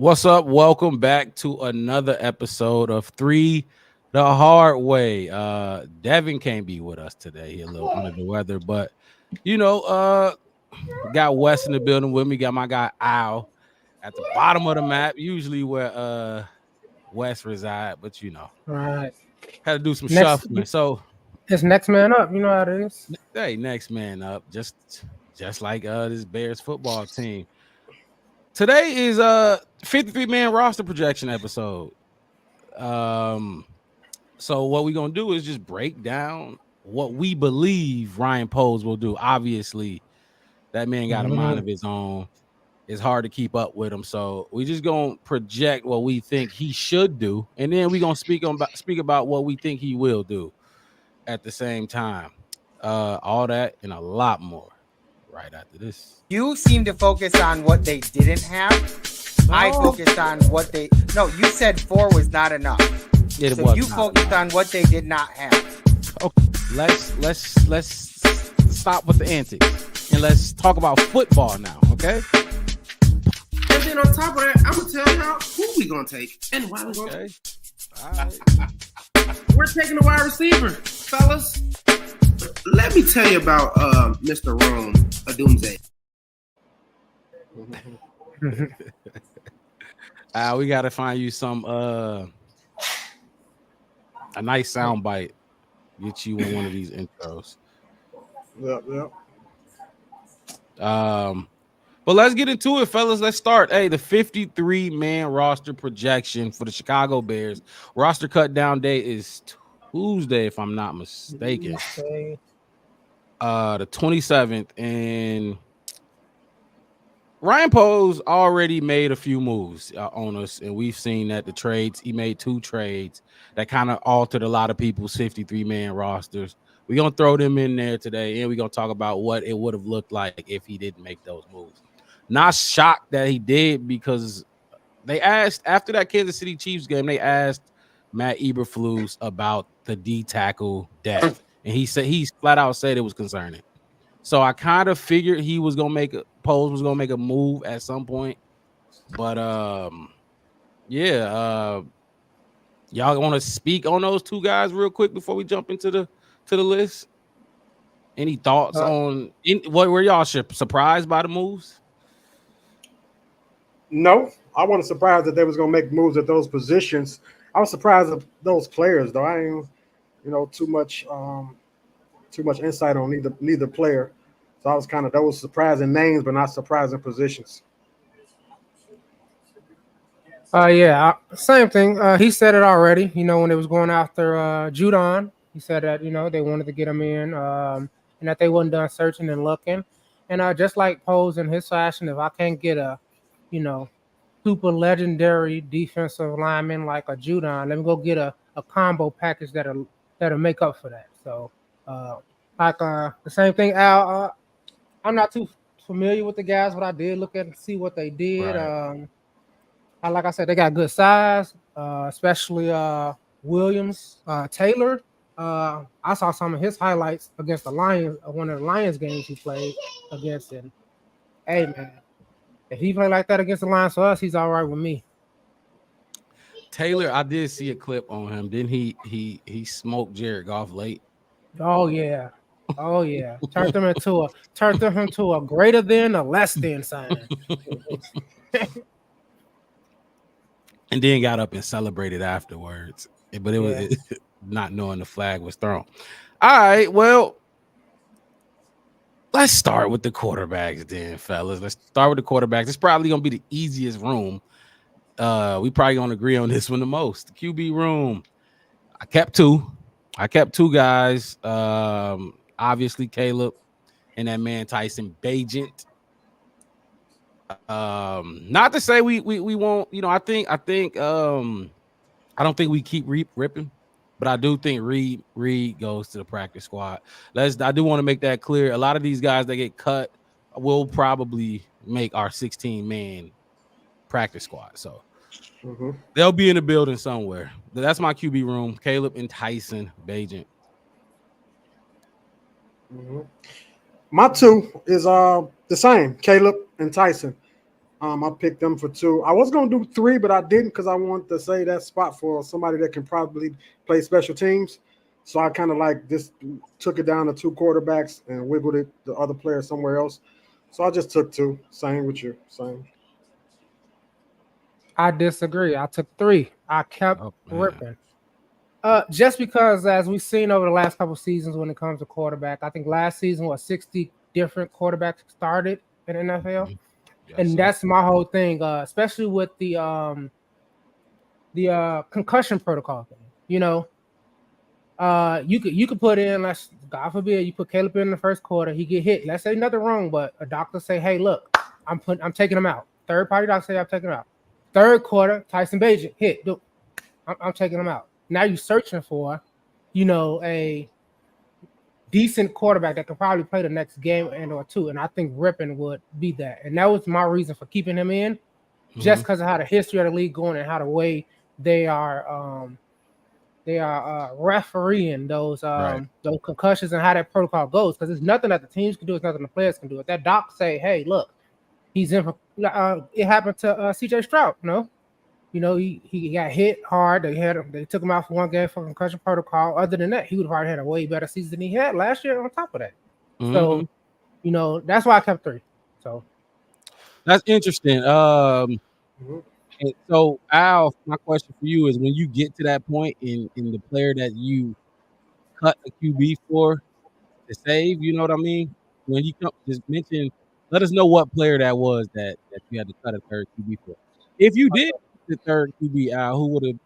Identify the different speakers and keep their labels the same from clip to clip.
Speaker 1: What's up? Welcome back to another episode of Three the Hard Way. Devin can't be with us today. He's a little under the weather, but you know, got Wes in the building with me. Got my guy Al at the bottom of the map, usually where Wes reside, but
Speaker 2: Right.
Speaker 1: had to do some
Speaker 2: Next,
Speaker 1: shuffling. So
Speaker 2: it's next man up. You know how it is.
Speaker 1: hey, next man up, just like this Bears football team. Today is 53-man roster projection episode. So what we're gonna do is just break down what we believe Ryan Poles will do. Obviously, that man got a mind of his own. It's hard to keep up with him. So we just gonna project what we think he should do, and then we're gonna speak about what we think he will do at the same time. All that and a lot more right after this.
Speaker 3: You seem to focus on what they didn't have. I focused on what they. No, you said 4 was not enough. So you focused on what they did not have.
Speaker 1: Okay, let's stop with the antics and let's talk about football now. Okay.
Speaker 4: And then on top of that, I'm gonna tell y'all who we gonna take and why we gonna take.
Speaker 1: All right.
Speaker 4: We're taking the wide receiver, fellas. Let me tell you about Mr. Rome Odunze.
Speaker 1: We gotta find you some a nice sound bite. Get you in one of these intros.
Speaker 4: Yep.
Speaker 1: But let's get into it, fellas. Let's start. Hey, the 53-man roster projection for the Chicago Bears. Roster cut down day is Tuesday, if I'm not mistaken. The 27th, and Ryan Poles already made a few moves on us, and we've seen that the trades. He made 2 trades that kind of altered a lot of people's 53-man rosters. We're gonna throw them in there today, and we're gonna talk about what it would have looked like if he didn't make those moves. Not shocked that he did, because they asked after that Kansas City Chiefs game, they asked Matt Eberflus about the D tackle depth, and he flat out said it was concerning. So I kind of figured he was gonna Poles was gonna make a move at some point, but y'all want to speak on those 2 guys real quick before we jump into the list? Any thoughts on what were y'all surprised by the moves?
Speaker 5: No, I wasn't surprised that they was gonna make moves at those positions. I was surprised at those players, though. I ain't, too much insight on neither player. So I was those surprising names, but not surprising positions.
Speaker 2: Same thing. He said it already. When they was going after Judon, he said that they wanted to get him in, and that they wasn't done searching and looking. And just like Poles in his fashion, if I can't get a super legendary defensive lineman like a Judon, let me go get a combo package that'll make up for that. So the same thing, Al. I'm not too familiar with the guys, but I did look at and see what they did.
Speaker 1: Right.
Speaker 2: Like I said, they got good size, especially Williams, Taylor. I saw some of his highlights against the Lions, one of the Lions games he played against. And hey, man, if he played like that against the Lions for us, he's all right with me.
Speaker 1: Taylor, I did see a clip on him. Didn't he smoked Jared Goff late?
Speaker 2: Oh yeah. Turned him into a greater than, a less than sign.
Speaker 1: And then got up and celebrated afterwards. But it was not knowing the flag was thrown. All right, well, let's start with the quarterbacks then, fellas. Let's start with the quarterbacks. It's probably going to be the easiest room. We probably going to agree on this one the most. The QB room. I kept 2 guys. Obviously, Caleb and that man Tyson Bagent. Not to say we won't. I think I don't think we keep ripping, but I do think Reed goes to the practice squad. I do want to make that clear. A lot of these guys that get cut will probably make our 16-man practice squad. So they'll be in the building somewhere. That's my QB room. Caleb and Tyson Bagent.
Speaker 5: My 2 is the same, Caleb and Tyson. I picked them for 2. I was going to do 3, but I didn't because I wanted to save that spot for somebody that can probably play special teams. So I kind of like just took it down to 2 quarterbacks and wiggled it the other player somewhere else. So I just took 2. Same with you. Same.
Speaker 2: I disagree. I took 3. I kept ripping. Just because, as we've seen over the last couple of seasons when it comes to quarterback, I think last season 60 different quarterbacks started in NFL. Yes, and that's my whole thing, especially with the concussion protocol thing. You know, you could put in, let's God forbid, you put Caleb in the first quarter, he get hit. Let's say nothing wrong, but a doctor say, hey, look, I'm taking him out. Third party doctor say I'm taking him out. Third quarter, Tyson Bagent hit. I'm taking him out. Now you're searching for, a decent quarterback that could probably play the next game or 2. And I think Rippon would be that. And that was my reason for keeping him in, just because of how the history of the league going and how the way they are refereeing those concussions and how that protocol goes. Because there's nothing that the teams can do, it's nothing the players can do. If that doc say, hey, look, he's in. It happened to C.J. Stroud. He got hit hard. They took him out for 1 game for concussion protocol. Other than that, he would have probably had a way better season than he had last year. On top of that, so that's why I kept 3. So
Speaker 1: that's interesting. And so Al, my question for you is: when you get to that point in the player that you cut a QB for to save, you know what I mean? When you come, just mention. Let us know what player that was that you had to cut a third QB for. If you did the third QB out, who would it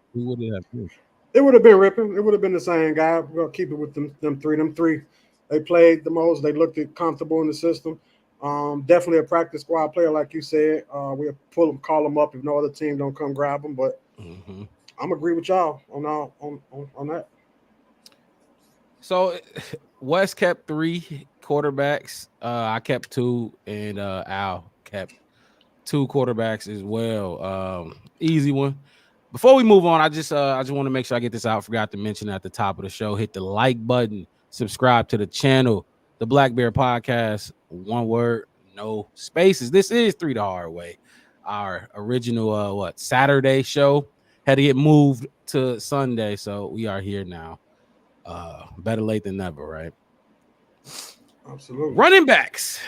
Speaker 1: have been?
Speaker 5: It would have been Rippon. It would have been the same guy. We're gonna keep it with them 3. Them 3, they played the most. They looked comfortable in the system. Definitely a practice squad player, like you said. We'll call them up if no other team don't come grab them. But I'm agree with y'all on that.
Speaker 1: So Wes kept 3 quarterbacks. I kept 2, and Al kept 2 quarterbacks as well. Easy one. Before we move on, I just want to make sure I get this out. Forgot to mention at the top of the show, hit the like button, subscribe to the channel, the Black Bear Podcast. 1 word, no spaces. This is 3 the Hard Way. Our original Saturday show had to get moved to Sunday, so we are here now. Better late than never, right?
Speaker 5: Absolutely.
Speaker 1: Running backs.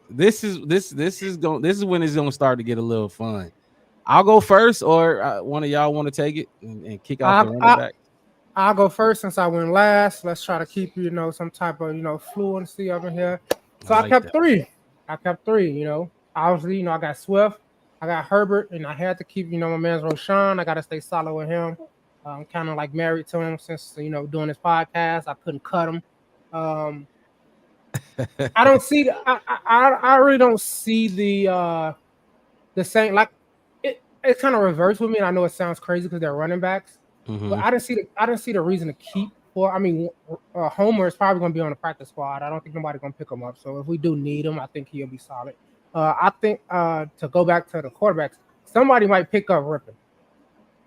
Speaker 1: This is when it's gonna start to get a little fun. I'll go first, or one of y'all want to take it and kick off the running back.
Speaker 2: I'll go first since I went last. Let's try to keep some type of fluency up in here. So I kept 3. Obviously, I got Swift, I got Herbert, and I had to keep my man's Roshan. I got to stay solid with him. I'm kind of like married to him since doing this podcast. I couldn't cut him. I don't see. I really don't see the same. Like it's kind of reversed with me. And I know it sounds crazy because they're running backs, but I didn't see the reason to keep. Homer is probably going to be on the practice squad. I don't think nobody's going to pick him up. So if we do need him, I think he'll be solid. I think to go back to the quarterbacks, somebody might pick up Rippon.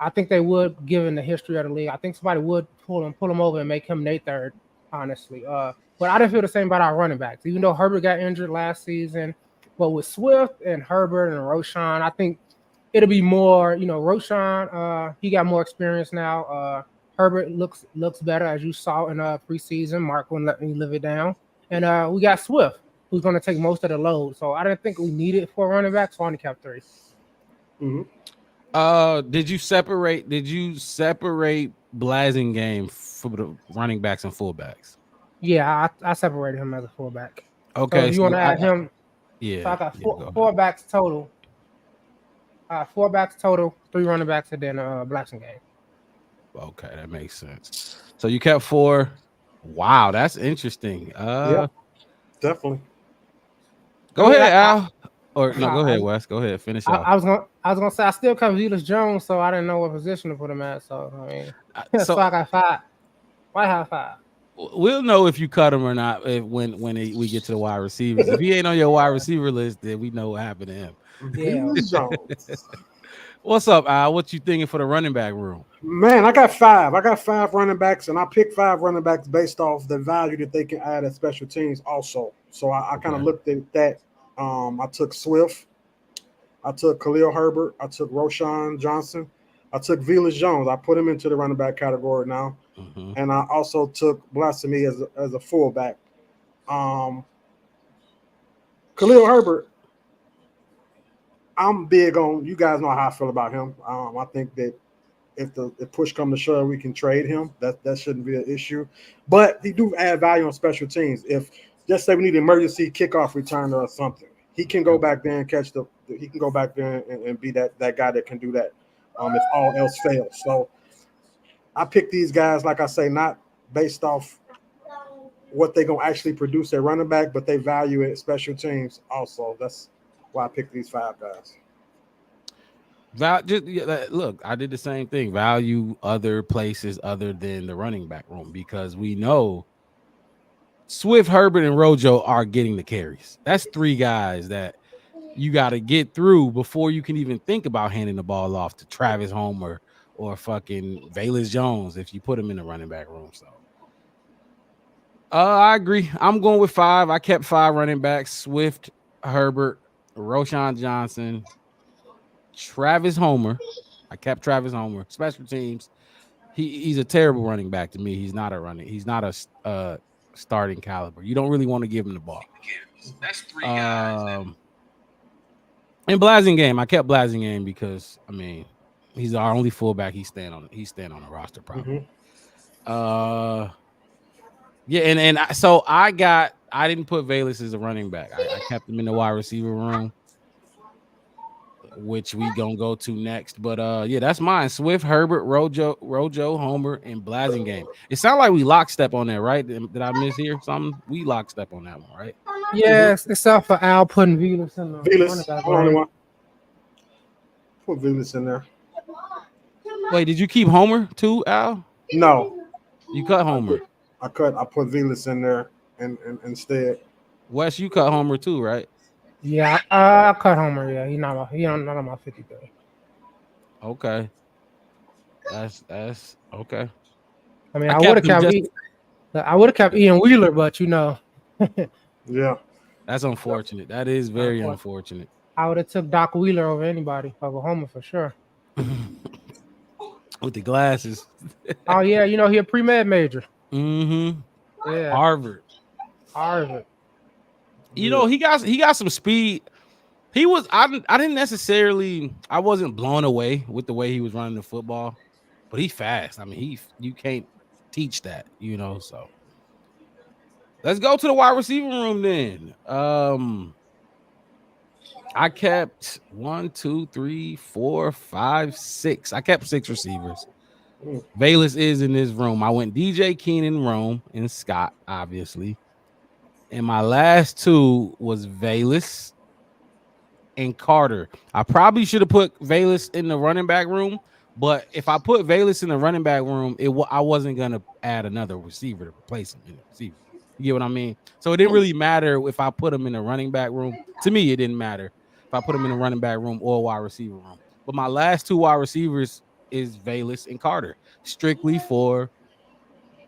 Speaker 2: I think they would, given the history of the league. I think somebody would pull him over and make him their third, honestly. But I didn't feel the same about our running backs. Even though Herbert got injured last season, but with Swift and Herbert and Roshan, I think it'll be more, Roshan, he got more experience now. Herbert looks better, as you saw in preseason. Mark wouldn't let me live it down. And we got Swift, who's going to take most of the load. So I didn't think we needed 4 running backs, so I only kept 3.
Speaker 1: Did you separate Blasingame for the running backs and fullbacks?
Speaker 2: Yeah, I separated him as a fullback.
Speaker 1: Okay,
Speaker 2: so if you want to add him?
Speaker 1: Yeah.
Speaker 2: So I got 4 backs total. 4 backs total, 3 running backs, and then Blasingame.
Speaker 1: Okay, that makes sense. So you kept 4. Wow, that's interesting.
Speaker 5: Yeah, definitely.
Speaker 1: Go ahead, Al. Or no, go ahead, Wes. Go ahead, finish off.
Speaker 2: I was gonna say I still kept Velus Jones, so I didn't know what position to put him at. So I mean, so I got 5. Why have 5?
Speaker 1: We'll know if you cut him or not when we get to the wide receivers. If he ain't on your wide receiver list, then we know what happened to him.
Speaker 2: Yeah.
Speaker 1: What's up, Al? What you thinking for the running back room?
Speaker 5: Man, I got 5. I got 5 running backs, and I picked 5 running backs based off the value that they can add at special teams also. So I kind of looked at that I took Swift. I took Khalil Herbert. I took Roschon Johnson. I took Velus Jones. I put him into the running back category now.
Speaker 1: Mm-hmm.
Speaker 5: And I also took Blasphemy as a fullback. Khalil Herbert, I'm big on, you guys know how I feel about him. I think that if push comes to shove, we can trade him. That shouldn't be an issue. But he do add value on special teams. If just say we need an emergency kickoff returner or something, he can go back there and catch he can go back there and be that guy that can do that if all else fails. So I picked these guys, like I say, not based off what they're going to actually produce at running back, but they value it special teams also. That's why I picked these 5 guys.
Speaker 1: Look, I did the same thing. Value other places other than the running back room, because we know Swift, Herbert, and Rojo are getting the carries. That's 3 guys that you got to get through before you can even think about handing the ball off to Travis Homer or fucking Velus Jones if you put him in the running back room. So I agree. I'm going with 5. I kept 5 running backs: Swift, Herbert, Roschon Johnson, Travis Homer. I kept Travis Homer. Special teams. He's a terrible running back to me. He's not a starting caliber. You don't really want to give him the ball.
Speaker 4: That's 3 guys.
Speaker 1: In Blasingame, I kept Blasingame because he's our only fullback. He's staying on the roster probably. Mm-hmm. So I didn't put Velus as a running back. I kept him in the wide receiver room, which we gonna go to next. But that's mine. Swift, Herbert, Rojo, Homer, and Blasingame. It sounded like we lockstep on that, right? Did I mishear something? We lockstep on that one, right?
Speaker 2: Yes, except for Al putting Velus in the
Speaker 5: Velus, only one. Put Velus in there.
Speaker 1: Wait, did you keep Homer too, Al?
Speaker 5: No.
Speaker 1: You cut Homer.
Speaker 5: I put Velus in there and instead.
Speaker 1: Wes, you cut Homer too, right?
Speaker 2: Yeah, I cut Homer. Yeah, he's not on my 53.
Speaker 1: Okay. That's okay.
Speaker 2: I mean, I would have kept Ian Wheeler, but
Speaker 5: Yeah.
Speaker 1: That's unfortunate. That is very unfortunate.
Speaker 2: I would have took Doc Wheeler over anybody, over Homer for sure.
Speaker 1: With the glasses.
Speaker 2: Oh yeah, he a pre-med major.
Speaker 1: Mm-hmm.
Speaker 2: Yeah.
Speaker 1: Harvard. He got some speed. He was I wasn't blown away with the way he was running the football, but he's fast. I mean, you can't teach that, so let's go to the wide receiver room then. I kept 1, 2, 3, 4, 5, 6. I kept 6 receivers. Velus is in this room. I went DJ Keenan, Rome, and Scott, obviously. And my last 2 was Velus and Carter. I probably should have put Velus in the running back room, but if I put Velus in the running back room, I wasn't going to add another receiver to replace him in the receiver. You get what I mean? So it didn't really matter if I put him in the running back room. To me, it didn't matter if I put him in the running back room or wide receiver room. But my last 2 wide receivers is Velus and Carter, strictly for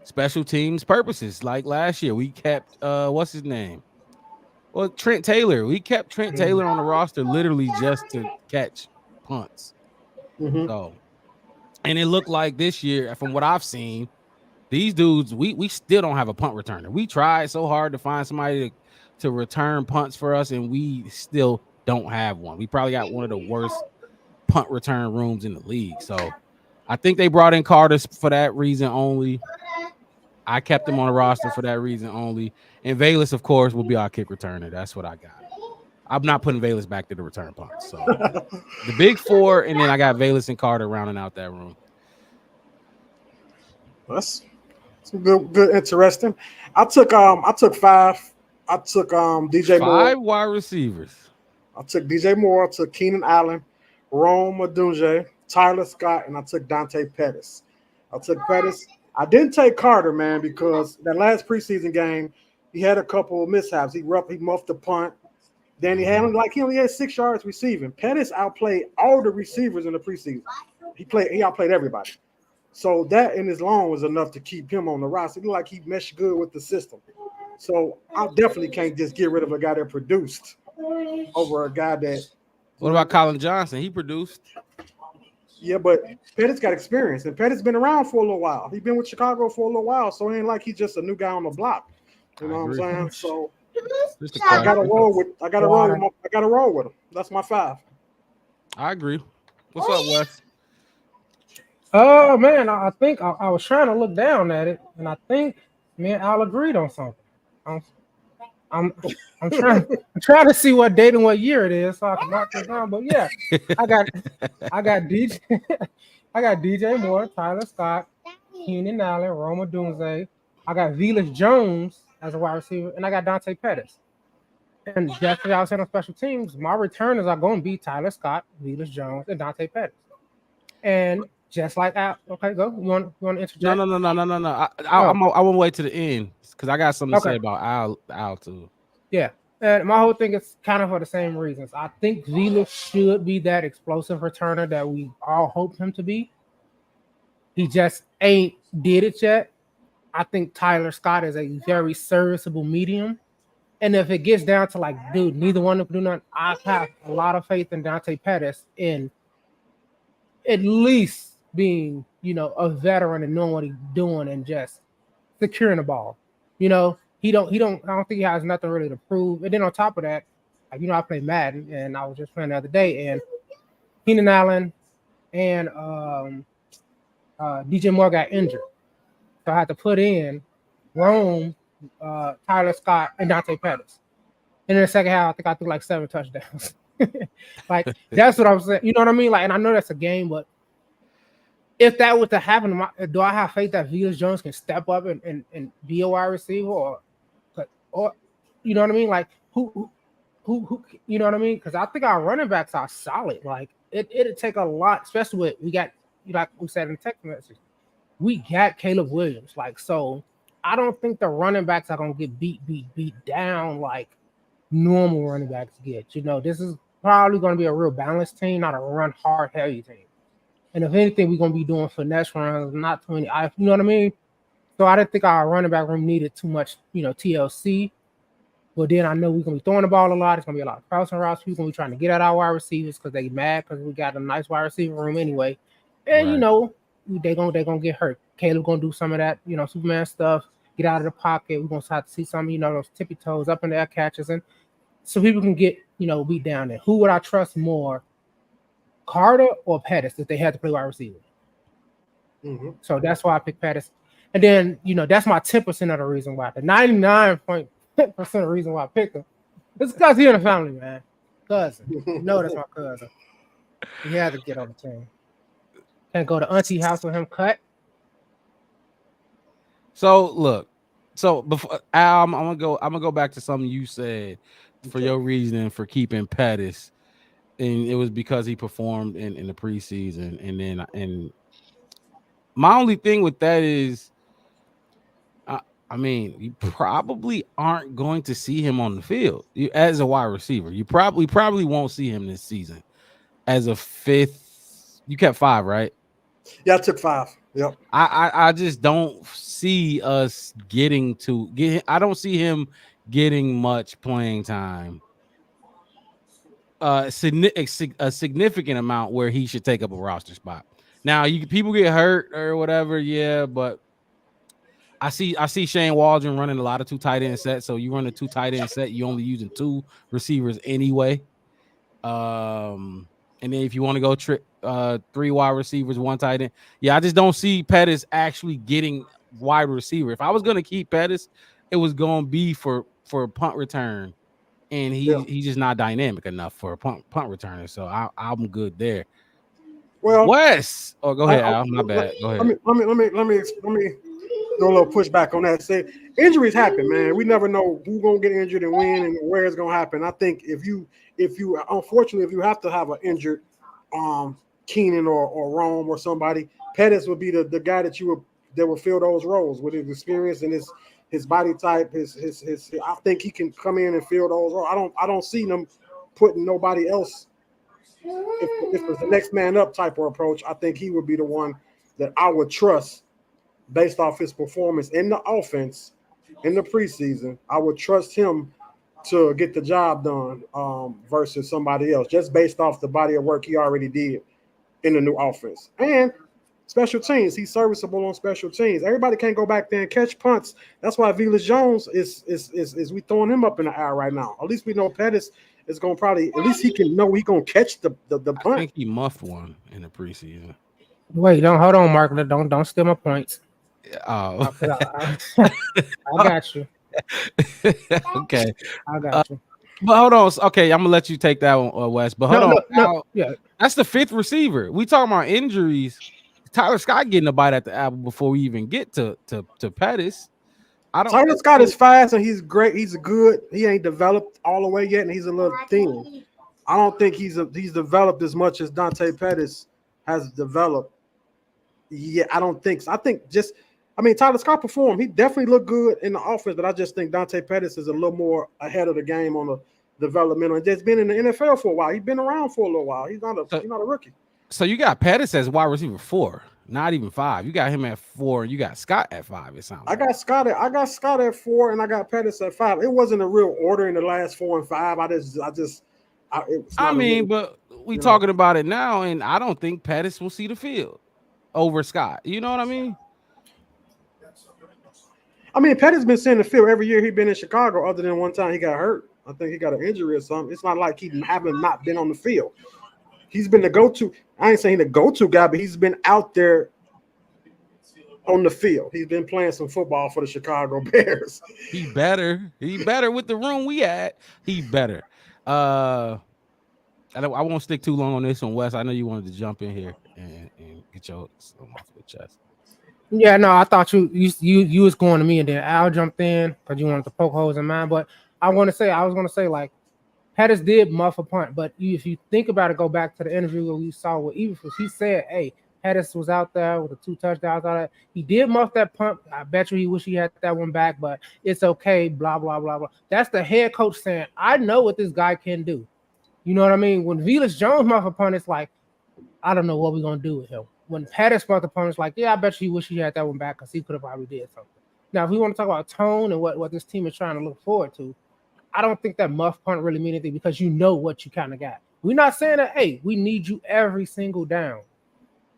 Speaker 1: special teams purposes. Like last year, we kept what's his name? Well, Trent Taylor. We kept Trent Taylor on the roster literally just to catch punts.
Speaker 5: Mm-hmm.
Speaker 1: So, and it looked like this year, from what I've seen, these dudes, we still don't have a punt returner. We tried so hard to find somebody to return punts for us, and we still don't have one. We probably got one of the worst punt return rooms in the league. So I think they brought in Carter for that reason only. I kept him on the roster for that reason only. And Velus, of course, will be our kick returner. That's what I got. I'm not putting Velus back to the return punts. So the big 4, and then I got Velus and Carter rounding out that room.
Speaker 5: That's good, interesting. I took 5. I took DJ
Speaker 1: 5
Speaker 5: Moore.
Speaker 1: Wide receivers.
Speaker 5: I took DJ Moore. I took Keenan Allen, Rome Odunze, Tyler Scott, and I took Dante Pettis. I took Pettis. I didn't take Carter, man, because that last preseason game, he had a couple of mishaps. He muffed the punt. Then he only had 6 yards receiving. Pettis outplayed all the receivers in the preseason. He outplayed everybody. So that in his long was enough to keep him on the roster. It looked like he meshed good with the system. So I definitely can't just get rid of a guy that produced over a guy that.
Speaker 1: What about Colin Johnson? He produced.
Speaker 5: Yeah, but Pettis got experience, and Pettis been around for a little while. He's been with Chicago for a little while, so it ain't like he's just a new guy on the block. You know what I'm saying? So I gotta roll with him. That's my 5.
Speaker 1: I agree. What's up, Wes?
Speaker 2: Oh man, I think I was trying to look down at it, and I think me and Al agreed on something. I'm trying to see what date and what year it is so I can mark this down. But yeah, I got DJ Moore, Tyler Scott, Keenan Allen, Rome Odunze. I got Velus Jones as a wide receiver, and I got Dante Pettis. And just as I was saying on special teams, my returners are going to be Tyler Scott, Velus Jones, and Dante Pettis. And just like Al, okay, go. You want to interject?
Speaker 1: No. I want to wait to the end because I got something to say about Al too.
Speaker 2: Yeah, and my whole thing is kind of for the same reasons. I think Velus should be that explosive returner that we all hoped him to be. He just ain't did it yet. I think Tyler Scott is a very serviceable medium. And if it gets down to like, dude, neither one of them do nothing, I have a lot of faith in Dante Pettis in at least being, a veteran and knowing what he's doing and just securing the ball. I don't think he has nothing really to prove. And then on top of that, I play Madden and I was just playing the other day, and Keenan Allen and DJ Moore got injured. So I had to put in Rome, Tyler Scott, and Dante Pettis. And in the second half, I think I threw like 7 touchdowns. Like, that's what I'm saying. You know what I mean? Like, and I know that's a game, but if that was to happen, do I have faith that Velus Jones can step up and be a wide receiver, or you know what I mean? Like, who you know what I mean? Because I think our running backs are solid. Like, it'd take a lot, especially with we got, like we said in the text message, we got Caleb Williams. Like, so I don't think the running backs are gonna get beat down like normal running backs get. This is probably gonna be a real balanced team, not a run hard heavy team. And if anything, we're gonna be doing finesse runs, not too many. You know what I mean? So I didn't think our running back room needed too much, TLC. But then I know we're gonna be throwing the ball a lot. It's gonna be a lot of crossing routes. We're gonna be trying to get at our wide receivers because they mad because we got a nice wide receiver room anyway. And
Speaker 1: right.
Speaker 2: They're gonna get hurt. Caleb gonna do some of that, Superman stuff. Get out of the pocket. We're gonna start to see some, those tippy toes up in the air catches, and so people can get, beat down there. Who would I trust more, Carter or Pettis, if they had to play wide receiver?
Speaker 5: Mm-hmm.
Speaker 2: So that's why I picked Pettis. And then, that's my 10% of the reason why. The 99% of the reason why I picked him is because he's in the family, man. Cousin. That's my cousin. He had to get on the team. Can't go to auntie house with him cut.
Speaker 1: So look, before Al, I'm gonna go back to something you said for your reasoning for keeping Pettis, and it was because he performed in the preseason, and my only thing with that is, you probably aren't going to see him on the field as a wide receiver. You probably won't see him this season as a 5th. You kept 5, right?
Speaker 5: Yeah, I took 5. Yep.
Speaker 1: I just don't see us I don't see him getting much playing time. A significant amount where he should take up a roster spot. Now, people get hurt or whatever, yeah, but I see Shane Waldron running a lot of 2 tight end sets. So you run a 2 tight end set, you're only using 2 receivers anyway. And then if you want to go 3 wide receivers, 1 tight end, yeah, I just don't see Pettis actually getting wide receiver. If I was gonna keep Pettis, it was gonna be for a punt return, and he's just not dynamic enough for a punt returner. So I'm good there.
Speaker 5: Well,
Speaker 1: Wes, go ahead, Al. My bad. Go ahead.
Speaker 5: Let me do a little pushback on that. Say injuries happen, man. We never know who's gonna get injured and when and where it's gonna happen. I think if you unfortunately if you have to have an injured Keenan or Rome or somebody, Pettis would be the guy that will fill those roles with his experience and his body type. His I think he can come in and fill those roles. I don't see them putting nobody else. If it's the next man up type of approach, I think he would be the one that I would trust based off his performance in the offense in the preseason. I would trust him to get the job done versus somebody else, just based off the body of work he already did in the new offense. And special teams, he's serviceable on special teams. Everybody can't go back there and catch punts. That's why Velus Jones is we throwing him up in the air right now. At least we know Pettis is going to probably, at least he can know he going to catch the punt.
Speaker 1: I think he muffed one in the preseason.
Speaker 2: Wait, hold on, Mark. Don't steal my points.
Speaker 1: Oh,
Speaker 2: I got you.
Speaker 1: Okay,
Speaker 2: I got you.
Speaker 1: But hold on. Okay, I'm gonna let you take that one, Wes. But hold on.
Speaker 2: Yeah,
Speaker 1: that's the fifth receiver. We talking about injuries. Tyler Scott getting a bite at the apple before we even get to Pettis.
Speaker 5: Tyler Scott is fast and he's great. He's good. He ain't developed all the way yet, and he's a little thin. I don't think he's developed as much as Dante Pettis has developed. Yeah, I don't think so. I mean, Tyler Scott performed. He definitely looked good in the offense, but I just think Dante Pettis is a little more ahead of the game on the developmental. And just been in the NFL for a while. He's been around for a little while. He's not a rookie.
Speaker 1: So you got Pettis as wide receiver 4, not even 5. You got him at 4, and you got Scott at 5. It sounds.
Speaker 5: I got Scott at 4, and I got Pettis at 5. It wasn't a real order in the last 4 and 5.
Speaker 1: But we talking about it now, and I don't think Pettis will see the field over Scott. You know what I mean?
Speaker 5: I mean, Pettis been seeing the field every year he's been in Chicago, other than one time he got hurt. I think he got an injury or something. It's not like he haven't not been on the field. He's been the go-to. I ain't saying the go-to guy, but he's been out there on the field. He's been playing some football for the Chicago Bears.
Speaker 1: He better with the room we at. He better. I won't stick too long on this one, Wes. I know you wanted to jump in here and get your off the chest.
Speaker 2: Yeah, no, I thought you was going to me, and then Al jumped in because you wanted to poke holes in mine. But I was gonna say like Pettis did muff a punt, but if you think about it, go back to the interview that we saw with Eberflus. He said, "Hey, Pettis was out there with the 2 touchdowns. All that. He did muff that punt. I bet you he wish he had that one back, but it's okay." Blah blah blah blah. That's the head coach saying, "I know what this guy can do." You know what I mean? When Velus Jones muff a punt, it's like, I don't know what we're gonna do with him. When Pettis muff the punt, it's like, yeah, I bet you he wish he had that one back because he could have probably did something. Now, if we want to talk about tone and what this team is trying to look forward to, I don't think that muff punt really means anything because you know what you kind of got. We're not saying that, hey, we need you every single down.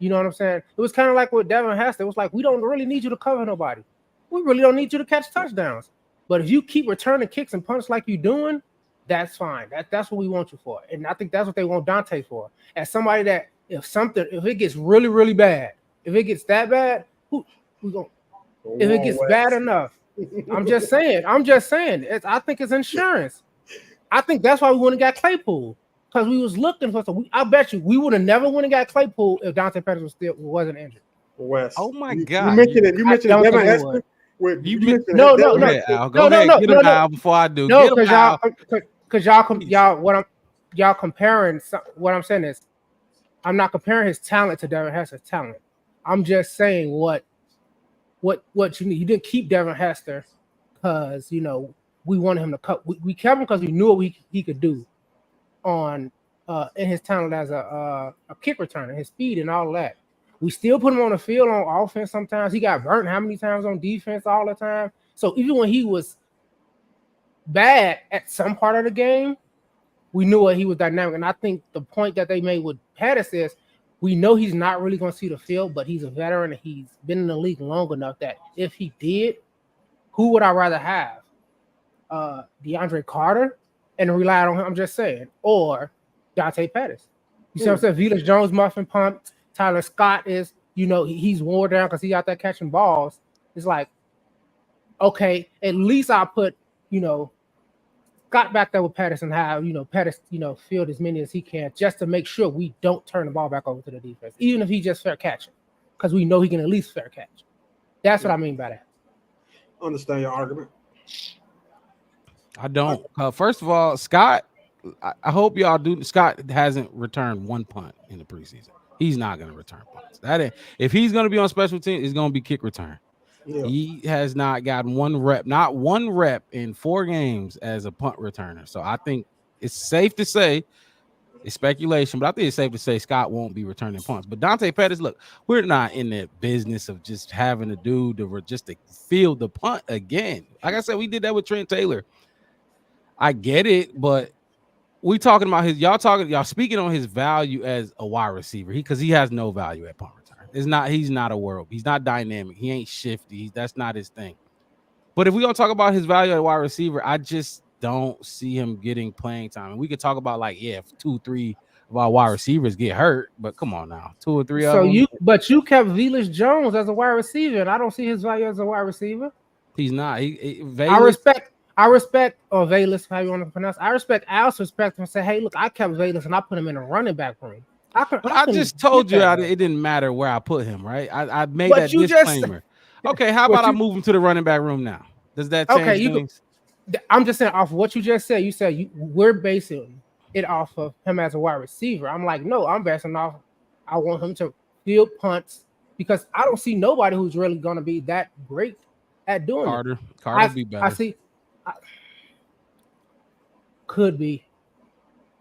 Speaker 2: You know what I'm saying? It was kind of like with Devin Hester. It was like, we don't really need you to cover nobody. We really don't need you to catch touchdowns. But if you keep returning kicks and punts like you're doing, that's fine. That's what we want you for. And I think that's what they want Dante for. As somebody that if it gets really, really bad, if it gets that bad, if it gets bad enough, I'm just saying. I think it's insurance. I think that's why we wouldn't got Claypool because we was looking for some. I bet you we would have never went and got Claypool if Dante Pettis wasn't injured.
Speaker 5: West.
Speaker 1: Oh my God!
Speaker 5: You mentioned it. You mentioned Devin Hester.
Speaker 2: No.
Speaker 1: Go ahead. Get him out before I do.
Speaker 2: No, because y'all comparing. What I'm saying is, I'm not comparing his talent to Devin Hester's talent. I'm just saying what you need. You didn't keep Devin Hester because we wanted him to cut. We kept him because we knew what he could do on in his talent as a kick returner, his speed and all of that. We still put him on the field on offense sometimes. He got burnt how many times on defense all the time. So even when he was bad at some part of the game, we knew he was dynamic. And I think the point that they made with Pettis is we know he's not really going to see the field, but he's a veteran and he's been in the league long enough that if he did, who would I rather have? DeAndre Carter and rely on him, I'm just saying, or Dante Pettis. You see what I'm saying? Velus Jones muffin pumped. Tyler Scott is, he's worn down because he's out there catching balls. It's like, okay, at least I'll put, Scott back there with Pettis and have, Pettis, field as many as he can just to make sure we don't turn the ball back over to the defense, even if he just fair catching, because we know he can at least fair catch. That's what I mean by that.
Speaker 5: Understand your argument.
Speaker 1: I don't. First of all, Scott, I hope y'all do. Scott hasn't returned one punt in the preseason. He's not going to return punts. If he's going to be on special teams, it's going to be kick return. Yeah. He has not gotten not one rep in 4 games as a punt returner. So I think it's safe to say, it's speculation, but I think it's safe to say Scott won't be returning punts. But Dante Pettis, look, we're not in the business of just having a dude to field the punt again. Like I said, we did that with Trent Taylor. I get it, but we talking about y'all speaking on his value as a wide receiver. Because he has no value at punt return. He's not a world. He's not dynamic. He ain't shifty. That's not his thing. But if we're gonna talk about his value as a wide receiver, I just don't see him getting playing time. And we could talk about if 2-3 of our wide receivers get hurt, but come on now, 2 or 3 of them.
Speaker 2: You kept Velus Jones as a wide receiver, and I don't see his value as a wide receiver.
Speaker 1: He's not.
Speaker 2: I respect Velus, how you want to pronounce. I also respect him and say, hey, look, I kept Velus and I put him in a running back room.
Speaker 1: I just told you it didn't matter where I put him, right? I made that disclaimer. Okay, how about I move him to the running back room now? Does that change things?
Speaker 2: I'm just saying off of what you just said. You said we're basing it off of him as a wide receiver. I'm like, no, I'm basing off. I want him to field punts because I don't see nobody who's really going to be that great at doing
Speaker 1: it. Carter be better.
Speaker 2: Could be.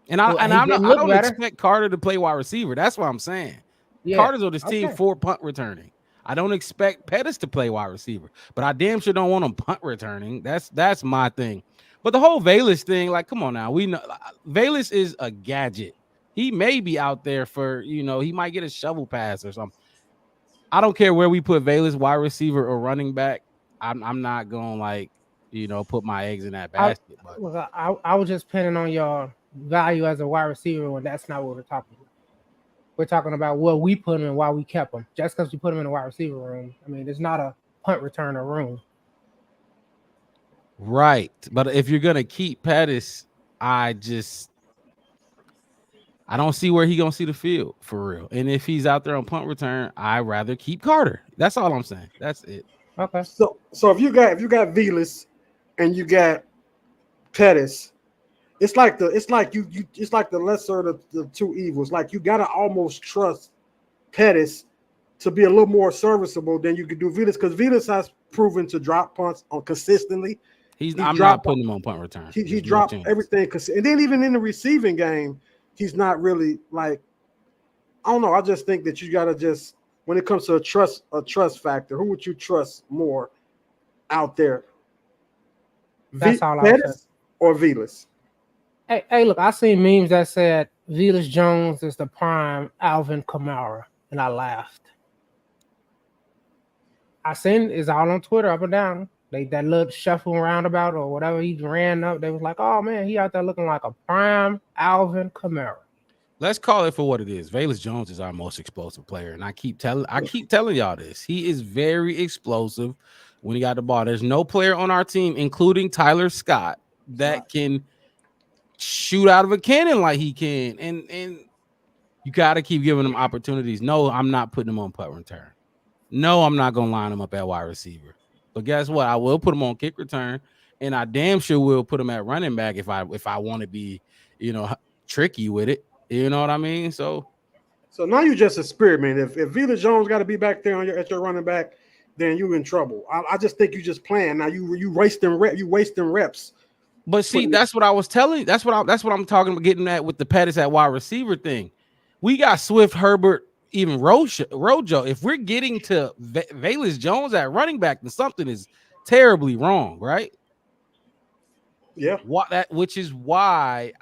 Speaker 1: And I don't expect Carter to play wide receiver. That's what I'm saying. Yeah. Carter's on this team for punt returning. I don't expect Pettis to play wide receiver, but I damn sure don't want him punt returning. That's my thing. But the whole Velus thing, like, come on now. We know Velus is a gadget. He may be out there for, he might get a shovel pass or something. I don't care where we put Velus, wide receiver or running back. I'm not going put my eggs in that basket.
Speaker 2: I was just pinning on your value as a wide receiver when that's not what we're talking about. We're talking about what we put him in, why we kept him. Just because we put him in a wide receiver room, I mean, it's not a punt returner room.
Speaker 1: Right. But if you're going to keep Pettis, I don't see where he's going to see the field for real. And if he's out there on punt return, I'd rather keep Carter. That's all I'm saying. That's it.
Speaker 2: Okay.
Speaker 5: So if you got Velus and you got Pettis, it's like the lesser of the two evils. Like you gotta almost trust Pettis to be a little more serviceable than you could do Velus, because Velus has proven to drop punts on consistently.
Speaker 1: I'm not putting him on punt return.
Speaker 5: He dropped everything, and then even in the receiving game, he's not really like. I don't know. I just think that you gotta just, when it comes to a trust factor, who would you trust more out there?
Speaker 2: That's all
Speaker 5: Pettis or Velus?
Speaker 2: Hey, look, I seen memes that said Velus Jones is the prime Alvin Kamara, and I laughed. I seen it's all on Twitter up and down. That little shuffle roundabout or whatever he ran up, they was like, oh man, he out there looking like a prime Alvin Kamara.
Speaker 1: Let's call it for what it is. Velus Jones is our most explosive player, and I keep telling y'all this. He is very explosive when he got the ball. There's no player on our team, including Tyler Scott, that can shoot out of a cannon like he can, and you got to keep giving him opportunities. No, I'm not putting him on punt return. No, I'm not gonna line him up at wide receiver. But guess what? I will put him on kick return, and I damn sure will put him at running back if I want to be, tricky with it. You know what I mean? So
Speaker 5: now you just experiment. If Velus Jones got to be back there at your running back, then you in trouble. I just think you just playing. Now you wasting reps.
Speaker 1: But see, that's what I was telling. That's what I'm talking about, getting at with the Pettis at wide receiver thing. We got Swift, Herbert, even Rojo. If we're getting to Velus Jones at running back, then something is terribly wrong, right?
Speaker 5: Yeah.
Speaker 1: Which is why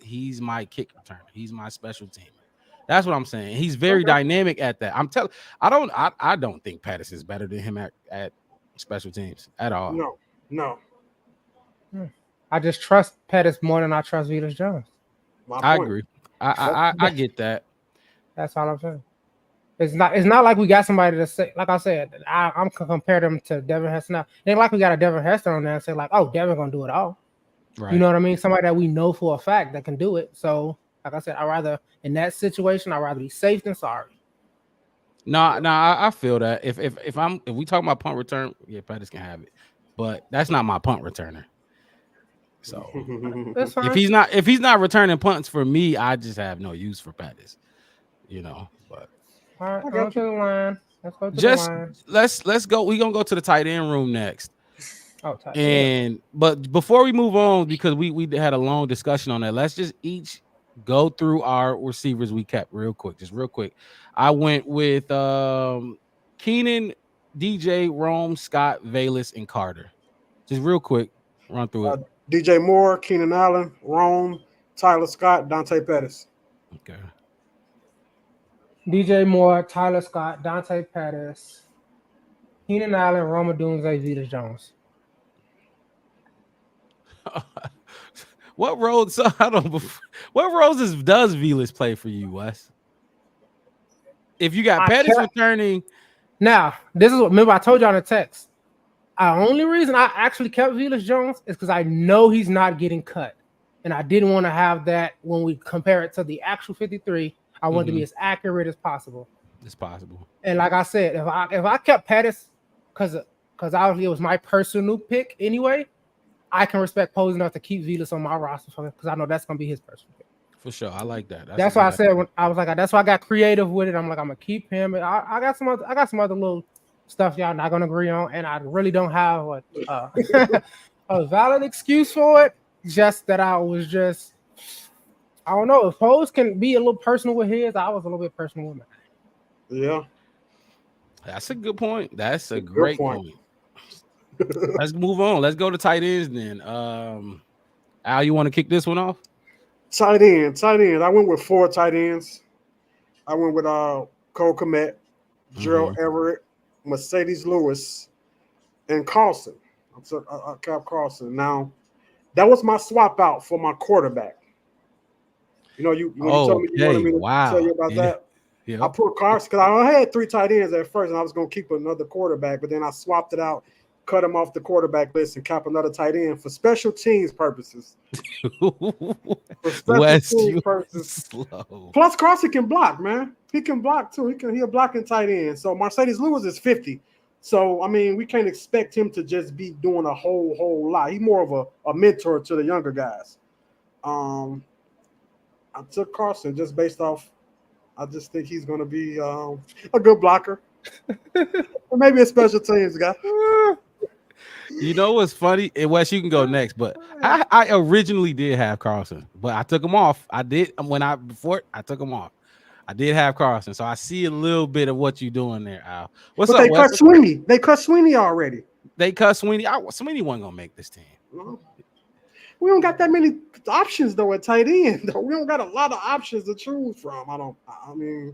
Speaker 1: he's my kick returner. He's my special teamer. That's what I'm saying. He's very dynamic at that. I don't think Pettis is better than him at special teams at all.
Speaker 5: No.
Speaker 2: I just trust Pettis more than I trust Velus Jones.
Speaker 1: I agree. I get that.
Speaker 2: That's all I'm saying. It's not like we got somebody to say, like I said, I'm compare them to Devin Hester now. It ain't like we got a Devin Hester on there and say like, oh, Devin gonna do it all. Right. You know what I mean? Somebody that we know for a fact that can do it. So, like I said, in that situation, I'd rather be safe than sorry.
Speaker 1: No, I feel that. If we talk about punt return, yeah, Pettis can have it, but that's not my punt returner. So if he's not returning punts for me, I just have no use for Pettis. But
Speaker 2: all right, go to the line. Let's go to the line.
Speaker 1: Let's go. We're gonna go to the tight end room next.
Speaker 2: Oh, tight end.
Speaker 1: But before we move on, because we had a long discussion on that, let's just each go through our receivers we kept real quick. I went with Keenan, DJ, Rome, Scott, Velus, and Carter. Just real quick, run through it.
Speaker 5: DJ Moore, Keenan Allen, Rome, Tyler Scott, Dante Pettis.
Speaker 1: Okay.
Speaker 2: DJ Moore, Tyler Scott, Dante Pettis, Keenan Allen, Rome Odunze, Velus Jones.
Speaker 1: What roles? So I don't. What roles does Velus play for you, Wes? If you got Pettis returning,
Speaker 2: now this is what. Remember, I told you on the text. The only reason I actually kept Velus Jones is because I know he's not getting cut, and I didn't want to have that when we compare it to the actual 53. I want to be as accurate as possible.
Speaker 1: It's possible. And
Speaker 2: like I said, if I kept Pettis, because obviously it was my personal pick anyway. I can respect Pose enough to keep Velus on my roster because I know that's gonna be his personal pick.
Speaker 1: For sure, I like that.
Speaker 2: That's why I said when I was like, that's why I got creative with it. I'm like, I'm gonna keep him. I got some other little stuff y'all not gonna agree on, and I really don't have a valid excuse for it. Just that I don't know if Pose can be a little personal with his. I was a little bit personal with mine.
Speaker 5: Yeah,
Speaker 1: that's a good point. That's a great point. Let's move on. Let's go to tight ends then. Al, you want to kick this one off?
Speaker 5: Tight end. I went with 4 tight ends. I went with Cole Kmet, Gerald Everett, Mercedes Lewis, and Carlson. I kept Carlson. Now, that was my swap out for my quarterback. You know, you told me you wanted me to tell you about that. Yeah. I put Carlson because I had 3 tight ends at first, and I was going to keep another quarterback, but then I swapped it out, cut him off the quarterback list, and cap another tight end for special teams purposes.
Speaker 1: Slow.
Speaker 5: Plus, Carlson can block, man. He can block too. He'll block in tight end. So Mercedes Lewis is 50. So I mean, we can't expect him to just be doing a whole lot. He's more of a mentor to the younger guys. I took Carlson just based off. I just think he's going to be a good blocker, or maybe a special teams guy.
Speaker 1: You know what's funny? Wes, you can go next, but I originally did have Carlson, but I took him off. I did I took him off. I did have Carlson, so I see a little bit of what you're doing there, Al. What's up?
Speaker 5: They cut Sweeney. They cut Sweeney already.
Speaker 1: They cut Sweeney. Sweeney wasn't gonna make this team.
Speaker 5: We don't got that many options though at tight end. Though we don't got a lot of options to choose from. Maybe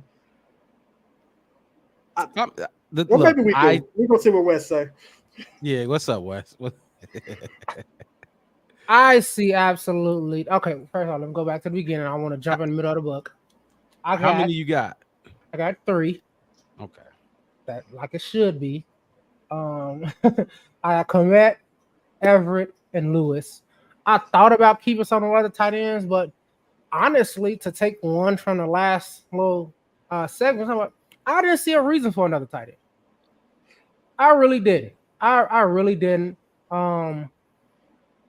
Speaker 5: we can. We're gonna see what Wes say.
Speaker 1: Yeah, what's up, Wes?
Speaker 2: I see absolutely. Okay, first of all, let me go back to the beginning. I want to jump in the middle of the book.
Speaker 1: How many you got?
Speaker 2: I got 3.
Speaker 1: Okay.
Speaker 2: That like it should be. I got Kmet, Everett, and Lewis. I thought about keeping some of the other tight ends, but honestly, to take one from the last little segment, I didn't see a reason for another tight end. I really didn't. I really didn't. And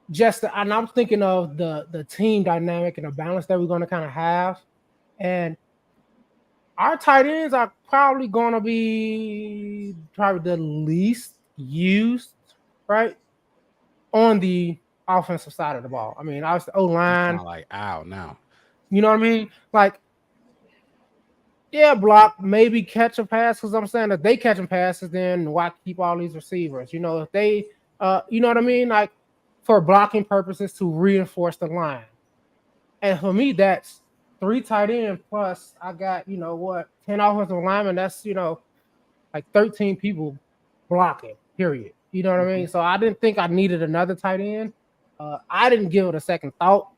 Speaker 2: I'm thinking of the team dynamic and the balance that we're going to kind of have. And our tight ends are probably going to be the least used, right, on the offensive side of the ball. I mean, I was the O-line.
Speaker 1: Like, ow, now.
Speaker 2: You know what I mean? Like, yeah, block, maybe catch a pass, because I'm saying if they catching passes, then why keep all these receivers? You know, if they, you know what I mean? Like, for blocking purposes to reinforce the line. And for me, that's 3 tight end plus I got, 10 offensive linemen. That's, like 13 people blocking, period. You know what I mean? So I didn't think I needed another tight end. I didn't give it a second thought,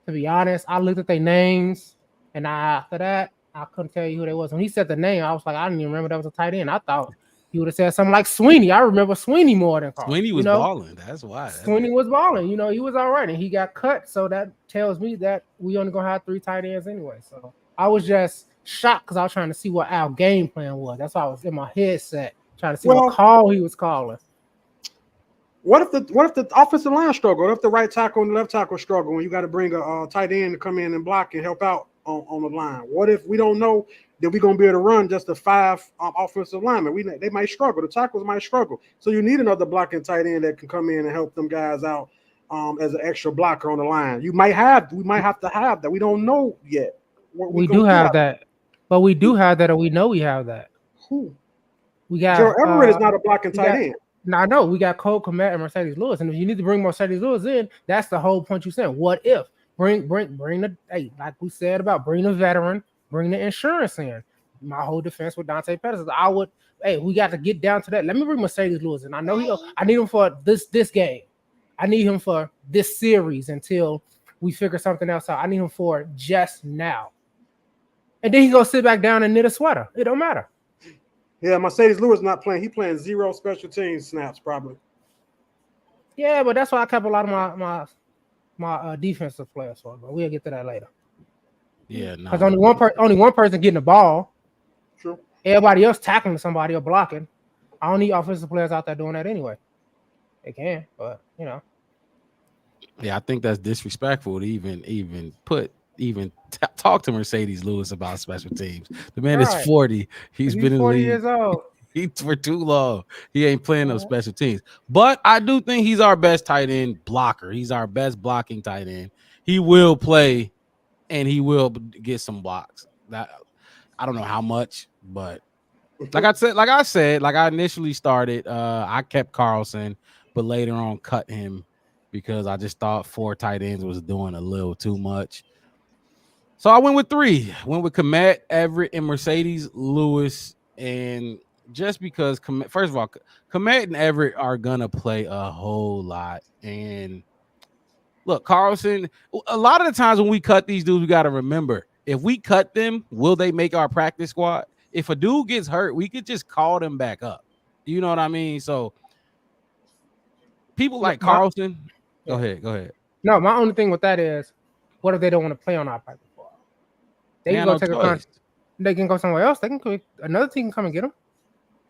Speaker 2: to be honest. I looked at their names, and after that, I couldn't tell you who they was. When he said the name, I was like, I didn't even remember that was a tight end. I thought he would have said something like Sweeney. I remember Sweeney more than Carl.
Speaker 1: Sweeney was balling. That's why.
Speaker 2: Sweeney was balling. He was all right, and he got cut. So that tells me that we only gonna have 3 tight ends anyway. So I was just shocked because I was trying to see what our game plan was. That's why I was in my headset trying to see what call he was calling.
Speaker 5: What if the offensive line struggle? What if the right tackle and the left tackle struggle and you got to bring a tight end to come in and block and help out on the line? What if we don't know that we're going to be able to run just the 5 offensive linemen? They might struggle. The tackles might struggle. So you need another blocking tight end that can come in and help them guys out as an extra blocker on the line. We might have to have that. We don't know yet.
Speaker 2: We do have that. But we do have that, or we know we have that.
Speaker 5: Who?
Speaker 2: We got
Speaker 5: Gerald Everett is not a blocking tight end.
Speaker 2: Now I know we got Cole Kmet and Mercedes Lewis, and if you need to bring Mercedes Lewis in, that's the whole point you're saying. What if bring the like we said about bring the veteran, bring the insurance in. My whole defense with Dante Pettis, I would. Hey, we got to get down to that. Let me bring Mercedes Lewis in. I know I need him for this game. I need him for this series until we figure something else out. I need him for just now. And then he go sit back down and knit a sweater. It don't matter.
Speaker 5: Yeah, Mercedes Lewis not playing. He playing 0 special teams snaps probably.
Speaker 2: Yeah, but that's why I kept a lot of my defensive players for. But we'll get to that later.
Speaker 1: Yeah, no.
Speaker 2: Because only one person getting the ball.
Speaker 5: True.
Speaker 2: Everybody else tackling somebody or blocking. I don't need offensive players out there doing that anyway. They can, but
Speaker 1: Yeah, I think that's disrespectful to even talk to Mercedes Lewis about special teams. The man is 40. He's been in the
Speaker 2: 40
Speaker 1: league.
Speaker 2: years old.
Speaker 1: For too long. He ain't playing no special teams. But I do think he's our best tight end blocker. He's our best blocking tight end. He will play and he will get some blocks. That I don't know how much, but like I initially started, I kept Carlson, but later on cut him because I just thought 4 tight ends was doing a little too much. So I went with 3. Went with Kmet, Everett, and Mercedes Lewis. And just because, first of all, Kmet and Everett are going to play a whole lot. And look, Carlson, a lot of the times when we cut these dudes, we got to remember, if we cut them, will they make our practice squad? If a dude gets hurt, we could just call them back up. You know what I mean? So people like Carlson, go ahead.
Speaker 2: No, my only thing with that is, what if they don't want to play on our practice squad? They can go take a contract. They can go somewhere else. They can another team can come and get them.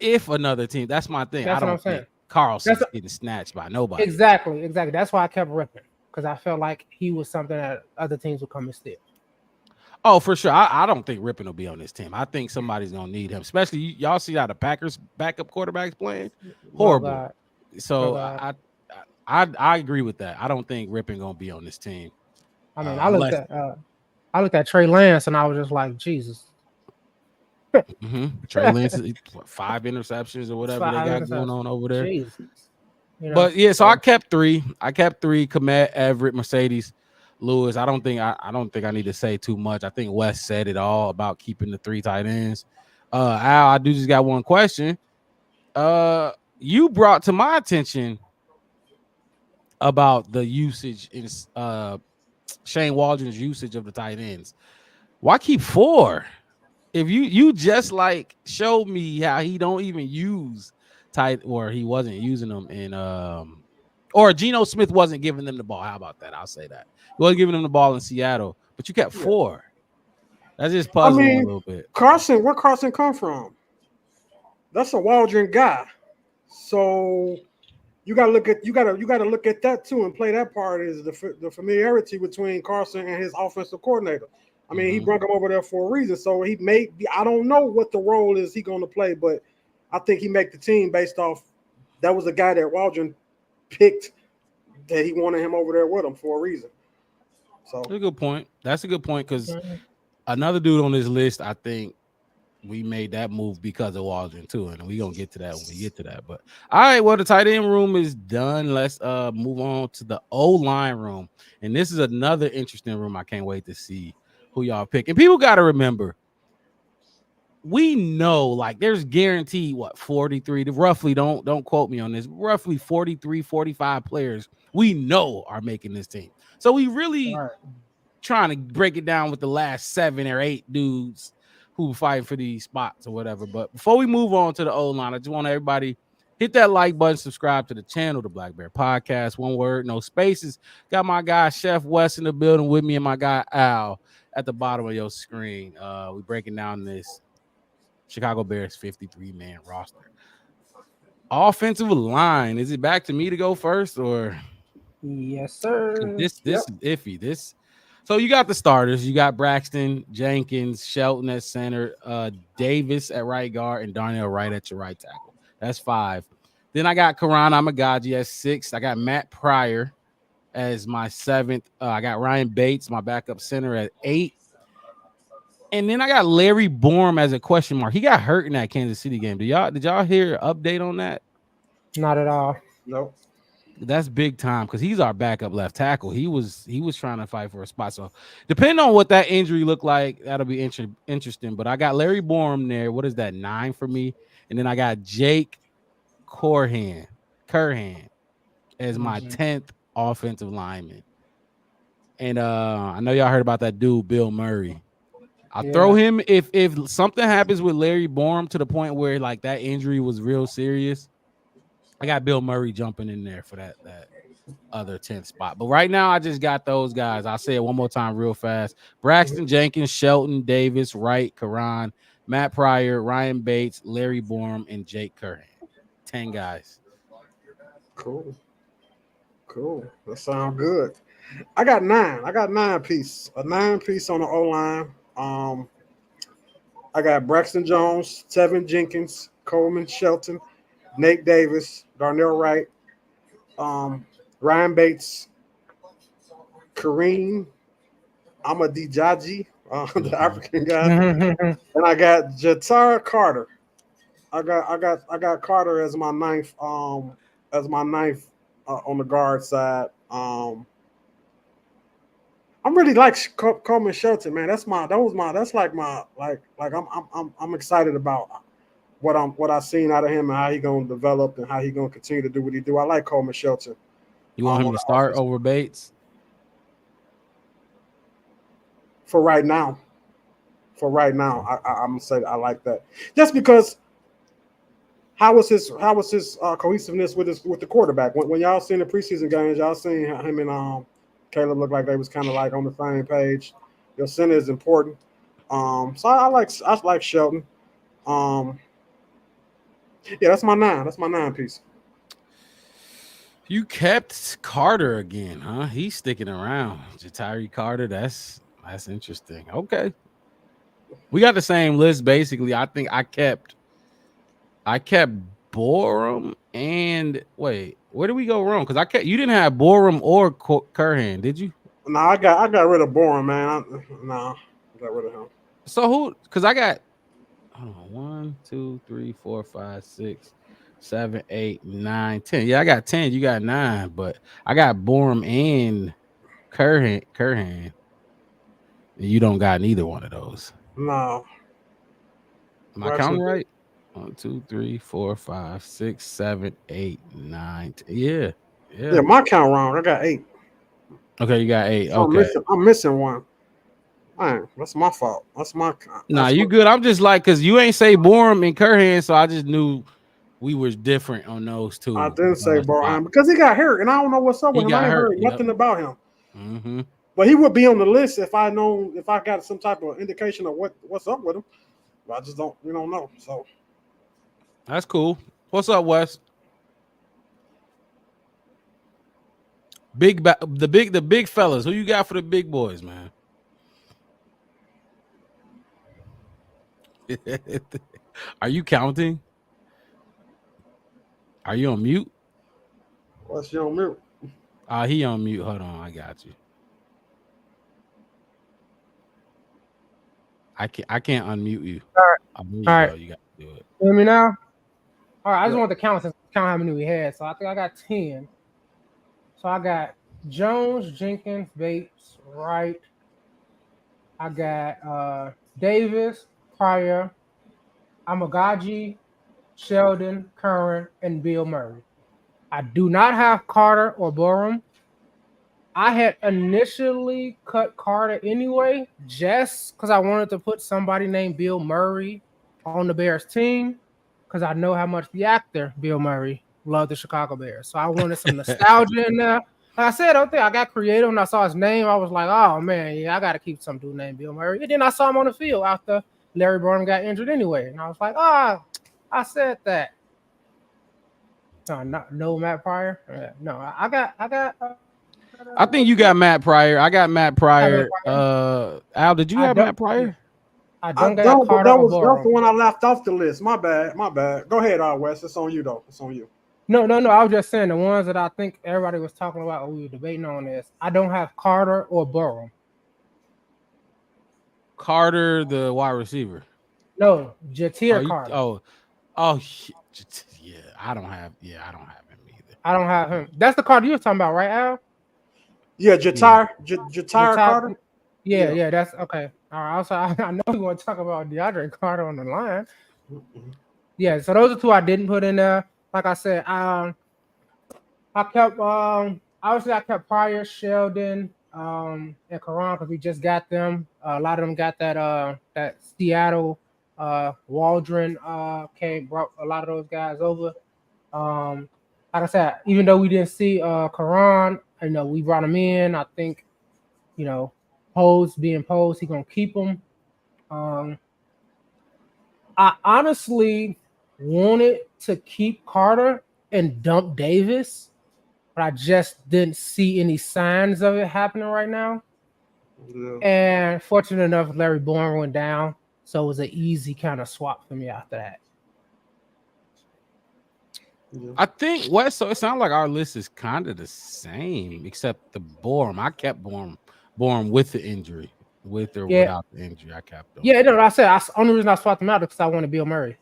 Speaker 1: If another team, that's my thing.
Speaker 2: That's what I'm saying.
Speaker 1: Carlson's getting snatched by nobody.
Speaker 2: Exactly. That's why I kept ripping, because I felt like he was something that other teams would come and steal.
Speaker 1: Oh, for sure. I don't think Rippon will be on this team. I think somebody's gonna need him, especially y'all see how the Packers backup quarterbacks playing. Horrible. So I agree with that. I don't think Rippon gonna be on this team.
Speaker 2: I mean, I looked at Trey Lance and I was just like, Jesus.
Speaker 1: Trey Lance, 5 interceptions or whatever they got going on over there.
Speaker 2: Jesus.
Speaker 1: But yeah, so I kept 3. Kmet, Everett, Mercedes Lewis. I don't think I need to say too much. I think Wes said it all about keeping the 3 tight ends. Al, I do just got one question. You brought to my attention about the usage in Shane Waldron's usage of the tight ends. Why keep 4? If you just like showed me how he don't even use tight, or he wasn't using them in or Geno Smith wasn't giving them the ball. How about that? I'll say that. He wasn't giving them the ball in Seattle, but you kept 4. That's just puzzling a little bit.
Speaker 5: Carson, where Carson come from? That's a Waldron guy. So you gotta look at that too and play that part, is the familiarity between Carson and his offensive coordinator. I mean, he brought him over there for a reason. So he may be, I don't know what the role is he going to play, but I think he make the team based off that was a guy that Waldron picked, that he wanted him over there with him for a reason. So
Speaker 1: that's a good point. That's a good point, because another dude on this list, I think we made that move because of Waldron too, and we're gonna get to that when we get to that. But all right, well, the tight end room is done. Let's move on to the O-line room, and this is another interesting room. I can't wait to see who y'all pick. And people got to remember, we know, like, there's guaranteed 43 to roughly, don't quote me on this, roughly 43, 45 players we know are making this team. So we really trying to break it down with the last 7 or 8 dudes who fighting for these spots or whatever. But before we move on to the O-line, I just want everybody hit that like button, subscribe to the channel, the Black Bear Podcast, one word, no spaces. Got my guy Chef Wes in the building with me, and my guy Al at the bottom of your screen. We're breaking down this Chicago Bears 53-man roster. Offensive line. Is it back to me to go first, or?
Speaker 2: Yes, sir.
Speaker 1: This is iffy. So you got the starters. You got Braxton, Jenkins, Shelton at center, Davis at right guard, and Darnell Wright at your right tackle. That's 5. Then I got Karan Amagaji at 6. I got Matt Pryor as my 7th. I got Ryan Bates, my backup center, at 8. And then I got Larry Borom as a question mark. He got hurt in that Kansas City game. Did y'all hear an update on that?
Speaker 2: Not at all.
Speaker 5: Nope.
Speaker 1: That's big time because he's our backup left tackle. He was trying to fight for a spot. So depending on what that injury looked like, that'll be interesting. But I got Larry Borum there. What is that, 9 for me? And then I got Jake Curhan as my 10th offensive lineman. And I know y'all heard about that dude, Bill Murray. I'll throw him if something happens with Larry Borum to the point where like that injury was real serious. I got Bill Murray jumping in there for that other 10th spot. But right now, I just got those guys. I'll say it one more time real fast. Braxton Jenkins, Shelton Davis, Wright, Karan, Matt Pryor, Ryan Bates, Larry Borum, and Jake Curhan. 10 guys.
Speaker 5: Cool. That sounds good. I got 9. I got 9 piece. A 9 piece on the O-line. I got Braxton Jones, Tevin Jenkins, Coleman Shelton, Nate Davis, Darnell Wright, Ryan Bates, Kareem Ahmadijaji, the African guy, and I got Ja'Tyre Carter. I got Carter as my ninth on the guard side. I'm really like Coleman Shelton, man. I'm excited about what I've seen out of him and how he gonna develop and how he gonna continue to do what he do. I like Coleman Shelton.
Speaker 1: You want him to start over Bates?
Speaker 5: For right now, I'm gonna say I like that. Just because how was his cohesiveness with the quarterback? When y'all seen the preseason games, y'all seen him and Caleb look like they was kind of like on the same page. Your center is important. So I like Shelton. Yeah, that's my 9. That's my 9 piece.
Speaker 1: You kept Carter again, huh? He's sticking around. Ja'Tyre Carter, that's interesting. Okay. We got the same list basically. I think I kept Borum and wait, where did we go wrong? Because you didn't have Borum or Curhan, did you?
Speaker 5: No, I got rid of Borum, man. I got rid of him.
Speaker 1: So who? Because I got 1, 2, 3, 4, 5, 6, 7, 8, 9, 10. Yeah, I got 10. You got 9, but I got Borum and Curhan. You don't got neither one of those.
Speaker 5: No.
Speaker 1: Am I counting right? 1, 2, 3, 4, 5, 6, 7, 8, 9, 10. Yeah.
Speaker 5: Yeah, my count wrong. I got 8.
Speaker 1: Okay, you got 8.
Speaker 5: So
Speaker 1: okay.
Speaker 5: I'm missing one. Man, that's my fault.
Speaker 1: Nah, you good. I'm just like, because you ain't say Borum and Curhan, so I just knew we were different on those two.
Speaker 5: I didn't say Borum because he got hurt, and I don't know what's up with him. I ain't heard nothing about him.
Speaker 1: Mm-hmm.
Speaker 5: But he would be on the list if I got some type of indication of what's up with him. But I just don't know. So
Speaker 1: that's cool. What's up, Wes? The big fellas. Who you got for the big boys, man? Are you counting? Are you on mute?
Speaker 5: What's you on mute?
Speaker 1: He on mute. Hold on, I got you. I can't unmute you.
Speaker 2: All right.
Speaker 1: You got to do it.
Speaker 2: Hear me now? All right, I just want to count how many we had. So I think I got 10. So I got Jones, Jenkins, Bates, Wright. I got Davis, Pryor, Amagaji, Sheldon, Curran, and Bill Murray. I do not have Carter or Borum. I had initially cut Carter anyway, just because I wanted to put somebody named Bill Murray on the Bears team, because I know how much the actor Bill Murray loved the Chicago Bears. So I wanted some nostalgia in there. Like I said, I got creative when I saw his name. I was like, oh man, yeah, I got to keep some dude named Bill Murray. And then I saw him on the field after Larry Borum got injured anyway. And I was like, I said that. No Matt Pryor. No, I got.
Speaker 1: I think you got Matt Pryor. I got Matt Pryor. Al, did you have Matt Pryor?
Speaker 2: I don't got Carter.
Speaker 5: That was the one I left off the list. My bad. Go ahead, Wes. It's on you though. It's on you.
Speaker 2: No. I was just saying the ones that I think everybody was talking about or we were debating on this. I don't have Carter or Borum.
Speaker 1: Carter, the wide receiver.
Speaker 2: No, Ja'Tyre Carter.
Speaker 1: Oh, yeah. I don't have him either.
Speaker 2: I don't have him. That's the Carter you were talking about, right, Al?
Speaker 5: Yeah, Ja'Tyre Carter.
Speaker 2: Yeah, that's okay. All right. Also, I know we want to talk about DeAndre Carter on the line. Yeah, so those are two I didn't put in there. Like I said, I kept obviously I kept Pryor, Sheldon, and Karan because we just got them. A lot of them got that Seattle Waldron brought a lot of those guys over. Like I said, even though we didn't see Karan, we brought him in. I think, Pose being Pose, he gonna keep him. I honestly wanted to keep Carter and dump Davis, but I just didn't see any signs of it happening right now. Yeah. And fortunate enough, Larry Bourne went down, so it was an easy kind of swap for me after that.
Speaker 1: Yeah. I think West. So it sounds like our list is kind of the same, except the Bourne. I kept Bourne with the injury, with or without the injury. I kept him.
Speaker 2: Yeah, no, I said only reason I swapped him out is because I wanted Bill Murray.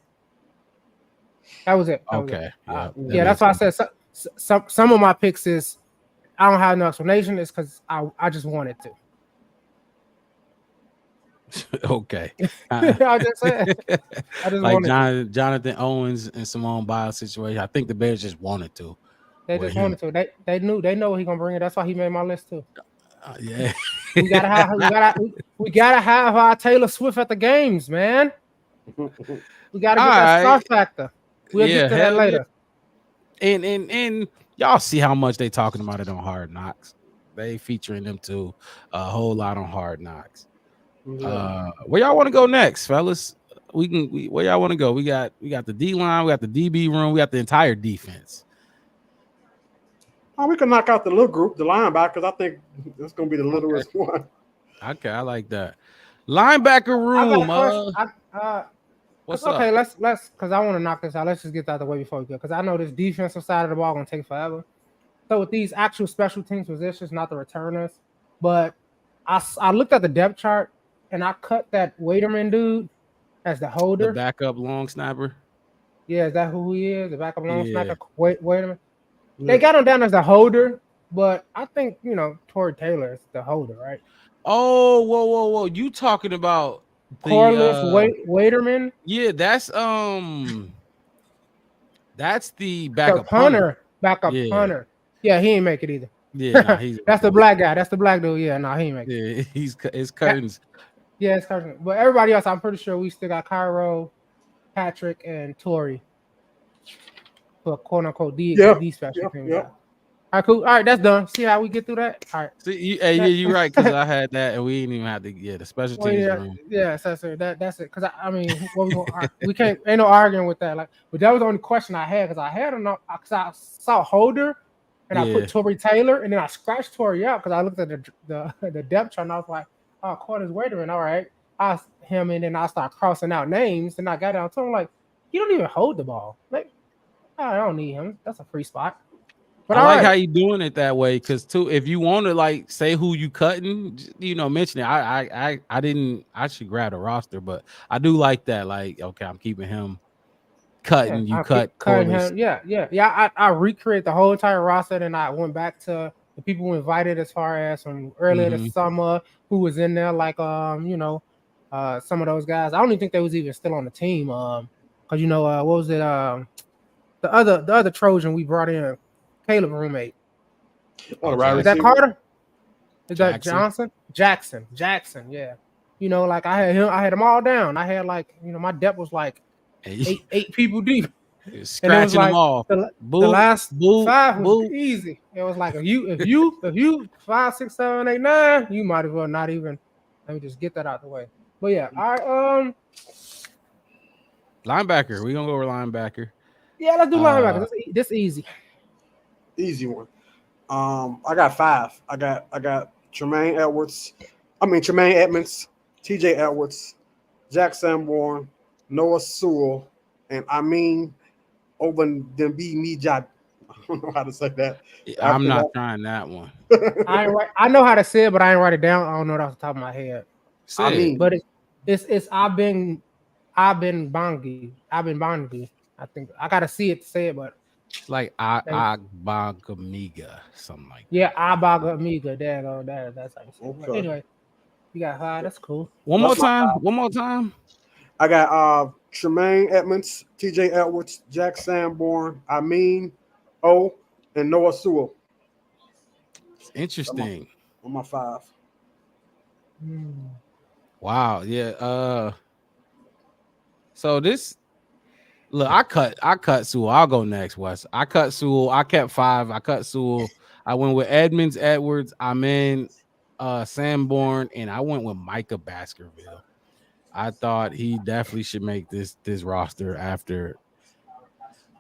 Speaker 2: That was it.
Speaker 1: Okay.
Speaker 2: That's why I said some of my picks is I don't have no explanation. It's because I just wanted to.
Speaker 1: Okay.
Speaker 2: I just said. I just
Speaker 1: like Jonathan Owens and Simone Biles situation. I think the Bears just wanted to.
Speaker 2: They just wanted to. They know he gonna bring it. That's why he made my list too.
Speaker 1: Yeah.
Speaker 2: we gotta have our Taylor Swift at the games, man. We gotta get that star factor. We'll get to that later.
Speaker 1: And y'all see how much they talking about it on Hard Knocks. They featuring them too a whole lot on Hard Knocks. Yeah. Where y'all want to go next, fellas? Where y'all want to go? We got the D line, we got the DB room, we got the entire defense.
Speaker 5: Oh, we can knock out the little group, the linebackers. I think that's gonna be the littlest one.
Speaker 1: Okay, I like that. Linebacker room. What's up?
Speaker 2: Okay, let's because I want to knock this out. Let's just get that out of the way before we go, because I know this defensive side of the ball gonna take forever. So with these actual special teams positions, not the returners, but I looked at the depth chart and I cut that Waiterman dude as the holder,
Speaker 1: the backup long snapper.
Speaker 2: Yeah, is that who he is? The backup long snapper, Waiterman. Yeah. They got him down as the holder, but I think Torrey Taylor is the holder, right?
Speaker 1: Oh, whoa! You talking about
Speaker 2: Corliss Waiterman?
Speaker 1: Yeah, that's the backup punter.
Speaker 2: Backup punter. Yeah, he ain't make it either.
Speaker 1: Yeah,
Speaker 2: that's the black guy. That's the black dude. Yeah, no, he ain't make it.
Speaker 1: Yeah, it's Curtains.
Speaker 2: Yeah, it's Curtains. But everybody else, I'm pretty sure we still got Cairo, Patrick, and Torrey for quote unquote D special teams. Yep. All right, cool. All right, that's done. See how we get through that? All right.
Speaker 1: See, you're right, because I had that and we didn't even have to get the special teams room.
Speaker 2: Yeah, that's it. That's it. Because I mean, we can't. Ain't no arguing with that. But that was the only question I had, because I had enough. Because I saw holder, and I put Torrey Taylor, and then I scratched Torrey out because I looked at the depth chart and I was like, oh, Corliss Waiterman. All right, I asked him, and then I started crossing out names, and I got down to him like, he don't even hold the ball. Like, I don't need him. That's a free spot. But
Speaker 1: I like how you doing it that way, because too, if you want to say who you cutting, mention it. I should grab the roster, but I do like that. Like, okay, I'm keeping him. Cutting him. Yeah. I recreated the whole entire roster, and I went back to the people who invited as far as from earlier this summer who was in there, like some of those guys. I don't even think they was even still on the team. Because what was it? The other Trojan we brought in. Caleb roommate. Is that Carter? Is that Johnson? Jackson. Yeah. I had him. I had them all down. I had my depth was like eight people deep. Scratching them off.
Speaker 2: The last 5 was easy. It was like if you 5, 6, 7, 8, 9, you might as well not even. Let me just get that out the way. But yeah, all right.
Speaker 1: Linebacker. We gonna go with linebacker.
Speaker 2: Yeah, let's do linebacker. This easy.
Speaker 5: Easy one. I got 5. I got Tremaine Edmonds, TJ Edwards, Jack Sanborn, Noah Sewell, and Ogundebi-Mijad. I don't know how to say that.
Speaker 1: I'm not trying that one.
Speaker 2: I know how to say it, but I ain't write it down. I don't know it off the top of my head. But it's I've been Bongi. I I think I gotta see it to say it, but
Speaker 1: It's like Agbagamiga, something like that.
Speaker 2: yeah, Agbagamiga. There you go. That's how you say it. But
Speaker 5: Okay.
Speaker 2: anyway, you got 5. That's cool.
Speaker 1: One more time.
Speaker 5: I got Tremaine Edmonds, TJ Edwards, Jack Sanborn, Amin O, and Noah Sewell.
Speaker 1: It's interesting.
Speaker 5: On my 5.
Speaker 1: Wow. Yeah. So this. Look, I cut Sewell. I'll go next, Wes. I cut Sewell. I kept 5. I cut Sewell. I went with Edmonds, Edwards, Amin, Sanborn, and I went with Micah Baskerville. I thought he definitely should make this roster after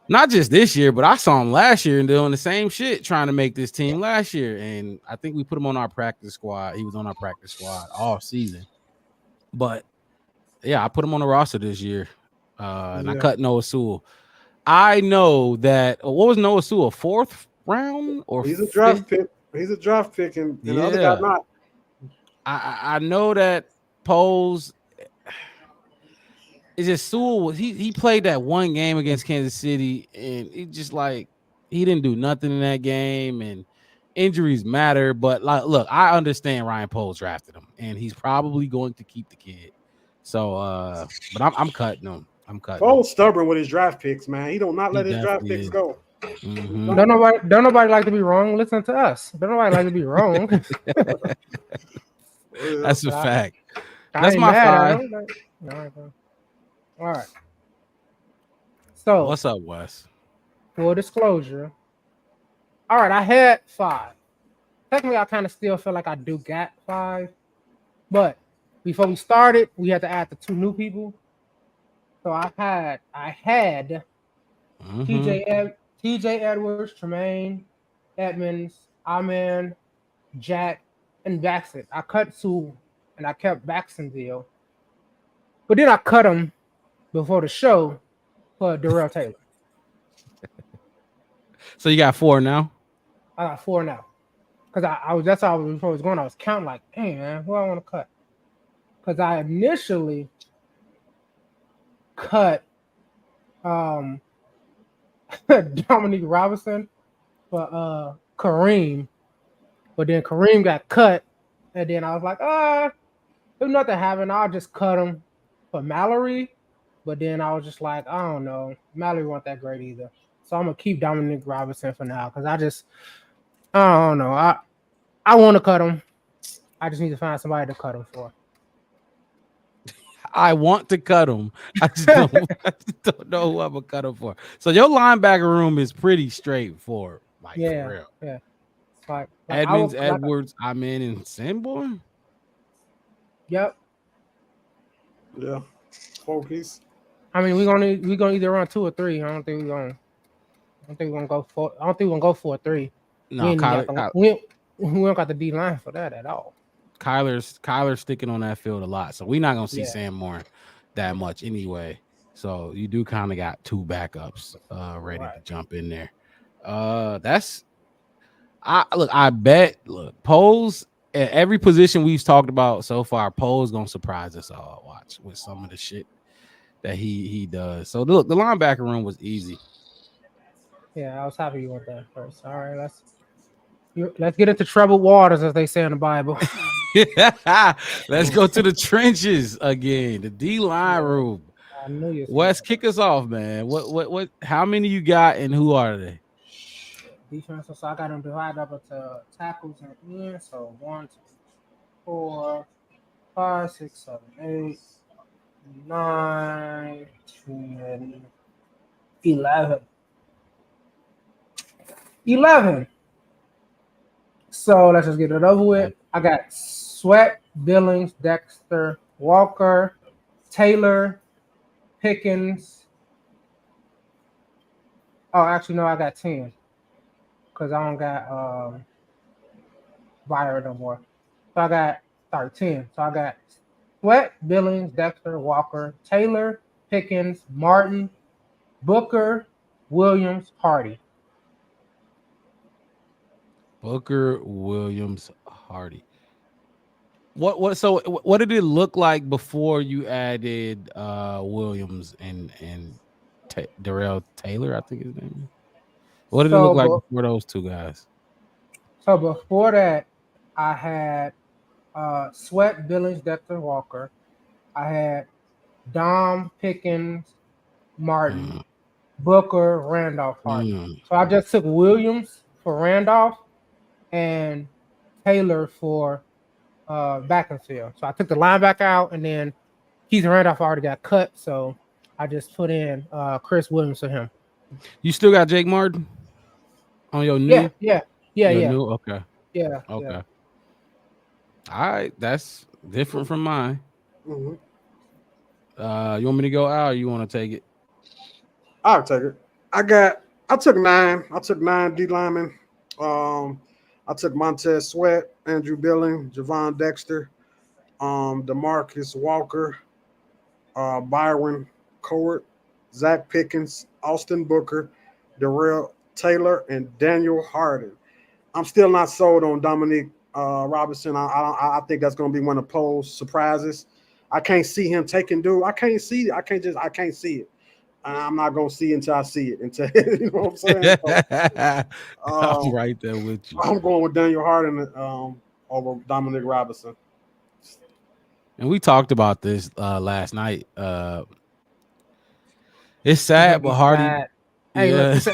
Speaker 1: not just this year, but I saw him last year and doing the same shit, trying to make this team last year. And I think we put him on our practice squad. He was on our practice squad all season. But yeah, I put him on the roster this year. And I cut Noah Sewell. I know that what was Noah Sewell, 4th round or
Speaker 5: he's a draft pick. He's a draft pick, and the other guy not.
Speaker 1: I know that Poles. It's just Sewell was he played that one game against Kansas City, and it just like he didn't do nothing in that game, and injuries matter. But like, look, I understand Ryan Poles drafted him, and he's probably going to keep the kid. So, but I'm cutting him. I'm cutting.
Speaker 5: Poles stubborn with his draft picks, man. He don't let his draft picks go.
Speaker 2: Mm-hmm. Don't nobody like to be wrong. Listen to us. Don't nobody like to be wrong.
Speaker 1: That's a fact. That's my 5.
Speaker 2: All right. So
Speaker 1: what's up, Wes?
Speaker 2: Full disclosure. All right, I had 5. Technically, I kind of still feel like I do got 5, but before we started, we had to add the 2 new people. So I had TJ Edwards, Tremaine Edmonds, Amin, Jack, and Baxton. I cut Sewell and I kept Baxtonville. But then I cut him before the show for Darrell Taylor.
Speaker 1: So you got 4 now?
Speaker 2: I got 4 now. Because that's how before I was going, I was counting like, hey man, who I want to cut? Because I initially cut Dominique Robinson for Kareem, but then Kareem got cut, and then I was like, if nothing happened, I'll just cut him for Mallory. But then I was just like, I don't know, Mallory wasn't that great either, so I'm gonna keep Dominique Robinson for now because I don't know, I want to cut him. I just need to find somebody to cut him for.
Speaker 1: I want to cut him. I just don't know who I'm gonna cut him for. So your linebacker room is pretty straightforward. Like, for real.
Speaker 2: Yeah. Like
Speaker 1: Edmonds, Edwards, Amin, and Sanborn.
Speaker 2: Yep.
Speaker 5: Yeah. 4 piece.
Speaker 2: I mean, we're gonna either run 2 or 3. I don't think we're gonna go for a 3.
Speaker 1: No,
Speaker 2: we don't got the D line for that at all.
Speaker 1: Kyler's sticking on that field a lot, so we're not gonna see Sanborn that much anyway. So you do kind of got 2 backups ready to jump in there. I bet Poles at every position we've talked about so far, Poles gonna surprise us all. Watch with some of the shit that he does. So look, the linebacker room was easy.
Speaker 2: Yeah, I was happy you went there first. All right, let's get into troubled waters, as they say in the Bible.
Speaker 1: Let's go to the trenches again. The D-line room.
Speaker 2: I knew you.
Speaker 1: Wes, kick us off, man. What? How many you got, and who are they?
Speaker 2: Defense. So I got them divided up into tackles and ends. So 1, 2, 3, 4, 5, 6, 7, 8, 9, 10, 11. So let's just get it over with. I got Sweat, Billings, Dexter, Walker, Taylor, Pickens. Oh, actually, no, I got 10 because I don't got Byron no more. So I got 10. So I got Sweat, Billings, Dexter, Walker, Taylor, Pickens, Martin, Booker, Williams, Hardy.
Speaker 1: Booker, Williams, Hardy. So what did it look like before you added Williams and Darrell Taylor, I think his name is. What did it
Speaker 2: So,
Speaker 1: look like before those two guys?
Speaker 2: So before that, I had Sweat, Billings, Dexter Walker. I had Dom, Pickens, Martin, Booker, Randolph, Hardy. So I just took Williams for Randolph and Taylor for Beckinsale. So I took the linebacker out, and then Keith Randolph already got cut, so I just put in Chris Williams for him.
Speaker 1: You still got Jake Martin on your new?
Speaker 2: Yeah.
Speaker 1: New? Okay.
Speaker 2: Yeah.
Speaker 1: Okay.
Speaker 2: Yeah.
Speaker 1: All right, that's different from mine.
Speaker 5: Mm-hmm.
Speaker 1: You want me to go out, or you want to take it?
Speaker 5: I'll take it. I took 9. I took 9 D linemen. I took Montez Sweat, Andrew Billing, Javon Dexter, DeMarcus Walker, Byron Cowart, Zach Pickens, Austin Booker, Darrell Taylor, and Daniel Harden. I'm still not sold on Dominique Robinson. I think that's going to be one of Poe's surprises. I can't see him taking dude. I can't see it. And I'm not going to see it until I see it. Until you know what I'm saying? So,
Speaker 1: I'm right there with you.
Speaker 5: I'm going with Daniel Harden over Dominique Robinson.
Speaker 1: And we talked about this last night. It's sad, but Hardy.
Speaker 2: Sad. Hey, look,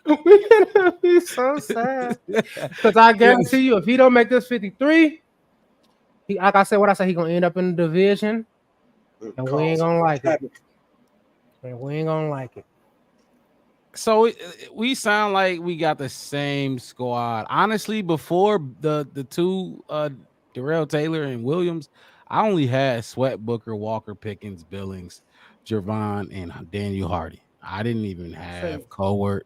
Speaker 2: we're gonna be so sad because I guarantee you, if he don't make this 53, like I said, he gonna end up in the division, and we ain't gonna like it. And we ain't gonna like it.
Speaker 1: So we sound like we got the same squad. Honestly, before the two Darrell Taylor and Williams, I only had Sweat, Booker, Walker, Pickens, Billings, Javon, and Daniel Hardy. I didn't even have Cowart.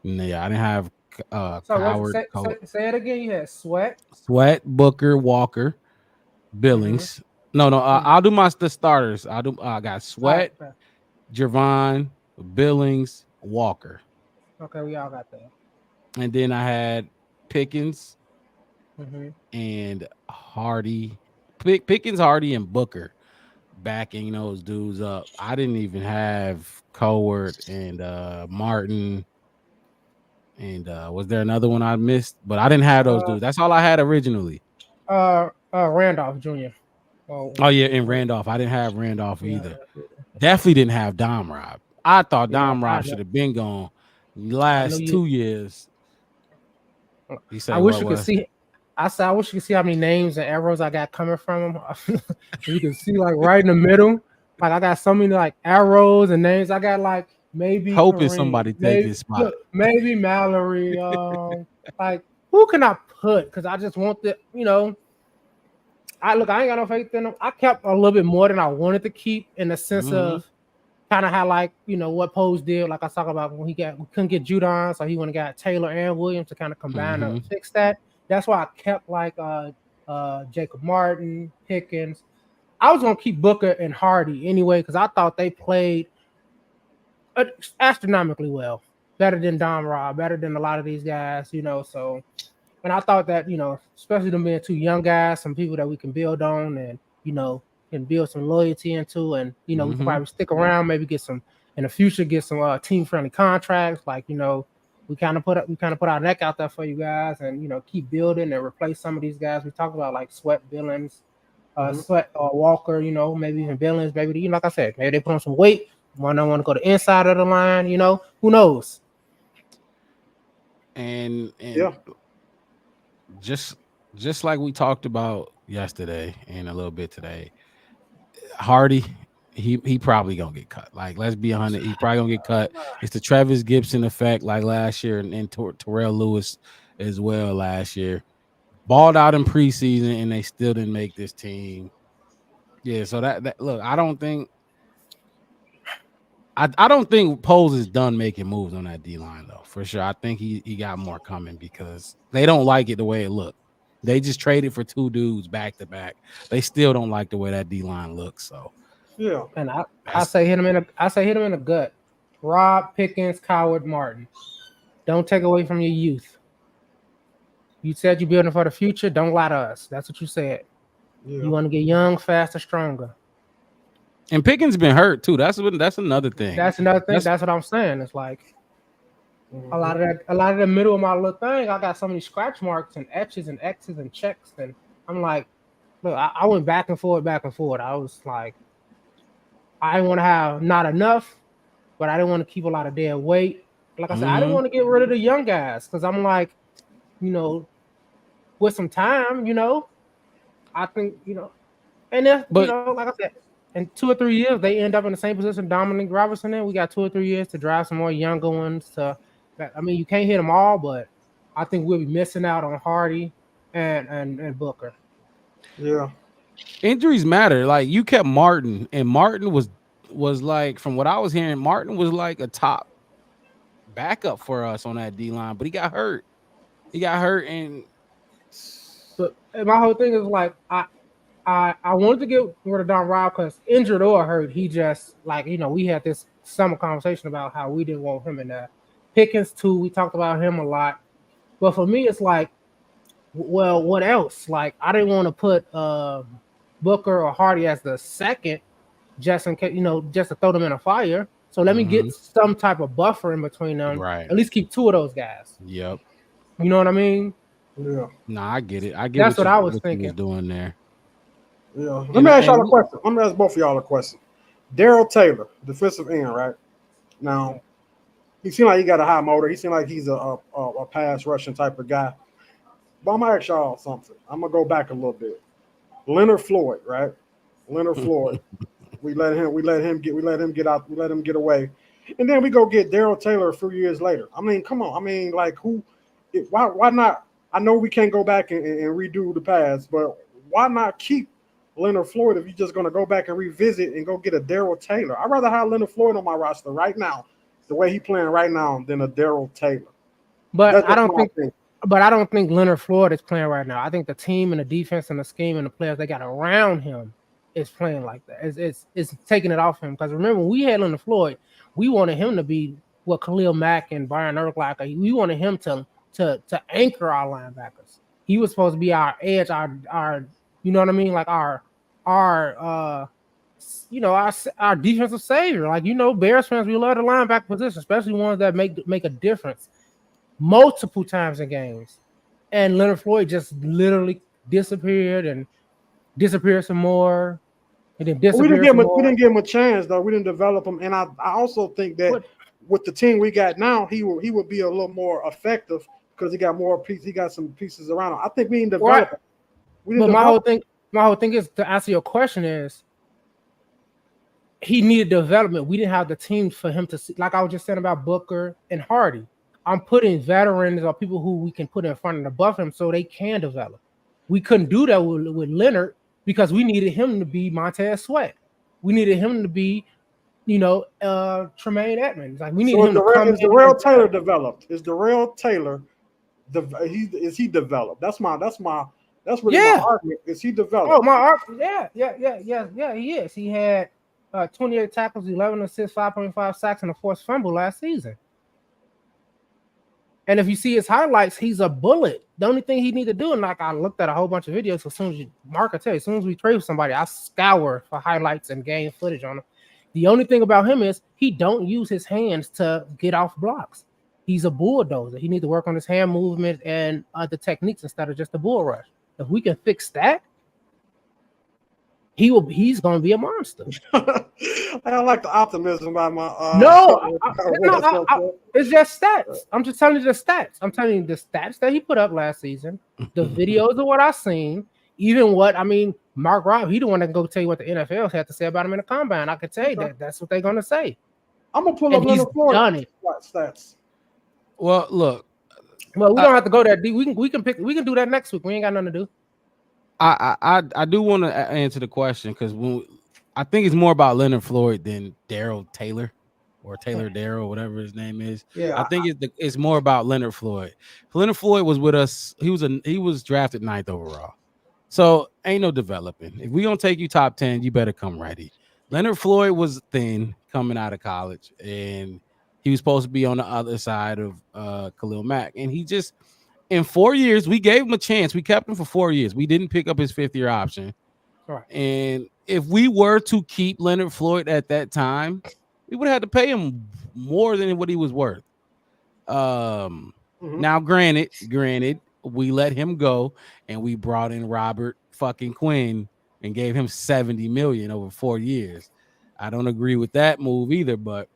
Speaker 1: Yeah, I didn't have Cowart.
Speaker 2: Say it again. You had Sweat,
Speaker 1: Booker, Walker, Billings. No, I'll do the starters. I got Sweat, Javon, Billings, Walker.
Speaker 2: Okay, we all got that.
Speaker 1: And then I had Pickens and Hardy. Pickens, Hardy, and Booker backing those dudes up. I didn't even have Cowart and Martin. And was there another one I missed? But I didn't have those dudes. That's all I had originally.
Speaker 2: Randolph Jr.
Speaker 1: Oh yeah, and Randolph. I didn't have Randolph either. Definitely didn't have Dom Rob. I thought Dom Rob should have been gone last 2 years.
Speaker 2: I wish you could see. I said, I wish you could see how many names and arrows I got coming from him. You can see like right in the middle. Like I got so many like arrows and names. I got like maybe
Speaker 1: hoping somebody take his spot.
Speaker 2: Maybe Mallory. Like who can I put? Because I just want the, I ain't got no faith in them. I kept a little bit more than I wanted to keep in the sense of kind of how like what Pose did. Like I was talking about when we couldn't get Judon, so he went and got Taylor and Williams to kind of combine and fix that. That's why I kept like Jacob Martin, Pickens. I was gonna keep Booker and Hardy anyway because I thought they played astronomically well, better than Dom Rob, better than a lot of these guys, So, and I thought that especially them being two young guys, some people that we can build on and can build some loyalty into, and we can probably stick around, maybe get some in the future, get some team friendly contracts, like we kind of put our neck out there for you guys, and keep building and replace some of these guys we talked about, like Sweat, Billings, Sweat, Walker, maybe even Billings, maybe like I said, maybe they put on some weight. One don't want to go to inside of the line, who knows?
Speaker 1: And just like we talked about yesterday and a little bit today, Hardy, he probably gonna get cut. Like, let's be 100, he's probably gonna get cut. It's the Travis Gibson effect, like last year, and Terrell Lewis as well last year. Balled out in preseason, and they still didn't make this team. Yeah, so that look, I don't think Poles is done making moves on that D line though. For sure, I think he got more coming because they don't like it the way it looked. They just traded for two dudes back to back. They still don't like the way that D line looks. So
Speaker 5: yeah,
Speaker 2: and I say hit him in the gut. Rob, Pickens, Cowart, Martin. Don't take away from your youth. You said you're building for the future. Don't lie to us. That's what you said. Yeah. You want to get young, faster, stronger.
Speaker 1: And Pickens been hurt too. That's another thing.
Speaker 2: That's another thing. That's what I'm saying. It's like a lot of the middle of my little thing, I got so many scratch marks and etches and X's and checks, and I'm like, look, I went back and forth. I was like, I didn't want to have not enough, but I didn't want to keep a lot of dead weight. Like I said, I didn't want to get rid of the young guys because I'm like, with some time, I think, and then, like I said, in 2 or 3 years, they end up in the same position Dominic Robinson in. We got 2 or 3 years to drive some more younger ones. You can't hit them all, but I think we'll be missing out on Hardy and Booker.
Speaker 5: Yeah.
Speaker 1: Injuries matter. Like you kept Martin, and Martin was like, from what I was hearing, Martin was like a top backup for us on that D line, but he got hurt. And
Speaker 2: but my whole thing is like I wanted to get rid of Don Rob because injured or hurt, he just we had this summer conversation about how we didn't want him in there. Pickens too, we talked about him a lot. But for me, it's like, well, what else? Like I didn't want to put Booker or Hardy as the second, just in case, just to throw them in a fire. So let me get some type of buffer in between them. Right. At least keep 2 of those guys.
Speaker 1: Yep.
Speaker 2: You know what I mean?
Speaker 5: Yeah.
Speaker 1: Nah, I get it.
Speaker 2: That's what I was thinking.
Speaker 1: Was doing there.
Speaker 5: Yeah. Let me ask y'all a question. I'm gonna ask both of y'all a question. Darrell Taylor, defensive end, right? Now, he seemed like he got a high motor. He seemed like he's a pass rushing type of guy. But I'm gonna ask y'all something. I'm gonna go back a little bit. Leonard Floyd, right? Leonard Floyd. we let him get out. We let him get away, and then we go get Darrell Taylor a few years later. I mean, come on. I mean, like why not? I know we can't go back and redo the past, but why not keep Leonard Floyd if you're just going to go back and revisit and go get a Darrell Taylor? I'd rather have Leonard Floyd on my roster right now, the way he's playing right now, than a Darrell Taylor.
Speaker 2: But I don't think Leonard Floyd is playing right now. I think the team and the defense and the scheme and the players they got around him is playing like that. It's taking it off him. Because remember, when we had Leonard Floyd, we wanted him to be what Khalil Mack and Brian Urlacher. We wanted him to anchor our linebackers. He was supposed to be our edge, our you know what I mean, like our defensive savior. Like Bears fans, we love the linebacker position, especially ones that make a difference multiple times in games. And Leonard Floyd just literally disappeared some more, and then disappeared. We
Speaker 5: didn't give him a chance though. We didn't develop him, and I also think that with the team we got now, he would be a little more effective because he got more pieces. He got some pieces around him. I think we didn't develop him.
Speaker 2: But my whole thing is to answer your question is he needed development. We didn't have the team for him to see. Like I was just saying about Booker and Hardy. I'm putting veterans or people who we can put in front of the buff him so they can develop. We couldn't do that with Leonard because we needed him to be Montez Sweat. We needed him to be, Tremaine Edmonds. Like we need him to come.
Speaker 5: Is Darrell Taylor developed? Is Darrell Taylor is he developed? That's really my argument. Is he developed?
Speaker 2: Oh, my argument. Yeah, he is. He had 28 tackles, 11 assists, 5.5 sacks, and a forced fumble last season. And if you see his highlights, he's a bullet. The only thing he need to do, and like I looked at a whole bunch of videos, as soon as we trade with somebody, I scour for highlights and game footage on him. The only thing about him is he don't use his hands to get off blocks. He's a bulldozer. He needs to work on his hand movement and the techniques instead of just a bull rush. If we can fix that, he's going to be a monster.
Speaker 5: I don't like the optimism by my.
Speaker 2: It's just stats. I'm just telling you the stats. I'm telling you the stats that he put up last season, the videos of what I've seen, even Mark Robb, he the one that can go tell you what the NFL had to say about him in the combine. I could tell you that's what they're going to say.
Speaker 5: I'm going to pull up Leonard Floyd stats.
Speaker 1: Well, look.
Speaker 2: Well, we don't have to go that deep. We can do that next week. We ain't got nothing to do.
Speaker 1: I do want to answer the question because I think it's more about Leonard Floyd than Darrell Taylor or Taylor Darrell, whatever his name is.
Speaker 5: Yeah,
Speaker 1: I think it's more about Leonard Floyd. Leonard Floyd was with us. He was drafted 9th overall. So ain't no developing. If we gonna take you top 10, you better come ready. Leonard Floyd was thin coming out of college, and he was supposed to be on the other side of Khalil Mack, and he just. In 4 years, we gave him a chance. We kept him for 4 years. We didn't pick up his 5th-year option.
Speaker 2: Right.
Speaker 1: And if we were to keep Leonard Floyd at that time, we would have had to pay him more than what he was worth. Now, granted, we let him go and we brought in Robert fucking Quinn and gave him $70 million over 4 years. I don't agree with that move either, but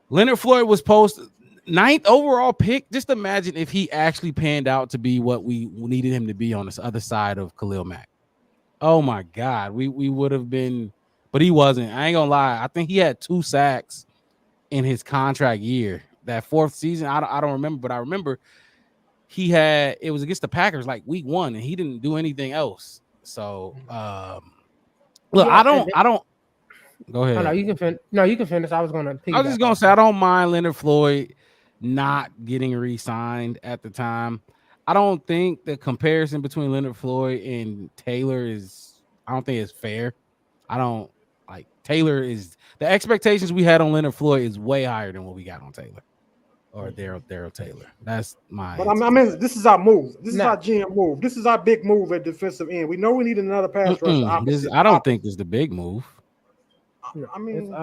Speaker 1: Leonard Floyd was posted 9th overall pick. Just imagine if he actually panned out to be what we needed him to be on this other side of Khalil Mack. Oh my God, we would have been, but he wasn't. I ain't gonna lie. I think he had 2 sacks in his contract year. That 4th season, I don't remember, but I remember it was against the Packers like week 1, and he didn't do anything else. So look,
Speaker 2: Yeah,
Speaker 1: I don't go ahead.
Speaker 2: Oh, no, you can finish. I was
Speaker 1: just gonna say I don't mind Leonard Floyd not getting re-signed at the time. I don't think the comparison between Leonard Floyd and Taylor is fair. I don't like Taylor is the expectations we had on Leonard Floyd is way higher than what we got on Taylor or Daryl Taylor. That's my.
Speaker 5: But I mean, this is our move. This is our GM move. This is our big move at defensive end. We know we need another pass rush.
Speaker 1: I don't think this is the big move.
Speaker 5: I mean,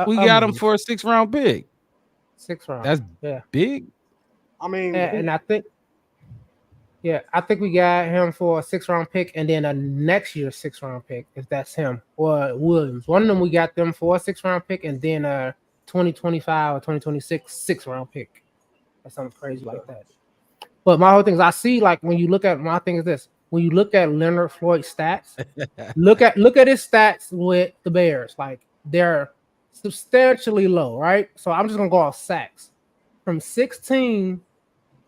Speaker 1: we got him for a 6th round pick.
Speaker 2: 6th round.
Speaker 1: That's big.
Speaker 5: I mean,
Speaker 2: and I think we got him for a 6th round pick and then a next year's 6th round pick, if that's him or Williams. One of them we got them for a 6th round pick and then a 2025 or 2026 6th round pick. That's something crazy like that. But my whole thing is I see like when you look at my thing is this. When you look at Leonard Floyd's stats, look at his stats with the Bears. Like they're substantially low, right? So I'm just gonna go off sacks. From 16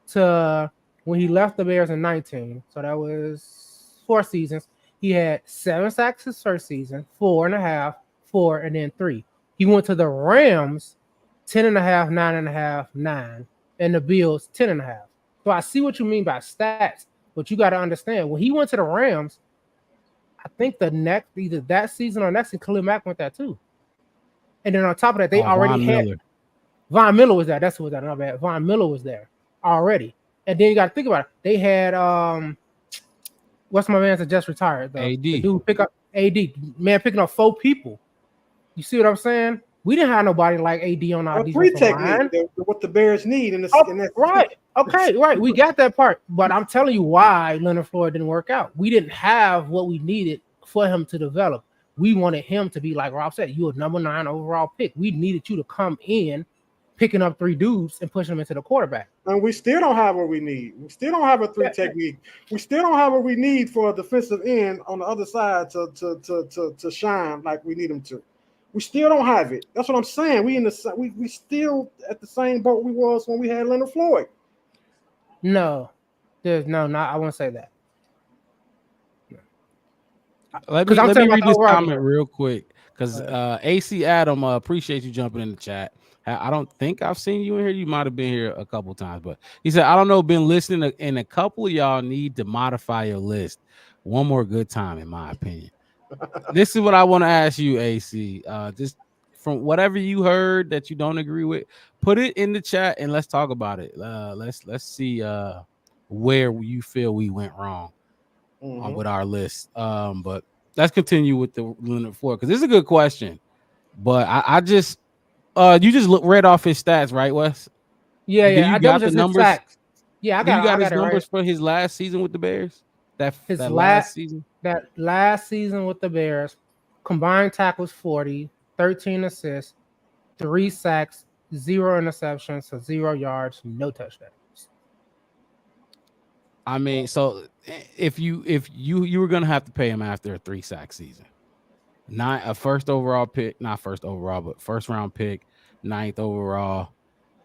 Speaker 2: to when he left the Bears in 19, so that was 4 seasons. He had 7 sacks his first season, 4.5, 4, and then 3. He went to the Rams, 10.5, 9.5, 9, and the Bills 10.5. So I see what you mean by stats. But you got to understand, when he went to the Rams, I think either that season or next season, Khalil Mack went there too. And then on top of that, they already had Von Miller was there. That's who was there. Not bad. Von Miller was there already. And then you got to think about it. They had what's my man that just retired? The dude pick up AD man picking up 4 people. You see what I'm saying? We didn't have nobody like AD on our defensive line.
Speaker 5: What the Bears need in this.
Speaker 2: Right. Okay, right. We got that part. But I'm telling you why Leonard Floyd didn't work out. We didn't have what we needed for him to develop. We wanted him to be like Rob said, you a number 9 overall pick. We needed you to come in, picking up 3 dudes and pushing them into the quarterback.
Speaker 5: And we still don't have what we need. We still don't have a 3 technique. We still don't have what we need for a defensive end on the other side to shine like we need him to. We still don't have it. That's what I'm saying. We still at the same boat we was when we had Leonard Floyd.
Speaker 2: No, I won't say that.
Speaker 1: Let me read this comment real quick because AC Adam, appreciate you jumping in the chat. I don't think I've seen you in here. You might have been here a couple times, but he said, I don't know, been listening, and a couple of y'all need to modify your list. One more good time, in my opinion. This is what I want to ask you, AC. Just from whatever you heard that you don't agree with, put it in the chat and let's talk about it. Let's see where you feel we went wrong with our list. But let's continue with the Leonard Floyd because this is a good question. But I just you just read off his stats, right, Wes?
Speaker 2: Yeah.
Speaker 1: You got the numbers.
Speaker 2: Yeah, I
Speaker 1: got his numbers
Speaker 2: right.
Speaker 1: for his last season with the Bears. That last season with the Bears, combined tackles 40, 13 assists, 3 sacks, 0 interceptions, so 0 yards, no touchdowns. I mean, so if you were gonna have to pay him after a 3-sack season, not a first round pick, 9th overall,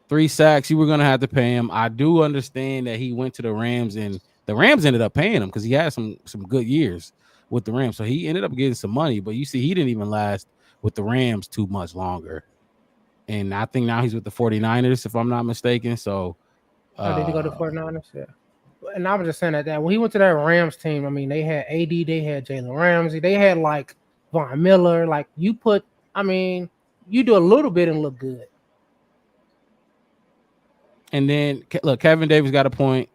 Speaker 1: 3 sacks, you were gonna have to pay him. I do understand that he went to the Rams and the Rams ended up paying him because he had some good years with the Rams. So he ended up getting some money, but you see, he didn't even last with the Rams too much longer. And I think now he's with the 49ers, if I'm not mistaken. So
Speaker 2: did he go to 49ers? Yeah. And I was just saying that when he went to that Rams team, I mean, they had AD, they had Jalen Ramsey, they had like Von Miller. Like you do a little bit and look good.
Speaker 1: And then look, Kevin Davis got a point.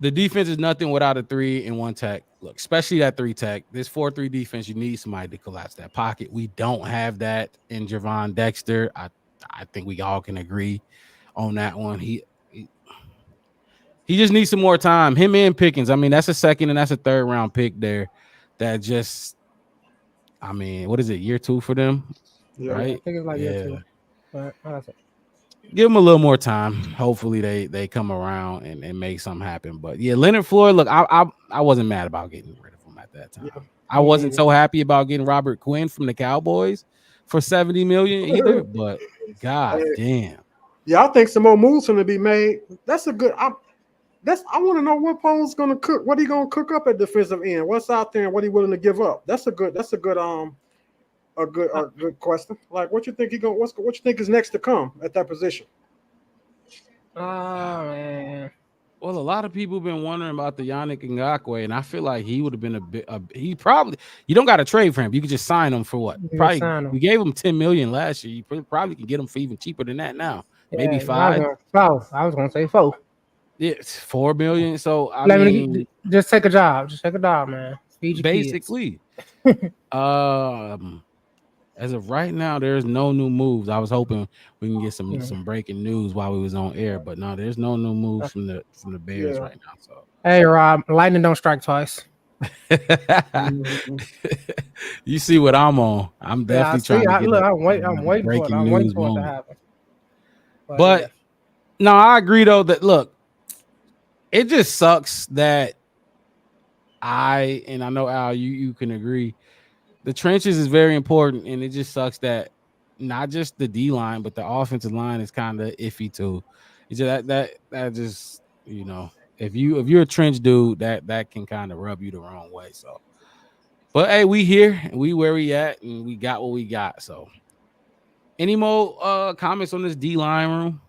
Speaker 1: The defense is nothing without a 3 and 1 tech. Look, especially that 3 tech. This 4-3 defense, you need somebody to collapse that pocket. We don't have that in Javon Dexter. I think we all can agree on that one. He just needs some more time. Him and Pickens. I mean, that's a second and that's a third round pick there. That just, I mean, what is it? Year 2 for them, right?
Speaker 2: I think it's like year 2. But
Speaker 1: give them a little more time. Hopefully they come around and make something happen. But yeah, Leonard Floyd, look, I wasn't mad about getting rid of him at that time. Yeah. I wasn't so happy about getting Robert Quinn from the Cowboys for $70 million either. But god damn.
Speaker 5: Yeah, I think some more moves going to be made. That's a good. I want to know what Poe's going to cook. What he going to cook up at defensive end? What's out there and what he willing to give up? That's a good question. Like, what you think what you think is next to come at that position?
Speaker 2: Oh man.
Speaker 1: Well, a lot of people have been wondering about the Yannick Ngakoue, and I feel like he would have been he probably, you don't got to trade for him. You could just sign him for what? Probably we gave him $10 million last year. You probably can get him for even cheaper than that now.
Speaker 2: Yeah,
Speaker 1: maybe 5.
Speaker 2: I was gonna say 4.
Speaker 1: Yeah, it's $4 million. So I
Speaker 2: mean, just take a job. Just take a job, man. Feed your
Speaker 1: basically. As of right now, there's no new moves. I was hoping we can get some breaking news while we was on air, but no, there's no new moves from the Bears right now. So
Speaker 2: hey, Rob, lightning don't strike twice.
Speaker 1: You see what I'm on. I'm definitely trying to get
Speaker 2: I'm waiting for it. I'm waiting for it to happen.
Speaker 1: But no, I agree though that look, it just sucks that I know Al, you can agree. The trenches is very important, and it just sucks that not just the D line, but the offensive line is kind of iffy too. It's just that just, you know, if you're a trench dude, that can kind of rub you the wrong way. So, but hey, we here and we where we at, and we got what we got. So, any more comments on this D line room?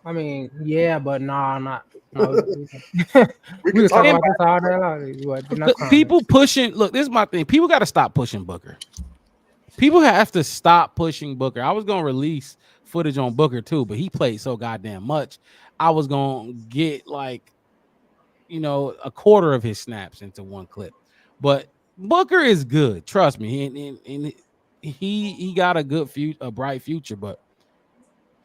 Speaker 2: I mean, yeah, but not. No, we can talk about this all day long.
Speaker 1: People pushing. Look, this is my thing. People got to stop pushing Booker. People have to stop pushing Booker. I was gonna release footage on Booker too, but he played so goddamn much. I was gonna get like, you know, a quarter of his snaps into one clip. But Booker is good. Trust me. And he got a good a bright future, but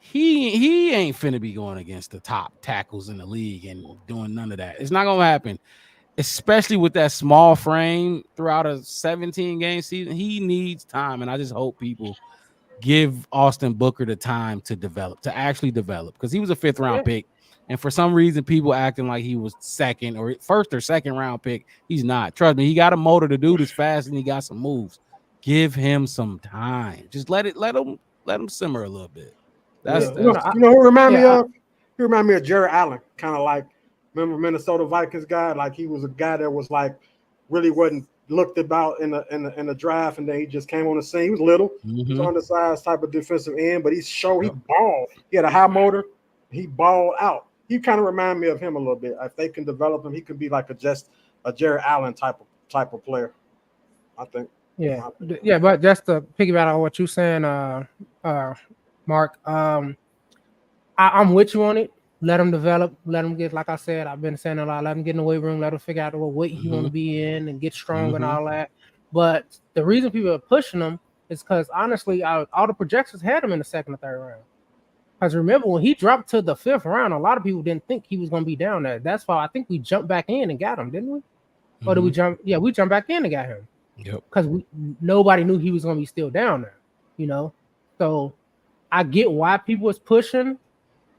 Speaker 1: he ain't finna be going against the top tackles in the league and doing none of that. It's not gonna happen, especially with that small frame throughout a 17-game season. He needs time, and I just hope people give Austin Booker the time to actually develop, because he was a 5th round pick, and for some reason people acting like he was first or second round pick. He's not. Trust me, he got a motor to do this fast, and he got some moves. Give him some time. Just let him simmer a little bit.
Speaker 5: You know who remind me of? He remind me of Jared Allen, kind of like, remember Minnesota Vikings guy? Like, he was a guy that was like really wasn't looked about in the draft, and then he just came on the scene. He was little, he was undersized type of defensive end, but he balled. He had a high motor. He balled out. He kind of remind me of him a little bit. If they can develop him, he could be like a Jared Allen type of player, I think.
Speaker 2: Yeah, but just to piggyback on what you're saying, Mark, I'm with you on it. Let him develop. Let him get, like I said, I've been saying a lot. Let him get in the weight room. Let him figure out what weight he want to be in and get strong and all that. But the reason people are pushing him is because, honestly, all the projections had him in the 2nd or 3rd round. Because remember, when he dropped to the 5th round, a lot of people didn't think he was going to be down there. That's why I think we jumped back in and got him, didn't we? Or did we jump? Yeah, we jumped back in and got him.
Speaker 1: Yep.
Speaker 2: Because nobody knew he was going to be still down there, you know? So I get why people was pushing,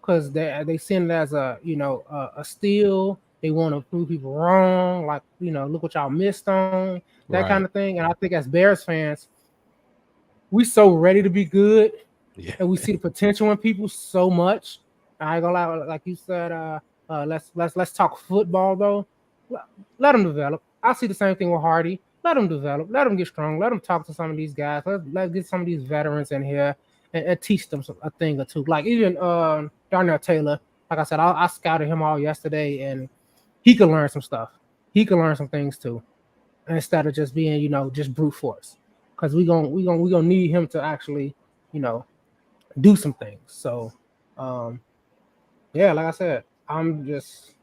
Speaker 2: because they seen it as a steal. They want to prove people wrong, like, you know, look what y'all missed on, that kind of thing. And I think as Bears fans, we so ready to be good, and we see the potential in people so much. I ain't gonna lie, like you said, let's talk football though. Let them develop. I see the same thing with Hardy. Let them develop. Let them get strong. Let them talk to some of these guys. Let's get some of these veterans in here and teach them a thing or two. Like even Darnell Taylor, like I said, I scouted him all yesterday, and he could learn some stuff. He could learn some things too, instead of just being, you know, just brute force. Because we gonna need him to actually, you know, do some things. So, like I said, I'm just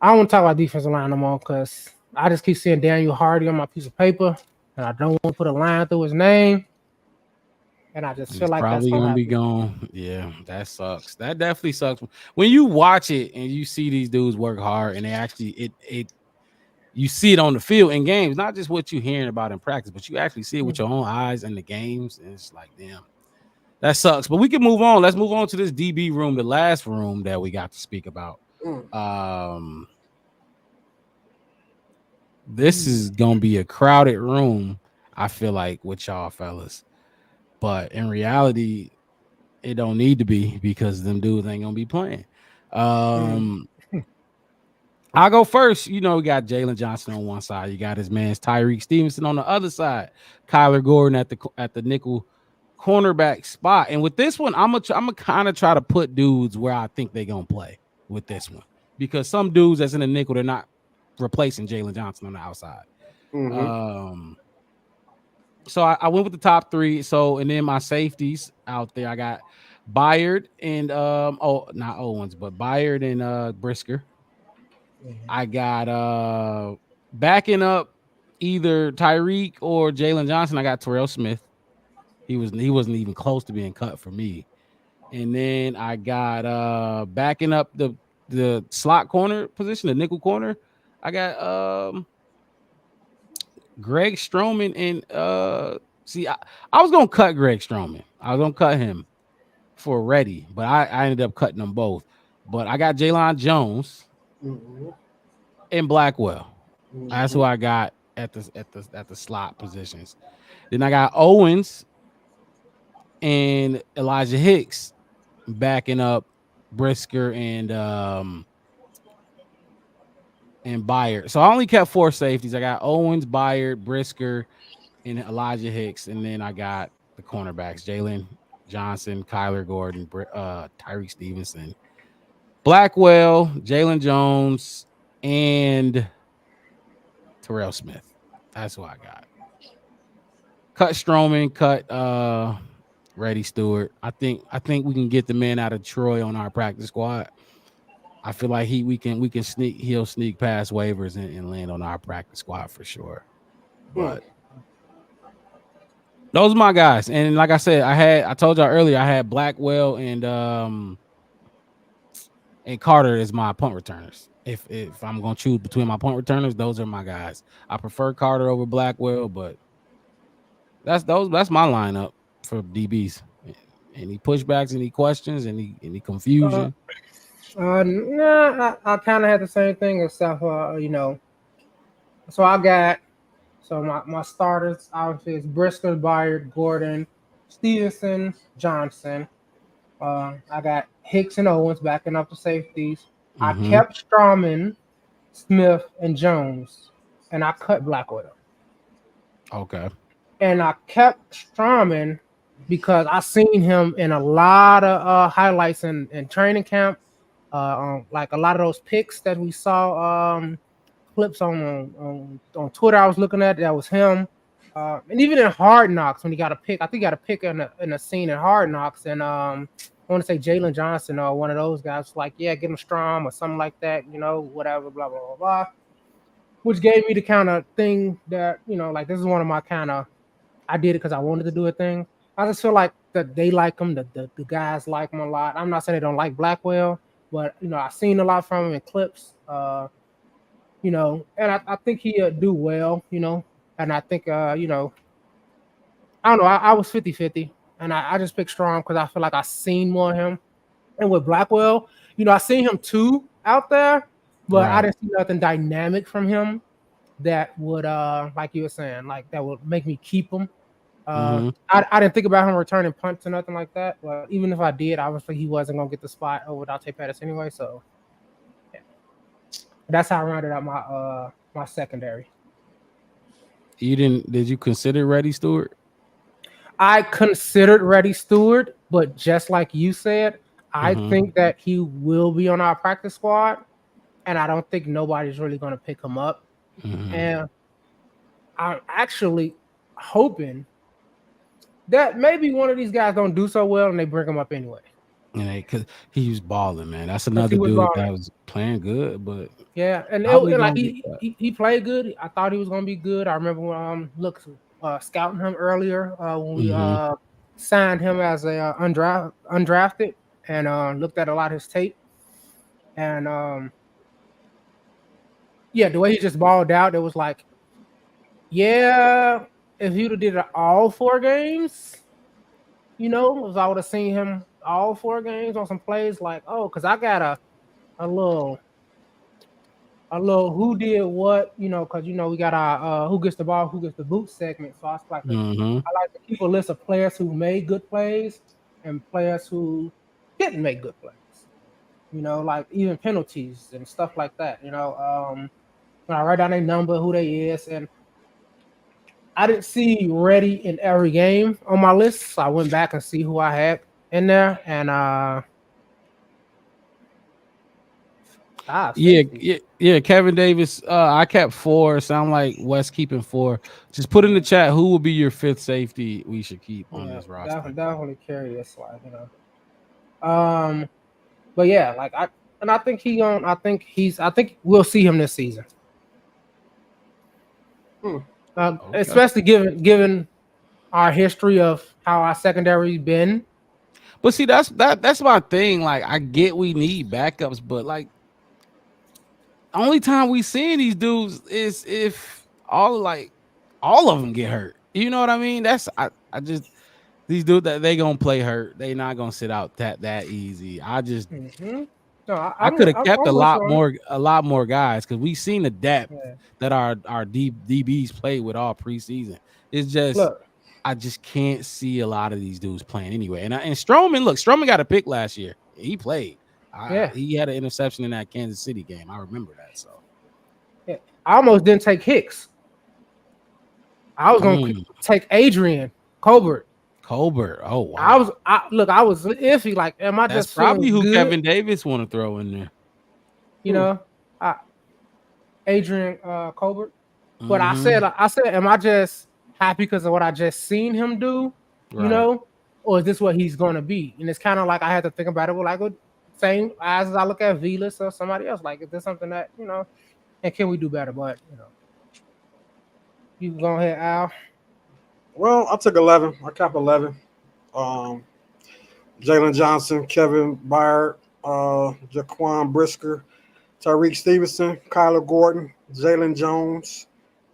Speaker 2: I don't want to talk about defensive line no more because I just keep seeing Daniel Hardy on my piece of paper, and I don't want to put a line through his name. And I just feel like that's
Speaker 1: probably gonna be gone. Yeah, that sucks. That definitely sucks. When you watch it and you see these dudes work hard, and they actually you see it on the field in games, not just what you're hearing about in practice, but you actually see it with your own eyes in the games, and it's like, damn, that sucks. But we can move on. Let's move on to this DB room, the last room that we got to speak about. This is gonna be a crowded room, I feel like, with y'all fellas. But in reality, it don't need to be because them dudes ain't gonna be playing. I'll go first. You know, we got Jalen Johnson on one side. You got his man's Tyreek Stevenson on the other side. Kyler Gordon at the nickel cornerback spot. And with this one, I'm gonna kind of try to put dudes where I think they're gonna play with this one, because some dudes that's in the nickel, they're not replacing Jalen Johnson on the outside. So I went with the top three. So, and then my safeties out there, I got Byard and not Owens, but Byard and Brisker. I got backing up either Tyreek or Jalen Johnson. I got Terrell Smith. He wasn't even close to being cut for me. And then I got backing up the slot corner position, the nickel corner. I got Greg Stroman and I was gonna cut Greg Stroman. I was gonna cut him for Reddy, but I ended up cutting them both. But I got Jaylon Jones and Blackwell. That's who I got at the slot positions. Then I got Owens and Elijah Hicks backing up Brisker and Byard. So I only kept 4 safeties. I got Owens, Byard, Brisker, and Elijah Hicks. And then I got the cornerbacks, Jalen Johnson, Kyler Gordon, Tyreek Stevenson, Blackwell, Jalen Jones, and Terrell Smith. That's who I got. Cut Stroman, cut Reddy Stewart. I think we can get the man out of Troy on our practice squad. I feel like he'll sneak past waivers and land on our practice squad for sure. But those are my guys. And like I said, I told y'all earlier, I had Blackwell and Carter as my punt returners. If I'm gonna choose between my punt returners, those are my guys. I prefer Carter over Blackwell, but that's my lineup for DBs. Any pushbacks, any questions, any confusion?
Speaker 2: Nah, I kind of had the same thing except so my starters obviously is Brisker, Byard, Gordon, Stevenson, Johnson. I got Hicks and Owens backing up the safeties. I kept Stroman, Smith, and Jones, and I cut Blackwell.
Speaker 1: Okay.
Speaker 2: And I kept Stroman because I seen him in a lot of highlights in training camp. Like a lot of those picks that we saw clips on Twitter I was looking at, that was him. And even in Hard Knocks, when he got a pick, I think he got a pick in a scene in Hard Knocks, and I want to say Jalen Johnson or one of those guys was like, yeah, get him Strom or something like that, whatever, blah, blah, blah, blah. Which gave me the kind of thing that, like this is one of my kind of, I did it because I wanted to do a thing. I just feel like that they like him, the guys like him a lot. I'm not saying they don't like Blackwell, but I've seen a lot from him in clips, and I think he'll do well, and I think I don't know, I was 50-50, and I just picked Strong because I feel like I seen more of him. And with Blackwell, I seen him too out there, but I didn't see nothing dynamic from him that would like you were saying, like that would make me keep him. I didn't think about him returning punts or nothing like that, but even if I did, obviously he wasn't gonna get the spot over Dante Pettis anyway. So yeah. That's how I rounded out my secondary.
Speaker 1: Did you consider Reddy Stewart?
Speaker 2: I considered Reddy Stewart, but just like you said, I think that he will be on our practice squad, and I don't think nobody's really gonna pick him up. And I'm actually hoping that maybe one of these guys don't do so well and they bring him up anyway.
Speaker 1: because he was balling, man. That's
Speaker 2: 'Cause
Speaker 1: another
Speaker 2: he was
Speaker 1: dude that
Speaker 2: balling.
Speaker 1: was playing good, but
Speaker 2: Yeah, and
Speaker 1: probably
Speaker 2: like
Speaker 1: gonna get that.
Speaker 2: he played good. I thought he was gonna be good. I remember when scouting him earlier when we
Speaker 1: Mhm.
Speaker 2: signed him as a undrafted and looked at a lot of his tape. And yeah, the way he just balled out, it was like, yeah, if you'd have did it all 4 games, if I would have seen him all 4 games on some plays, like, oh, because I got a little who did what, because we got our who gets the ball, who gets the boot segment. So
Speaker 1: Mhm.
Speaker 2: I like to keep a list of players who made good plays and players who didn't make good plays. Like even penalties and stuff like that. When I write down their number, who they is, and I didn't see Ready in every game on my list, so I went back and see who I had in there, and
Speaker 1: Yeah,
Speaker 2: safety.
Speaker 1: yeah. Kevin Davis. I kept 4. Sound like West keeping 4. Just put in the chat who will be your 5th safety we should keep on
Speaker 2: Yeah,
Speaker 1: this roster.
Speaker 2: definitely curious, like But yeah, like I think I think we'll see him this season.
Speaker 1: Okay.
Speaker 2: Especially given our history of how our secondary been.
Speaker 1: But see, that's my thing. Like, I get we need backups, but like, only time we seeing these dudes is if all of them get hurt. You know what I mean? I just these dudes that they gonna play hurt. They not gonna sit out that easy.
Speaker 2: Mm-hmm. No,
Speaker 1: I could have kept
Speaker 2: I'm with you on it.
Speaker 1: a lot more guys because we've seen the depth
Speaker 2: Yeah.
Speaker 1: that our DBs play with all preseason. It's just
Speaker 2: Look,
Speaker 1: I just can't see a lot of these dudes playing anyway. And Strowman got a pick last year. He played.
Speaker 2: yeah,
Speaker 1: He had an interception in that Kansas City game. I remember that. So
Speaker 2: yeah. I almost didn't take Hicks. I was gonna take Adrian Colbert.
Speaker 1: Colbert. Oh wow.
Speaker 2: I was iffy. Like, am I
Speaker 1: That's
Speaker 2: just
Speaker 1: probably
Speaker 2: feeling
Speaker 1: who
Speaker 2: good?
Speaker 1: Kevin Davis want to throw in there.
Speaker 2: Adrian Colbert. But I said, am I just happy because of what I just seen him do?
Speaker 1: Right.
Speaker 2: Or is this what he's gonna be? And it's kind of like I had to think about it. Well, like same as I look at Velas or somebody else. Like, is this something that and can we do better? But you can go ahead, Al.
Speaker 5: Well, I took 11. I capped 11. Jalen Johnson, Kevin Byard, Jaquan Brisker, Tyreek Stevenson, Kyler Gordon, Jalen Jones,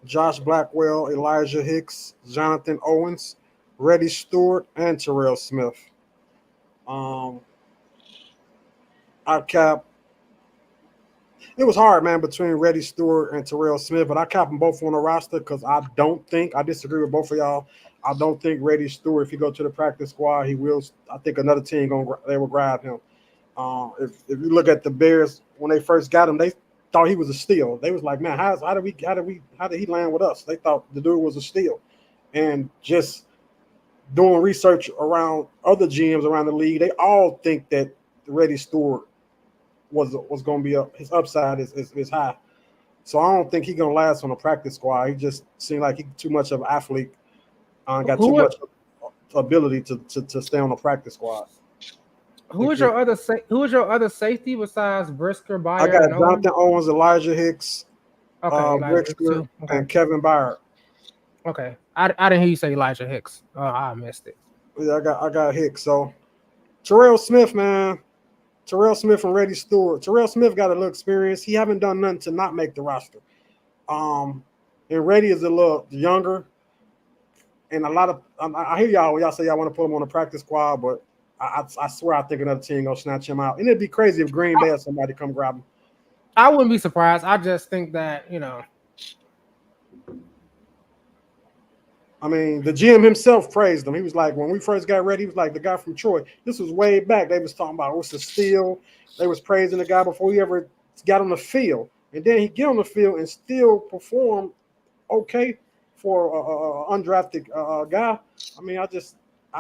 Speaker 5: Josh Blackwell, Elijah Hicks, Jonathan Owens, Reddy Stewart, and Terrell Smith. I capped. It was hard, man, between Reddy Stewart and Terrell Smith, but I capped them both on the roster because I disagree with both of y'all. I don't think Reddy Stewart, if he go to the practice squad, he will. I think another team they will grab him. If you look at the Bears when they first got him, they thought he was a steal. They was like, man, how did he land with us? They thought the dude was a steal, and just doing research around other GMs around the league, they all think that Reddy Stewart was going to be up. His upside is high, so I don't think he's going to last on the practice squad. He just seemed like he's too much of an athlete. Got too much ability to stay on the practice squad.
Speaker 2: Who is your other safety besides Brisker, Byard?
Speaker 5: I got Jonathan Owens, Elijah Hicks,
Speaker 2: Brisker,
Speaker 5: and Kevin Byard.
Speaker 2: Okay, I didn't hear you say Elijah Hicks. I missed it.
Speaker 5: Yeah, I got Hicks. So Terrell Smith, man. Terrell Smith and Reddy Stewart. Terrell Smith got a little experience. He haven't done nothing to not make the roster. And Reddy is a little younger. And a lot of I hear y'all when y'all say y'all want to put him on the practice squad, but I swear I think another team gonna snatch him out. And it'd be crazy if Green Bay had somebody come grab him.
Speaker 2: I wouldn't be surprised. I just think that,
Speaker 5: I mean, the GM himself praised him. He was like, when we first got ready, he was like the guy from Troy. This was way back. They was talking about what's a steal. They was praising the guy before he ever got on the field. And then he get on the field and still perform okay for an undrafted guy. I mean, I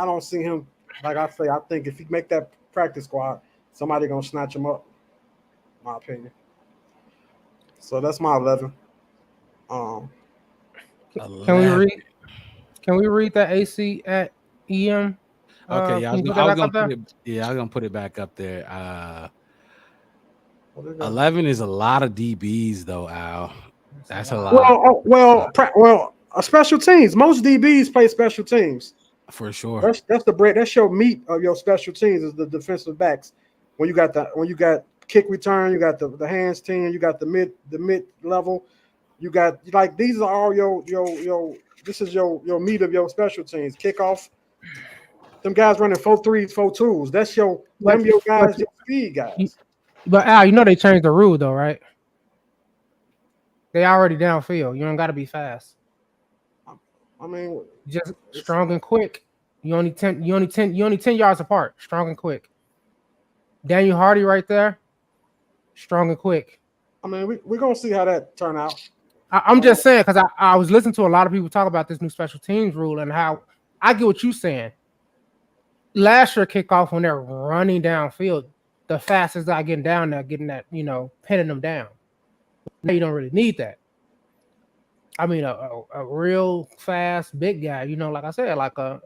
Speaker 5: don't see him. Like I say, I think if he make that practice squad, somebody gonna snatch him up. In my opinion. So that's my 11.
Speaker 2: Can we read the AC at EM?
Speaker 1: Okay, yeah,
Speaker 2: Can you put that back up there?
Speaker 1: I was gonna put it back up there. 11 is a lot of DBs though, Al. That's a lot.
Speaker 5: Special teams. Most DBs play special teams.
Speaker 1: For sure.
Speaker 5: That's the bread. That's your meat of your special teams is the defensive backs. When you got kick return, you got the hands team, you got the mid level, you got like these are all your this is your meat of your special teams. Kickoff. Them guys running 4-3s, 4-2s. That's your guys, your speed guys.
Speaker 2: But Al, you know they changed the rule though, right? They already downfield. You don't got to be fast.
Speaker 5: I mean,
Speaker 2: just strong and quick. You only 10 yards apart. Strong and quick. Daniel Hardy right there. Strong and quick.
Speaker 5: I mean, we're gonna see how that turn out.
Speaker 2: I'm just saying because I was listening to a lot of people talk about this new special teams rule and how I get what you're saying. Last year kickoff when they're running downfield, the fastest guy getting down there, getting that, pinning them down. Now you don't really need that. I mean, a real fast big guy, like I said, like a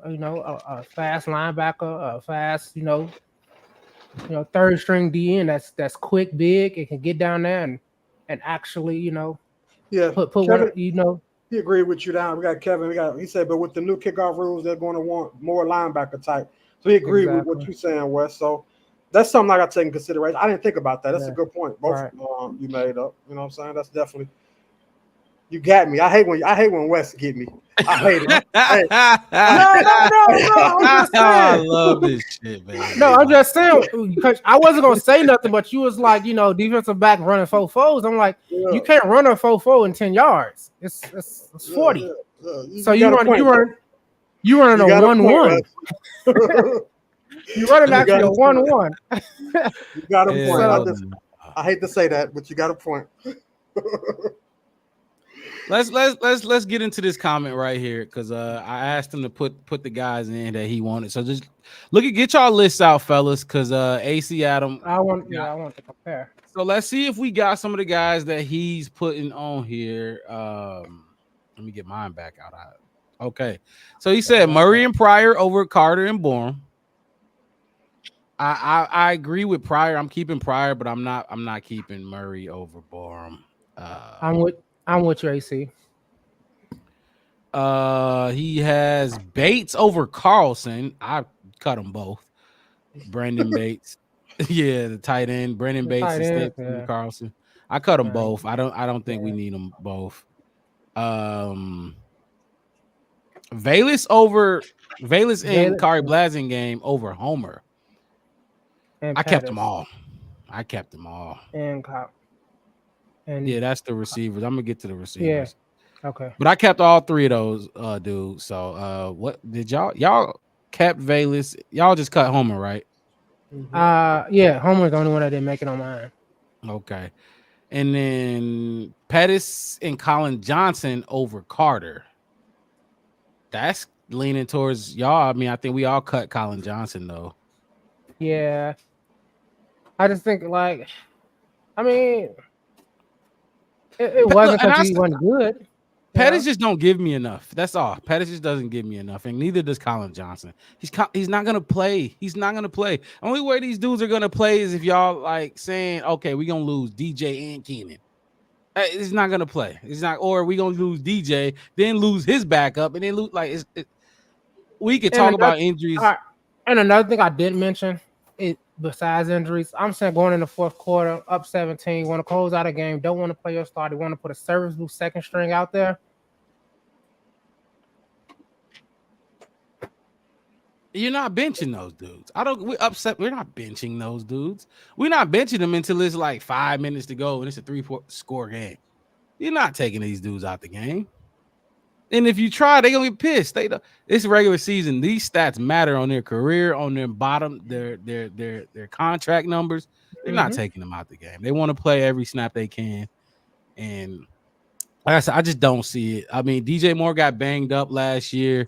Speaker 2: fast linebacker, a fast, third string DN that's quick, big, and can get down there and actually, put
Speaker 5: Kevin,
Speaker 2: one,
Speaker 5: He agreed with you down. We got Kevin. He said, but with the new kickoff rules, they're going to want more linebacker type. So he agreed with what you're saying, Wes. So that's something I got to take in consideration. I didn't think about that. That's a good point. Both you made up. You know what I'm saying? That's definitely. You got me. I hate when Wes get me. I hate it. Hey.
Speaker 2: No.
Speaker 1: I love this shit, man.
Speaker 2: No, I'm just saying because I wasn't gonna say nothing, but you was like, defensive back running 4-4s. I'm like, you can't run a 4-4 in 10 yards. It's 40. So you run a 1-1. You running actually a 1-1.
Speaker 5: You got a point. I hate to say that, but you got a point.
Speaker 1: Let's get into this comment right here because I asked him to put the guys in that he wanted. So just get y'all lists out, fellas, because AC Adam.
Speaker 2: I want to compare.
Speaker 1: So let's see if we got some of the guys that he's putting on here. Let me get mine back out. Okay, so he said Murray and Pryor over Carter and Bourne. I agree with Pryor. I'm keeping Pryor, but I'm not keeping Murray over Bourne.
Speaker 2: I'm with you, AC.
Speaker 1: He has Bates over Carlson. I cut them both. Brandon Bates. Yeah, the tight end. Brandon Bates and Carlson. I cut them both. I don't think we need them both. Valus and Kari Blasingame over Homer. I kept them all. And yeah, that's the receivers. I'm gonna get to the receivers.
Speaker 2: Yeah. Okay.
Speaker 1: But I kept all three of those dudes. So what did y'all kept Valus? Y'all just cut Homer, right?
Speaker 2: Yeah, Homer's the only one that didn't make it on mine.
Speaker 1: Okay. And then Pettis and Colin Johnson over Carter. That's leaning towards y'all. I mean, I think we all cut Colin Johnson though.
Speaker 2: Yeah. I just think it wasn't because he wasn't good.
Speaker 1: Pettis just don't give me enough. That's all. Pettis just doesn't give me enough, and neither does Colin Johnson. He's not gonna play. He's not gonna play. Only way these dudes are gonna play is if y'all like saying, "Okay, we're gonna lose DJ and Keenan." He's not gonna play. He's not, or we gonna lose DJ, then lose his backup, and then lose we could talk about injuries.
Speaker 2: And another thing I didn't mention, besides injuries, I'm saying going in the fourth quarter, up 17, want to close out a game, don't want to play your starter, want to put a serviceable second string out there.
Speaker 1: You're not benching those dudes. We're upset. We're not benching those dudes. We're not benching them until it's like 5 minutes to go and it's a 3-score game. You're not taking these dudes out the game. And if you try, they're gonna be pissed. It's regular season. These stats matter on their career, on their bottom, their contract numbers. They're not taking them out the game. They want to play every snap they can. And like I said, I just don't see it. I mean, DJ Moore got banged up last year,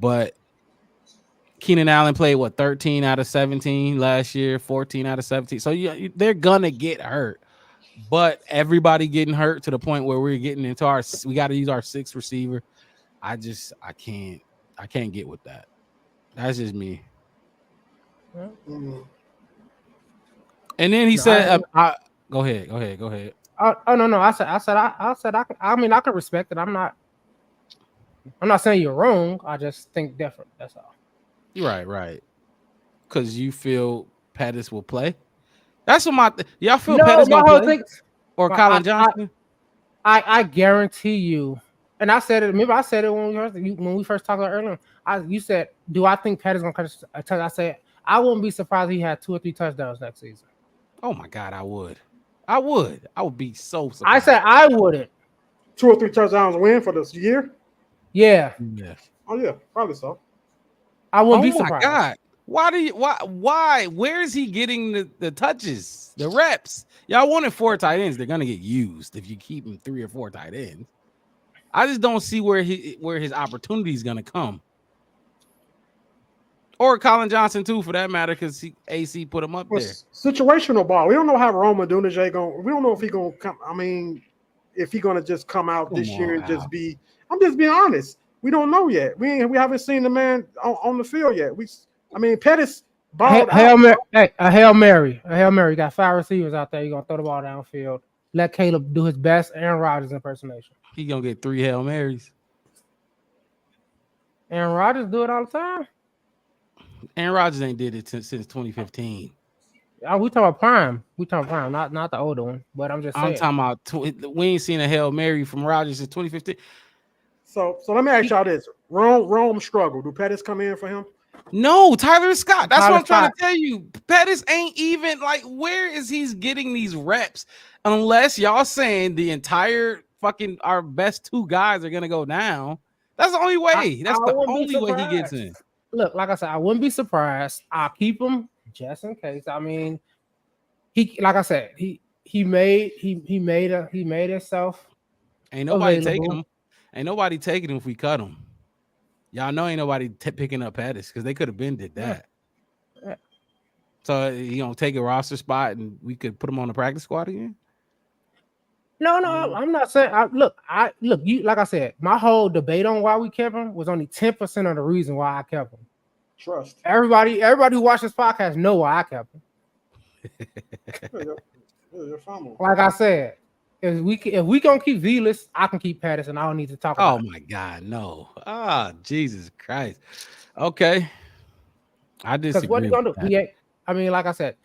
Speaker 1: but Keenan Allen played 13 out of 17 last year, 14 out of 17. So they're gonna get hurt. But everybody getting hurt to the point where we're getting into we got to use our sixth receiver. I can't get with that. That's just me. And then he said, "Go ahead."
Speaker 2: Oh no, I said I can respect it. I'm not saying you're wrong. I just think different. That's all.
Speaker 1: Right. Because you feel Pettis will play. That's what y'all feel Pettis gonna play, or Colin Johnson.
Speaker 2: I guarantee you, and I said it. Remember, I said it when we first talked about earlier. You said, "Do I think Pettis gonna catch a touchdown?" I said, I wouldn't be surprised if he had 2 or 3 touchdowns next season.
Speaker 1: Oh my God, I would be so surprised.
Speaker 2: I said I wouldn't.
Speaker 5: 2 or 3 touchdowns win for this year?
Speaker 2: Yeah.
Speaker 5: Oh yeah, probably so.
Speaker 2: I wouldn't be surprised.
Speaker 1: Oh my God. Why? Where is he getting the touches, the reps? Y'all wanted 4 tight ends. They're gonna get used if you keep him 3 or 4 tight ends. I just don't see where his opportunity is gonna come. Or Colin Johnson too, for that matter, because AC put him up there.
Speaker 5: Situational ball. We don't know how Rome Odunze going. We don't know if he's gonna come. I mean, if he's gonna just come out this year and just be. I'm just being honest. We don't know yet. We haven't seen the man on the field yet. Pettis balled out.
Speaker 2: A Hail Mary. Got 5 receivers out there. You're gonna throw the ball downfield. Let Caleb do his best Aaron Rodgers impersonation.
Speaker 1: He gonna get 3 Hail Marys.
Speaker 2: Aaron Rodgers do it all the time.
Speaker 1: Aaron Rodgers ain't did it since 2015.
Speaker 2: We talking about prime. Not the older one. But I'm just saying.
Speaker 1: I'm talking about we ain't seen a Hail Mary from Rodgers since 2015.
Speaker 5: So let me ask y'all this: Rome struggle. Do Pettis come in for him?
Speaker 1: No, Tyler Scott. That's what I'm trying to tell you. Pettis ain't even where is he getting these reps? Unless y'all saying the entire fucking our best 2 guys are gonna go down. That's the only way. That's the only way he gets in.
Speaker 2: Look, like I said, I wouldn't be surprised. I'll keep him just in case. I mean, he made himself.
Speaker 1: Ain't nobody taking him. Ain't nobody taking him if we cut him. Y'all know ain't nobody picking up Pettis because they could have been did that.
Speaker 2: Yeah.
Speaker 1: So you gonna take a roster spot and we could put him on the practice squad again?
Speaker 2: No, I'm not saying. Look. You like I said, my whole debate on why we kept him was only 10% of the reason why I kept him.
Speaker 5: Trust
Speaker 2: everybody who watches this podcast know why I kept him. Like I said, if we gonna keep Velas, I can keep Pettis, and I don't need to talk about.
Speaker 1: Oh my God, no! Jesus Christ. Okay, I disagree.
Speaker 2: Because what are you gonna do? Like I said.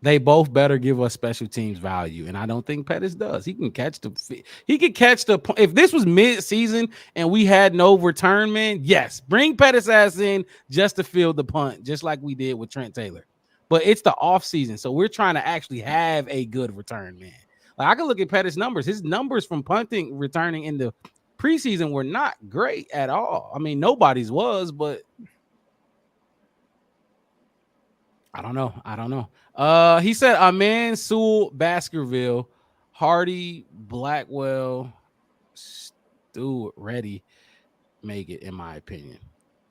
Speaker 1: They both better give us special teams value, and I don't think Pettis does. He can catch the. If this was mid-season and we had no return man, yes, bring Pettis ass in just to field the punt, just like we did with Trent Taylor. But it's the off season, so we're trying to actually have a good return man. I can look at Pettis' numbers. His numbers from punting, returning in the preseason were not great at all. I mean, nobody's was, but. I don't know. He said Amen, Sewell, Baskerville, Hardy, Blackwell, Stewart, Reddy make it, in my opinion.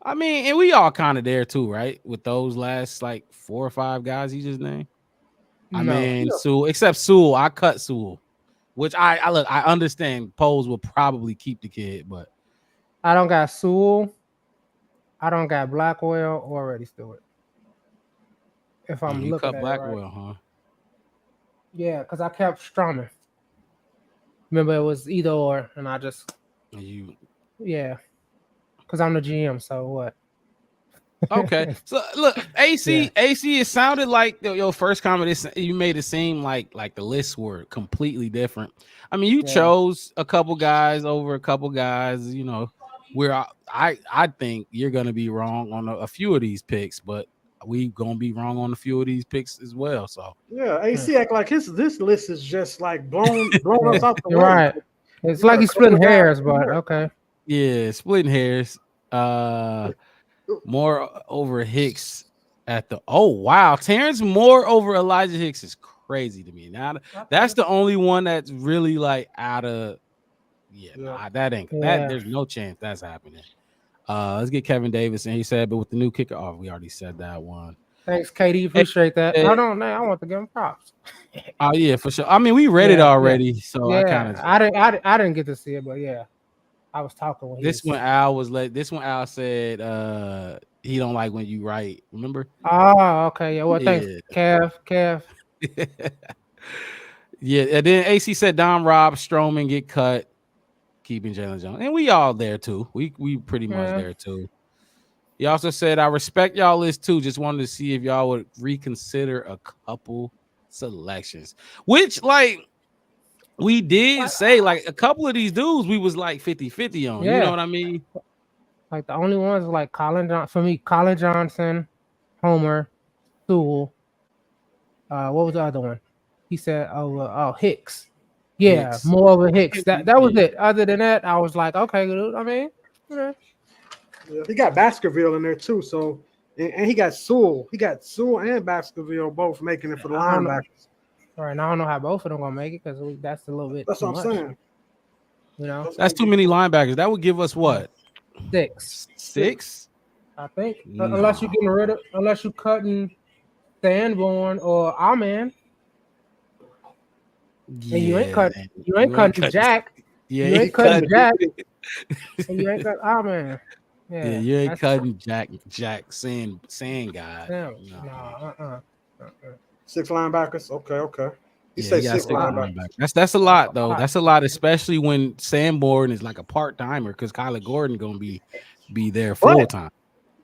Speaker 1: I mean, and we all kind of there too, right? With those last 4 or 5 guys he just named. Sewell, except Sewell, I cut Sewell, which I understand Poles will probably keep the kid, but
Speaker 2: I don't got Sewell, I don't got Blackwell or Reddy Stewart. If I'm looking at
Speaker 1: Blackwell,
Speaker 2: right.
Speaker 1: Huh?
Speaker 2: Yeah, because I kept Stroman. Remember, it was either or, and I just because I'm the GM. So what?
Speaker 1: Okay, so look, AC. It sounded like your first comment. You made it seem like the lists were completely different. I mean, you chose a couple guys over a couple guys. You know, where I think you're gonna be wrong on a few of these picks, but. We gonna be wrong on a few of these picks as well. So
Speaker 5: AC act like this list is just blown us off the
Speaker 2: right. It's like he's splitting hairs, but okay.
Speaker 1: Yeah, splitting hairs. More over Hicks at the. Oh wow, Terrence Moore over Elijah Hicks is crazy to me. Now that's the only one that's really out of. That ain't that. There's no chance that's happening. Let's get Kevin Davis, and he said, but with the new kicker, we already said that one.
Speaker 2: Thanks, KD. Appreciate that. I want to give him props.
Speaker 1: Oh yeah, for sure. I mean, we read it already, so
Speaker 2: I didn't get to see it, but I was talking with
Speaker 1: this one. Al was like, this one. Al said, He don't like when you write. Remember?
Speaker 2: Oh, okay. Yeah. Well, thanks,
Speaker 1: Yeah.
Speaker 2: Kev.
Speaker 1: Yeah. And then AC said Don Rob Stroman get cut, keeping Jalen Jones, and we all there too. We pretty much there too. He also said, I respect y'all list too. Just wanted to see if y'all would reconsider a couple selections, which like we did say, like a couple of these dudes we was like 50-50 on.
Speaker 2: Yeah.
Speaker 1: You know what I mean?
Speaker 2: Like the only ones like Colin Johnson, Homer, Sewell. What was the other one? He said, Hicks. Yeah,
Speaker 1: Hicks.
Speaker 2: more of a Hicks. That was it. Other than that, I was like, okay, I mean,
Speaker 5: yeah, he got Baskerville in there too. So, and he got Sewell. He got Sewell and Baskerville both making it for the linebackers.
Speaker 2: All right, now I don't know how both of them gonna make it because that's a little bit.
Speaker 5: That's what I'm saying.
Speaker 2: You know,
Speaker 1: that's too many linebackers. That would give us what?
Speaker 2: 6. I think, unless you're cutting Sanborn or Amen.
Speaker 1: Yeah,
Speaker 2: and you ain't cutting Jack.
Speaker 1: Yeah,
Speaker 2: you ain't cutting Jack. And you ain't cut Amen.
Speaker 1: Yeah, you ain't cutting Jack Sand guy.
Speaker 2: No.
Speaker 5: 6 linebackers. Okay. You say 6 linebackers.
Speaker 1: That's a lot though. That's a lot, especially when Sanborn is like a part-timer because Kyler Gordon gonna be there full time.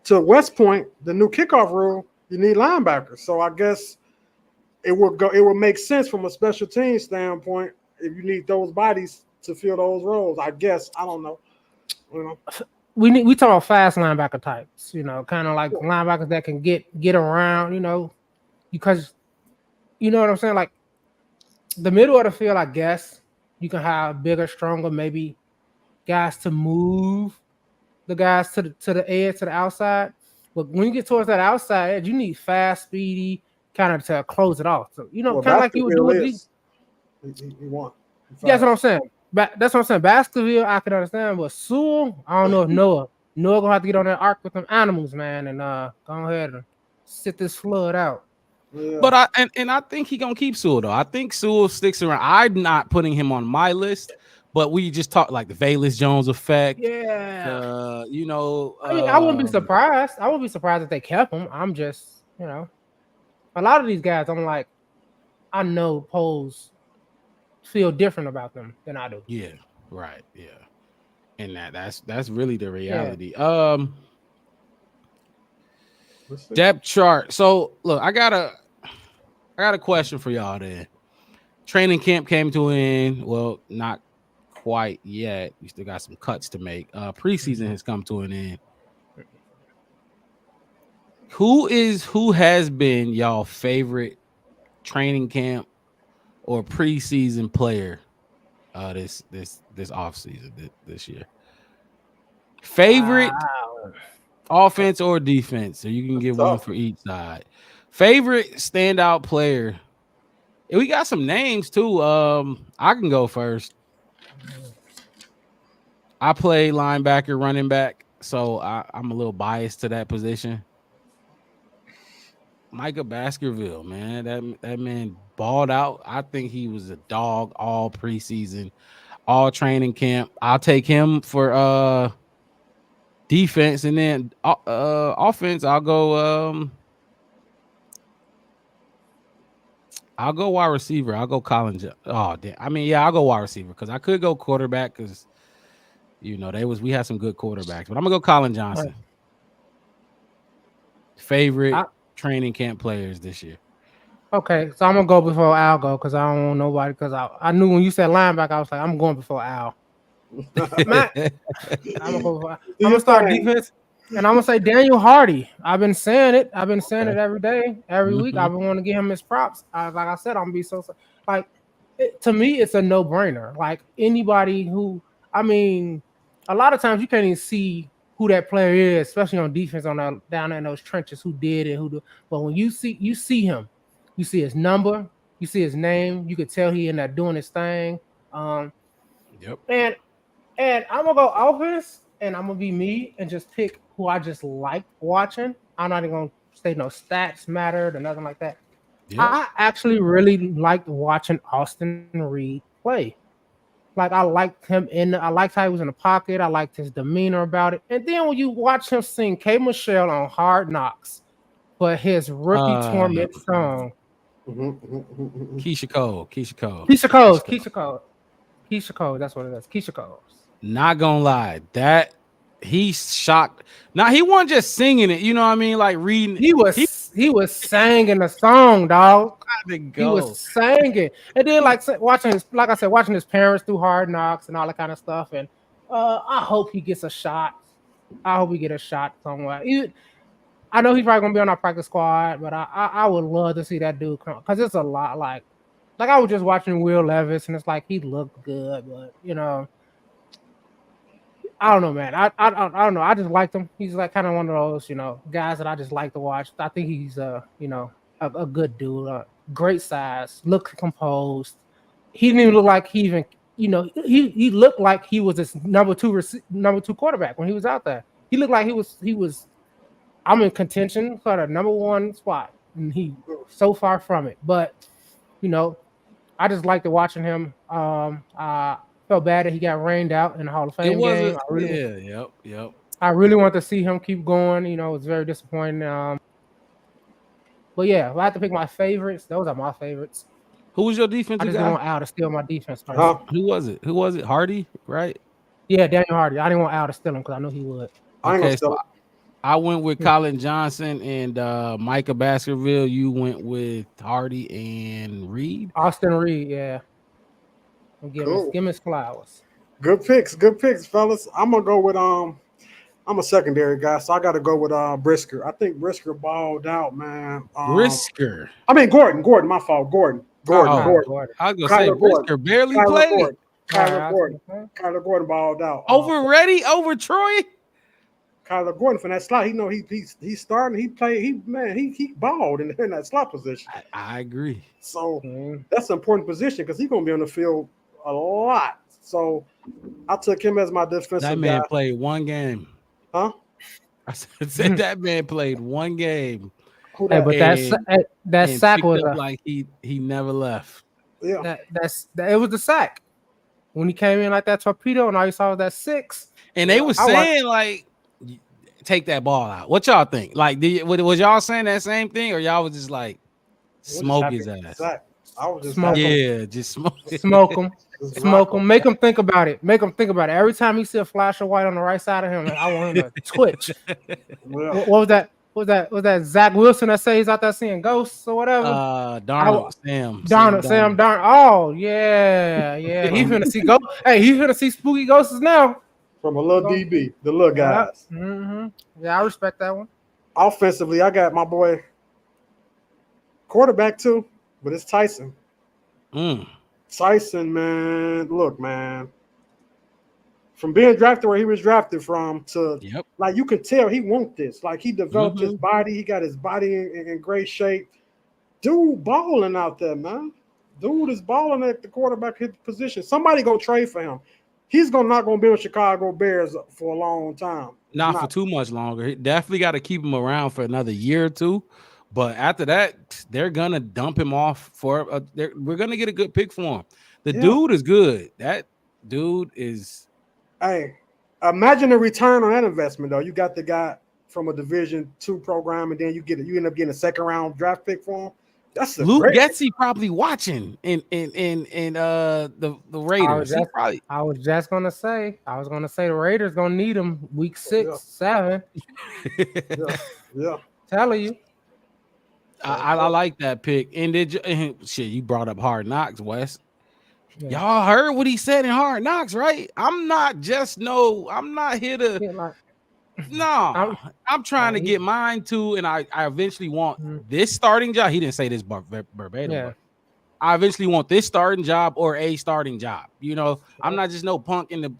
Speaker 5: To West Point, the new kickoff rule, you need linebackers. So I guess it would make sense from a special team standpoint if you need those bodies to fill those roles. I guess I don't know. You know,
Speaker 2: we talk about fast linebacker types. You know, kind of like linebackers that can get around. You know, because you know what I'm saying. Like the middle of the field, I guess you can have bigger, stronger, maybe guys to move the guys to the edge, to the outside. But when you get towards that outside edge, you need fast, speedy, kind of to close it off. So, you know, kind of like you would do with these.
Speaker 5: He won.
Speaker 2: That's what I'm saying. That's what I'm saying. Baskerville, I can understand, but Sewell, I don't know if Noah gonna have to get on that arc with them animals, man, and go ahead and sit this flood out.
Speaker 1: Yeah. But I think he gonna keep Sewell though. I think Sewell sticks around. I'm not putting him on my list, but we just talked like the Velus Jones effect.
Speaker 2: Yeah.
Speaker 1: You know,
Speaker 2: I mean, I wouldn't be surprised. I wouldn't be surprised if they kept him. I'm just, you know, a lot of these guys, I'm like, I know Poles feel different about them than I do.
Speaker 1: Yeah, right. Yeah. And that's really the reality. Yeah. Depth chart. So look, I got a question for y'all then. Training camp came to an end. Well, not quite yet. We still got some cuts to make. Preseason has come to an end. Who has been y'all favorite training camp or preseason player this offseason this year? Favorite offense or defense, so you can get one for each side. Favorite standout player. And we got some names too. I can go first. I play linebacker, running back, so I'm a little biased to that position. Micah Baskerville, man, that man balled out. I think he was a dog all preseason, all training camp. I'll take him for defense, and then offense. I'll go wide receiver. I'll go Colin. Oh, damn. I mean, yeah, I'll go wide receiver because I could go quarterback because you know we had some good quarterbacks, but I'm gonna go Colin Johnson. Favorite training camp players this year.
Speaker 2: Okay, so I'm gonna go before Al go because I don't want nobody because I knew when you said linebacker, I was like, I'm going before Al. Matt, I'm gonna start defense, and I'm gonna say Daniel Hardy. I've been saying it every day, every week. I've been wanting to give him his props. Like I said, I'm gonna be so like to me, it's a no-brainer. Like anybody who, I mean, a lot of times you can't even see who that player is, especially on defense down in those trenches, who did it, but when you see him, you see his number, you see his name, you could tell he in there doing his thing.
Speaker 1: Yep.
Speaker 2: And I'm gonna go offense, and I'm gonna be me and just pick who I just like watching. I'm not even gonna say no stats mattered or nothing like that. Yep. I actually really liked watching Austin Reed play. Like I liked him I liked how he was in the pocket. I liked his demeanor about it. And then when you watch him sing K. Michelle on Hard Knocks for his rookie torment song.
Speaker 1: Keisha Cole.
Speaker 2: Keisha Cole. That's what it is. Keisha Cole.
Speaker 1: Not gonna lie, that he's shocked. Now he wasn't just singing it, you know what I mean? Like reading.
Speaker 2: He was singing the song, dog. He was singing, and then watching his parents do Hard Knocks and all that kind of stuff. And I hope he gets a shot. I hope he get a shot somewhere. I know he's probably gonna be on our practice squad, but I would love to see that dude come because it's a lot like I was just watching Will Levis, and it's like he looked good, but you know. I don't know, man. I don't know. I just liked him. He's like kind of one of those, you know, guys that I just like to watch. I think he's you know, a good dude, great size, look composed. He didn't even look like he even, you know, he looked like he was this number two quarterback when he was out there. He looked like he was. I'm in contention for the number one spot, and he so far from it. But you know, I just liked watching him. Felt bad that he got rained out in the Hall of Fame game.
Speaker 1: Yep.
Speaker 2: I really want to see him keep going. You know, it's very disappointing. But yeah, if I have to pick my favorites, those are my favorites.
Speaker 1: Who was your defensive guy?
Speaker 2: I just didn't want Al to steal my defense.
Speaker 1: Who was it? Hardy, right?
Speaker 2: Yeah, Daniel Hardy. I didn't want Al to steal him because I knew he would.
Speaker 1: I went with Colin Johnson and Micah Baskerville. You went with Hardy and Reed.
Speaker 2: Austin Reed, yeah. Give him his flowers.
Speaker 5: Good picks, fellas. I'm gonna go with I'm a secondary guy, so I got to go with Brisker. I think Brisker balled out, man.
Speaker 1: Brisker.
Speaker 5: I mean Gordon. My fault. Gordon.
Speaker 1: I was gonna say Brisker barely played.
Speaker 5: Kyler Gordon balled out.
Speaker 1: Over Troy.
Speaker 5: Kyler Gordon from that slot. He know he's starting. He played. He balled in that slot position.
Speaker 1: I agree.
Speaker 5: So that's an important position because he's gonna be on the field a lot. So I took him as my defensive guy.
Speaker 1: That man played one game.
Speaker 5: Huh?
Speaker 1: I said that man played one game.
Speaker 2: Hey, but that sack was
Speaker 1: like he never left.
Speaker 5: Yeah,
Speaker 2: it was the sack when he came in like that torpedo, and all you saw was that 6.
Speaker 1: And they were saying like, take that ball out. What y'all think? Like, was y'all saying that same thing, or y'all was just like smoke his ass?
Speaker 5: I was just
Speaker 2: smoke him. Smoke him. Make him think about it. Every time he see a flash of white on the right side of him, I want him to twitch. What was that? Was that Zach Wilson that say he's out there seeing ghosts or whatever?
Speaker 1: Sam
Speaker 2: Darnold. Oh yeah. He's gonna see ghosts. Hey, he's gonna see spooky ghosts now.
Speaker 5: From a little DB, the little guys.
Speaker 2: Mm-hmm. Yeah, I respect that one.
Speaker 5: Offensively, I got my boy quarterback too, but it's Tyson. Tyson, man, look, man. From being drafted where he was drafted from to like you could tell he wants this. Like he developed his body, he got his body in great shape. Dude balling out there, man. Dude is balling at the quarterback position. Somebody gonna trade for him. He's not gonna be with Chicago Bears for a long time.
Speaker 1: Not for too much longer. He definitely got to keep him around for another year or two. But after that, they're gonna dump him off for. We're gonna get a good pick for him. The dude is good. That dude is.
Speaker 5: Hey, imagine the return on that investment though. You got the guy from a Division II program, and then you end up getting a second round draft pick for him. That's
Speaker 1: Luke Getsy probably watching in the Raiders.
Speaker 2: I was just gonna say the Raiders gonna need him week 6, 7.
Speaker 5: Yeah.
Speaker 2: Telling you.
Speaker 1: I like that pick. And you brought up Hard Knocks, Wes. Yeah. Y'all heard what he said in Hard Knocks, right? I'm not here to I'm trying to get mine too, and I eventually want this starting job. He didn't say this verbatim. Yeah. I eventually want this starting job or a starting job. You know, I'm not just no punk in the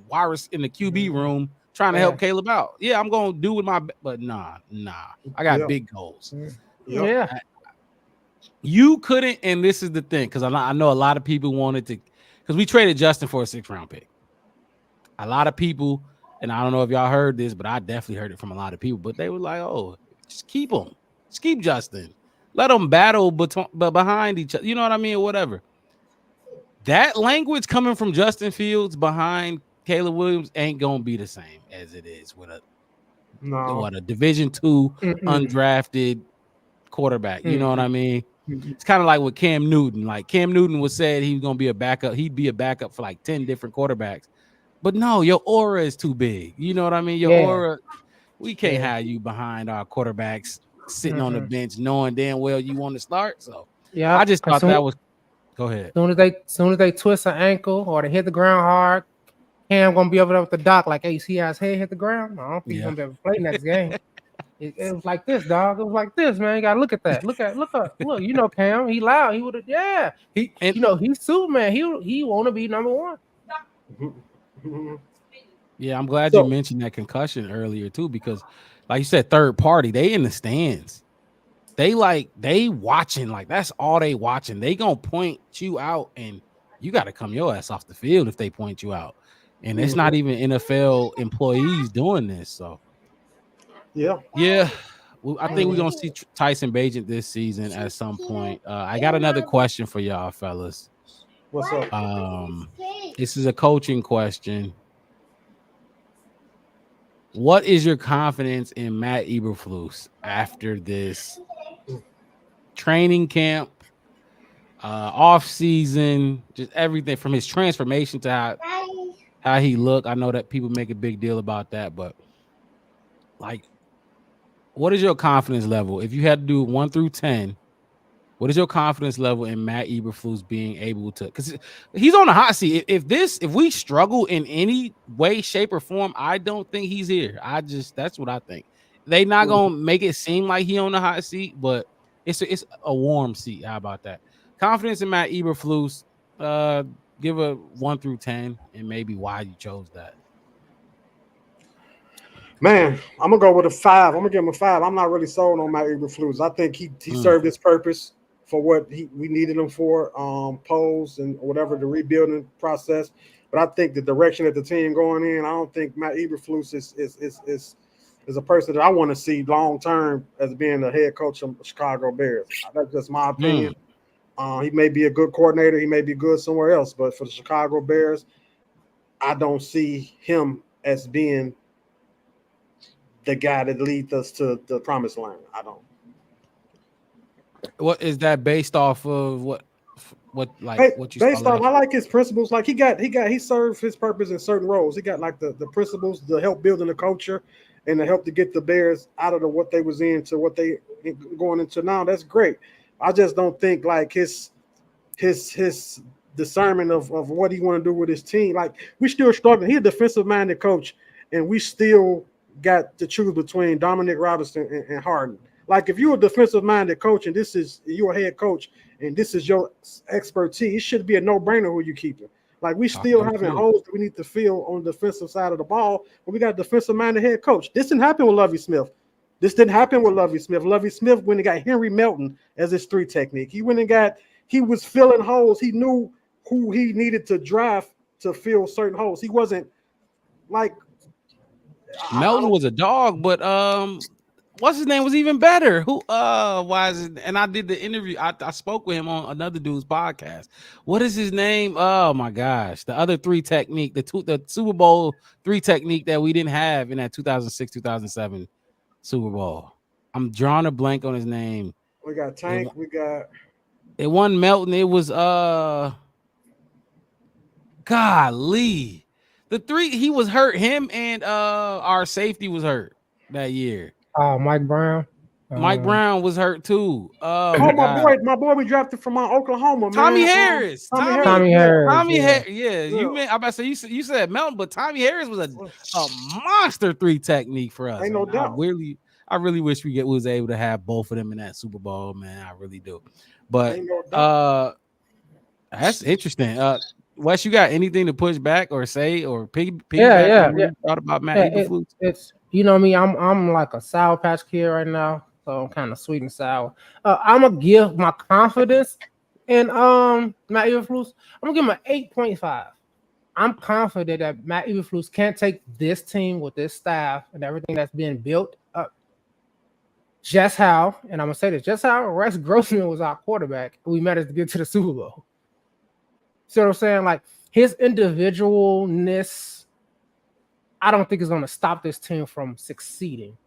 Speaker 1: virus in the QB room trying to help Caleb out. Yeah, I'm gonna do with but nah. I got big goals.
Speaker 2: Yeah.
Speaker 1: You couldn't, and this is the thing, because I know a lot of people wanted to, because we traded Justin for a 6th round pick. A lot of people, and I don't know if y'all heard this, but I definitely heard it from a lot of people, but they were like, oh, just keep him. Just keep Justin. Let them battle behind each other. You know what I mean? Or whatever. that language coming from Justin Fields behind Caleb Williams ain't gonna be the same as it is with a Division II undrafted quarterback. You know what I mean? It's kind of like with Cam Newton. Like Cam Newton was said he was gonna be a backup. He'd be a backup for like 10 different quarterbacks. But no, your aura is too big. You know what I mean? Your aura, we can't have you behind our quarterbacks sitting on the bench knowing damn well you want to start. So I just thought that was. Go ahead.
Speaker 2: Soon as they twist an ankle or they hit the ground hard, Cam gonna be over there with the doc like, hey, see how his head hit the ground? I don't think he's gonna be able to play next game. It was like this, dog. It was like this, man. You gotta look at that. Look. You know, Cam. He loud. He would have. Yeah. He's Superman. He want to be number one.
Speaker 1: Yeah, I'm glad you mentioned that concussion earlier too, because, like you said, third party. They in the stands. They watching, like that's all they watching. They gonna point you out, and you got to come your ass off the field if they point you out. And it's not even NFL employees doing this. So yeah. Well, I think we're gonna see Tyson Bagent this season at some point. I got another question for y'all, fellas.
Speaker 5: What's up?
Speaker 1: This is a coaching question. What is your confidence in Matt Eberflus after this training camp, off season, just everything from his transformation to how he looked? I know that people make a big deal about that, but like, what is your confidence level? If you had to do 1 through 10, what is your confidence level in Matt Eberflus being able to? Because he's on the hot seat. If we struggle in any way, shape, or form, I don't think he's here. That's what I think. They not gonna make it seem like he on the hot seat, but it's a warm seat. How about that? Confidence in Matt Eberflus. Give a 1 through 10, and maybe why you chose that.
Speaker 5: Man, I'm gonna go with a 5. I'm gonna give him a 5. I'm not really sold on Matt Eberflus. I think he served his purpose for what we needed him for, polls and whatever, the rebuilding process. But I think the direction that the team going in, I don't think Matt Eberflus is a person that I want to see long term as being the head coach of Chicago Bears. That's just my opinion. He may be a good coordinator, he may be good somewhere else, but for the Chicago Bears, I don't see him as being the guy that leads us to the promised land. I don't.
Speaker 1: What is that based off of? What you
Speaker 5: based off? I like his principles. Like he served his purpose in certain roles. He got like the principles to help building the culture and to help to get the Bears out of what they was in to what they going into now. That's great. I just don't think like his discernment of what he want to do with his team. Like we still struggling. He's a defensive minded coach, and we still got to choose between Dominic Robinson and Harden. Like if you're a defensive minded coach and this is your head coach and this is your expertise, it should be a no-brainer who you keeping. Like we still having holes that we need to fill on the defensive side of the ball, but we got a defensive minded head coach. This didn't happen with Lovie Smith. Lovie Smith went and got Henry Melton as his 3 technique. He was filling holes. He knew who he needed to draft to fill certain holes. He wasn't like
Speaker 1: Melton was a dog, but what's his name was even better. Why is it? And I did the interview. I spoke with him on another dude's podcast. What is his name? Oh my gosh, the other 3 technique, the Super Bowl 3 technique that we didn't have in that 2006-2007 Super Bowl. I'm drawing a blank on his name.
Speaker 5: We got Tank.
Speaker 1: It wasn't Melton. It was golly. The 3 he was hurt. Him and our safety was hurt that year.
Speaker 2: Mike Brown.
Speaker 1: Mike Brown was hurt too.
Speaker 5: My boy we drafted from Oklahoma, man.
Speaker 1: Tommy Harris.
Speaker 2: Tommy Harris.
Speaker 1: Tommy Harris. Yeah, you meant. I'm about to say you said Melton, but Tommy Harris was a monster 3 technique for us.
Speaker 5: Ain't no doubt.
Speaker 1: I really wish we was able to have both of them in that Super Bowl, man. I really do. But that's interesting. Wes, you got anything to push back or say or piggyback? Thought about Matt Eberflus?
Speaker 2: It's you know me. I'm like a Sour Patch Kid right now, so I'm kind of sweet and sour. I'm gonna give my confidence in Matt Eberflus. I'm gonna give him an 8.5. I'm confident that Matt Eberflus can't take this team with this staff and everything that's being built up. Just how, and I'm gonna say this, just how Rex Grossman was our quarterback, we managed to get to the Super Bowl. See what I'm saying? Like his individualness, I don't think is going to stop this team from succeeding.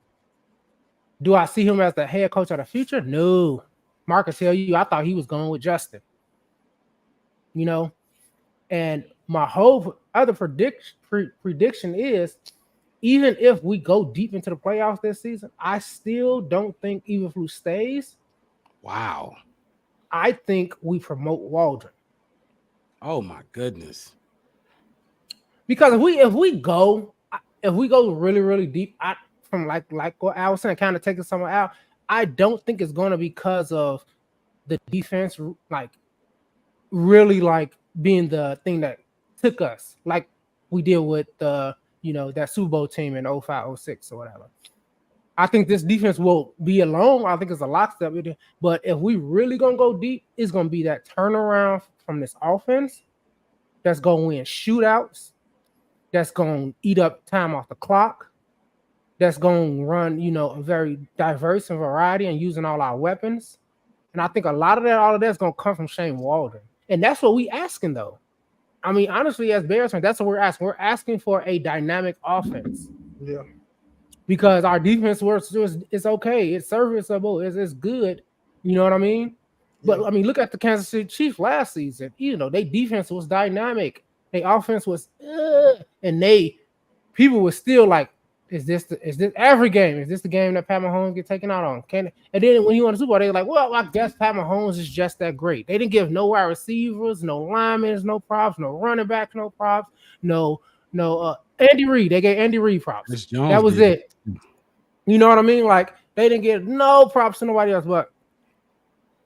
Speaker 2: Do I see him as the head coach of the future? No. Marcus, tell you, I thought he was going with Justin. You know, and my whole other prediction is, even if we go deep into the playoffs this season, I still don't think Eberflus stays.
Speaker 1: Wow.
Speaker 2: I think we promote Waldron.
Speaker 1: Oh my goodness.
Speaker 2: Because if we go really, really deep, from like what Al was saying, kind of taking someone out, I don't think it's going to be because of the defense, like really like being the thing that took us, like we did with the, you know, that Super Bowl team in 05-06 or whatever. I think this defense will be alone. I think it's a lockstep. But if we really gonna go deep, it's gonna be that turnaround from this offense that's gonna win shootouts, that's gonna eat up time off the clock, that's gonna run, you know, a very diverse and variety and using all our weapons. And I think all of that's gonna come from Shane Waldron. And that's what we asking though. I mean, honestly, as Bears fans, that's what we're asking. We're asking for a dynamic offense.
Speaker 5: Yeah.
Speaker 2: Because our defense it's okay. It's serviceable. It's good. You know what I mean? But, I mean, look at the Kansas City Chiefs last season. You know, their defense was dynamic. Their offense was and people were still like, is this every game? Is this the game that Pat Mahomes get taken out on? And then when he won the Super Bowl, they were like, well, I guess Pat Mahomes is just that great. They didn't give no wide receivers, no linemen, no props, no running back, no props, no Andy Reid. They gave Andy Reid props. That was it. You know what I mean? Like they didn't get no props to nobody else. But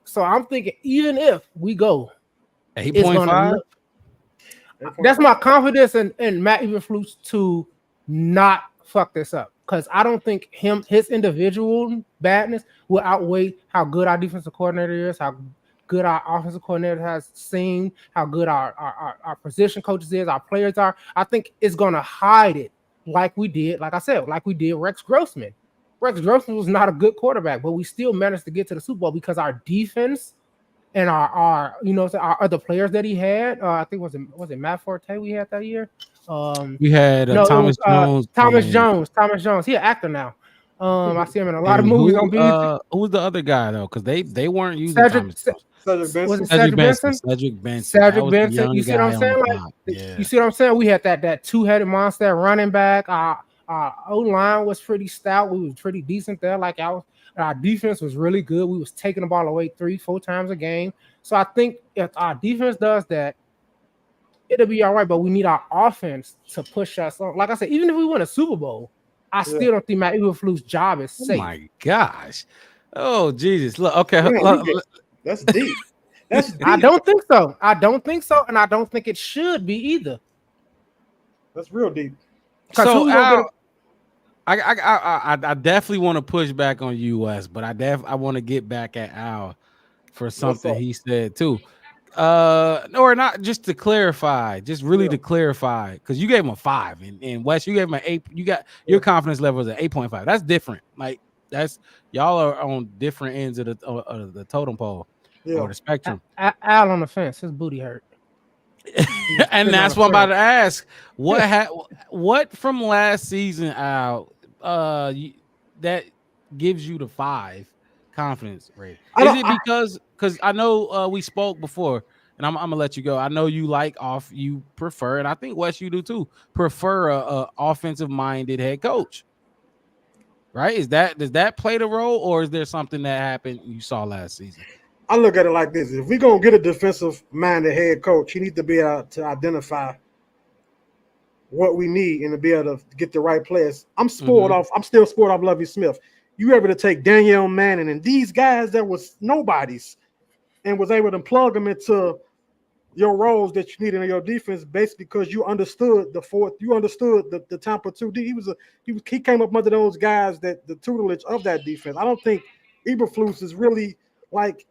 Speaker 2: so I'm thinking, even if we go
Speaker 1: 8.5,
Speaker 2: that's my confidence in Matt Eberflus to not fuck this up, because I don't think his individual badness will outweigh how good our defensive coordinator is, how good our offensive coordinator has seen, how good our position coaches is, our players are. I think it's gonna hide it like we did Rex Grossman. Rex Grossman was not a good quarterback, but we still managed to get to the Super Bowl because our defense and our other players that he had. I think was it Matt Forte we had that year.
Speaker 1: We had Thomas Jones.
Speaker 2: Thomas Jones. He's an actor now. I see him in a lot of movies on BET.
Speaker 1: Who was the other guy though? Because they weren't using
Speaker 5: Cedric Benson.
Speaker 1: Cedric Benson.
Speaker 2: Cedric Benson. You see what I'm saying? Like, you see what I'm saying? We had that two-headed monster running back. Our O-line was pretty stout. We was pretty decent there. Like our defense was really good. We was taking the ball away 3-4 times a game. So I think if our defense does that, it'll be all right. But we need our offense to push us on. Like I said, even if we win a Super Bowl, I still don't think Matt Eberflus' job is safe.
Speaker 1: Oh my gosh! Oh Jesus! Look, okay,
Speaker 5: that's deep. That's deep.
Speaker 2: I don't think so, and I don't think it should be either.
Speaker 5: That's real deep.
Speaker 1: So Al, I definitely want to push back on US, but I want to get back at Al for something he said too. Or not, just to clarify, to clarify, because you gave him a 5 and Wes, you gave him an 8. You got your confidence level is at 8.5. That's different. Like that's y'all are on different ends of the totem pole or the spectrum.
Speaker 2: Al on the fence, his booty hurt.
Speaker 1: And that's what I'm about to ask. What from last season out that gives you the 5 confidence rate? Is it because I know we spoke before, and I'm gonna let you go. I know you prefer, and I think Wes, you do too, prefer a offensive minded head coach, right? Does that play the role, or is there something that happened you saw last season?
Speaker 5: I look at it like this: if we're gonna get a defensive minded head coach, he needs to be able to identify what we need and to be able to get the right players. I'm spoiled off. I'm still spoiled off Lovie Smith. You able to take Danielle Manning and these guys that was nobodies and was able to plug them into your roles that you need in your defense, basically because you understood the Tampa 2D. He came up under those guys that the tutelage of that defense. I don't think Eberflus is really like,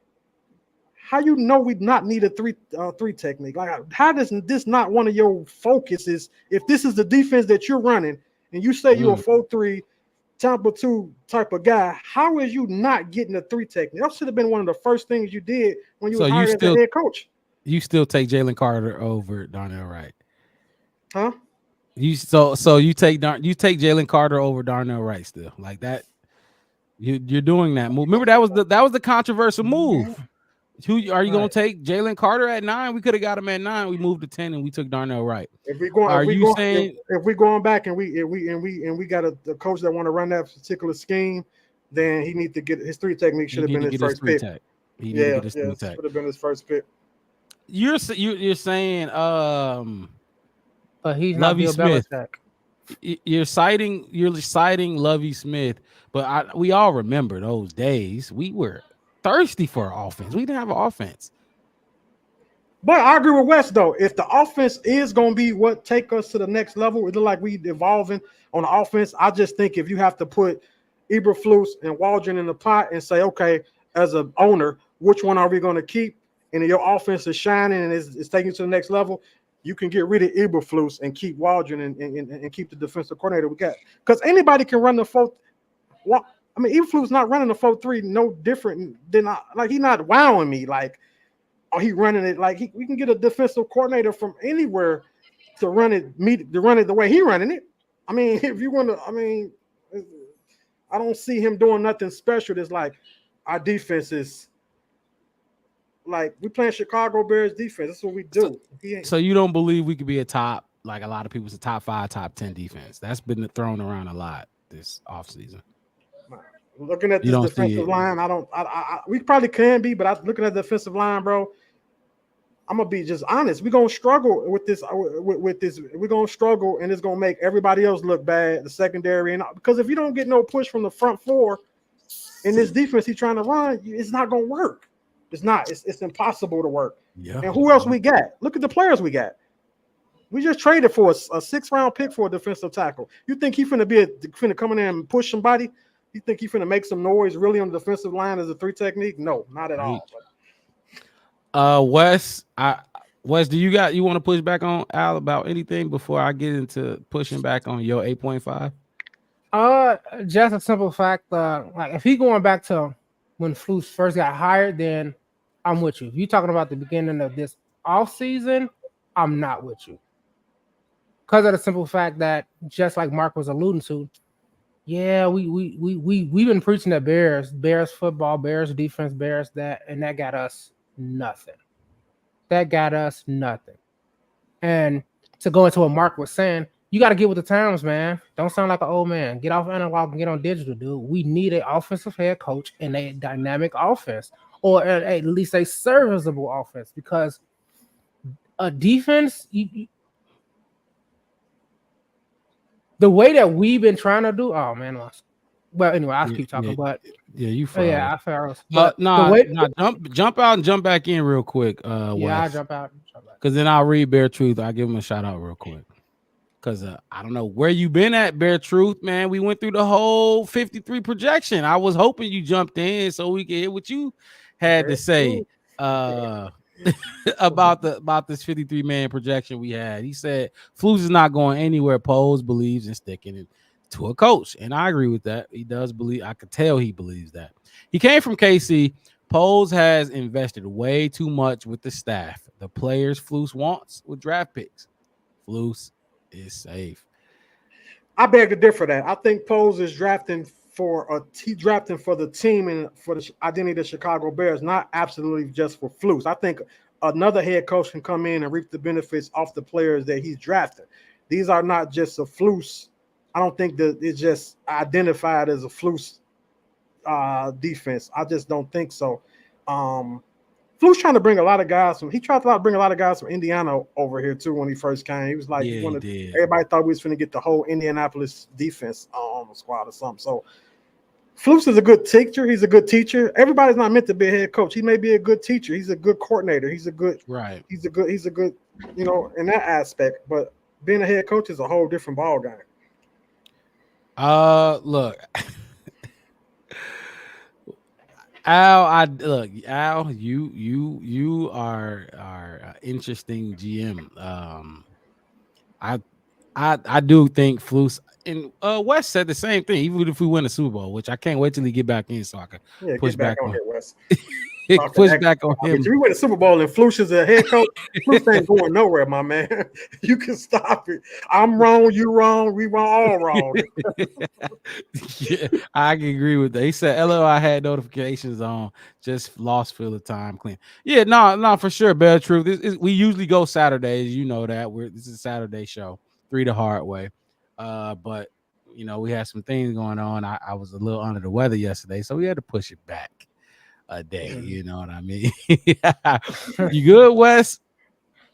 Speaker 5: how you know we not need a three technique? Like, how does this not one of your focuses? If this is the defense that you're running and you say you're a 4-3 Tampa 2 type of guy, how is you not getting a 3 technique? That should have been one of the first things you did when you were hired as a head coach.
Speaker 1: You still take Jalen Carter over Darnell Wright,
Speaker 5: Huh?
Speaker 1: you take Jalen Carter over Darnell Wright still like that. You're doing that move. Remember that was the controversial move. Who are you going to take? Jalen Carter at 9? We could have got him at 9. We moved to 10 and we took Darnell Wright.
Speaker 5: If we're going back and we got a coach that want to run that particular scheme, then he need to get his 3 technique. Should have been his first pick. Should have been his first pick.
Speaker 1: You're saying
Speaker 2: but he's not Bill Belichick.
Speaker 1: You're citing Lovie Smith, but we all remember those days. We were thirsty for an offense. We didn't have an offense.
Speaker 5: But I agree with Wes though. If the offense is going to be what take us to the next level, it look like we evolving on the offense. I just think if you have to put Eberflus and Waldron in the pot and say, okay, as an owner, which one are we going to keep? And your offense is shining and is taking you to the next level. You can get rid of Eberflus and keep Waldron and keep the defensive coordinator we got. Because anybody can run the 4. Well, I mean, Eberflus not running the 4-3 no different than he's not wowing me. Like, oh, he running it like we can get a defensive coordinator from anywhere to run it the way he running it. I mean, if you want to, I mean, I don't see him doing nothing special. That's like our defense is. Like we playing Chicago Bears defense. That's what we do.
Speaker 1: So you don't believe we could be a top, like a lot of people's a top 5, top 10 defense? That's been thrown around a lot this offseason.
Speaker 5: Looking at this defensive line, we probably can be, but looking at the defensive line, bro, I'm gonna be just honest. We're gonna struggle with this. We're gonna struggle, and it's gonna make everybody else look bad. The secondary, and because if you don't get no push from the front 4 in this defense he's trying to run, it's not gonna work. It's not. It's impossible to work. Yeah. And who else we got? Look at the players we got. We just traded for a 6th-round pick for a defensive tackle. You think he's finna come in there and push somebody? You think he's finna make some noise really on the defensive line as a 3 technique? No, not at all.
Speaker 1: Wes, do you want to push back on Al about anything before I get into pushing back on your 8.5?
Speaker 2: Just a simple fact. Like if he going back to when Flus first got hired, then I'm with you. If you're talking about the beginning of this off season, I'm not with you. Because of the simple fact that, just like Mark was alluding to, yeah, we've been preaching that Bears football, Bears defense, Bears that, and that got us nothing. And to go into what Mark was saying, you got to get with the times, man. Don't sound like an old man. Get off analog and get on digital, dude. We need an offensive head coach and a dynamic offense, or at least a serviceable offense, because a defense, the way that we've been trying to do, oh man, well anyway, I'll keep talking, but
Speaker 1: you
Speaker 2: I fell.
Speaker 1: But jump out and jump back in real quick.
Speaker 2: I'll jump out
Speaker 1: because then I'll read Bear Truth. I'll give him a shout out real quick. Because I don't know where you been at, Bear Truth, man. We went through the whole 53 projection. I was hoping you jumped in so we could hear what you had to say about this 53-man projection we had. He said Flus is not going anywhere. Poles believes in sticking it to a coach, and I agree with that. He does believe. I could tell he believes that. He came from KC. Poles has invested way too much with the staff, the players Flus wants with draft picks. Flus is safe.
Speaker 5: I beg to differ that. I think Poles is drafting for the team and for the identity of the Chicago Bears, not absolutely just for Flus. I think another head coach can come in and reap the benefits off the players that he's drafted. These are not just a Flus. I don't think that it's just identified as a Flus defense. I just don't think so. Flus trying to bring a lot of guys from. He tried to bring a lot of guys from Indiana over here too when he first came. He was like, everybody thought we was going to get the whole Indianapolis defense on the squad or something. So Flus is a good teacher. He's a good teacher. Everybody's not meant to be a head coach. He may be a good teacher. He's a good coordinator. He's a good, He's a good, in that aspect. But being a head coach is a whole different ball game.
Speaker 1: Look. Al, you are interesting GM. I do think Flus and Wes said the same thing. Even if we win a Super Bowl, which I can't wait till he get back in so I can push back on
Speaker 5: here, Wes.
Speaker 1: Push back on him.
Speaker 5: We win the Super Bowl and Flus is a head coach. Flus ain't going nowhere, my man. You can stop it. I'm wrong, you wrong, we wrong, all wrong.
Speaker 1: Yeah, I can agree with that. He said, "LOI had notifications on, just lost fill of time clean." Yeah, no, for sure. Bear truth. We usually go Saturdays. You know that. This is a Saturday show, 3 the hard way. But you know, we had some things going on. I was a little under the weather yesterday, so we had to push it back a day. You know what I mean? You good, Wes?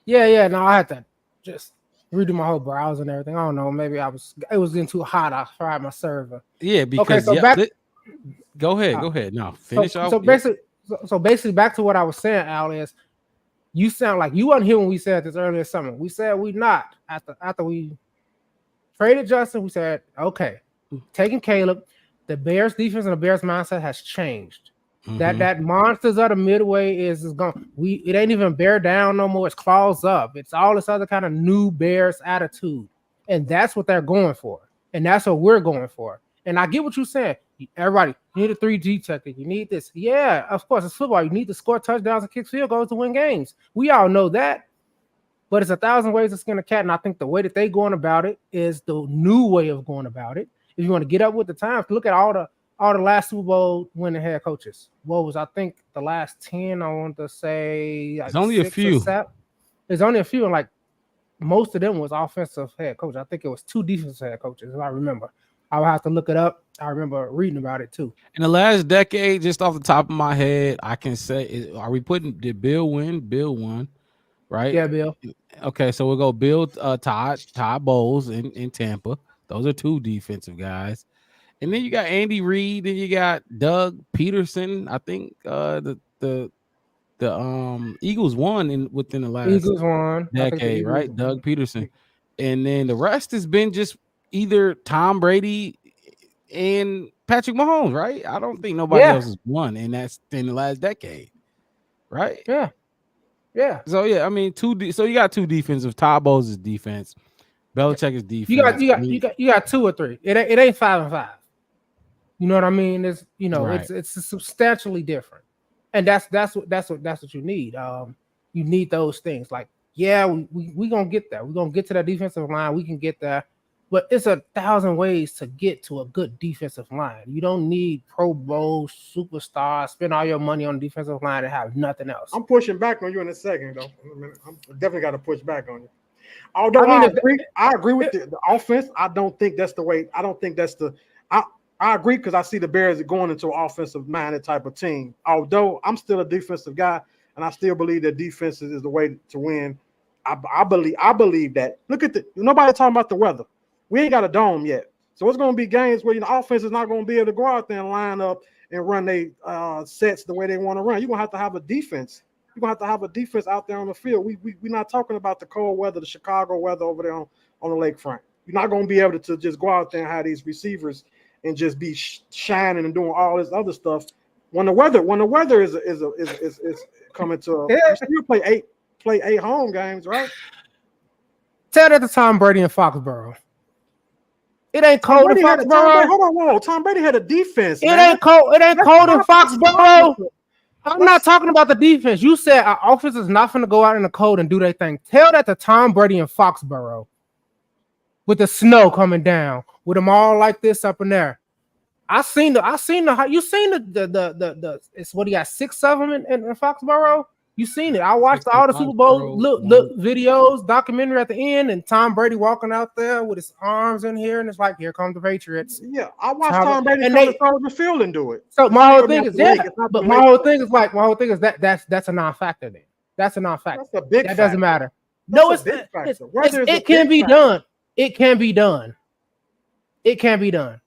Speaker 2: Yeah. No, I had to just redo my whole browser and everything. I don't know. Maybe it was getting too hot. I fried my server.
Speaker 1: Yeah, because
Speaker 2: okay, so
Speaker 1: go ahead. No, finish off.
Speaker 2: So basically, back to what I was saying, Al, is you sound like you weren't here when we said this earlier summer. We said we not after we traded Justin. We said, okay, taking Caleb, the Bears defense and the Bears mindset has changed. Mm-hmm. That monsters of the midway is gone. It ain't even bear down no more. It's claws up. It's all this other kind of new Bears attitude, and that's what they're going for, and that's what we're going for. And I get what you're saying. Everybody, you need a 3G technique. You need this. Yeah, of course, it's football. You need to score touchdowns and kick field goals to win games. We all know that. But it's 1,000 ways to skin a cat, and I think the way that they're going about it is the new way of going about it. If you want to get up with the times, look at all the last Super Bowl winning head coaches. What was, I think, the last 10, I want to say.
Speaker 1: There's only a few.
Speaker 2: There's only a few, and like most of them was offensive head coach. I think it was 2 defensive head coaches, if I remember. I would have to look it up. I remember reading about it too.
Speaker 1: In the last decade, just off the top of my head, I can say, did Bill win? Bill won, right?
Speaker 2: Yeah, Bill.
Speaker 1: Okay, so we'll go Bill, Todd Bowles in Tampa. Those are 2 defensive guys. And then you got Andy Reid, then you got Doug Peterson. I think the Eagles won within the last decade, right? Doug Peterson. And then the rest has been just either Tom Brady and Patrick Mahomes, right? I don't think nobody else has won, and that's in the last decade, right?
Speaker 2: Yeah.
Speaker 1: So yeah, I mean, so you got 2 defensive. Todd Bowles is defense. Belichick is defense.
Speaker 2: You got 2 or 3. It ain't 5 and 5. You know what I mean? It's
Speaker 1: right.
Speaker 2: it's substantially different, and that's what you need. You need those things. Like, yeah, we gonna get that. We're gonna get to that defensive line. We can get there. But it's 1,000 ways to get to a good defensive line. You don't need Pro Bowl superstars, spend all your money on the defensive line and have nothing else.
Speaker 5: I'm pushing back on you in a second, though. I'm definitely got to push back on you. Although I agree with the offense. I don't think that's the way. I don't think that's the. I agree because I see the Bears going into an offensive-minded type of team. Although I'm still a defensive guy, and I still believe that defense is the way to win. I believe that. Look at nobody talking about the weather. We ain't got a dome yet. So it's going to be games where the offense is not going to be able to go out there and line up and run their sets the way they want to run. You're going to have a defense. You're going to have a defense out there on the field. We're not talking about the cold weather, the Chicago weather over there on the lakefront. You're not going to be able to just go out there and have these receivers and just be shining and doing all this other stuff. When the weather is coming to, you still play 8 home games, right?
Speaker 2: Tell that to Tom Brady in Foxborough. It ain't cold in Foxborough.
Speaker 5: Hold on. Tom Brady had a defense.
Speaker 2: It ain't cold in Foxborough. I'm not talking about the defense. You said our offense is not going to go out in the cold and do their thing. Tell that to Tom Brady in Foxborough. With the snow coming down, with them all like this up in there. You seen the it's what he got 6 of them in Foxborough. You seen it. I watched all the Super Bowl look videos, documentary at the end, and Tom Brady walking out there with his arms in here, and it's like, here come the Patriots.
Speaker 5: Yeah, I watched Tom Brady come to Soldier Field and do it.
Speaker 2: So my whole thing is that's a non-factor then. That's a non-factor.
Speaker 5: That's a big
Speaker 2: that
Speaker 5: factor.
Speaker 2: Doesn't matter. No, it can be done. It can be done. It can be done.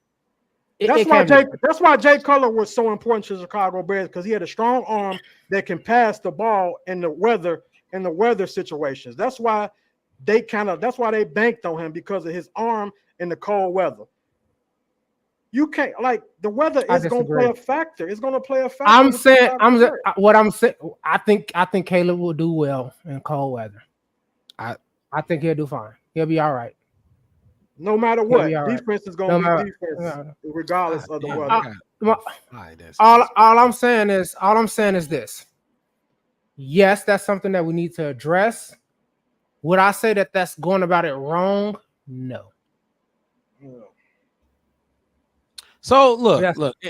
Speaker 5: That's why Jay Cutler was so important to the Chicago Bears, because he had a strong arm that can pass the ball in the weather situations. That's why they banked on him, because of his arm in the cold weather. You can't, like, the weather is going to play a factor. It's going to play a factor.
Speaker 2: I'm saying, I think Caleb will do well in cold weather. I think he'll do fine. He'll be all right.
Speaker 5: No matter what, defense is going to be defense, regardless of the weather.
Speaker 2: All I'm saying is this. Yes, that's something that we need to address. Would I say that that's going about it wrong? No.
Speaker 1: So look,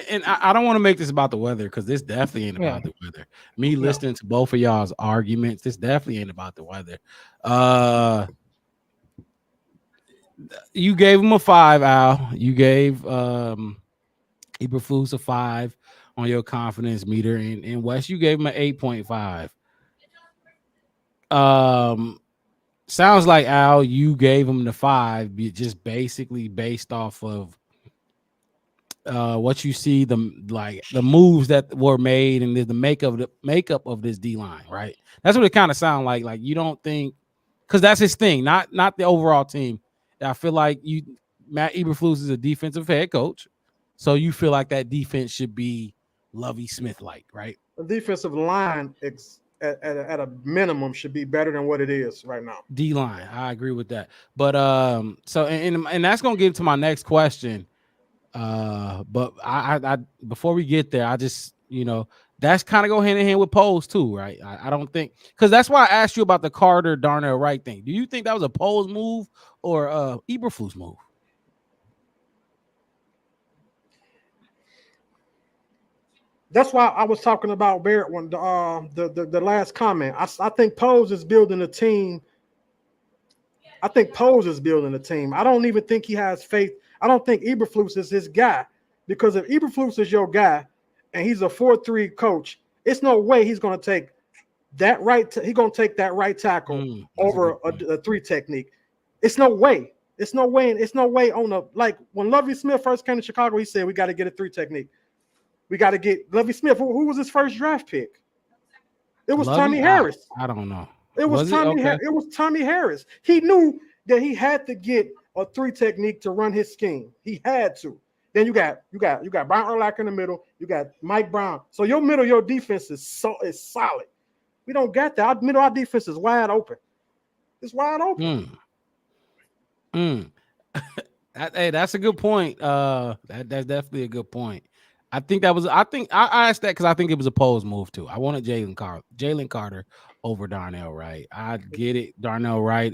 Speaker 1: and I don't want to make this about the weather because this definitely ain't about the weather. Me listening to both of y'all's arguments, this definitely ain't about the weather. You gave him a 5, Al. You gave Eberflus a 5 on your confidence meter, and Wes, you gave him an 8.5. Sounds like, Al, you gave him the 5 just basically based off of what you see, the moves that were made and the makeup of this D line, right? That's what it kind of sounds like. Like you don't think, because that's his thing, not the overall team. I feel like Matt Eberflus is a defensive head coach, so you feel like that defense should be Lovie Smith like, right?
Speaker 5: The defensive line at a minimum should be better than what it is right now.
Speaker 1: D line, I agree with that. But so and that's gonna get to my next question. But I before we get there, I just that's kind of go hand in hand with Poles too, right? I don't think, because that's why I asked you about the Carter Darnell Wright thing. Do you think that was a Poles move or Eberflus move?
Speaker 5: That's why I was talking about Barrett when the last comment. I think Poles is building a team. I think Poles is building a team. I don't even think he has faith. I don't think Eberflus is his guy, because if Eberflus is your guy and he's a 4-3 coach, it's no way he's going to take that right. He's going to take that right tackle over a 3 technique. It's no way. It's no way. It's no way on the, like when Lovie Smith first came to Chicago, he said we got to get a 3 technique. We got to get Lovie Smith. Who was his first draft pick? It was Tommy Harris.
Speaker 1: I don't know.
Speaker 5: It was Tommy. Okay. It was Tommy Harris. He knew that he had to get a 3 technique to run his scheme. He had to. Then you got Brian Urlacher in the middle. You got Mike Brown. So your defense is solid. We don't got that. Our defense is wide open. It's wide open.
Speaker 1: Hey, that's a good point. That's definitely a good point. I asked that because I think it was a Poles move too. I wanted Jalen Carter over Darnell Wright. I get it. Darnell Wright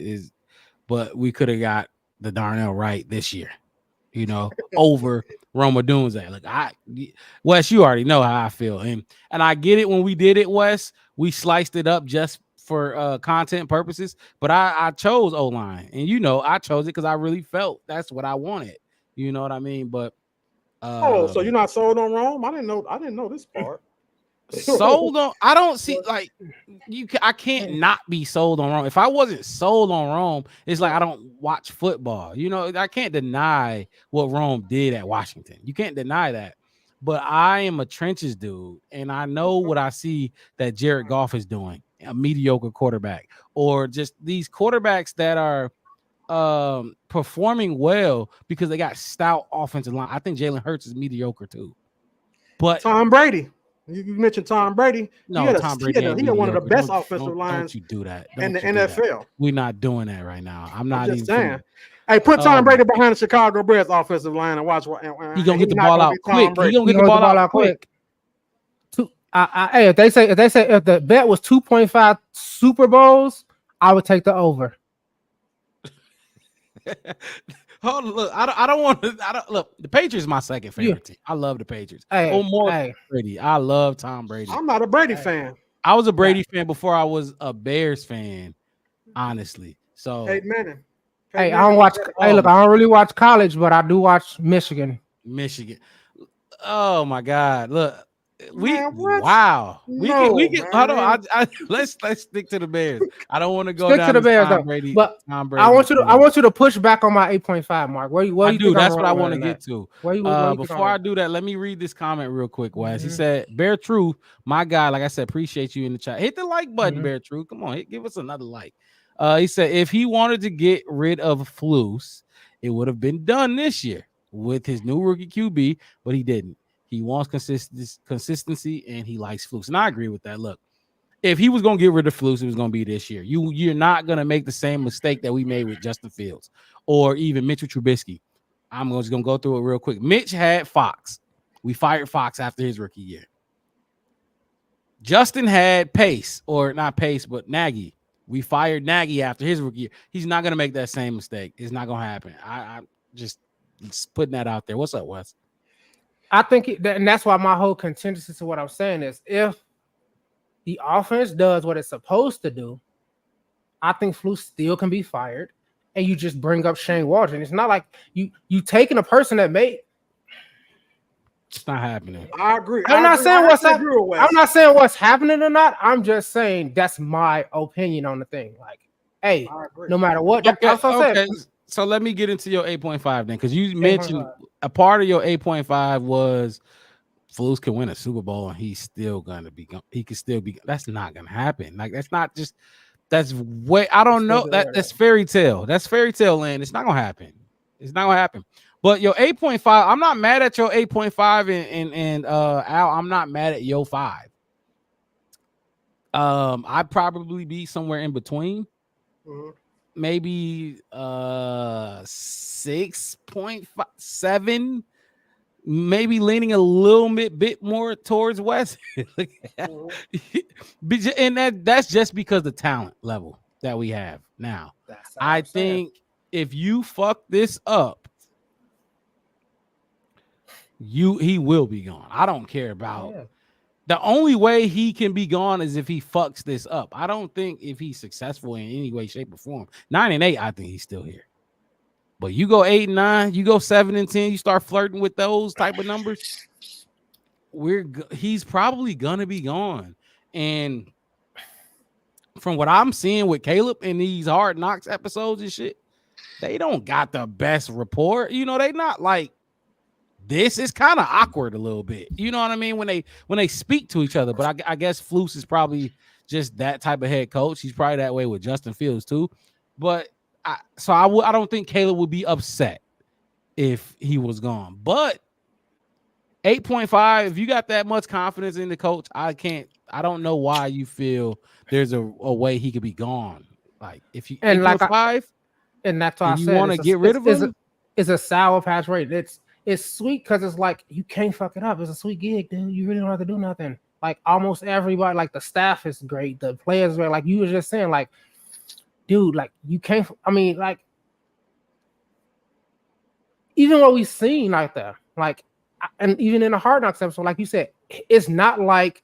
Speaker 1: but we could have got the Darnell Wright this year, over Rome Odunze. Like Wes, you already know how I feel, and I get it. When we did it, Wes, we sliced it up just for content purposes. But I chose O-line, and I chose it because I really felt that's what I wanted. You know what I mean? But
Speaker 5: so you're not sold on Rome? I didn't know this part.
Speaker 1: Sold on? I don't see like I can't not be sold on Rome. If I wasn't sold on Rome, it's like I don't watch football. I can't deny what Rome did at Washington. You can't deny that. But I am a trenches dude, and I know what I see that Jared Goff is doing, a mediocre quarterback, or just these quarterbacks that are performing well because they got stout offensive line. I think Jalen Hurts is mediocre too. But
Speaker 5: Tom Brady. You mentioned Tom Brady.
Speaker 1: No, Tom Brady.
Speaker 5: He had one of the best offensive lines.
Speaker 1: Don't you do that
Speaker 5: in the NFL.
Speaker 1: We're not doing that right now. I'm not even
Speaker 5: saying. Hey, put Tom Brady behind the Chicago Bears offensive line and watch what
Speaker 1: he's gonna get the ball out quick. He's gonna get the ball out quick.
Speaker 2: Hey, if the bet was 2.5 Super Bowls, I would take the over.
Speaker 1: Hold on, look, I don't want to. Look. The Patriots is my second favorite team. I love the Patriots. Brady. I love Tom Brady.
Speaker 5: I'm not a Brady fan.
Speaker 1: I was a Brady fan before I was a Bears fan, honestly. So
Speaker 5: Peyton Manning.
Speaker 2: I don't watch. I don't really watch college, but I do watch Michigan.
Speaker 1: Oh my God! Look. We can hold on. Let's stick to the Bears. I don't want to go down to the Bears, Tom Brady.
Speaker 2: But Tom Brady. I want you to push back on my 8.5 mark.
Speaker 1: That's what I want to get to. Before I do that, let me read this comment real quick, Wes. He said, "Bear Truth, my guy. Like I said, appreciate you in the chat. Hit the like button, Bear Truth. Come on, give us another like." He said, if he wanted to get rid of Flus, it would have been done this year with his new rookie QB, but he didn't. He wants consistency, and he likes Flus. And I agree with that. Look, if he was going to get rid of Flus, it was going to be this year. You're not going to make the same mistake that we made with Justin Fields or even Mitchell Trubisky. I'm just going to go through it real quick. Mitch had Fox. We fired Fox after his rookie year. Justin had Pace, or not Pace, but Nagy. We fired Nagy after his rookie year. He's not going to make that same mistake. It's not going to happen. I just putting that out there. What's up, Wes?
Speaker 2: I think, and that's why my whole contingency to what I'm saying is, if the offense does what it's supposed to do, I think Flus still can be fired, and you just bring up Shane Waldron. It's not like you taking a person that made.
Speaker 1: It's not happening.
Speaker 5: I agree.
Speaker 2: I'm not saying what's happening or not. I'm just saying that's my opinion on the thing. Like, hey, no matter what.
Speaker 1: Okay. So let me get into your 8.5 then, because you mentioned a part of your 8.5 was Flus can win a Super Bowl and he's still gonna be. He could still be. That's not gonna happen. Like, that's not just. That's way. I don't know. That's fairy tale. That's fairy tale land. It's not gonna happen. It's not gonna happen. But your 8.5, I'm not mad at your 8.5 and Al, I'm not mad at your 5. I'd probably be somewhere in between. Mm-hmm. Maybe 6.7, maybe leaning a little bit more towards West. And that's just because the talent level that we have now. I think if you fuck this up, he will be gone. I don't care about the only way he can be gone is if he fucks this up. I don't think if he's successful in any way, shape, or form. 9-8, I think he's still here. But you go 8-9, you go 7-10, you start flirting with those type of numbers. He's probably gonna be gone. And from what I'm seeing with Caleb in these Hard Knocks episodes and shit, they don't got the best rapport. You know, they not like. This is kind of awkward a little bit, you know what I mean, when they speak to each other. But I guess Flus is probably just that type of head coach. He's probably that way with Justin Fields too. But I don't think Caleb would be upset if he was gone. But 8.5, if you got that much confidence in the coach, I don't know why you feel there's a way he could be gone. Like if you and 8.5,
Speaker 2: and that's why
Speaker 1: you want to get rid of him.
Speaker 2: It's a sour patch rate. It's sweet because it's like you can't fuck it up. It's a sweet gig, dude. You really don't have to do nothing. Like almost everybody, like the staff is great, the players are like you were just saying, like, dude, like you can't. I mean, like even what we've seen like that, like, and even in the Hard Knocks episode, like you said, it's not like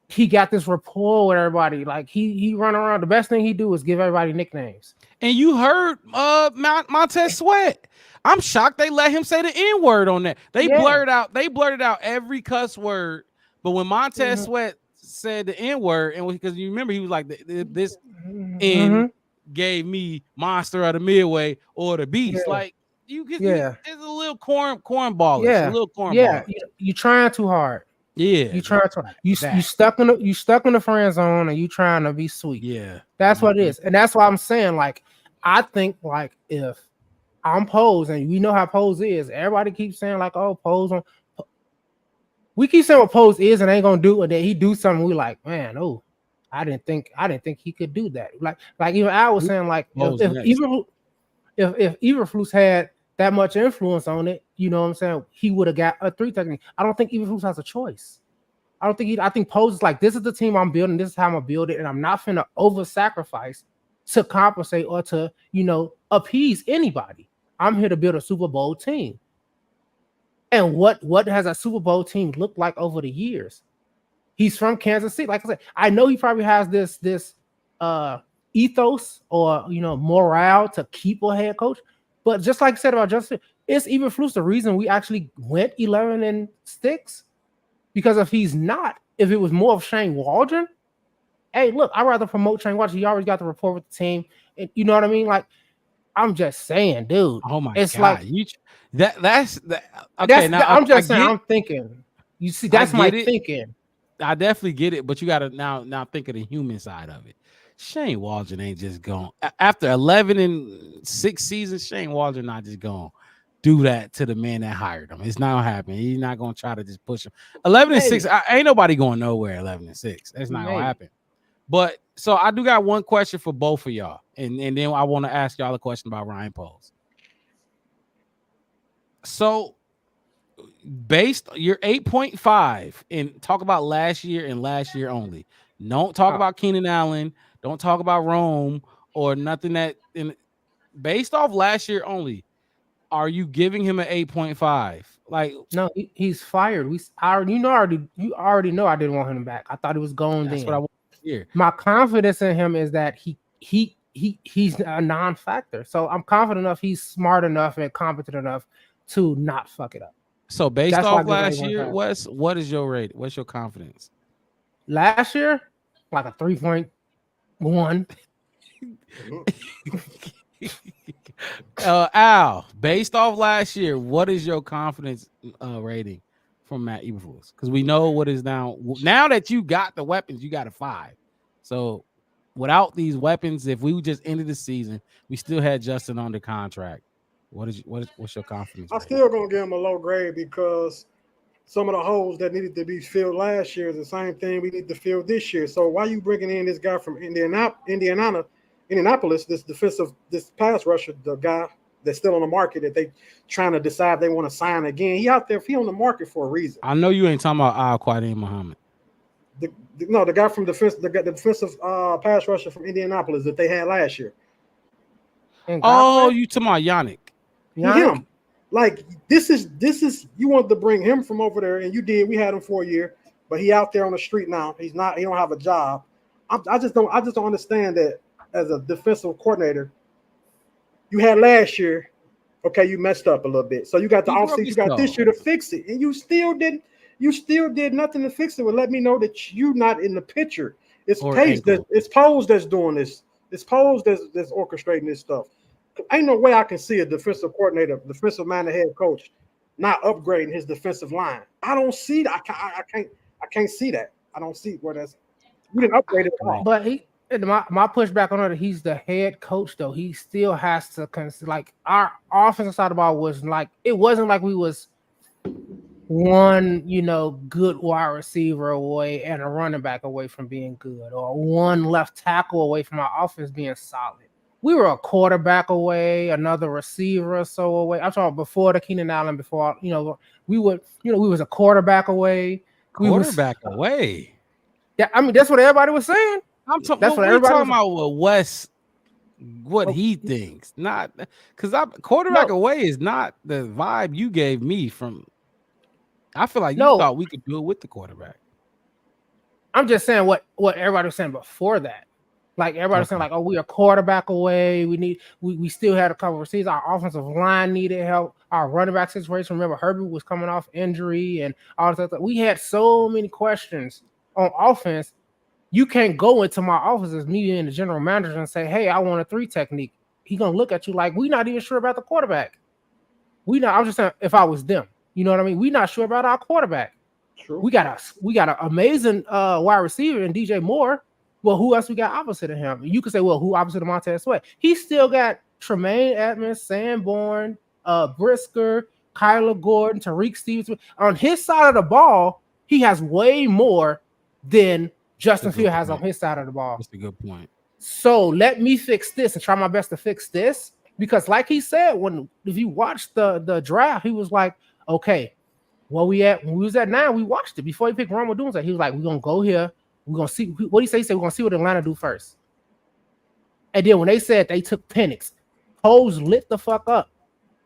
Speaker 2: he got this rapport with everybody. Like he run around. The best thing he do is give everybody nicknames.
Speaker 1: And you heard Montez Sweat. I'm shocked they let him say the N-word on that. They blurred out every cuss word. But when Montez Sweat said the N-word, and because you remember he was like this N gave me Monster of the Midway or the Beast. Like you get it's a little cornball.
Speaker 2: Yeah.
Speaker 1: A little cornball.
Speaker 2: Yeah, you trying too hard.
Speaker 1: Yeah,
Speaker 2: you trying to you stuck in the friend zone and you trying to be sweet.
Speaker 1: Yeah,
Speaker 2: that's what it is, and that's why I'm saying, like, I think like if I'm Pose and we know how Pose is, everybody keeps saying like, oh, Pose on. We keep saying what Pose is and ain't gonna do it. Then he do something. We like, man, oh, I didn't think he could do that. Like even I was saying, like if Eberflus had that much influence on it, you know what I'm saying, he would have got a 3 technique. I don't think Eberflus has a choice. I think Pose is like, this is the team I'm building, this is how I'm gonna build it, and I'm not finna over-sacrifice to compensate or to, appease anybody. I'm here to build a Super Bowl team. And what has a Super Bowl team looked like over the years? He's from Kansas City. Like I said, I know he probably has this ethos or morale to keep a head coach. But just like I said about Justin, is Eberflus the reason we actually went 11-6? Because if it was more of Shane Waldron, hey, look, I'd rather promote Shane Waldron. He already got the rapport with the team. And you know what I mean? Like, I'm just saying, dude.
Speaker 1: Oh my
Speaker 2: it's
Speaker 1: God.
Speaker 2: Like
Speaker 1: that's okay.
Speaker 2: I'm just saying. I'm thinking. You see, that's my thinking.
Speaker 1: I definitely get it, but you got to now think of the human side of it. Shane Waldron ain't just gone after 11-6 seasons. Shane Waldron not just gonna do that to the man that hired him. It's not gonna happen. He's not gonna try to just push him. 11-6. Ain't nobody going nowhere. 11-6. That's not gonna happen. But so I do got one question for both of y'all, and then I want to ask y'all a question about Ryan Poles. So based you're 8.5 and talk about last year and last year only. Don't talk about Keenan Allen. Don't talk about Rome or nothing that based off last year only. Are you giving him an 8.5? Like,
Speaker 2: no, he's fired. You already know I didn't want him back. I thought it was going.
Speaker 1: That's
Speaker 2: then.
Speaker 1: what I want to hear.
Speaker 2: My confidence in him is that he's a non-factor. So I'm confident enough. He's smart enough and competent enough to not fuck it up.
Speaker 1: So based off last year, what is your rate? What's your confidence?
Speaker 2: Last year, like a 3.1.
Speaker 1: Al, based off last year, what is your confidence rating from Matt Eberflus? Because we know what is now that you got the weapons, you got a 5. So without these weapons, if we just ended the season, we still had Justin under contract. What's your confidence?
Speaker 5: I'm still gonna give him a low grade because some of the holes that needed to be filled last year is the same thing we need to fill this year. So why are you bringing in this guy from Indianapolis, this pass rusher, the guy that's still on the market that they trying to decide they want to sign again? He out there, he on the market for a reason.
Speaker 1: I know you ain't talking about Al-Quadin Muhammad.
Speaker 5: The guy from the defensive pass rusher from Indianapolis that they had last year.
Speaker 1: Oh, you talking about Yannick?
Speaker 5: Him. Like this is you wanted to bring him from over there, and you did. We had him for a year, but he out there on the street now. He don't have a job. I just don't understand that as a defensive coordinator. You had last year, okay, you messed up a little bit. So you got the offseason, you got this year to fix it, and you still did nothing to fix it. Well, let me know that you not in the picture. It's Pose that's doing this. It's Pose that's orchestrating this stuff. Ain't no way I can see a defensive coordinator, defensive minded head coach, not upgrading his defensive line. I don't see that. I can't see that. I don't see where that's. We didn't upgrade it at all.
Speaker 2: But my pushback on it, he's the head coach though. He still has to like our offensive side of the ball was like it wasn't like we was one good wide receiver away and a running back away from being good, or one left tackle away from our offense being solid. We were a quarterback away, another receiver or so away. I'm talking before the Keenan Allen, before we was a quarterback away.
Speaker 1: Away.
Speaker 2: Yeah, I mean that's what everybody was saying.
Speaker 1: That's what everybody talking about with Wes. What he thinks, not because quarterback away is not the vibe you gave me from. I feel like you thought we could do it with the quarterback.
Speaker 2: I'm just saying what everybody was saying before that. Like everybody was saying, like, oh, we are quarterback away. We still had a couple of receivers. Our offensive line needed help. Our running back situation. Remember, Herbert was coming off injury and all this stuff. We had so many questions on offense. You can't go into my office as me and the general manager and say, hey, I want a 3 technique. He's gonna look at you like we're not even sure about the quarterback. I'm just saying if I was them, you know what I mean? We're not sure about our quarterback.
Speaker 5: True.
Speaker 2: We got an amazing wide receiver in DJ Moore. Well, who else we got opposite of him? You could say, well, who opposite of Montez Sweat? He still got Tremaine Edmonds, Sanborn, Brisker, Kyler Gordon, Tariq Stevenson. On his side of the ball, he has way more than Justin Fields has on his side of the ball.
Speaker 1: That's a good point.
Speaker 2: So let me fix this and try my best to fix this. Because like he said, if you watch the draft, he was like, okay, when we was at 9, we watched it before he picked Rome Odunze. He was like, we're going to go here. We're going to see what he said. He said, we're going to see what Atlanta do first. And then when they said they took Penix, Pose lit the fuck up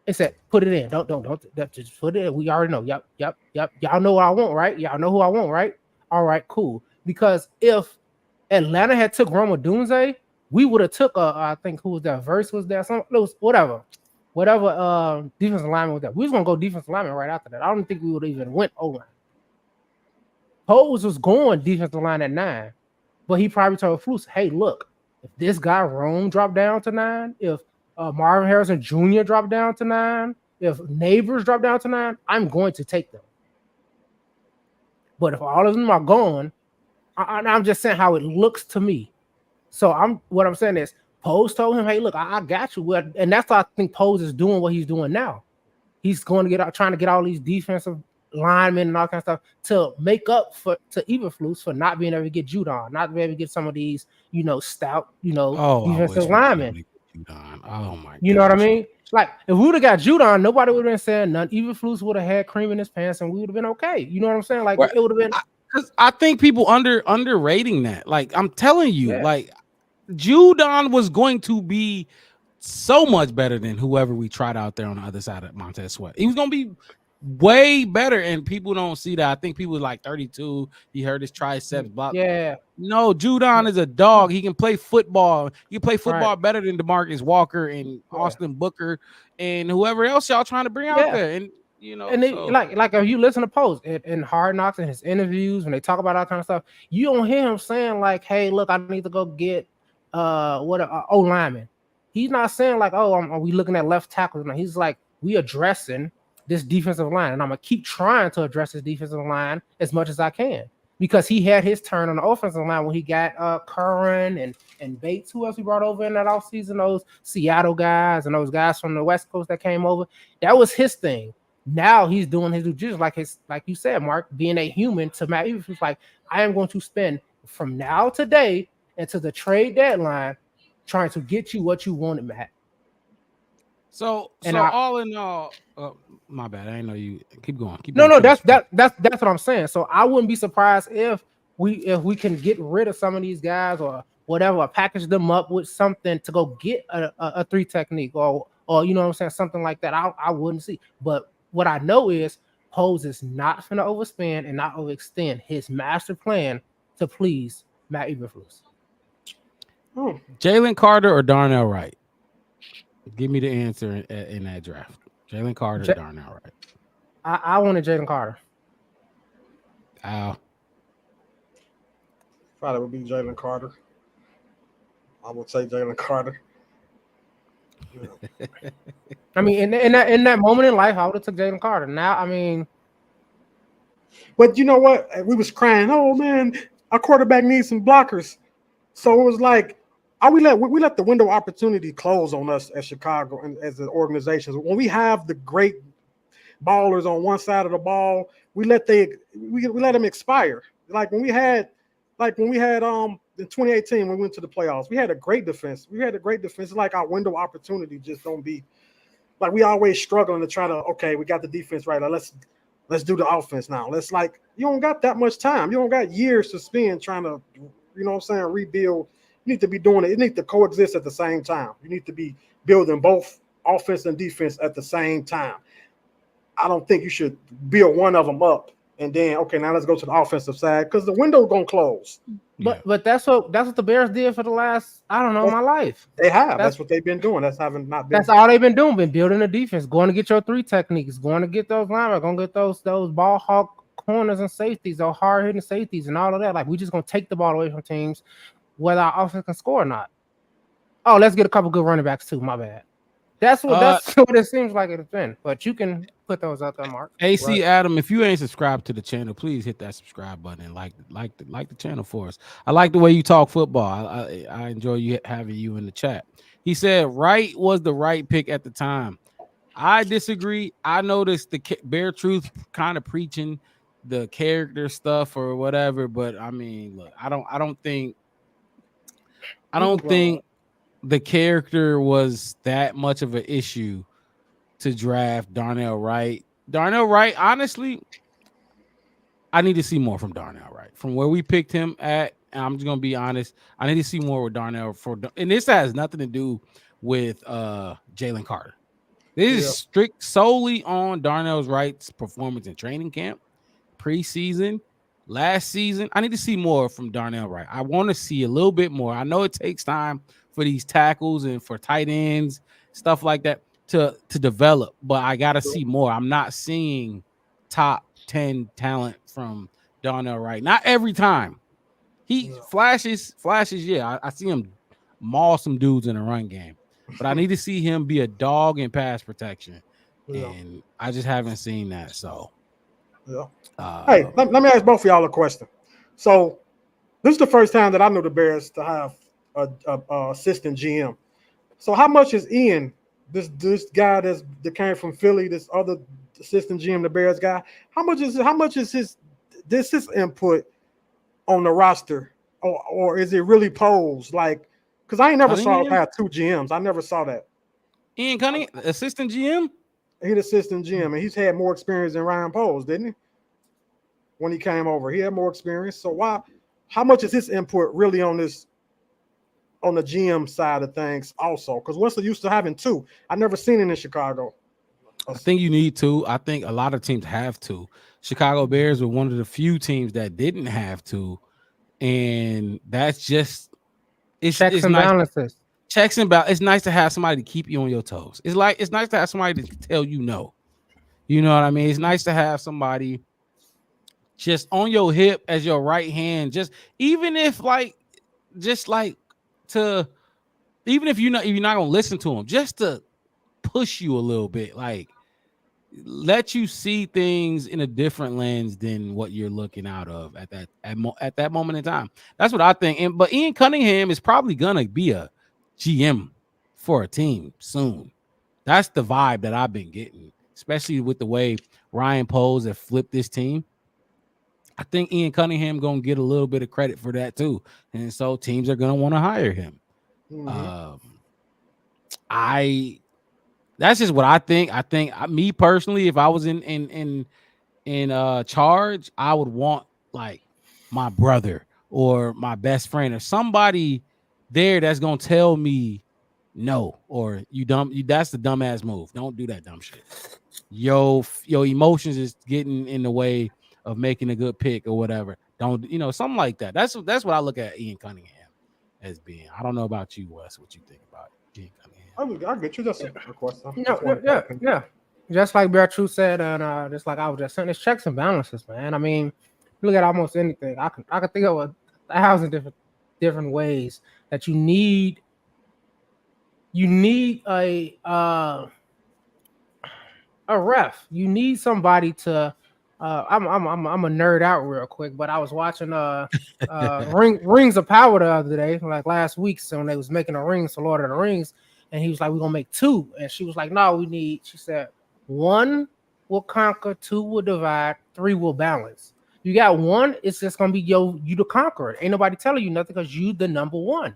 Speaker 2: and said, put it in. Don't just put it in. We already know. Yep. Y'all know what I want, right? Y'all know who I want, right? All right, cool. Because if Atlanta had took Rome Odunze, we would have took I think who was that? Verse was there. Whatever defensive lineman was there. We was going to go defensive lineman right after that. I don't think we would have even went O-line. Pose was going defensive line at 9, but he probably told Flus, hey, look, if this guy Rome dropped down to 9, if Marvin Harrison Jr. dropped down to 9, if Neighbors dropped down to 9, I'm going to take them. But if all of them are gone, I'm just saying how it looks to me. So what I'm saying is Pose told him, hey, look, I got you. And that's why I think Pose is doing what he's doing now. He's going to trying to get all these defensive linemen and all kind of stuff to make up to Eberflus for not being able to get Judon, not being able to get some of these, stout, defensive linemen.
Speaker 1: Judon. Oh my god.
Speaker 2: You know what I mean? Like if we would have got Judon, nobody would have been saying nothing. Even Flus would have had cream in his pants, and we would have been okay. You know what I'm saying? Like it would have been.
Speaker 1: Because I think people underrating that. Like I'm telling you, like Judon was going to be so much better than whoever we tried out there on the other side of Montez Sweat. He was going to be way better, and people don't see that. I think people like 32. He hurt his triceps. Blah.
Speaker 2: Yeah.
Speaker 1: No, Judon is a dog. He can play football. He can play football better than DeMarcus Walker and Austin Booker and whoever else y'all trying to bring out there. And you know,
Speaker 2: and like if you listen to Post in Hard Knocks and his interviews when they talk about that kind of stuff, you don't hear him saying like, "Hey, look, I need to go get O lineman." He's not saying like, "Oh, are we looking at left tackles?" No, he's like, "We addressing this defensive line, and I'm gonna keep trying to address this defensive line as much as I can." Because he had his turn on the offensive line when he got Curran and Bates, who else he brought over in that offseason, those Seattle guys and those guys from the West Coast that came over. That was his thing. Now he's doing his due diligence, like you said, Mark, being a human to Matt Eberflus. Like, I am going to spend from now today until the trade deadline trying to get you what you wanted, Matt.
Speaker 1: So all in all, my bad. I didn't know you. Keep going.
Speaker 2: That's what I'm saying. So I wouldn't be surprised if we can get rid of some of these guys or whatever, or package them up with something to go get a 3 technique or you know what I'm saying, something like that. I wouldn't see. But what I know is Pose is not going to overspend and not overextend his master plan to please Matt Eberflus.
Speaker 1: Jalen Carter or Darnell Wright? Give me the answer in that draft. Jalen Carter or Darnell Wright?
Speaker 2: I wanted Jalen Carter.
Speaker 5: Probably would be Jalen Carter. I would say Jalen Carter. Yeah.
Speaker 2: I mean, in that moment in life, I would have took Jalen Carter. Now, I mean,
Speaker 5: but you know what? We was crying. Oh man, our quarterback needs some blockers. So it was like, we let the window of opportunity close on us as Chicago and as an organization. When we have the great ballers on one side of the ball, we let them expire. Like when we had in 2018 when we went to the playoffs, we had a great defense. It's like our window of opportunity just don't be like we always struggling to try to, okay, we got the defense right. Now let's do the offense now. You don't got that much time. You don't got years to spend trying to, you know what I'm saying, rebuild. You need to be doing it. It needs to coexist at the same time. You need to be building both offense and defense at the same time. I don't think you should build one of them up and then, okay, now let's go to the offensive side because the window's gonna close.
Speaker 2: But that's what the Bears did for the last, I don't know, my life.
Speaker 5: They have. That's what they've been doing. That's
Speaker 2: all they've been doing. Been building the defense, going to get your 3 techniques, going to get those linebackers, going to get those ball hawk corners and safeties, those hard hitting safeties, and all of that. Like we just gonna take the ball away from teams, whether our offense can score or not. Oh, let's get a couple good running backs too. My bad. That's what it seems like it's been. But you can put those out there, Mark.
Speaker 1: AC Adam, if you ain't subscribed to the channel, please hit that subscribe button and like the channel for us. I like the way you talk football. I enjoy having you in the chat. He said Wright was the right pick at the time. I disagree. I noticed the Bear Truth kind of preaching the character stuff or whatever, but I mean, look, I don't think the character was that much of an issue to draft Darnell Wright. Darnell Wright, honestly, I need to see more from Darnell Wright. From where we picked him at, and I'm just going to be honest, I need to see more with Darnell. And this has nothing to do with Jalen Carter. This is strict solely on Darnell Wright's performance in training camp, preseason, last season. I need to see more from Darnell Wright. I want to see a little bit more. I know it takes time for these tackles and for tight ends, stuff like that to develop, but I got to see more. I'm not seeing top 10 talent from Darnell Wright. Not every time. He flashes. Yeah, I see him maul some dudes in a run game, but I need to see him be a dog in pass protection, and I just haven't seen that. So,
Speaker 5: hey, let me ask both of y'all a question. So, this is the first time that I knew the Bears to have a assistant GM. So, how much is Ian, this guy that came from Philly, this other assistant GM, the Bears guy? How much is his input on the roster, or is it really Pose? Like, Because I ain't never saw
Speaker 1: Cunningham?
Speaker 5: him have 2 GMs. I never saw that.
Speaker 1: Ian Cunningham, assistant GM.
Speaker 5: He's assistant GM, and he's had more experience than Ryan Poles, didn't he? When he came over, he had more experience. So why? How much is his input really on this, on the GM side of things? Also, because Winston used to having 2. I never seen it in Chicago.
Speaker 1: I think you need 2. I think a lot of teams have 2. Chicago Bears were one of the few teams that didn't have 2, and that's just
Speaker 2: Checks and
Speaker 1: nice.
Speaker 2: balances.
Speaker 1: Checks and balances. It's nice to have somebody to keep you on your toes. It's nice to have somebody to tell you no. You know what I mean? It's nice to have somebody just on your hip as your right hand. Even if you're not gonna listen to them, just to push you a little bit, like let you see things in a different lens than what you're looking out of at that moment in time. That's what I think. But Ian Cunningham is probably gonna be a GM for a team soon. That's the vibe that I've been getting, especially with the way Ryan Poles have flipped this team. I think Ian Cunningham gonna get a little bit of credit for that too, and so teams are gonna want to hire him. That's just what I think. I think me personally, if I was in charge, I would want like my brother or my best friend or somebody there that's gonna tell me no, or that's the dumbass move. Don't do that dumb shit. Your emotions is getting in the way of making a good pick or whatever. Don't something like that. That's what I look at Ian Cunningham as being. I don't know about you, Wes. What you think about Ian Cunningham?
Speaker 5: I get you. Just a question.
Speaker 2: Yeah. Just like Bear True said, and just like I was just saying, it's checks and balances, man. I mean, look at almost anything. I can think of 1,000 different ways that you need a ref. You need somebody to. I'm a nerd out real quick, but I was watching Rings of Power the other day, like last week, so when they was making the rings for Lord of the Rings, and he was like, "We're gonna make 2," and she was like, "No, she said 1 will conquer, 2 will divide, 3 will balance. You got 1, it's just gonna be you the conqueror. Ain't nobody telling you nothing because you the number 1.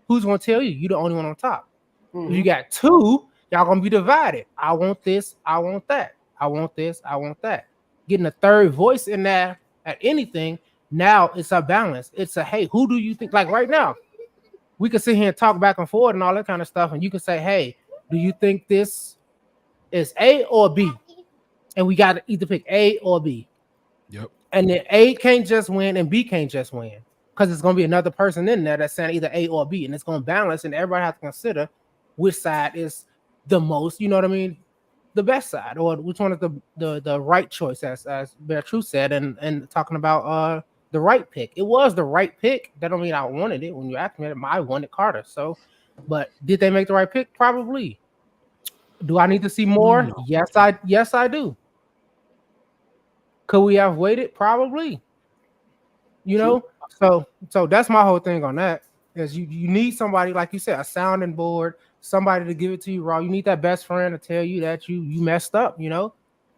Speaker 2: Who's gonna tell you? You the only one on top. If you got 2, y'all gonna be divided. I want this, I want that. I want this, I want that. Getting a third voice in there at anything, now it's a balance. It's a, hey, who do you think? Like right now, we can sit here and talk back and forth and all that kind of stuff, and you can say, hey, do you think this is A or B? And we got to either pick A or B.
Speaker 1: Yep.
Speaker 2: And then A can't just win and B can't just win, because it's going to be another person in there that's saying either A or B, and it's going to balance, and everybody has to consider which side is the most, you know what I mean, the best side, or which one is the right choice, as Bear True said, and talking about the right pick. It was the right pick. That don't mean I wanted it. When you asked me, I wanted Carter. So, but did they make the right pick? Probably. Do I need to see more? No. Yes, I do. Could we have waited? Probably. You know, so that's my whole thing on that. Is you need somebody, like you said, a sounding board, somebody to give it to you raw. You need that best friend to tell you that you messed up,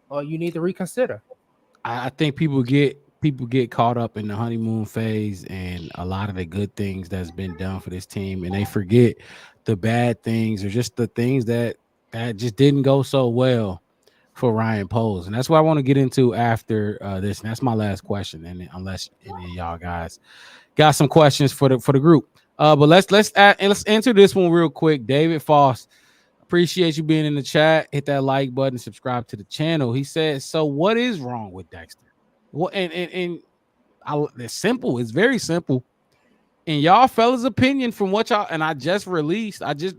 Speaker 2: or you need to reconsider.
Speaker 1: I think people get caught up in the honeymoon phase and a lot of the good things that's been done for this team, and they forget the bad things or just the things that just didn't go so well for Ryan Poles. And that's what I want to get into after this. And that's my last question. And unless any of y'all guys got some questions for the group. But let's answer this one real quick. David Foss, appreciate you being in the chat. Hit that like button, subscribe to the channel. He says, so what is wrong with Dexter? Well, and it's simple. It's very simple. In y'all fellas' opinion, from what y'all, and I just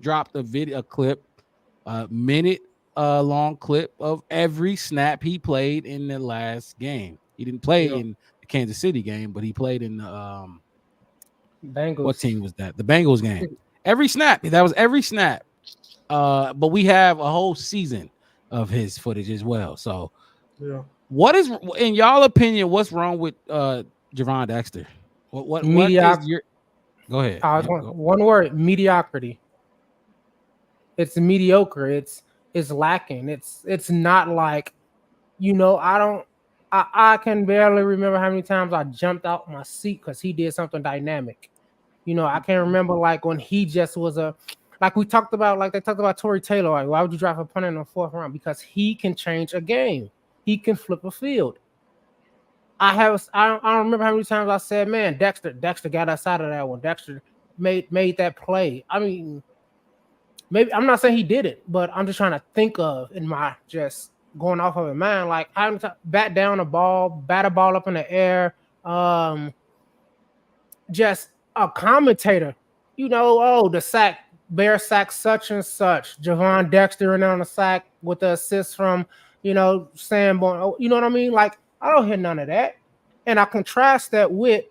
Speaker 1: dropped a clip, minute long clip of every snap he played in the last game. He didn't play in the Kansas City game, but he played in the
Speaker 2: Bengals.
Speaker 1: What team was that? The Bengals game. Every snap. That was every snap. But we have a whole season of his footage as well. So, what is, in y'all opinion, what's wrong with Gervon Dexter? What is your? Go ahead.
Speaker 2: One word: mediocrity. It's mediocre. It's lacking. It's not like, I can barely remember how many times I jumped out my seat because he did something dynamic. You know, I can't remember like when he just was like we talked about, like they talked about Torrey Taylor. Like, why would you draft a punter in the 4th round? Because he can change a game. He can flip a field. I don't remember how many times I said, man, Dexter got us out of that one. Dexter made that play. I mean, maybe I'm not saying he did it, but I'm just trying to think of in my just going off of it, man. Like I bat down a ball, bat a ball up in the air. Just a commentator, you know, oh, the sack, Bear sack such and such. Javon Dexter and on the sack with the assist from, you know, Sanborn. Oh, you know what I mean? Like, I don't hear none of that. And I contrast that with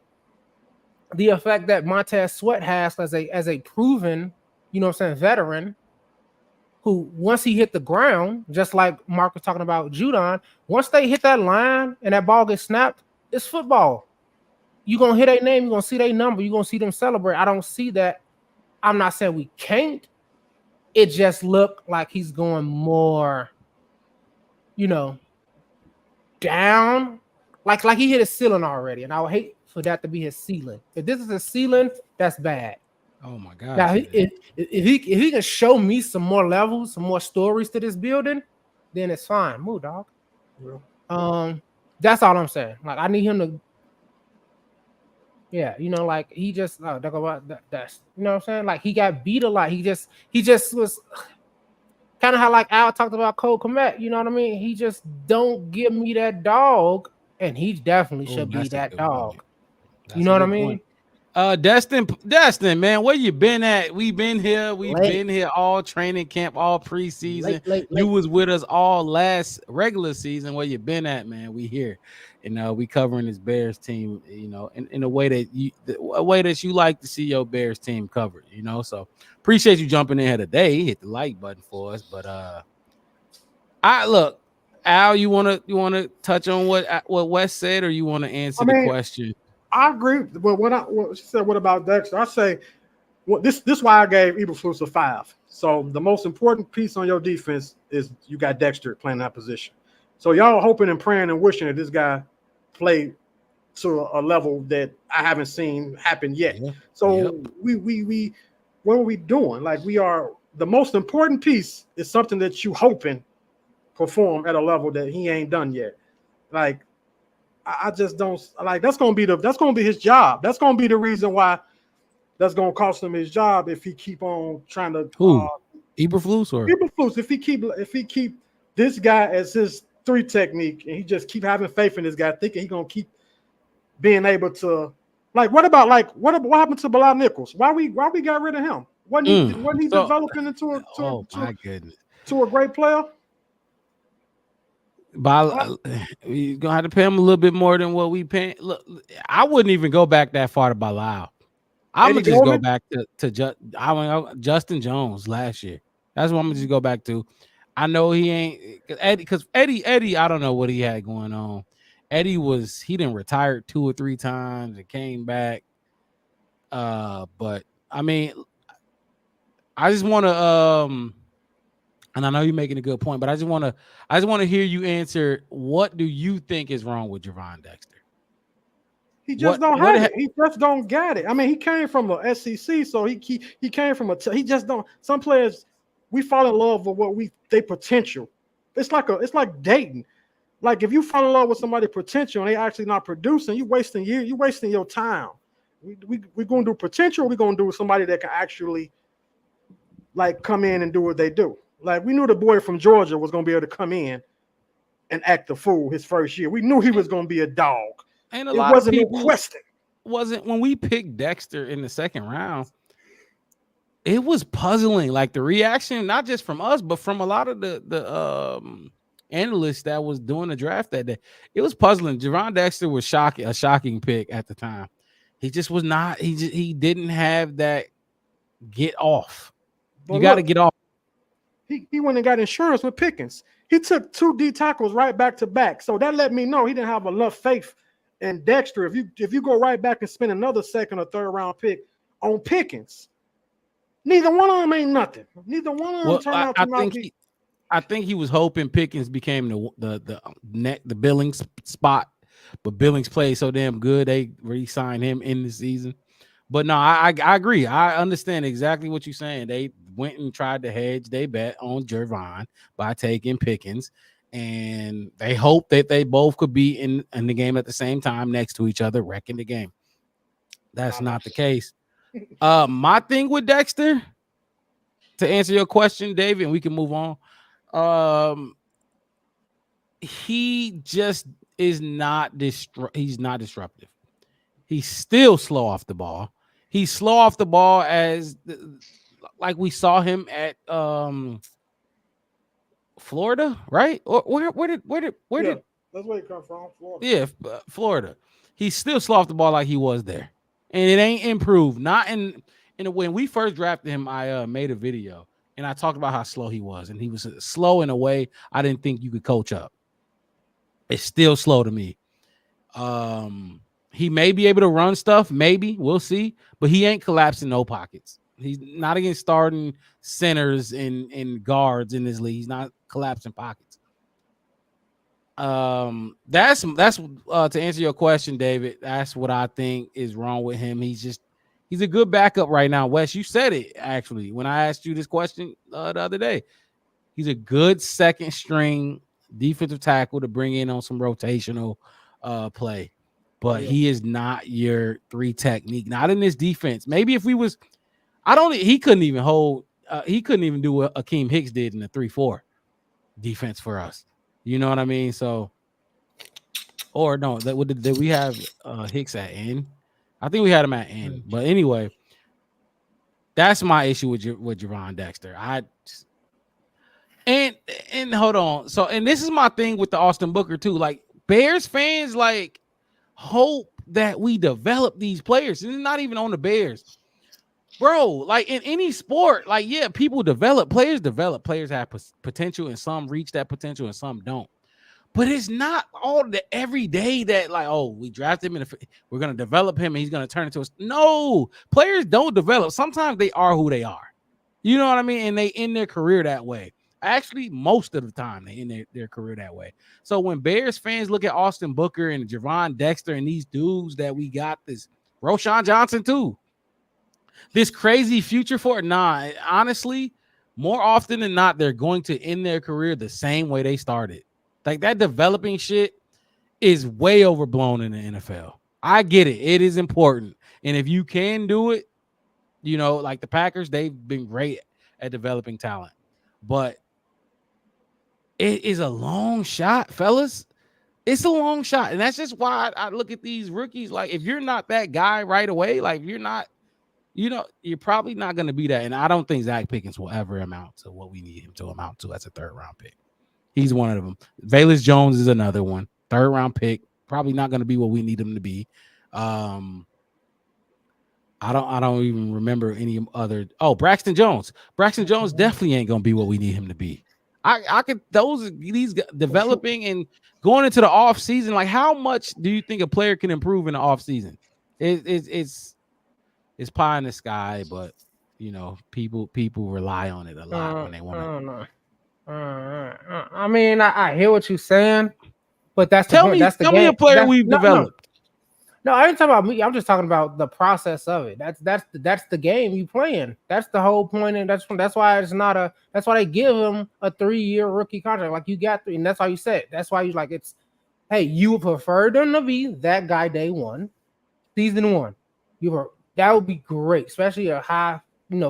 Speaker 2: the effect that Montez Sweat has as a proven, you know what I'm saying, veteran, who once he hit the ground, just like Mark was talking about Judon, once they hit that line and that ball gets snapped, it's football. You're going to hear their name, you're going to see their number, you're going to see them celebrate. I don't see that. I'm not saying we can't. It just looked like he's going more, you know, down. Like he hit his ceiling already. And I would hate for that to be his ceiling. If this is a ceiling, that's bad.
Speaker 1: Oh my God.
Speaker 2: Now, if he can show me some more levels, some more stories to this building, then it's fine. Move, dog. Yeah. That's all I'm saying. Like, I need him to. Yeah, you know, like he just that's you know what I'm saying? Like he got beat a lot. He just was kind of how like Al talked about Cole Kmet, you know what I mean? He just don't give me that dog, and he definitely should be that dog. You know what I mean?
Speaker 1: Destin, man, where you been at? We've been here all training camp, all preseason. Late. You was with us all last regular season. Where you been at, man? We here. We covering this Bears team, you know, in a way that you like to see your Bears team covered, you know. So appreciate you jumping in here today. Hit the like button for us. But look, Al, you wanna touch on what Wes said, or you want to answer the question?
Speaker 5: I agree. But what she said, what about Dexter? I say, this is why I gave Eberflus a 5. So the most important piece on your defense is you got Dexter playing that position. So y'all hoping and praying and wishing that this guy play to a level that I haven't seen happen yet. Yeah. So we what are we doing? Like, we are, the most important piece is something that you hoping perform at a level that he ain't done yet. Like, I just don't like, that's gonna be his job. That's gonna be the reason why that's gonna cost him his job if he keep on trying to
Speaker 1: Eberflus or
Speaker 5: Eberflus, if he keep this guy as his 3 technique, and he just keep having faith in this guy, thinking he gonna keep being able to, like, what happened to Bilal Nichols? Why we got rid of him? Wasn't he developing into a great player?
Speaker 1: We're gonna have to pay him a little bit more than what we pay. Look, I wouldn't even go back that far to Bilal. I'm gonna just go back to Justin Jones last year. That's what I'm gonna just go back to. I know he ain't because Eddie. I don't know what he had going on. Eddie he didn't retire 2 or 3 times and came back. But I mean, I just want to and I know you're making a good point, but I just want to hear you answer. What do you think is wrong with Javon Dexter?
Speaker 5: He just don't have it. He just don't get it. I mean, he came from a SEC, so he came from he just don't. Some players, we fall in love with they potential. It's like dating. Like, if you fall in love with somebody's potential and they actually not producing, you wasting your time. We're gonna do potential. We're gonna do somebody that can actually like come in and do what they do. Like, we knew the boy from Georgia was gonna be able to come in and act the fool his first year. We knew he was gonna be a dog.
Speaker 1: And it wasn't no question. Wasn't when we picked Dexter in the 2nd round. It was puzzling, like the reaction, not just from us, but from a lot of the analysts that was doing the draft that day. It was puzzling. Javon Dexter was a shocking pick at the time. He just was not. He didn't have that get off. You got to get off.
Speaker 5: He went and got insurance with Pickens. He took 2 D tackles right back to back. So that let me know he didn't have enough faith in Dexter. If you go right back and spend another 2nd or 3rd round pick on Pickens, neither one of them ain't nothing. Neither one of them turned out to not be.
Speaker 1: I think he was hoping Pickens became the Billings spot, but Billings played so damn good they re-signed him in the season. But no, I agree. I understand exactly what you're saying. They went and tried to hedge they bet on Gervon by taking Pickens, and they hope that they both could be in the game at the same time next to each other, wrecking the game. That's not the case. My thing with Dexter, to answer your question, David, and we can move on. He just is not he's not disruptive. He's still slow off the ball. He's slow off the ball like we saw him at Florida, right? Or where did
Speaker 5: that's where he come from, Florida.
Speaker 1: Yeah, Florida. He's still slow off the ball like he was there, and it ain't improved. Not in when we first drafted him. I made a video and I talked about how slow he was, and he was slow in a way I didn't think you could coach up. It's still slow to me. He may be able to run stuff, maybe we'll see, but he ain't collapsing no pockets. He's not against starting centers and guards in this league. He's not collapsing pockets. That's to answer your question, David. That's what I think is wrong with him. He's a good backup right now. Wes, you said it actually when I asked you this question the other day. He's a good second string defensive tackle to bring in on some rotational play. But he is not your 3 technique. Not in this defense. Maybe if we was, he couldn't even hold. He couldn't even do what Akeem Hicks did in the 3-4 defense for us. You know what I mean? So, or no, did we have Hicks at end? I think we had him at end. But anyway, that's my issue with Gervon Dexter. And hold on. So, and this is my thing with the Austin Booker too. Like Bears fans, like hope that we develop these players. And it's not even on the Bears, bro. Like in any sport, like people develop, players have potential, and some reach that potential and some don't. But it's not all the every day that like, oh, we drafted him and we're gonna develop him and he's gonna turn into us. No, players don't develop. Sometimes they are who they are. You know what I mean? And they end their career that way. Actually, most of the time they end their career that way. So when Bears fans look at Austin Booker and Gervon Dexter and these dudes that we got, this Roschon Johnson too, this crazy future for it, honestly, more often than not, they're going to end their career the same way they started. Like that developing shit is way overblown in the NFL. I get it. It is important. And if you can do it, you know, like the Packers, they've been great at developing talent. But it is a long shot, fellas. It's a long shot. And that's just why I look at these rookies. Like, if you're not that guy right away, like, if you're not, you know, you're probably not going to be that. And I don't think Zach Pickens will ever amount to what we need him to amount to as a 3rd-round pick. He's one of them. Velus Jones is another one. 3rd-round pick. Probably not going to be what we need him to be. I don't even remember any other. Oh, Braxton Jones. Braxton Jones definitely ain't going to be what we need him to be. I could these developing and going into the off season. Like, how much do you think a player can improve in the off season? It's pie in the sky, but you know, people rely on it a lot when they want to.
Speaker 2: I mean, I hear what you're saying, but that's the point. Tell
Speaker 1: me a player we've developed.
Speaker 2: No, I ain't talking about me. I'm just talking about the process of it. That's the game you playing. That's the whole point, and that's why it's not a. That's why they give him a 3-year rookie contract. Like, you got 3, and that's why you said. That's why you like it's. Hey, you would prefer them to be that guy day 1, season 1. That would be great, especially a high,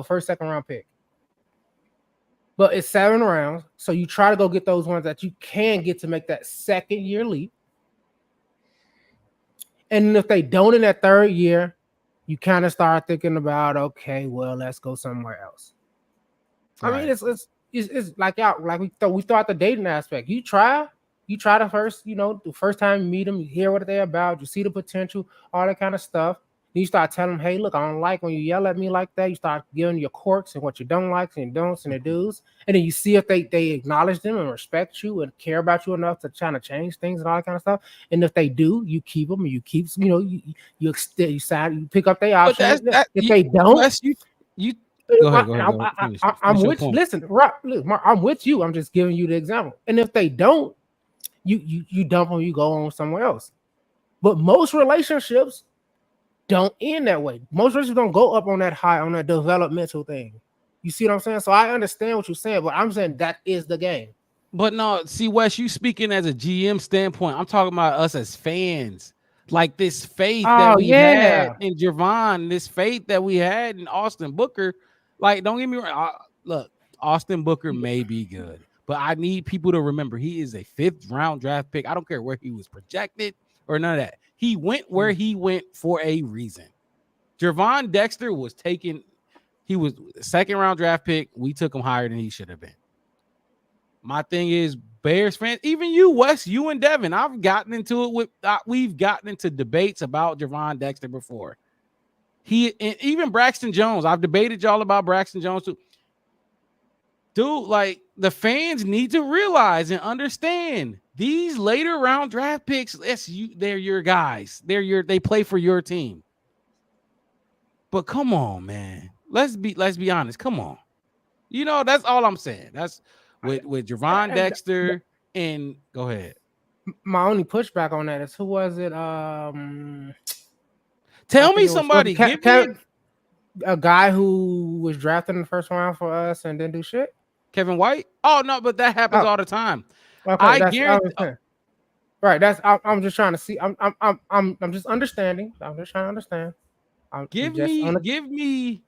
Speaker 2: first, 2nd round pick. But it's 7 rounds, so you try to go get those ones that you can get to make that 2nd year leap. And if they don't in that 3rd year, you kind of start thinking about, okay, well, let's go somewhere else. Right. I mean, it's like we thought the dating aspect. You try the first, the first time you meet them, you hear what they're about, you see the potential, all that kind of stuff. Then you start telling them, hey, look, I don't like when you yell at me like that. You start giving your quirks and what you don't like and don'ts and the do's. And then you see if they acknowledge them and respect you and care about you enough to try to change things and all that kind of stuff. And if they do, you keep them and you keep, you pick up their options. If they don't, go ahead. I'm with you. Listen, Mark, I'm with you. I'm just giving you the example. And if they don't, you dump them, you go on somewhere else. But most relationships, don't end that way. Most receivers don't go up on that high on that developmental thing. You see what I'm saying? So I understand what you're saying, but I'm saying that is the game.
Speaker 1: But no, see, Wes, you speaking as a GM standpoint. I'm talking about us as fans. Like this faith that we had in Javon, this faith that we had in Austin Booker. Like, don't get me wrong. Look, Austin Booker may be good, but I need people to remember he is a 5th round draft pick. I don't care where he was projected or none of that. He went where he went for a reason. Javon Dexter was taken. He was a 2nd round draft pick. We took him higher than he should have been. My thing is, Bears fans, even you, Wes, you and Devin, I've gotten into it with. We've gotten into debates about Javon Dexter before. And even Braxton Jones. I've debated y'all about Braxton Jones too. Dude, like the fans need to realize and understand these later round draft picks. They're your guys. They play for your team. But come on, man. Let's be honest. Come on. You know, that's all I'm saying. That's with Javon Dexter and go ahead.
Speaker 2: My only pushback on that is who was it?
Speaker 1: Tell me somebody. Give me
Speaker 2: a guy who was drafted in the 1st round for us and didn't do shit.
Speaker 1: Kevin White? Oh no, but that happens all the time.
Speaker 2: Okay,
Speaker 1: I guarantee.
Speaker 2: Right. I'm just trying to see. I'm just understanding. I'm just trying to understand.
Speaker 1: Give me.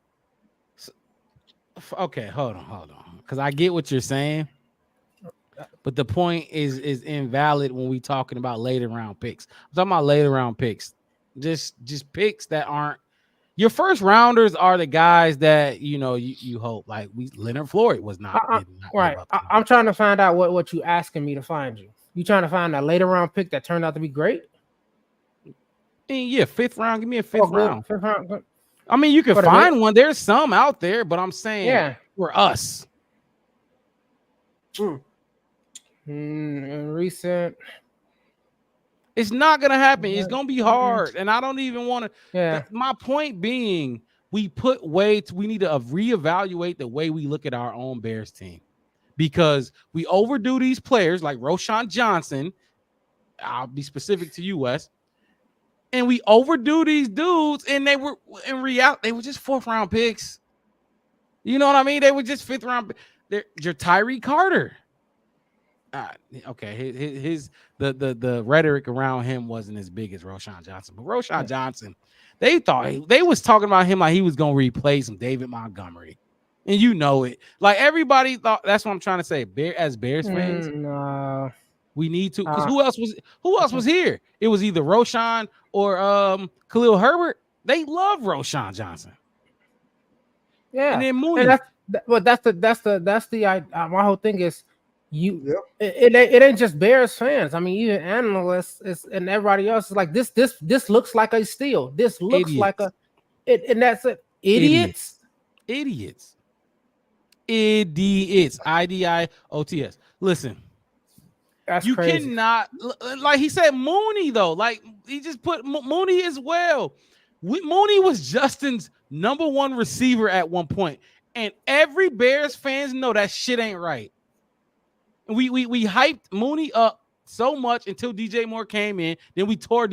Speaker 1: Okay, hold on, because I get what you're saying, but the point is invalid when we talking about later round picks. I'm talking about later round picks, just picks that aren't your 1st rounders are the guys that you hope like Leonard Floyd was not.
Speaker 2: Right, I'm trying to find out what you asking me to find you. You trying to find a later round pick that turned out to be great?
Speaker 1: Yeah, 5th round. Give me a 5th round.
Speaker 2: 5th round.
Speaker 1: I mean, you can find one. There's some out there, but I'm saying for us.
Speaker 2: Recent.
Speaker 1: It's not going to happen. It's going to be hard. And I don't even want to.
Speaker 2: Yeah.
Speaker 1: My point being, we need to reevaluate the way we look at our own Bears team because we overdo these players like Roschon Johnson. I'll be specific to you, Wes. And we overdo these dudes, and they were in reality, they were just 4th round picks. You know what I mean? They were just 5th round. You're Tyree Carter. Okay, the rhetoric around him wasn't as big as Roschon Johnson, but Roschon Johnson, they was talking about him like he was gonna replace him, David Montgomery, and you know it. Like everybody thought. That's what I'm trying to say. As Bears fans,
Speaker 2: no.
Speaker 1: We need to, because who else was here? It was either Roschon or Khalil Herbert. They love Roschon Johnson.
Speaker 2: Yeah,
Speaker 1: and then Mooney.
Speaker 2: And that's the my whole thing is it ain't just Bears fans. I mean, even analysts and everybody else is like this looks like a steal. This looks like and that's it. Idiots.
Speaker 1: Idiots. IDIOTS. Listen.
Speaker 2: That's
Speaker 1: you
Speaker 2: crazy.
Speaker 1: Cannot, like he said, Mooney though. Like he just put Mooney as well. Mooney was Justin's #1 receiver at one point, and every Bears fans know that shit ain't right. And we hyped Mooney up so much until DJ Moore came in. Then we tore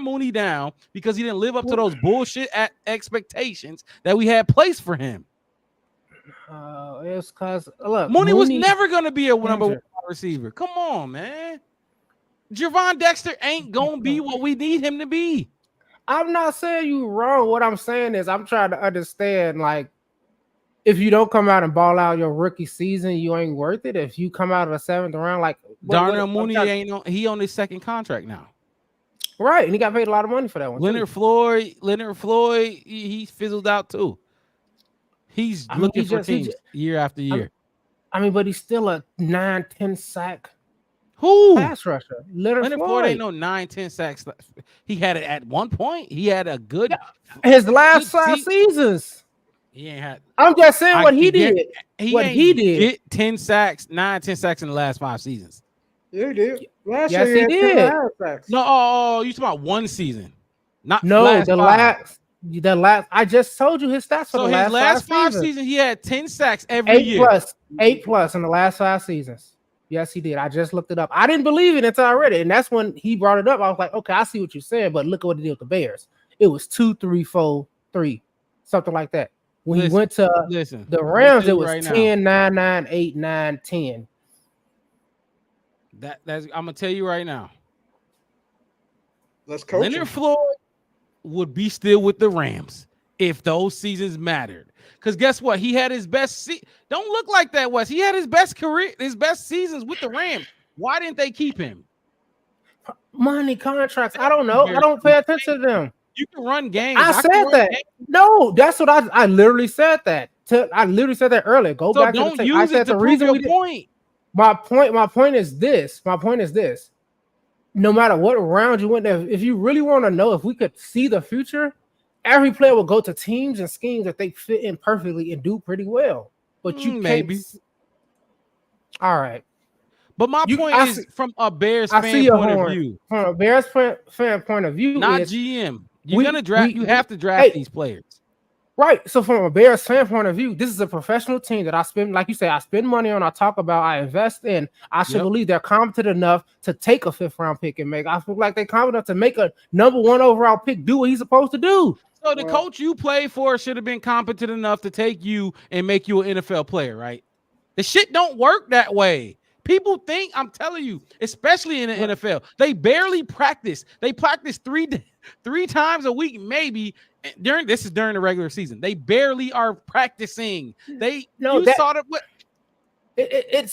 Speaker 1: Mooney down because he didn't live up to those bullshit expectations that we had placed for him.
Speaker 2: It's because look,
Speaker 1: Mooney was never gonna be a #1 receiver. Come on, man. Javon Dexter ain't gonna be what we need him to be.
Speaker 2: I'm not saying you wrong. What I'm saying is I'm trying to understand, like, if you don't come out and ball out your rookie season, you ain't worth it. If you come out of the 7th round, like
Speaker 1: Darnell Mooney he on his 2nd contract now.
Speaker 2: Right, and he got paid a lot of money for that one.
Speaker 1: Leonard Floyd, he fizzled out too. He's looking for teams year after year.
Speaker 2: But he's still a 9-10 sack.
Speaker 1: Who?
Speaker 2: Pass rusher. Leonard Floyd
Speaker 1: ain't no 9-10 sacks. He had it at one point. He had a good.
Speaker 2: His last 5 seasons.
Speaker 1: He ain't had.
Speaker 2: I'm just saying what he did.
Speaker 1: He did 10 sacks, 9-10 sacks in the last 5 seasons.
Speaker 5: Yeah, he did.
Speaker 2: Last year he did.
Speaker 1: No, you talking about one season? Not
Speaker 2: the last. I just told you his stats for the last
Speaker 1: 5 seasons. He had 10 sacks every year.
Speaker 2: 8 plus in the last 5 seasons. Yes, he did. I just looked it up. I didn't believe it until I read it, and that's when he brought it up. I was like, okay, I see what you're saying, but look at what he did with the Bears. it was 2, 3, 4, 3, something like that. When he went to the
Speaker 1: I'm
Speaker 2: Rams,
Speaker 1: gonna
Speaker 2: it was
Speaker 1: tell you right
Speaker 2: 10, 9, 9, 8, 9, 10.
Speaker 1: That's I'm gonna tell you right now.
Speaker 5: Let's coach
Speaker 1: Leonard
Speaker 5: him.
Speaker 1: Floyd would be still with the Rams if those seasons mattered. Because guess what? He had his best don't look like that, Wes. He had his best career, his best seasons with the Rams. Why didn't they keep him?
Speaker 2: Money, contracts. I don't know. I don't pay attention to them.
Speaker 1: You can run games.
Speaker 2: I said that. No, that's what I literally said that. I literally said that earlier. Go
Speaker 1: So
Speaker 2: back to the
Speaker 1: don't
Speaker 2: tape.
Speaker 1: use
Speaker 2: I
Speaker 1: it
Speaker 2: said
Speaker 1: to
Speaker 2: the
Speaker 1: prove
Speaker 2: reason
Speaker 1: your
Speaker 2: we
Speaker 1: point.
Speaker 2: My point is this. No matter what round you went there, if you really want to know if we could see the future, every player will go to teams and schemes that they fit in perfectly and do pretty well. But you
Speaker 1: maybe.
Speaker 2: All right.
Speaker 1: But my point is, from a Bears fan point of view.
Speaker 2: From a Bears fan point of view,
Speaker 1: not GM. You're gonna draft. You have to draft these players.
Speaker 2: Right. So from a Bears fan point of view, this is a professional team that I spend, like you say, I spend money on, I talk about, I invest in. I should believe they're competent enough to take a 5th round pick and make. I feel like they're competent enough to make a number 1 overall pick do what he's supposed to do.
Speaker 1: So the coach you play for should have been competent enough to take you and make you an NFL player, right? The shit don't work that way. People think, I'm telling you, especially in the NFL, they barely practice. They practice three times a week, maybe. During the regular season, they barely are practicing.
Speaker 2: It's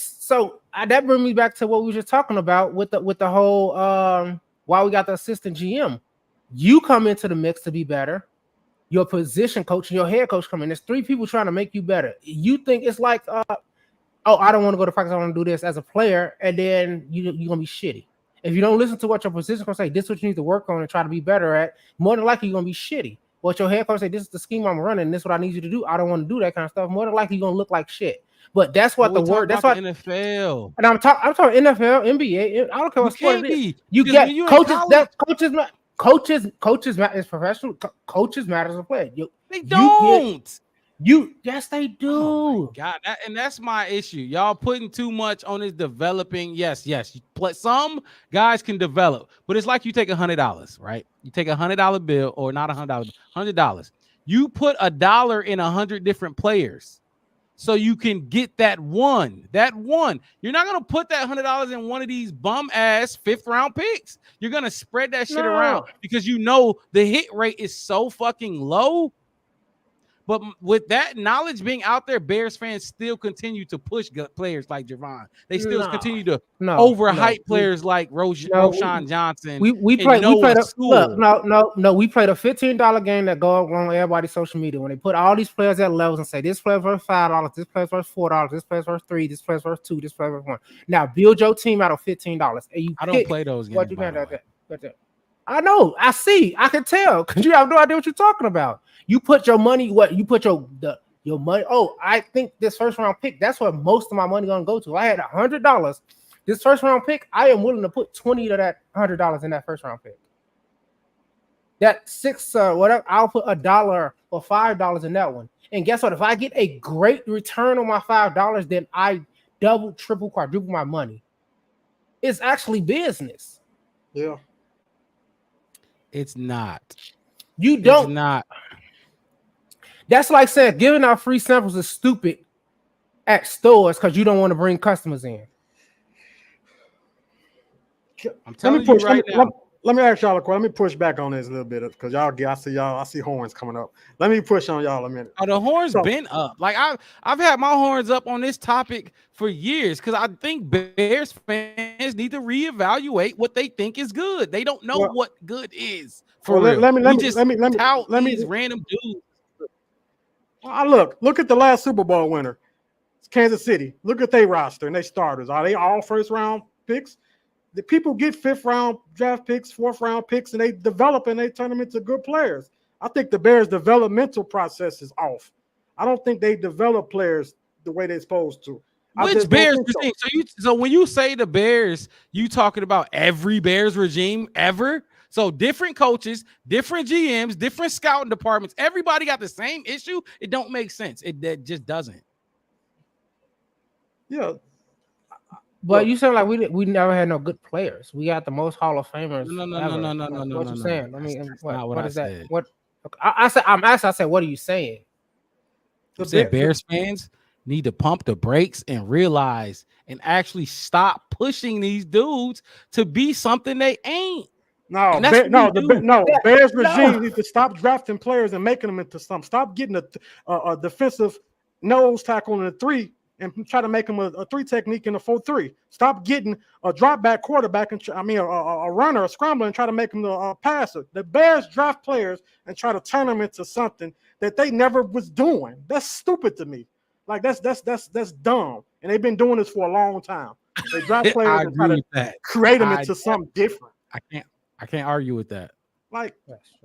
Speaker 2: so that brings me back to what we were just talking about with the whole why we got the assistant GM. You come into the mix to be better. Your position coach and your head coach come in. There's 3 people trying to make you better. You think it's like I don't want to go to practice. I want to do this as a player, and then you're gonna be shitty. If you don't listen to what your position coach say, this is what you need to work on and try to be better at. More than likely, you're gonna be shitty. What your head coach say, this is the scheme I'm running. This is what I need you to do. I don't want to do that kind of stuff. More than likely, you're gonna look like shit. But that's what the word. That's what
Speaker 1: NFL.
Speaker 2: And I'm talking NFL, NBA. I don't care what sport it is. You get coaches. Coaches matter as professional. Coaches matter as a player.
Speaker 1: They don't.
Speaker 2: Yes, they do.
Speaker 1: Oh God, that's my issue. Y'all putting too much on this developing. Yes. Some guys can develop, but it's like you take $100, right? You take $100 bill, or not $100, $100. You put $1 in 100 different players, so you can get that one. You're not gonna put that $100 in one of these bum ass 5th round picks. You're gonna spread that shit around because you know the hit rate is so fucking low. But with that knowledge being out there, Bears fans still continue to push players like Javon. They still continue to overhype players like Roschon Johnson.
Speaker 2: We played a $15 game that go on everybody's social media when they put all these players at levels and say this player worth $5, this player worth $4, this player worth $3, this player worth $2, this player worth $1. Now build your team out of $15. And
Speaker 1: I don't play those games.
Speaker 2: I know. I see. I can tell because you have no idea what you're talking about. You put your money. You put your money. Oh, I think this 1st round pick. That's where most of my money gonna go to. I had $100. This 1st round pick, I am willing to put 20 of that $100 in that 1st round pick. That 6 whatever, I'll put $1 or $5 in that one. And guess what? If I get a great return on my $5, then I double, triple, quadruple my money. It's actually business.
Speaker 5: Yeah.
Speaker 1: It's not.
Speaker 2: You don't.
Speaker 1: It's not.
Speaker 2: That's like saying giving out free samples is stupid at stores because you don't want to bring customers in.
Speaker 1: I'm telling you right now.
Speaker 5: Let me ask y'all a question. Let me push back on this a little bit because I see horns coming up. Let me push on y'all a minute.
Speaker 1: Oh, the horns been up. Like I've had my horns up on this topic for years because I think Bears fans need to reevaluate what they think is good. They don't know what good is.
Speaker 5: Let me
Speaker 1: these random dudes.
Speaker 5: Look at the last Super Bowl winner. It's Kansas City. Look at their roster and their starters. Are they all 1st round picks? The people get 5th round draft picks, 4th round picks, and they develop and they turn them into good players. I think the Bears' developmental process is off. I don't think they develop players the way they're supposed to.
Speaker 1: Which Bears do you think? So when you say the Bears, you talking about every Bears regime ever? So different coaches, different GMs, different scouting departments. Everybody got the same issue. It don't make sense. It just doesn't.
Speaker 5: Yeah.
Speaker 2: But you sound like we never had no good players. We got the most Hall of Famers.
Speaker 1: No.
Speaker 2: What you saying? I mean, what is that?
Speaker 1: Said.
Speaker 2: What I said? I'm asking. I said, what are you saying?
Speaker 1: I'm saying Bears fans need to pump the brakes and realize and actually stop pushing these dudes to be something they ain't.
Speaker 5: No, Bears regime needs to stop drafting players and making them into something. Stop getting a defensive nose tackle in a 3 and try to make them a 3 technique in a 4-3. Stop getting a drop back quarterback and a runner, a scrambler, and try to make them a passer. The Bears draft players and try to turn them into something that they never was doing. That's stupid to me. Like that's dumb. And they've been doing this for a long time. They draft players and try to create them into something different.
Speaker 1: I can't argue with that.
Speaker 5: Like,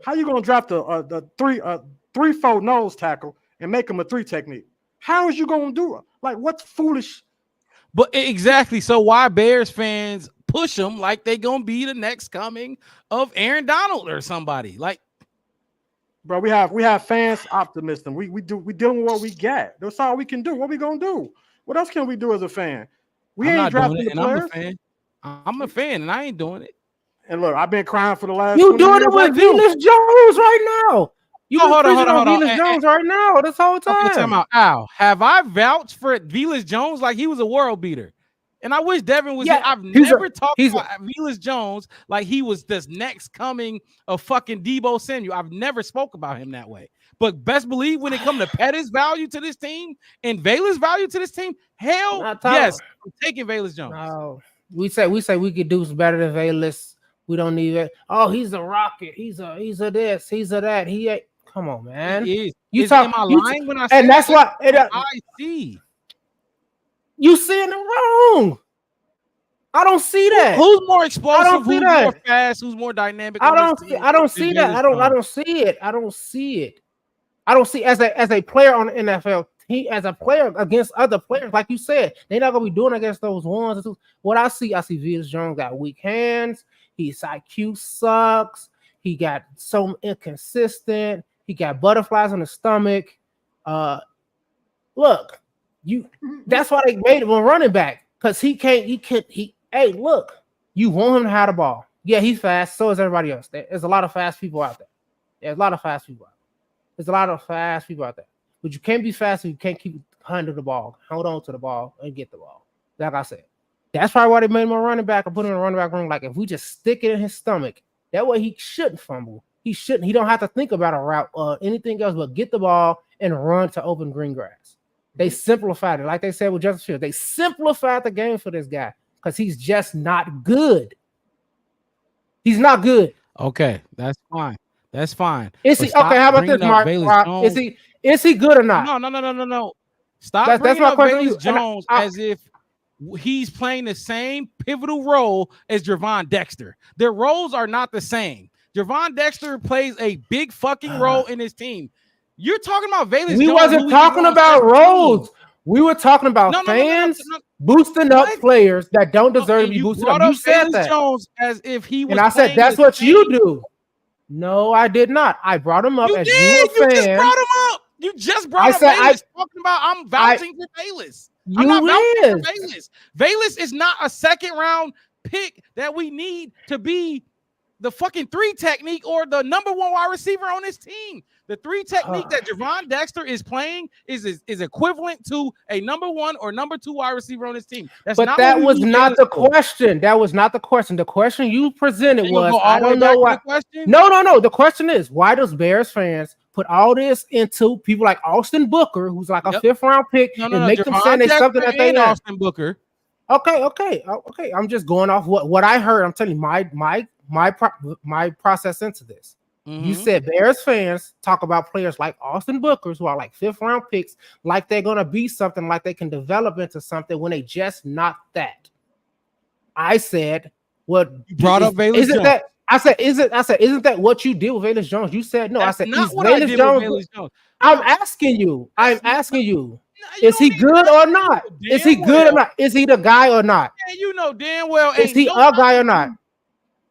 Speaker 5: how you gonna draft a 3-4 nose tackle and make him a 3 technique? How is you gonna do it? Like, what's foolish?
Speaker 1: But exactly. So why Bears fans push them like they gonna be the next coming of Aaron Donald or somebody? Like,
Speaker 5: bro, we have fans optimism. We doing what we got. That's all we can do. What we gonna do? What else can we do as a fan? We ain't drafting the players.
Speaker 1: I'm a fan, and I ain't doing it.
Speaker 5: And look, I've been crying for the last.
Speaker 2: You doing it with Velus Jones right now? You
Speaker 1: hold on.
Speaker 2: Velus Jones right now this whole time.
Speaker 1: Okay, time out. Al, have I vouched for Velus Jones like he was a world beater? And I wish Devin was here. I've never talked about Velus Jones like he was this next coming of fucking Deebo Samuel. I've never spoke about him that way. But best believe when it comes to Pettis' value to this team and Velus' value to this team, hell yes, I'm taking Velus Jones.
Speaker 2: No. We say we could do better than Velus. We don't need it. Oh, he's a rocket. He's a this. He's a that. He ain't. Come on, man.
Speaker 1: He is.
Speaker 2: You
Speaker 1: am I lying when I say
Speaker 2: and that's what
Speaker 1: I see.
Speaker 2: You seeing it wrong. I don't see that.
Speaker 1: Who's more explosive? Who's more fast? Who's more dynamic?
Speaker 2: I don't see that. I don't see it. I don't see as a player on the NFL. He as a player against other players, like you said, they're not gonna be doing against those ones and twos. What I see Velus Jones got weak hands. His IQ sucks. He got so inconsistent. He got butterflies on his stomach. Look, that's why they made him a running back, because hey, look, you want him to have the ball. Yeah, he's fast, so is everybody else. There's a lot of fast people out there. But you can't be fast if you can't keep handle the ball, hold on to the ball, and get the ball. Like I said. That's probably why they made him a running back and put him in a running back room. Like, if we just stick it in his stomach, that way he shouldn't fumble. He don't have to think about a route or anything else but get the ball and run to open green grass. They simplified it. Like they said with Justin Fields, they simplified the game for this guy because he's just not good. He's not good.
Speaker 1: Okay, that's fine. That's fine.
Speaker 2: Is he okay? How about this, Mark? Is he good or not?
Speaker 1: No. Stop bringing up Velus Jones as if he's playing the same pivotal role as Gervon Dexter. Their roles are not the same. Gervon Dexter plays a big fucking role in his team. You're talking about Velus Jones.
Speaker 2: We wasn't talking about roles. We were talking about fans boosting up players that don't deserve to be boosted up. You said that.
Speaker 1: Jones as if he was,
Speaker 2: and I said that's what you do. No, I did not. I brought him up as you a fan.
Speaker 1: You just brought him up. You just brought up Velus. Talking about I'm vouching for Velus. I'm not vouching for Velus. Velus is not a second round pick that we need to be the fucking 3 technique or the number 1 wide receiver on this team. The 3 technique that Gervon Dexter is playing is equivalent to a number 1 or number 2 wide receiver on this team.
Speaker 2: That was not the question. That was not the question. The question you presented was, I don't know why. No. The question is, why does Bears fans put all this into people like Austin Booker, who's like a 5th round pick, and make them say they something that they know?
Speaker 1: Austin Booker.
Speaker 2: Okay. I'm just going off what I heard. I'm telling you my process into this. Mm-hmm. You said Bears fans talk about players like Austin Booker, who are like 5th round picks, like they're gonna be something, like they can develop into something when they just not that. I said, what
Speaker 1: you brought up Velus Jones.
Speaker 2: That I said, isn't that what you did with Velus Jones? You said no.
Speaker 1: That's
Speaker 2: I said,
Speaker 1: not what Velus Jones.
Speaker 2: I'm asking you. Is he good or not? Is he good or not? Is he the guy or not?
Speaker 1: Yeah, you know damn well.
Speaker 2: Is he a guy or not?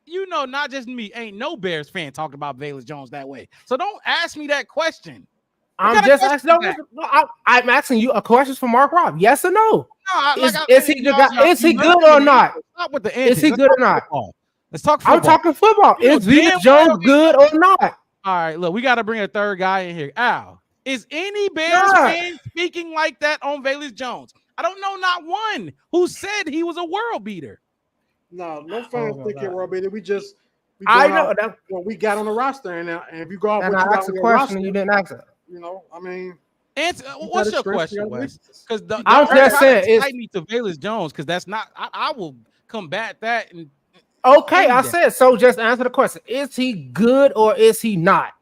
Speaker 1: You know, not just me. Ain't no Bears fan talking about Velus Jones that way. So don't ask me that question.
Speaker 2: I'm just asking. I'm asking you a question for Mark Rob. Yes or no? Is he the guy? Is he good or not?
Speaker 1: Stop with the
Speaker 2: Is he good or not?
Speaker 1: Let's talk football.
Speaker 2: I'm talking football. Is Velus Jones good or not?
Speaker 1: All right, look, we got to bring a third guy in here. Al, is any Bears fan speaking like that on Velus Jones? I don't know not one who said he was a world beater.
Speaker 5: No fans think he's world beater. We
Speaker 2: know that
Speaker 5: we got on the roster, and if you go off
Speaker 2: and
Speaker 5: what
Speaker 2: I
Speaker 5: you got
Speaker 2: asked
Speaker 5: on
Speaker 2: a
Speaker 5: your
Speaker 2: question
Speaker 5: roster,
Speaker 2: and you didn't answer.
Speaker 5: You know, I mean,
Speaker 1: what's your question, Wes? Because
Speaker 2: I'm just saying
Speaker 1: it's me to Velus Jones because that's not. I will combat that. And
Speaker 2: okay, I said so. Just answer the question: is he good or is he not?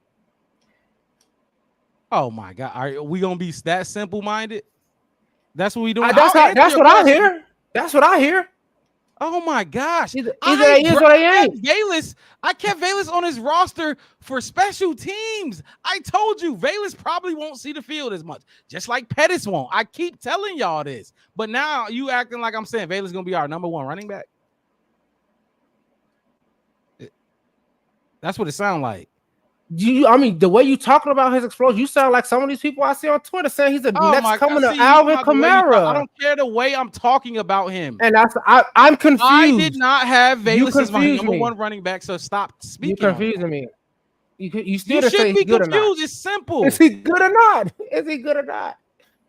Speaker 1: Oh my God, are we gonna be that simple minded? That's what we doing.
Speaker 2: That's what I hear. That's what I hear.
Speaker 1: Oh my gosh!
Speaker 2: Either they is or they ain't.
Speaker 1: I kept Velus on his roster for special teams. I told you Velus probably won't see the field as much, just like Pettis won't. I keep telling y'all this, but now you acting like I'm saying Velus gonna be our number one running back. That's what it sounds like.
Speaker 2: I mean, the way you talking about his explosion, you sound like some of these people I see on Twitter saying he's the next coming to Alvin Kamara.
Speaker 1: I don't care the way I'm talking about him.
Speaker 2: And I'm confused.
Speaker 1: I did not have Velus as my number one running back, so stop speaking.
Speaker 2: You're confusing me. You still
Speaker 1: shouldn't be confused. It's simple.
Speaker 2: Is he good or not? Is he good or not?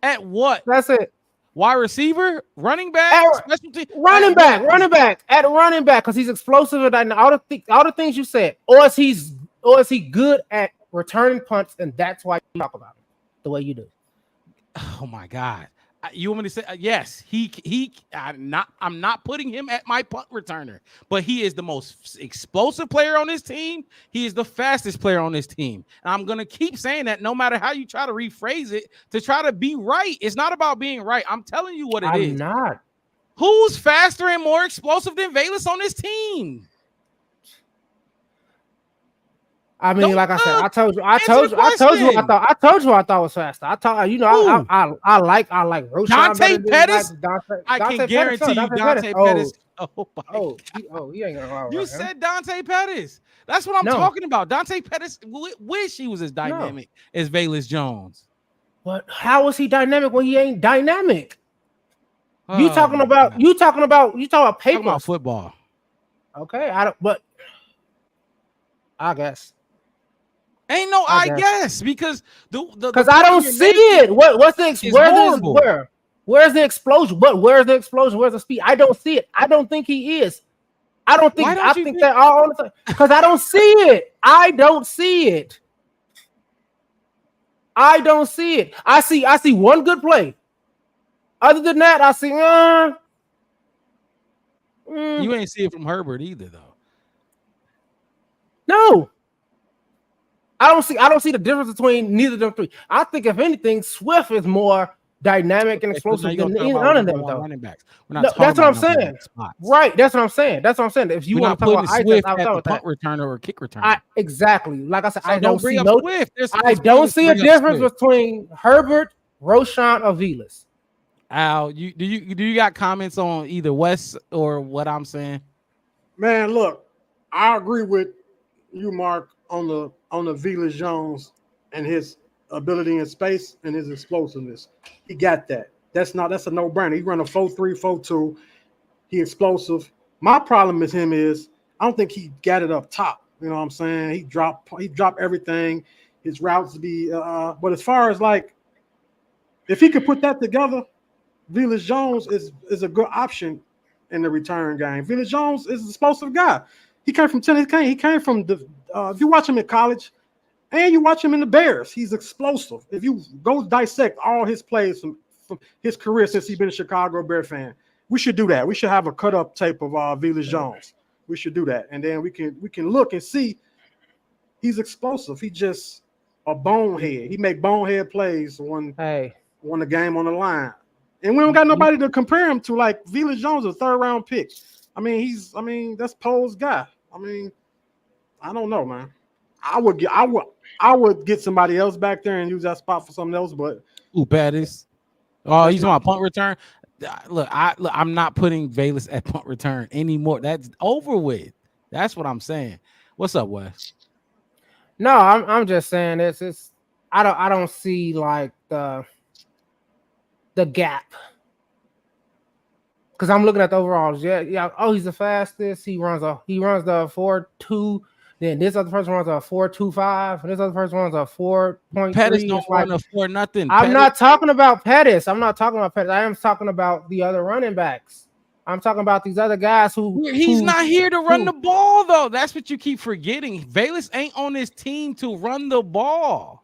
Speaker 1: At what?
Speaker 2: That's it.
Speaker 1: Wide receiver, running back,
Speaker 2: running back, at running back because he's explosive and all the things you said, or is he good at returning punts, and that's why you talk about him the way you do?
Speaker 1: Oh my God! You want me to say yes? I'm not putting him at my punt returner, but he is the most explosive player on this team. He is the fastest player on this team, and I'm gonna keep saying that no matter how you try to rephrase it to try to be right. It's not about being right. I'm telling you what it is.
Speaker 2: I'm not.
Speaker 1: Who's faster and more explosive than Velus on this team?
Speaker 2: I mean, like I said, I told you I thought was faster. I like Roschon.
Speaker 1: Dante Pettis. I can guarantee you Dante Pettis.
Speaker 2: He ain't gonna.
Speaker 1: You said Dante Pettis. That's what I'm talking about. Dante Pettis wish he was as dynamic as Velus Jones.
Speaker 2: But how is he dynamic when he ain't dynamic? You talking about paper?
Speaker 1: Talking about football.
Speaker 2: Okay, I guess.
Speaker 1: Ain't no I guess because
Speaker 2: because I don't see it. Where's the explosion? Where's the explosion? Where's the speed? I don't see it. I don't think he is. I think that all the time because I don't see it. I don't see it. I see one good play. Other than that, I see.
Speaker 1: You ain't see it from Herbert either, though.
Speaker 2: No. I don't see the difference between neither of them three. I think if anything, Swift is more dynamic and explosive than none of them, though.
Speaker 1: Running backs.
Speaker 2: That's what I'm saying. Right, that's what I'm saying. If you want to talk about
Speaker 1: Swift at the punt returner or kick returner,
Speaker 2: exactly. Like I said, I don't see a difference between Herbert, Roschon, or Velus.
Speaker 1: Al, do you got comments on either Wes or what I'm saying?
Speaker 5: Man, look, I agree with you, Mark, on the Velus Jones and his ability in space and his explosiveness. He got that. That's a no-brainer. He run a 4.3, 4.2. He explosive. My problem with him is I don't think he got it up top. You know what I'm saying? He dropped everything. His routes be but as far as like if he could put that together, Velus Jones is a good option in the return game. Velus Jones is an explosive guy. He came from Tennessee. He came from the if you watch him in college and you watch him in the Bears, he's explosive. If you go dissect all his plays from his career since he's been a Chicago Bear fan, we should do that. We should have a cut-up tape of Velus Jones. We should do that. And then we can look and see he's explosive. He just a bonehead. He make bonehead plays when the game on the line. And we don't got nobody to compare him to. Like Velus Jones, a third-round pick. That's Poe's guy. I don't know, man. I would get somebody else back there and use that spot for something else, but
Speaker 1: Pettis. Oh, he's on punt return. Look, I'm not putting Velus at punt return anymore. That's over with. That's what I'm saying. What's up, Wes?
Speaker 2: No, I'm just saying it's I don't see like the gap because I'm looking at the overalls. Yeah. Oh, he's the fastest. He runs the 4.2. Then this other person runs a 4.25, and this other person runs a 4.3.
Speaker 1: Pettis don't run a 4 nothing.
Speaker 2: I'm not talking about Pettis. I am talking about the other running backs. I'm talking about these other guys
Speaker 1: he's not here to run the ball, though. That's what you keep forgetting. Velus ain't on his team to run the ball.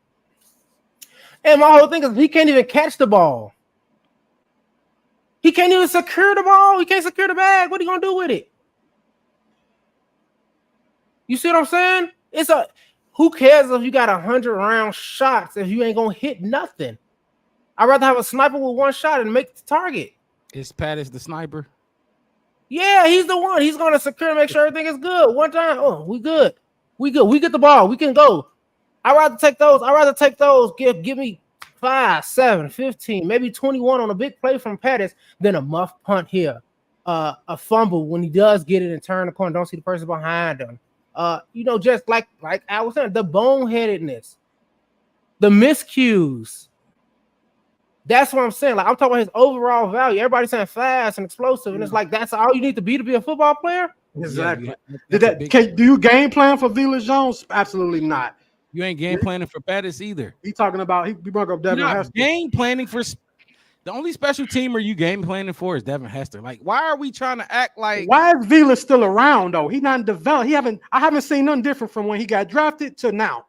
Speaker 2: And my whole thing is he can't even catch the ball. He can't even secure the ball. He can't secure the bag. What are you gonna do with it? You see what I'm saying? Who cares if you got 100 round shots if you ain't gonna hit nothing? I'd rather have a sniper with one shot and make the target.
Speaker 1: Is Pettis the sniper?
Speaker 2: Yeah, he's the one. He's gonna secure and make sure everything is good. One time, we good. We get the ball. We can go. I'd rather take those. Give me 5, 7, 15, maybe 21 on a big play from Pettis than a muff punt here. A fumble when he does get it and turn the corner, don't see the person behind him. Just like I was saying, the boneheadedness, the miscues. That's what I'm saying. Like I'm talking about his overall value. Everybody's saying fast and explosive, and it's like that's all you need to be a football player.
Speaker 5: Exactly. Do you game plan for Velus Jones? Absolutely not.
Speaker 1: You ain't game planning for Pettis either.
Speaker 5: He talking about he brought up Devin Hester.
Speaker 1: Game planning for the only special teamer you game planning for is Devin Hester. Like, why are we trying to act like?
Speaker 5: Why is Velus still around though? He not developed. I haven't seen nothing different from when he got drafted to now.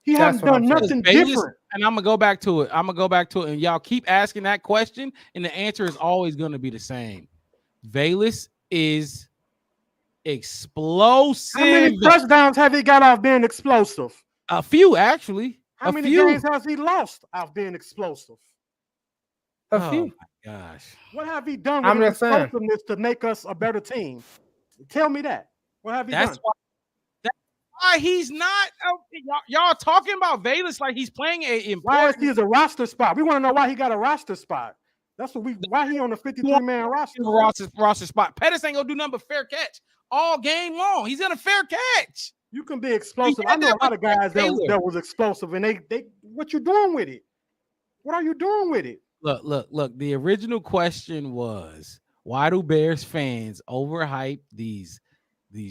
Speaker 5: He hasn't done nothing different.
Speaker 1: And I'm gonna go back to it. And y'all keep asking that question, and the answer is always going to be the same. Velus is explosive.
Speaker 5: How many touchdowns have he got off being explosive?
Speaker 1: A few, actually.
Speaker 5: How many games has he lost off being explosive?
Speaker 2: A few.
Speaker 1: My gosh.
Speaker 5: What have he done with his explosiveness to make us a better team? Tell me that. What have he done?
Speaker 1: That's why he's not. Y'all talking about Velus like he's playing
Speaker 5: why is he a roster spot? We want to know why he got a roster spot. That's why he on the 53-man roster.
Speaker 1: Roster spot. Pettis ain't gonna do nothing but fair catch all game long. He's in a fair catch.
Speaker 5: You can be explosive. I know a lot of guys that was explosive, and they what you doing with it? What are you doing with it?
Speaker 1: Look. The original question was, why do Bears fans overhype these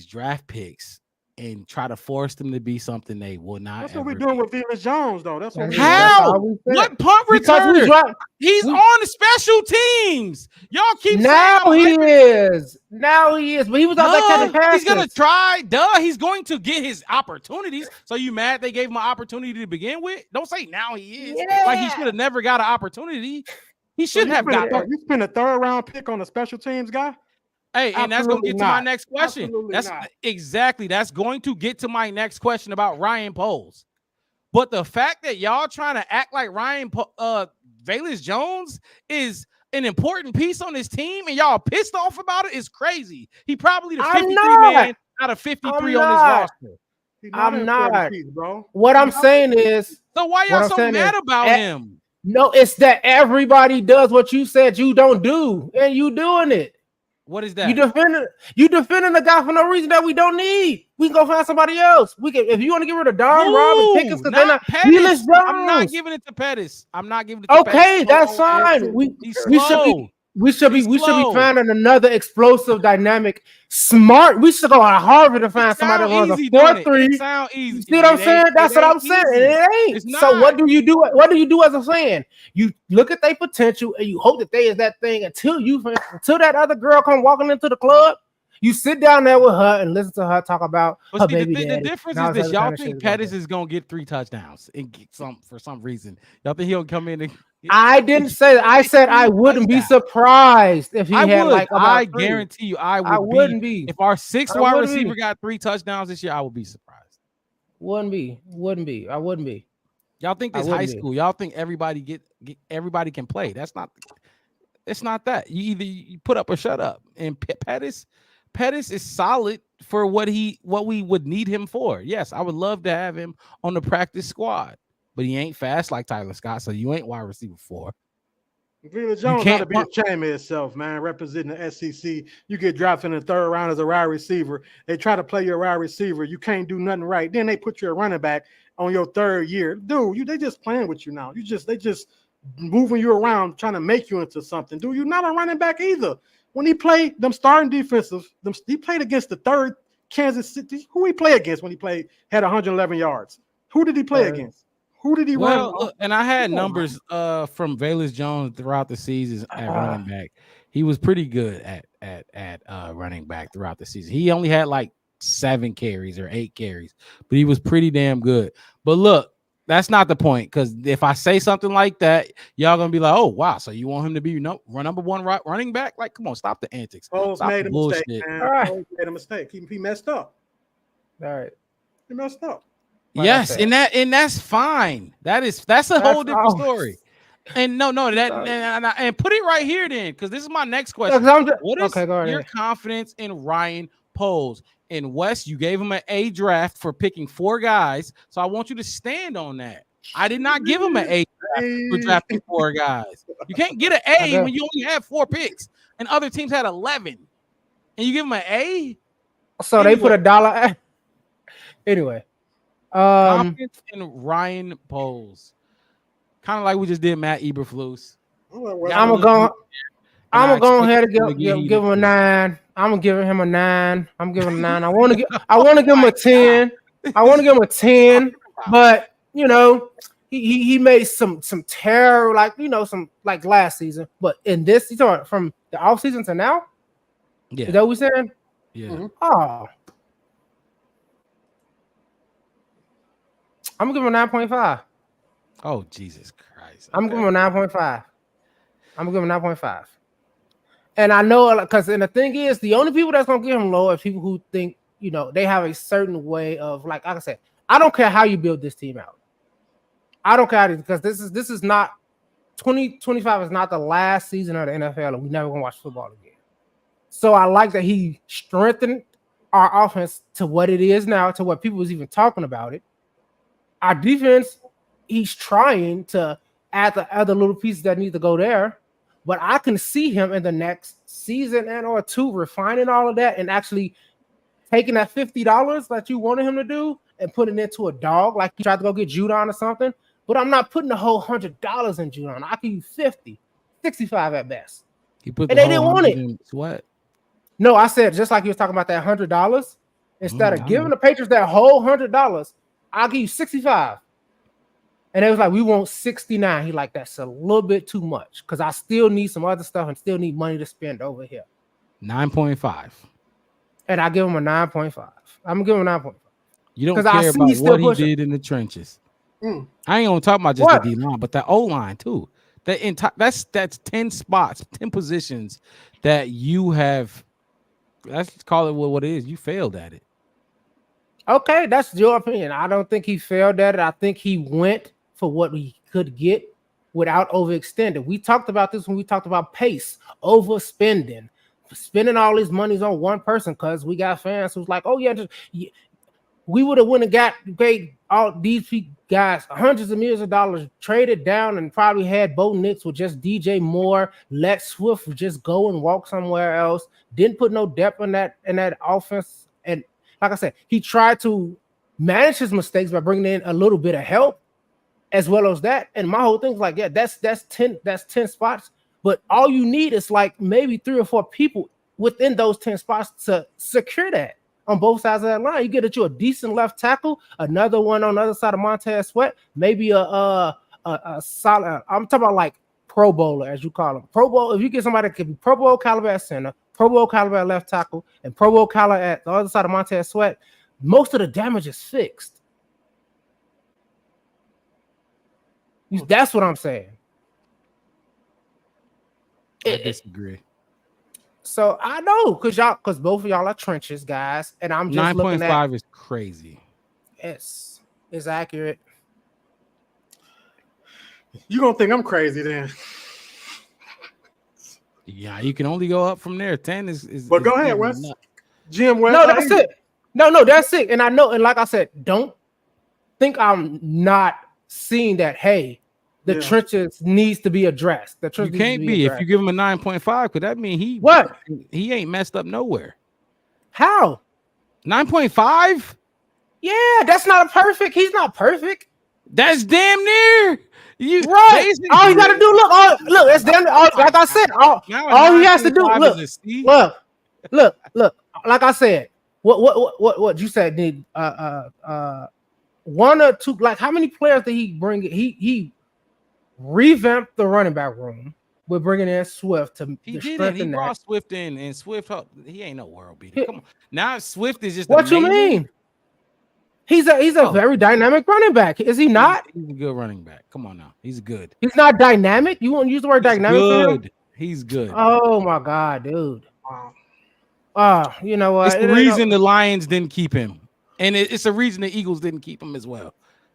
Speaker 1: draft picks and try to force them to be something they will not?
Speaker 5: That's what we're doing with Velus Jones, though. That's what
Speaker 1: how? What punt returner? He's on the special teams. Y'all keep
Speaker 2: now he is. But he was out there catching passes.
Speaker 1: He's gonna try. He's going to get his opportunities. So you mad they gave him an opportunity to begin with? Don't say now he is.
Speaker 2: Yeah.
Speaker 1: Like he should have never got an opportunity. He should have got.
Speaker 5: You spent a 3rd round pick on a special teams guy.
Speaker 1: Hey, and that's going to get to my next question.
Speaker 5: Absolutely
Speaker 1: That's going to get to my next question about Ryan Poles. But the fact that y'all trying to act like Velus Jones is an important piece on his team and y'all pissed off about it is crazy. He probably the 53 man out of 53 on his roster.
Speaker 2: I'm not,
Speaker 5: piece, bro.
Speaker 2: What I'm saying is.
Speaker 1: So why y'all so mad about him?
Speaker 2: No, it's that everybody does what you said you don't do, and you doing it.
Speaker 1: What is that?
Speaker 2: You defending the guy for no reason that we don't need. We can go find somebody else. We can if you want to get rid of Don Rob and Pickens because they're not Velus Jones.
Speaker 1: I'm not giving it to Pettis.
Speaker 2: Okay, that's fine. We should be finding another explosive, dynamic, smart. We should go to Harvard to find somebody that runs a 4.3.
Speaker 1: Sound easy.
Speaker 2: You see what I'm saying? That's what I'm saying. It ain't. So what do you do? What do you do as a fan? You look at their potential and you hope that they is that thing until that other girl come walking into the club. You sit down there with her and listen to her talk about her baby daddy.
Speaker 1: The difference is that y'all think Pettis is gonna get 3 touchdowns and get for some reason. Y'all think he'll come in and
Speaker 2: I didn't say that. I said I wouldn't be surprised if he had like
Speaker 1: I guarantee you I wouldn't be. If our 6th wide receiver got 3 touchdowns this year, I would be surprised.
Speaker 2: Wouldn't be. I wouldn't be.
Speaker 1: Y'all think this high school? Y'all think everybody everybody can play? It's not that. You either you put up or shut up. And Pettis is solid for what we would need him for. Yes, I would love to have him on the practice squad, but he ain't fast like Tyler Scott, so you ain't wide receiver 4.
Speaker 5: Velus Jones got to be ashamed of himself, man. Representing the SEC, you get drafted in the 3rd round as a wide receiver. They try to play your wide receiver. You can't do nothing right. Then they put you a running back on your 3rd year, dude. They just playing with you now. They just moving you around, trying to make you into something. Do you not a running back either? When he played them starting defensive, he played against the third Kansas City. Who he play against when he had 111 yards? Who did he play against? Who did he run?
Speaker 1: Look, and I had numbers from Velus Jones throughout the season at running back. He was pretty good at running back throughout the season. He only had like 7 carries or 8 carries, but he was pretty damn good. But look, that's not the point, because if I say something like that, y'all gonna be like, "Oh wow, so you want him to be number one running back?" Like, come on, stop the antics.
Speaker 5: Foles made a mistake, man. Foles made a mistake. He messed up.
Speaker 2: All right,
Speaker 5: he messed up.
Speaker 1: Yes, and that's fine. That's a whole different story. And and put it right here then, because this is my next question. What is your confidence in Ryan Poles? In West, you gave him an A draft for picking 4 guys, so I want you to stand on that. I did not give him an A draft for drafting 4 guys. You can't get an A when you only have 4 picks, and other teams had 11, and you give him an A.
Speaker 2: So anyway, they put $1. Anyway,
Speaker 1: confidence in Ryan Poles, kind of like we just did Matt Eberflus.
Speaker 2: I'm gonna go ahead and give him a 9. I'm gonna give him a 9. I'm giving him a 9. I want to give him a 10. I want to give him a 10, but you know, he made some terror, like, you know, some like last season. But in this, you talking from the off season to now?
Speaker 1: Yeah,
Speaker 2: is that what we're saying?
Speaker 1: Yeah.
Speaker 2: Mm-hmm. Oh, I'm gonna give him a 9.5.
Speaker 1: Oh Jesus Christ!
Speaker 2: I'm giving him a 9.5. I'm giving him 9.5. And I know, because, and the thing is, the only people that's gonna give him low are people who think, you know, they have a certain way of, like I said, I don't care how you build this team out. I don't care, because this is not 2025 is not the last season of the NFL, and we never gonna watch football again. So I like that he strengthened our offense to what it is now, to what people was even talking about it. Our defense, he's trying to add the other little pieces that need to go there. But I can see him in the next season and or 2 refining all of that and actually taking that $50 that you wanted him to do and putting it into a dog, like he tried to go get Judon or something. But I'm not putting the whole $100 in Judon. I can use 50, 65 at best.
Speaker 1: He put
Speaker 2: and they didn't want it.
Speaker 1: What?
Speaker 2: No, I said, just like you was talking about that $100, instead of giving the Patriots that whole $100, I'll give you 65. And it was like, we want 69. He like, that's a little bit too much, because I still need some other stuff and still need money to spend over here.
Speaker 1: 9.5.
Speaker 2: And I give him a 9.5. I'm giving him 9.5.
Speaker 1: You don't care about what he did in the trenches. I ain't gonna talk about just the D-line, but that O-line too. That's 10 spots, 10 positions that you have. Let's call it what it is. You failed at it.
Speaker 2: Okay, that's your opinion. I don't think he failed at it. I think he went for what he could get without overextending. We talked about this when we talked about pace, overspending, spending all these monies on one person, because we got fans who's like, oh yeah, we would have went and paid all these guys hundreds of millions of dollars, traded down, and probably had Bo Nix with just DJ Moore, let Swift just go and walk somewhere else. Didn't put no depth in that offense. And like I said, he tried to manage his mistakes by bringing in a little bit of help as well as that. And my whole thing is like, yeah, that's 10 spots, but all you need is like maybe 3 or 4 people within those 10 spots to secure that on both sides of that line. You get you a decent left tackle, another one on the other side of Montez Sweat, maybe a solid. I'm talking about like Pro Bowler, as you call him. Pro Bowl. If you get somebody that could be Pro Bowl caliber at center, Pro Bowl caliber at left tackle, and Pro Bowl caliber at the other side of Montez Sweat, most of the damage is fixed. That's what I'm saying.
Speaker 1: I disagree.
Speaker 2: So I know, because both of y'all are trenches guys, and I'm just
Speaker 1: 9.5 is crazy.
Speaker 2: Yes, it's accurate.
Speaker 5: You gonna think I'm crazy then?
Speaker 1: Yeah, you can only go up from there. 10 is.
Speaker 5: But go ahead, Wes. Jim West.
Speaker 2: No, that's it. No, that's it. And I know, and like I said, don't think I'm not seeing that. Hey, the trenches needs to be addressed. The trenches
Speaker 1: you can't be if you give him a 9.5. Could that mean he ain't messed up nowhere?
Speaker 2: How?
Speaker 1: 9.5?
Speaker 2: Yeah, that's not a perfect. He's not perfect.
Speaker 1: That's damn near.
Speaker 2: Right.
Speaker 1: basically-
Speaker 2: All you got to do, look, it's them. Like I said, all he has to do,
Speaker 1: 9.5 is a C.
Speaker 2: look. Like I said, what you said? Did one or two? Like how many players did he bring? He revamped the running back room with bringing in Swift to
Speaker 1: He did it.
Speaker 2: strengthen
Speaker 1: He
Speaker 2: that.
Speaker 1: brought Swift in, and Swift, he ain't no world beater. Come on, now Swift is just.
Speaker 2: What you mean? He's a very dynamic running back. Is he not?
Speaker 1: He's a good running back. Come on now, he's good.
Speaker 2: He's not dynamic. You won't use the word dynamic for him?
Speaker 1: Good. He's good.
Speaker 2: Oh my god, dude. You know what?
Speaker 1: It's the reason the Lions didn't keep him, and it's the reason the Eagles didn't keep him as well.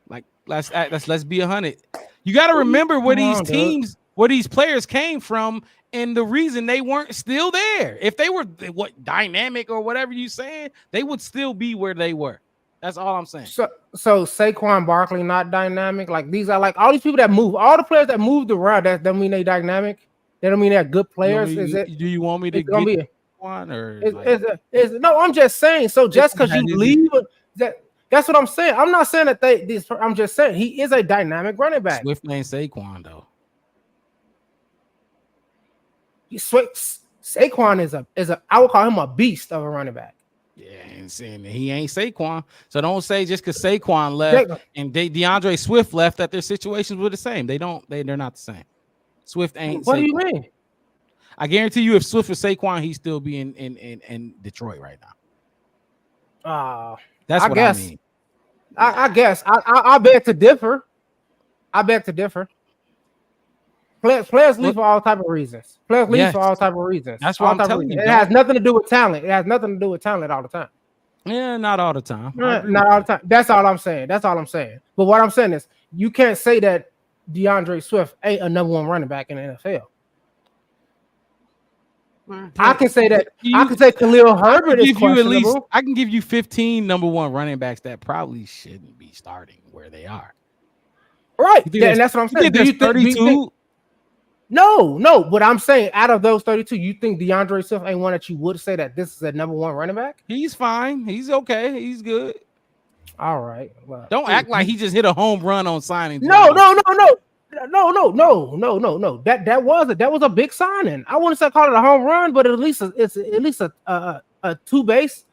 Speaker 1: Like let's be 100. You got to remember where these teams, where these players came from, and the reason they weren't still there. If they were dynamic or whatever you saying, they would still be where they were. That's all I'm saying.
Speaker 2: So Saquon Barkley not dynamic. Like these are like all these people that move, all the players that moved around. That don't mean they dynamic. They don't mean they're good players.
Speaker 1: Do you want me to get one or?
Speaker 2: No, I'm just saying. So just because you leave, that's what I'm saying. I'm not saying that I'm just saying he is a dynamic running back.
Speaker 1: Swift ain't Saquon though.
Speaker 2: Saquon is a I would call him a beast of a running back.
Speaker 1: Yeah, and saying he ain't Saquon. So don't say just because Saquon left and DeAndre Swift left that their situations were the same. They're not the same. Swift ain't.
Speaker 2: What
Speaker 1: Saquon.
Speaker 2: do you mean?
Speaker 1: I guarantee you, if Swift was Saquon, he'd still be in Detroit right now. That's what I mean.
Speaker 2: I guess I beg to differ. Players leave for all type of reasons. Players leave for all type of reasons.
Speaker 1: That's what I'm telling you.
Speaker 2: It has nothing to do with talent. It has nothing to do with talent all the time.
Speaker 1: Yeah, not all the time.
Speaker 2: Not all the time. That's all I'm saying. But what I'm saying is, you can't say that DeAndre Swift ain't a number one running back in the NFL. I can say that. I can say Khalil Herbert is questionable.
Speaker 1: I can give you 15 number one running backs that probably shouldn't be starting where they are.
Speaker 2: Right, and that's what I'm saying. Do you think? No. But I'm saying, out of those 32, you think DeAndre Swift ain't one that you would say that this is a number one running back? He's
Speaker 1: fine. He's okay. He's good.
Speaker 2: All right. Well,
Speaker 1: don't act like he just hit a home run on signing.
Speaker 2: No. That was a big signing. I wouldn't say call it a home run, but at least it's at least a 2 base,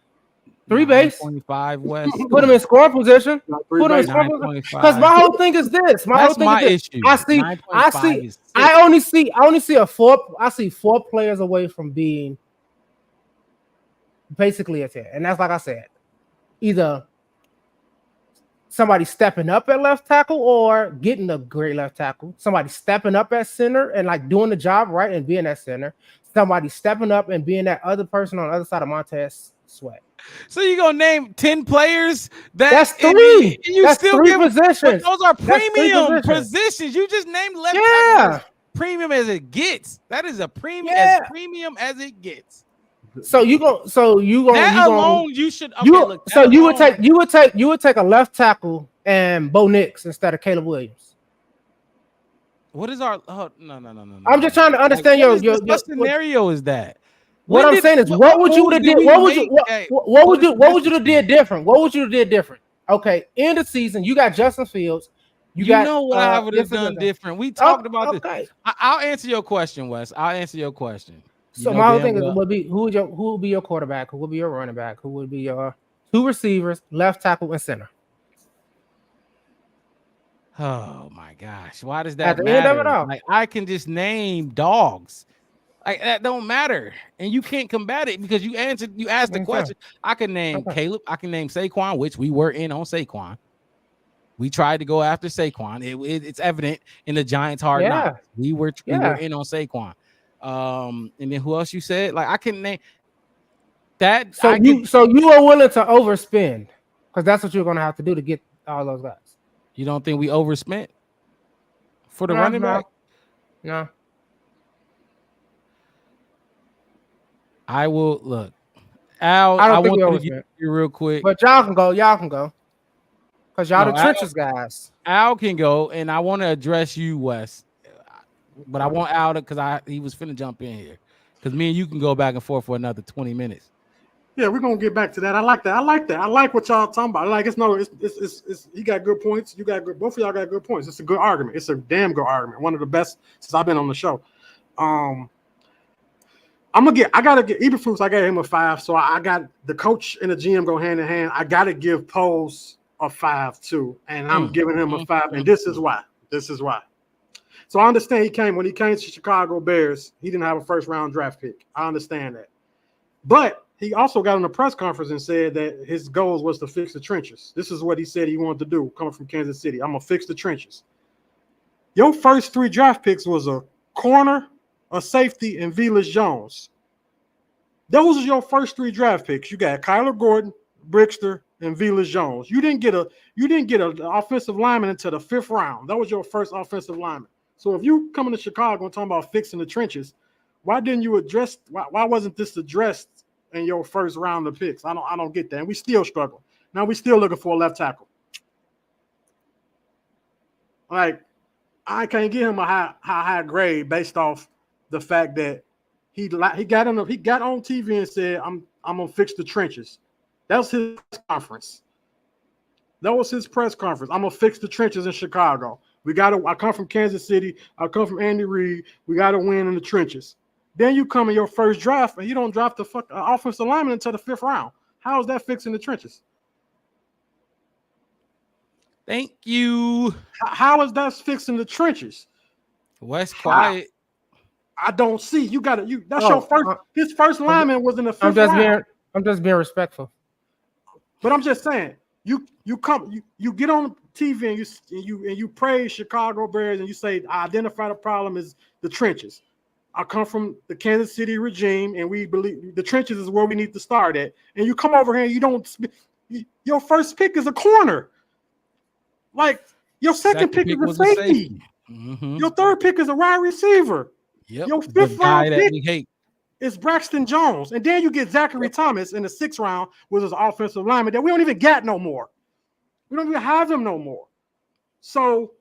Speaker 2: 3 base.
Speaker 1: 25 West.
Speaker 2: Put him in scoring position. Because my whole thing is this.
Speaker 1: Issue.
Speaker 2: I only see 4 players away from being basically a 10, and that's like I said, either somebody stepping up at left tackle or getting a great left tackle. Somebody stepping up at center and like doing the job right and being at center. Somebody stepping up and being that other person on the other side of Montez Sweat.
Speaker 1: So you gonna name 10 players?
Speaker 2: That's 3.
Speaker 1: That's
Speaker 2: still 3 positions.
Speaker 1: Those are premium positions. You just named left tackle premium as it gets. That is a premium as premium as it gets.
Speaker 2: So you should. Okay, you would take a left tackle and Bo Nix instead of Caleb Williams.
Speaker 1: What is our? No.
Speaker 2: I'm just trying to understand
Speaker 1: what scenario is that?
Speaker 2: What I'm saying is, what would you have did? What would you have did different? What would you have did different? Okay, end of season, you got Justin Fields. You know
Speaker 1: what I would have done different. We talked about this. I'll answer your question, Wes. I'll answer your question.
Speaker 2: So my whole thing is, who would be your quarterback? Who would be your running back? Who would be your 2 receivers, left tackle, and center?
Speaker 1: Oh my gosh! Why does that
Speaker 2: at the
Speaker 1: matter?
Speaker 2: End of it all?
Speaker 1: Like I can just name dogs. Like that don't matter, and you can't combat it because you asked the question. I can name Caleb. I can name Saquon, which we were in on Saquon. We tried to go after Saquon. It's evident in the Giants' hard knocks. We were in on Saquon. And then who else you said? Like I can name that.
Speaker 2: So you are willing to overspend because that's what you're going to have to do to get all those guys.
Speaker 1: You don't think we overspent for the running back?
Speaker 2: No.
Speaker 1: I will look. Al, I want you to get you real quick.
Speaker 2: But y'all can go. Because y'all the trenches guys.
Speaker 1: Al can go, and I want to address you, Wes. But I want Al because he was finna jump in here. Because me and you can go back and forth for another 20 minutes.
Speaker 5: Yeah, we're gonna get back to that. I like that. I like what y'all talking about. Like it's he got good points. You got good. Both of y'all got good points. It's a good argument. It's a damn good argument. One of the best since I've been on the show. I gotta get Eberflus. I gave him a 5. So I got the coach and the GM go hand in hand. I gotta give Poles a 5 too, and I'm giving him a 5. And this is why. So I understand when he came to Chicago Bears, he didn't have a first round draft pick. I understand that, but he also got in a press conference and said that his goals was to fix the trenches. This is what he said he wanted to do coming from Kansas City. I'm going to fix the trenches. Your first 3 draft picks was a corner, a safety, and Velus Jones. Those are your first 3 draft picks. You got Kyler Gordon, Brickster, and Velus Jones. You didn't get an offensive lineman until the 5th round. That was your first offensive lineman. So if you coming to Chicago and talking about fixing the trenches, why didn't you address? Why wasn't this addressed in your first round of picks? I don't get that. And we still struggle. Now we still looking for a left tackle. Like, I can't give him a high grade based off the fact that he got on TV and said, I'm gonna fix the trenches. That was his conference. That was his press conference. I'm gonna fix the trenches in Chicago. I come from Kansas City. I come from Andy Reid. We gotta win in the trenches. Then you come in your first draft and you don't draft the offensive lineman until the 5th round. How is that fixing the trenches?
Speaker 1: Thank you.
Speaker 5: How is that fixing the trenches?
Speaker 1: Wes, quiet.
Speaker 5: I don't see. That's your first. His first lineman was in the 5th round.
Speaker 2: I'm just being respectful.
Speaker 5: But I'm just saying, you get on TV and you praise Chicago Bears and you say, I identify the problem is the trenches. I come from the Kansas City regime, and we believe the trenches is where we need to start at. And you come over here and your first pick is a corner. Like, your second pick is a safety. Mm-hmm. Your 3rd pick is a wide receiver.
Speaker 1: Yep.
Speaker 5: Your 5th round pick is Braxton Jones. And then you get Zachary Thomas in the 6th round with his offensive lineman that we don't even get no more. We don't even have him no more. So,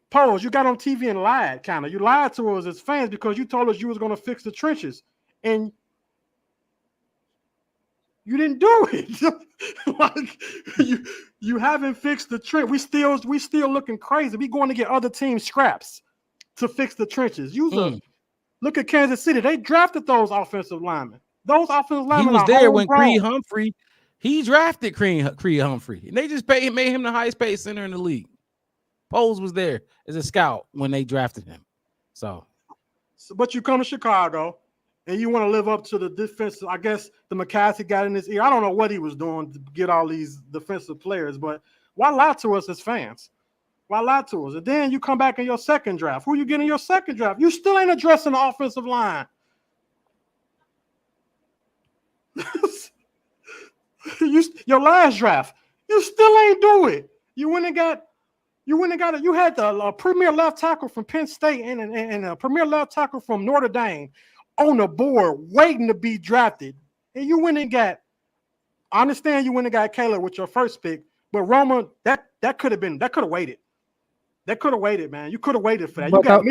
Speaker 5: Pose, you got on TV and lied, kind of. You lied to us as fans because you told us you was going to fix the trenches. And you didn't do it. Like, you haven't fixed the trench. We still looking crazy. We going to get other teams scraps to fix the trenches. Look at Kansas City. They drafted those offensive linemen. Those offensive linemen.
Speaker 1: He was there when Creed Humphrey. He drafted Creed Humphrey, and they just made him the highest paid center in the league. Poles was there as a scout when they drafted him.
Speaker 5: But you come to Chicago and you want to live up to the defensive. I guess the McCaskey got in his ear. I don't know what he was doing to get all these defensive players, but why lie to us as fans? Why lie to us? And then you come back in your second draft. Who you get in your second draft? You still ain't addressing the offensive line. Your last draft, you still ain't do it. You had the premier left tackle from Penn State and a premier left tackle from Notre Dame on the board waiting to be drafted. And you went and got, I understand you went and got Caleb with your first pick, but Roma, that could have waited. That could have waited, man. You could have waited for that.
Speaker 2: Both of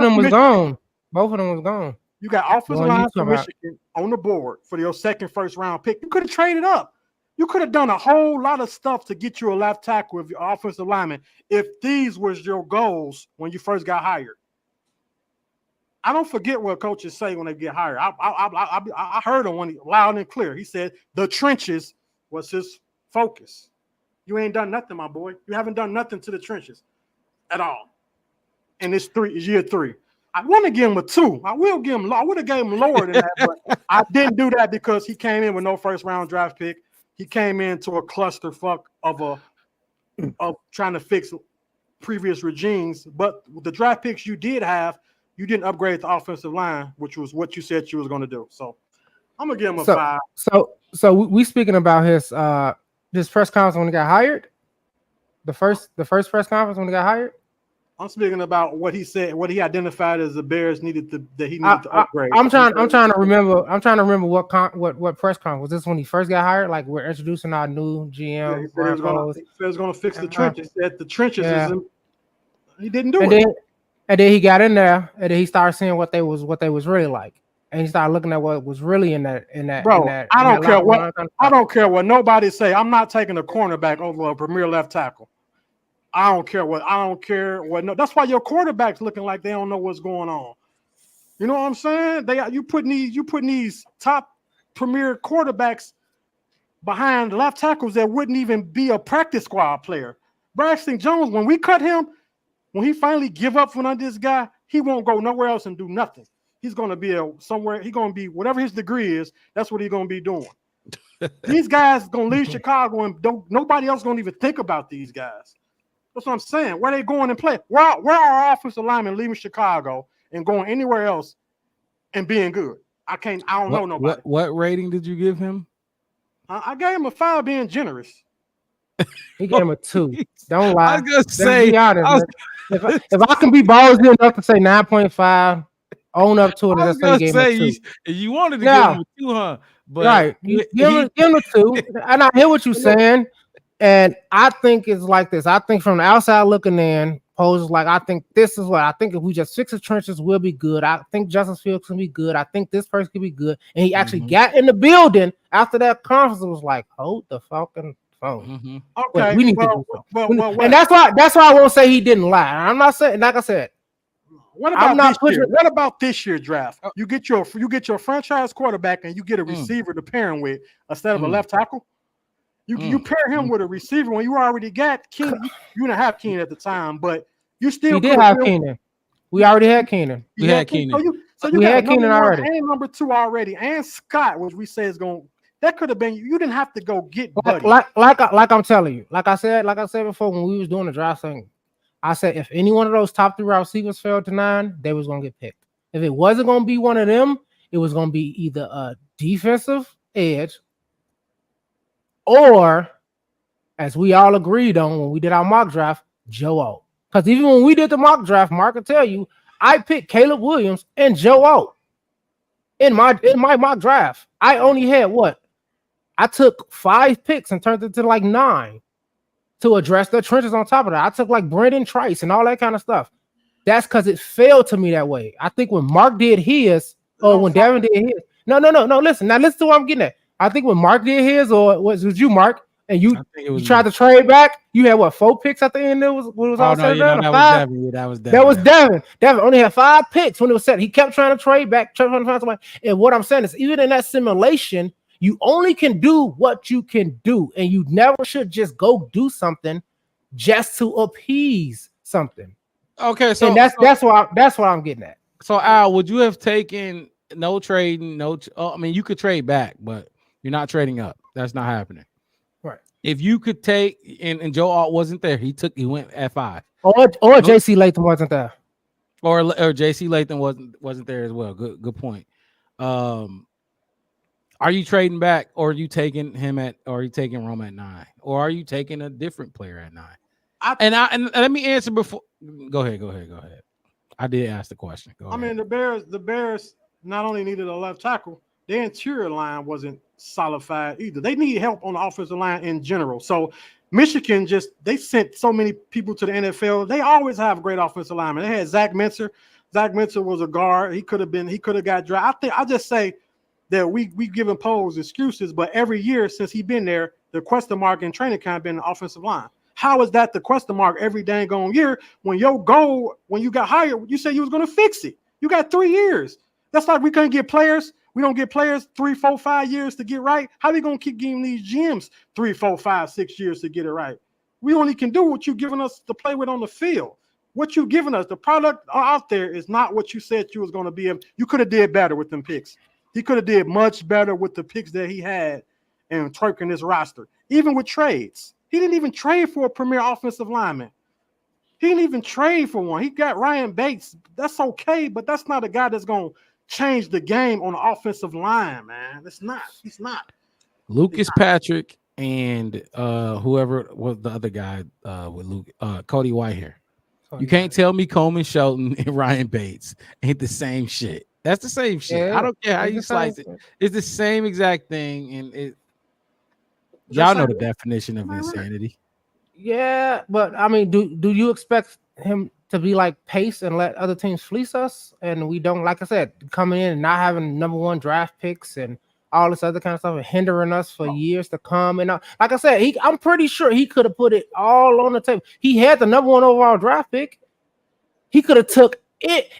Speaker 2: them was gone. Both of them was gone.
Speaker 5: You got offensive line from Michigan on the board for your second first round pick. You could have traded up. You could have done a whole lot of stuff to get you a left tackle with your offensive lineman if these was your goals when you first got hired. I don't forget what coaches say when they get hired. I heard him loud and clear. He said the trenches was his focus. You ain't done nothing, my boy. You haven't done nothing to the trenches at all. And it's year 3. I want to give him a 2. I would have gave him lower than that, but I didn't do that because he came in with no first round draft pick. He came into a clusterfuck of trying to fix previous regimes. But with the draft picks you did have, you didn't upgrade the offensive line, which was what you said you was going to do. So I'm gonna give him a 5.
Speaker 2: So we speaking about his press conference when he got hired. The first press conference when he got hired.
Speaker 5: I'm speaking about what he said, what he identified as the Bears needed to upgrade.
Speaker 2: I'm trying to remember what press conference was this when he first got hired. Like, we're introducing our new GM.
Speaker 5: Yeah, he said he was going to fix the trenches. He said the trenches isn't. He didn't do
Speaker 2: it. And then he got in there and then he started seeing what they was really like. and he started looking at what was really in that.
Speaker 5: Bro, I don't care what
Speaker 2: I
Speaker 5: don't care what nobody say. I'm not taking a cornerback over a premier left tackle. I don't care what. No, that's why your quarterback's looking like they don't know what's going on. You know what I'm saying? You putting these top premier quarterbacks behind left tackles that wouldn't even be a practice squad player. Braxton Jones, when we cut him, when he finally give up from under this guy, he won't go nowhere else and do nothing. He's going to be somewhere. He's going to be whatever his degree is. That's what he's going to be doing. These guys going to leave Chicago and nobody else going to even think about these guys. That's what I'm saying. Where they going and play? Where are offensive linemen leaving Chicago and going anywhere else and being good? I don't know nobody.
Speaker 1: What rating did you give him?
Speaker 5: I gave him a 5 being generous.
Speaker 2: He gave him a 2. Don't lie.
Speaker 1: I was gonna say,
Speaker 2: be honest, if I can be ballsy enough to say 9.5, own up to it.
Speaker 1: I was gonna say you wanted to give him a 2, huh? But
Speaker 2: right, give him a 2. And I hear what you're saying, and I think it's like this. I think from the outside looking in, Pose like, I think this is what I think. If we just fix the trenches, we'll be good. I think Justice Fields can be good. I think this person can be good. And he actually got in the building after that conference. Was like, hold the fucking phone.
Speaker 5: Okay,
Speaker 2: we need to do and that's why I won't say he didn't lie. I'm not saying, like I said.
Speaker 5: What about this year draft? You get your franchise quarterback and you get a receiver to pair him with instead of a left tackle. You pair him with a receiver when you already got Keenan. You didn't have Keenan at the time, but you still
Speaker 2: did have Keenan. We already had Keenan.
Speaker 1: We had Keenan.
Speaker 5: So you had Keenan already, and number 2 already, and Scott, which we say is going. That could have been. You didn't have to go get Buddy.
Speaker 2: Like I'm telling you. Like I said before when we was doing the draft thing, I said if any one of those top 3 receivers fell to 9, they was gonna get picked. If it wasn't gonna be one of them, it was gonna be either a defensive edge. Or, as we all agreed on when we did our mock draft, Joe O. Because even when we did the mock draft, Mark will tell you, I picked Caleb Williams and Joe O. In my mock draft. I only had what? I took 5 picks and turned it to like 9 to address the trenches on top of that. I took like Brendan Trice and all that kind of stuff. That's because it failed to me that way. I think when Mark did his, or when Devin did his. No. Listen to what I'm getting at. I think when Mark did his, or was you, Mark, and you tried to trade back, you had what, 4 picks at the end? That was Devin. Devin only had 5 picks when it was set. He kept trying to trade back, trying to find somebody. And what I'm saying is, even in that simulation, you only can do what you can do, and you never should just go do something just to appease something.
Speaker 1: Okay, so
Speaker 2: and that's what I'm getting at.
Speaker 1: So Al, would you have taken no trading? I mean, you could trade back, but you're not trading up. That's not happening.
Speaker 2: Right.
Speaker 1: If you could take and Joe Alt wasn't there, he went at 5.
Speaker 2: Or JC Latham wasn't there.
Speaker 1: Or JC Latham wasn't there as well. Good point. Are you trading back, or are you taking Rome at 9? Or are you taking a different player at 9? And let me answer before. Go ahead. I did ask the question. Go ahead.
Speaker 5: I mean, the Bears not only needed a left tackle, their interior line wasn't solidified either. They need help on the offensive line in general. So Michigan they sent so many people to the NFL. They always have great offensive linemen. They had Zach Mincer. Zach Mincer was a guard. He could have got drafted. I just say that we given Pose excuses, but every year since he's been there, the question mark in training camp been the offensive line. How is that the question mark every dang on year when your goal, when you got hired, you said you was going to fix it? You got 3 years. That's like we couldn't get players. We don't get players 3, 4, 5 years to get right. How are we going to keep giving these GMs 3, 4, 5, 6 years to get it right? We only can do what you've given us to play with on the field. What you've given us, the product out there is not what you said you was going to be. You could have did better with them picks. He could have did much better with the picks that he had and twerking his roster. Even with trades. He didn't even trade for a premier offensive lineman. He didn't even trade for one. He got Ryan Bates. That's okay, but that's not a guy that's going to change the game on the offensive line, man. It's not. He's not.
Speaker 1: Lucas Patrick and whoever was the other guy with Luke, Cody Whitehair. You can't tell me Coleman Shelton and Ryan Bates ain't the same shit. That's the same shit. Yeah, I don't care how you slice it. It's the same exact thing, and y'all know the definition of insanity.
Speaker 2: Yeah, but I mean, do you expect him to be like Pace and let other teams fleece us, and we don't, like I said, coming in and not having number 1 draft picks and all this other kind of stuff and hindering us for years to come. And like I said, I'm pretty sure he could have put it all on the table. He had the number 1 overall draft pick. He could have took it.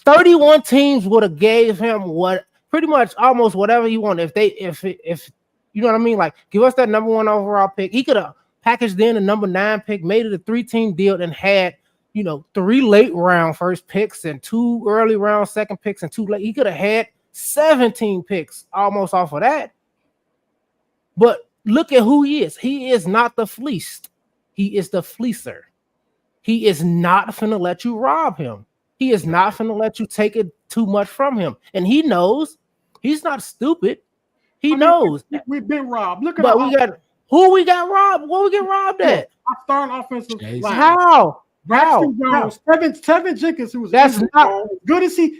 Speaker 2: 31 teams would have gave him what pretty much almost whatever he wanted. If you know what I mean, like give us that number 1 overall pick. He could have packaged in a number 9 pick, made it a 3-team deal, and had 3 late round first picks and 2 early round second picks and 2 late. He could have had 17 picks almost off of that. But look at who he is. He is not the fleeced. He is the fleecer. He is not finna let you rob him. He is not finna let you take it too much from him. And he knows. He's not stupid. He knows.
Speaker 5: We've been robbed. Look at
Speaker 2: but we got who we got robbed. What we get robbed at?
Speaker 5: Our starting offensive line.
Speaker 2: How?
Speaker 5: Tevin Jenkins, who was
Speaker 2: that's not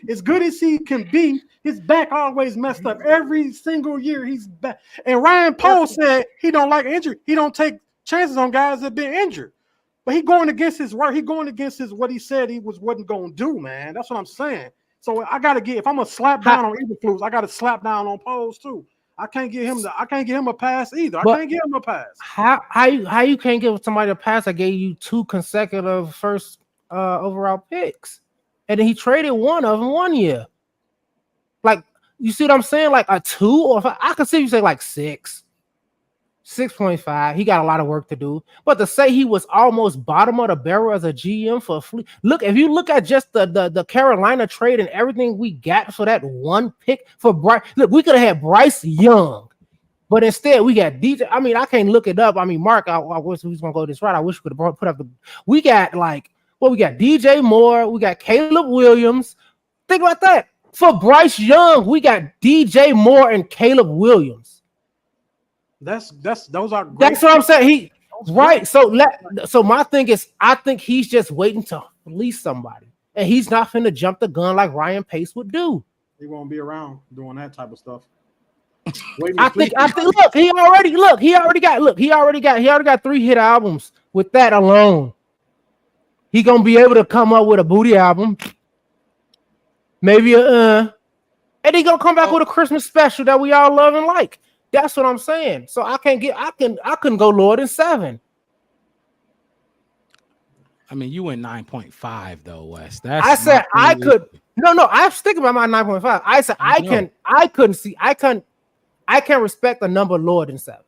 Speaker 5: as good as he can be. His back always messed up every single year. He's back. And Ryan Poles said he don't like injury. He don't take chances on guys that been injured. But he going against his word. He going against what he said he wasn't going to do, man. That's what I'm saying. So I got to if I'm gonna slap down on Eberflus, I got to slap down on Poles too. I can't give him a pass either. I can't give him a pass.
Speaker 2: How you can't give somebody a pass? I gave you 2 consecutive first overall picks, and then he traded one of them 1 year. Like, you see what I'm saying? Like a 2 or 5, I could see you say like 6.5. He got a lot of work to do. But to say he was almost bottom of the barrel as a GM for look, if you look at just the Carolina trade and everything we got for that 1 pick for Bryce, look, we could have had Bryce Young, but instead we got DJ. I mean, I can't look it up. I mean, Mark, I wish we was gonna go this route. I wish we could have put up we got we got DJ Moore, we got Caleb Williams. Think about that. For Bryce Young, we got DJ Moore and Caleb Williams.
Speaker 5: Those are great.
Speaker 2: That's what I'm saying. So my thing is, I think he's just waiting to release somebody, and he's not finna jump the gun like Ryan Pace would do.
Speaker 5: He won't be around doing that type of stuff.
Speaker 2: I think. Look, he already got 3 hit albums with that alone. He gonna be able to come up with a booty album, maybe and he gonna come back with a Christmas special that we all love and like. That's what I'm saying. So I couldn't go lower than 7.
Speaker 1: I mean, you went 9.5 though, Wes.
Speaker 2: I could. No, I'm sticking by my 9.5. I said I can't respect a number lower than 7.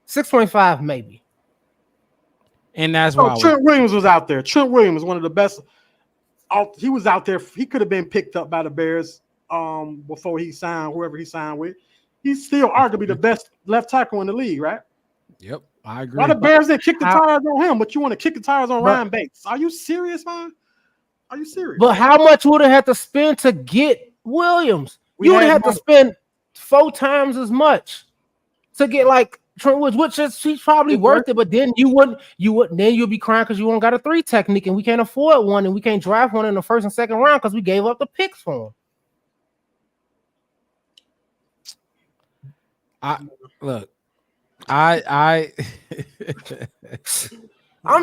Speaker 2: 6.5 maybe.
Speaker 1: And that's why
Speaker 5: Trent Williams was out there. Trent Williams was one of the best. He was out there. He could have been picked up by the Bears before he signed whoever he signed with. He's still arguably the best left tackle in the league, right?
Speaker 1: Yep, I agree.
Speaker 5: Why the Bears didn't kick the tires on him, but you want to kick the tires on Ryan Bates? Are you serious, man? Are you serious?
Speaker 2: But how much would it have to spend to get Williams? You would have to spend 4 times as much to get like Trent Williams, which is he's probably worth it. But then you wouldn't. Then you'll be crying because you won't got a 3 technique, and we can't afford one, and we can't draft one in the 1st and 2nd round because we gave up the picks for him. I'm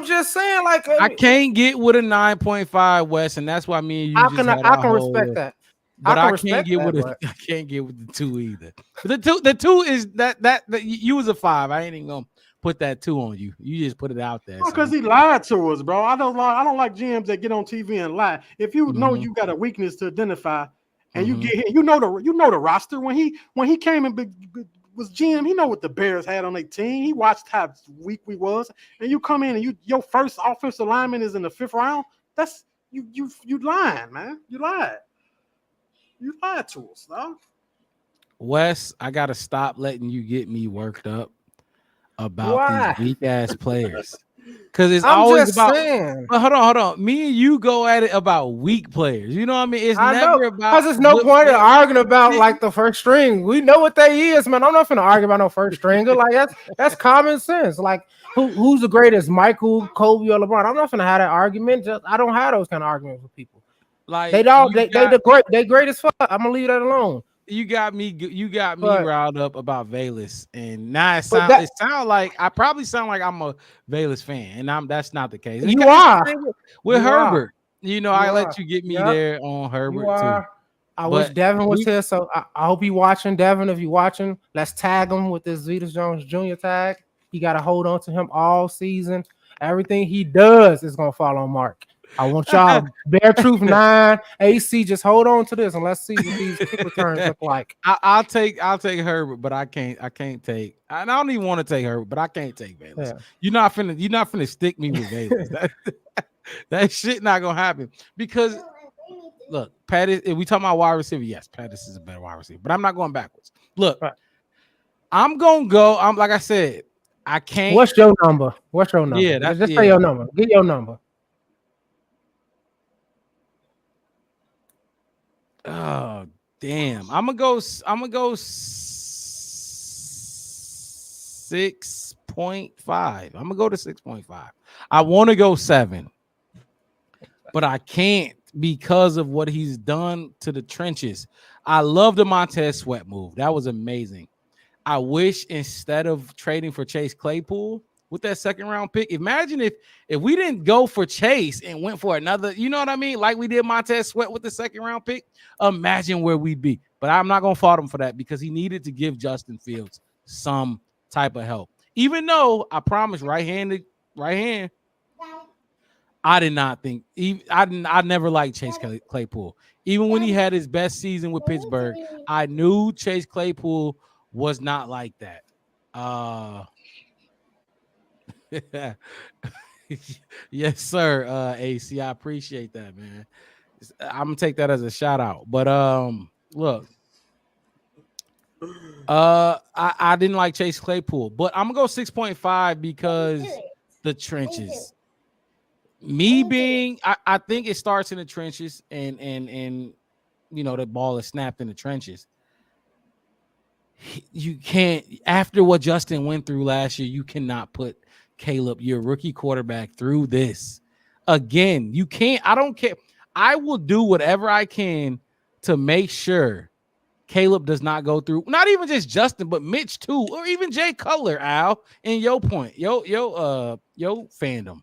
Speaker 2: just saying, like,
Speaker 1: I can't get with a 9.5, Wes, and that's why me and you.
Speaker 2: I can respect that.
Speaker 1: But I can't get with the 2 either. But the two is that you was a 5. I ain't even gonna put that 2 on you. You just put it out there.
Speaker 5: Because he lied to us, bro. I don't like GMs that get on TV and lie. If you know you got a weakness to identify, and you get hit, you know the roster when he came and was GM, he know what the Bears had on their team. He watched how weak we was, and you come in and your first offensive lineman is in the 5th round. That's you lying, man. You lied. You lied to us, dog.
Speaker 1: Wes, I gotta stop letting you get me worked up about these weak ass players. Because it's always about hold on. Me and you go at it about weak players. You know what I mean? It's never about
Speaker 2: because there's no point in arguing about like the first string. We know what they is, man. I'm not gonna argue about no first stringer. Like that's common sense. Like who's the greatest, Michael, Kobe, or LeBron? I'm not gonna have that argument. I don't have those kind of arguments with people. Like they great as fuck. I'm gonna leave that alone.
Speaker 1: You got me
Speaker 2: But-
Speaker 1: riled up about Valus, and now it
Speaker 2: But
Speaker 1: sound like I probably sound like I'm a Valus fan, and that's not the case.
Speaker 2: You
Speaker 1: It's
Speaker 2: are.
Speaker 1: the same with
Speaker 2: You are.
Speaker 1: Herbert. You know,
Speaker 2: You
Speaker 1: I
Speaker 2: are.
Speaker 1: let you get me
Speaker 2: Yep.
Speaker 1: there on
Speaker 2: You
Speaker 1: Herbert too.
Speaker 2: are. I
Speaker 1: But
Speaker 2: wish Devin was
Speaker 1: we-
Speaker 2: here, so I hope you watching. Devin, if you watching, let's tag him with this Zetas Jones Jr. tag. He got to hold on to him all season. Everything he does is gonna fall on Mark. I want y'all Bear Truth 9 AC. Just hold on to this and let's see what these kick returns look like.
Speaker 1: I'll take Herbert, but I can't take. I don't even want to take Herbert, but I can't take Valus.
Speaker 2: Yeah.
Speaker 1: You're not finna stick me with Valus. that shit not gonna happen because look, Pettis. If we talking about wide receiver, yes, Pettis is a better wide receiver, but I'm not going backwards. Look,
Speaker 2: Right.
Speaker 1: I'm gonna go. I'm like I said, I can't.
Speaker 2: What's your number?
Speaker 1: Yeah,
Speaker 2: just say your number. Get your number.
Speaker 1: Oh damn! I'm gonna go 6.5. I'm gonna go to 6.5. I want to go 7, but I can't because of what he's done to the trenches. I love the Montez Sweat move. That was amazing. I wish instead of trading for Chase Claypool with that second round pick, imagine if we didn't go for Chase and went for another, you know what I mean? Like we did Montez Sweat with the second round pick. Imagine where we'd be. But I'm not gonna fault him for that because he needed to give Justin Fields some type of help. Even though I promise right hand, I did not think I never liked Chase Claypool. Even when he had his best season with Pittsburgh, I knew Chase Claypool was not like that. Yes, sir. AC, I appreciate that, man. I'm gonna take that as a shout out. But look, I didn't like Chase Claypool, but I'm gonna go 6.5 because the trenches. Me being, I think it starts in the trenches, and you know the ball is snapped in the trenches. You can't, after what Justin went through last year, you cannot put Caleb, your rookie quarterback, through this again. You can't. I don't care. I will do whatever I can to make sure Caleb does not go through, not even just Justin, but Mitch too, or even Jay Cutler, Al, and your point, yo fandom.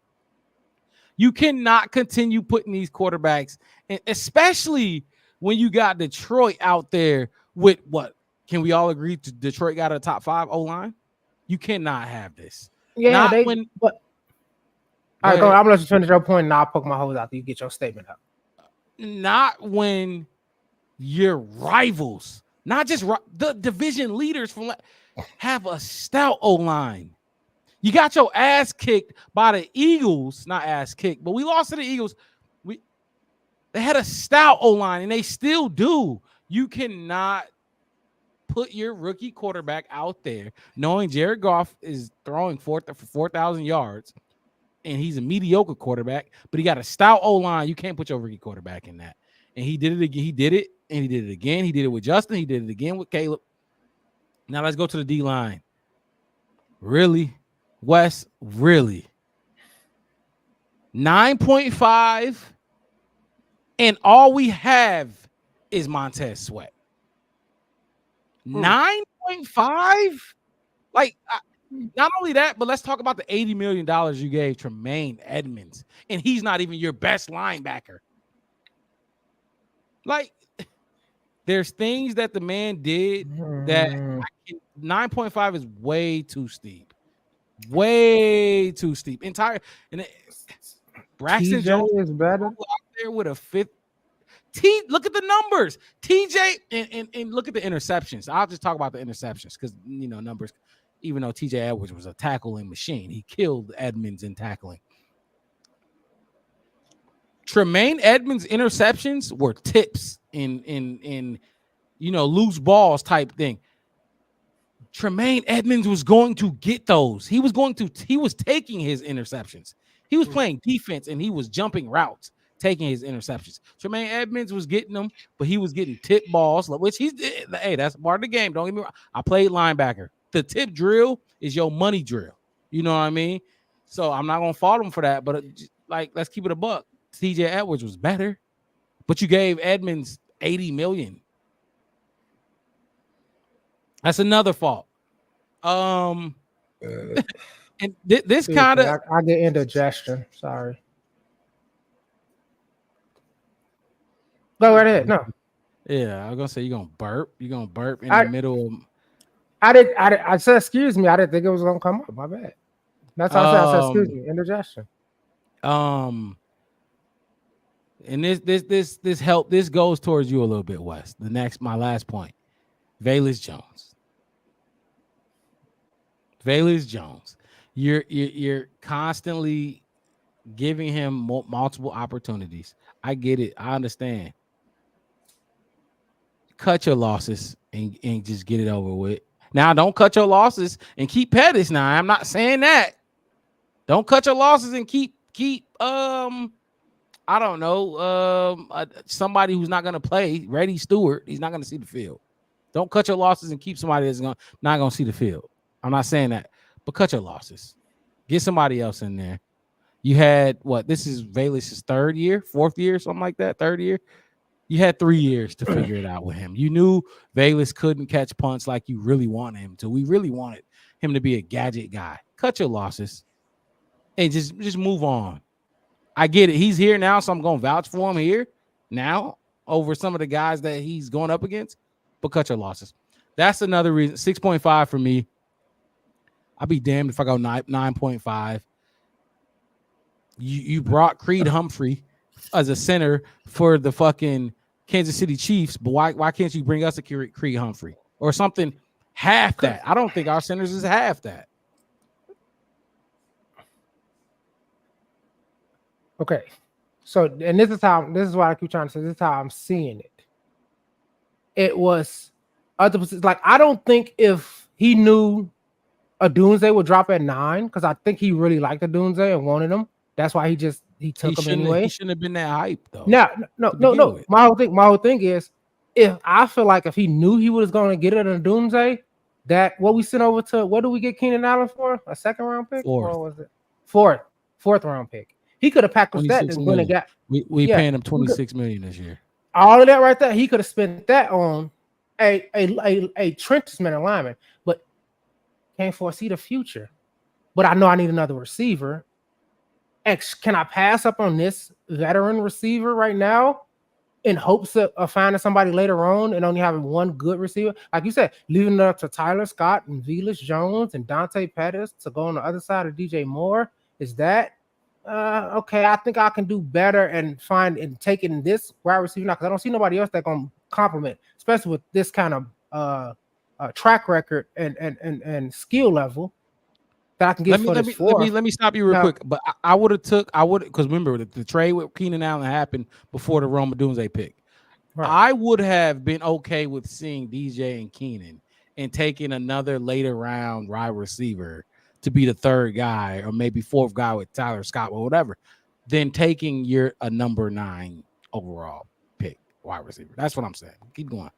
Speaker 1: You cannot continue putting these quarterbacks, and especially when you got Detroit out there with what? Can we all agree to Detroit got a top 5 O-line? You cannot have this.
Speaker 2: Yeah,
Speaker 1: Not
Speaker 2: but
Speaker 1: when,
Speaker 2: all right, go. I'm gonna let you finish your point, and I'll poke my hose out till you get your statement out.
Speaker 1: not when your rivals, not just the division leaders from have a stout O-line. You got your ass kicked by the Eagles, not ass kicked, but we lost to the Eagles. They had a stout O-line, and they still do. You cannot put your rookie quarterback out there knowing Jared Goff is throwing for 4,000 yards, and he's a mediocre quarterback, but he got a stout O-line. You can't put your rookie quarterback in that. And he did it again. He did it, and he did it again. He did it with Justin. He did it again with Caleb. Now let's go to the D-line. Really? Wes, really? 9.5, and all we have is Montez Sweat. 9.5? Like, not only that, but let's talk about the $80 million you gave Tremaine Edmonds, and he's not even your best linebacker. Like, there's things that the man did that 9.5 is way too steep. Way too steep. Braxton Jones
Speaker 2: is better
Speaker 1: out there with a 5th. Look at the numbers. TJ and look at the interceptions. I'll just talk about the interceptions because you know numbers. Even though TJ Edwards was a tackling machine, he killed Edmonds in tackling. Tremaine Edmonds' interceptions were tips in you know loose balls type thing. Tremaine Edmonds was going to get those. He was taking his interceptions. He was playing defense and he was jumping routes, taking his interceptions. Tremaine Edmonds was getting them, but he was getting tip balls, which hey, that's part of the game. Don't get me wrong. I played linebacker. The tip drill is your money drill. You know what I mean? So I'm not gonna fault him for that, but like let's keep it a buck. TJ Edwards was better, but you gave Edmonds $80 million. That's another fault. And this kind of
Speaker 2: I get indigestion. Sorry. Go right ahead. No.
Speaker 1: Yeah, I'm gonna say you're gonna burp. You're gonna burp in the middle of.
Speaker 2: I said excuse me. I didn't think it was gonna come up. My bad. That's how I said excuse me. Indigestion.
Speaker 1: And this goes towards you a little bit, Wes. My last point. Velus Jones. You're constantly giving him multiple opportunities. I get it. I understand. Cut your losses and just get it over with. Now, don't cut your losses and keep Pettis. Now, I'm not saying that. Don't cut your losses and keep I don't know, somebody who's not going to play, Reddy Stewart. He's not going to see the field. Don't cut your losses and keep somebody that's not going to see the field. I'm not saying that, but cut your losses. Get somebody else in there. You had this is Velus' fourth year, something like that, third year. You had 3 years to figure it out with him. You knew Velus couldn't catch punts like you really wanted him to. We really wanted him to be a gadget guy. Cut your losses and just move on. I get it. He's here now, so I'm going to vouch for him here now over some of the guys that he's going up against, but cut your losses. That's another reason. 6.5 for me. I'd be damned if I go 9.5. You brought Creed Humphrey as a center for the fucking Kansas City Chiefs, but why can't you bring us a Creed Humphrey or something half that? I don't think our centers is half that.
Speaker 2: Okay, so and this is why I keep trying to say this is how I'm seeing it. It was other like I don't think if he knew Odunze would drop at 9 because I think he really liked Odunze and wanted him. That's why he took him anyway.
Speaker 1: He shouldn't have been that hype though.
Speaker 2: No. My whole thing is if I feel like if he knew he was going to get it on Odunze, that what we sent over to what do we get Keenan Allen for? A second round pick?
Speaker 1: Fourth.
Speaker 2: Or was it fourth round pick? He could have packaged that and when it got
Speaker 1: we paying him $26 million this year.
Speaker 2: All of that right there, he could have spent that on a Trenchman alignment, but can't foresee the future. But I know I need another receiver. Can I pass up on this veteran receiver right now in hopes of finding somebody later on and only having one good receiver? Like you said, leaving it up to Tyler Scott and Velus Jones and Dante Pettis to go on the other side of DJ Moore. Is that okay? I think I can do better and taking this wide receiver now because I don't see nobody else that gonna complement, especially with this kind of track record and skill level. That I can get
Speaker 1: let me stop you real quick. But I would because remember the trade with Keenan Allen happened before the Rome Odunze pick. Right. I would have been okay with seeing DJ and Keenan and taking another later round wide receiver to be the third guy or maybe fourth guy with Tyler Scott or whatever, than taking a number 9 overall pick wide receiver. That's what I'm saying. Keep going.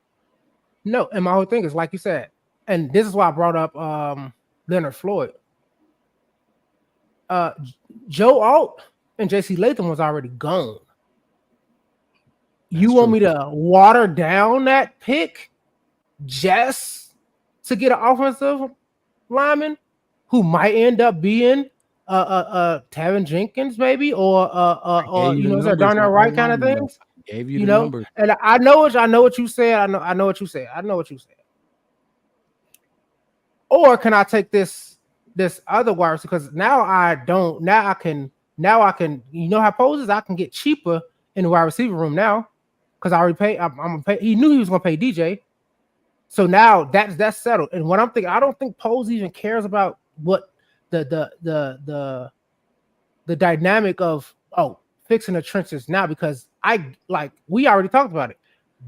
Speaker 2: No, and my whole thing is like you said, and this is why I brought up Leonard Floyd. Joe Alt and JC Latham was already gone. You want me to water down that pick just to get an offensive lineman who might end up being Tevin Jenkins, maybe, or Darnell Wright kind of things?
Speaker 1: Gave you the numbers.
Speaker 2: And I know what you said. I know what you said. Or can I take this other wire because now I can you know how poses I can get cheaper in the wide receiver room now because I already paid. I'm gonna pay. He knew he was gonna pay DJ, so now that's settled. And what I'm thinking, I don't think Pose even cares about what the dynamic of fixing the trenches now because we already talked about it.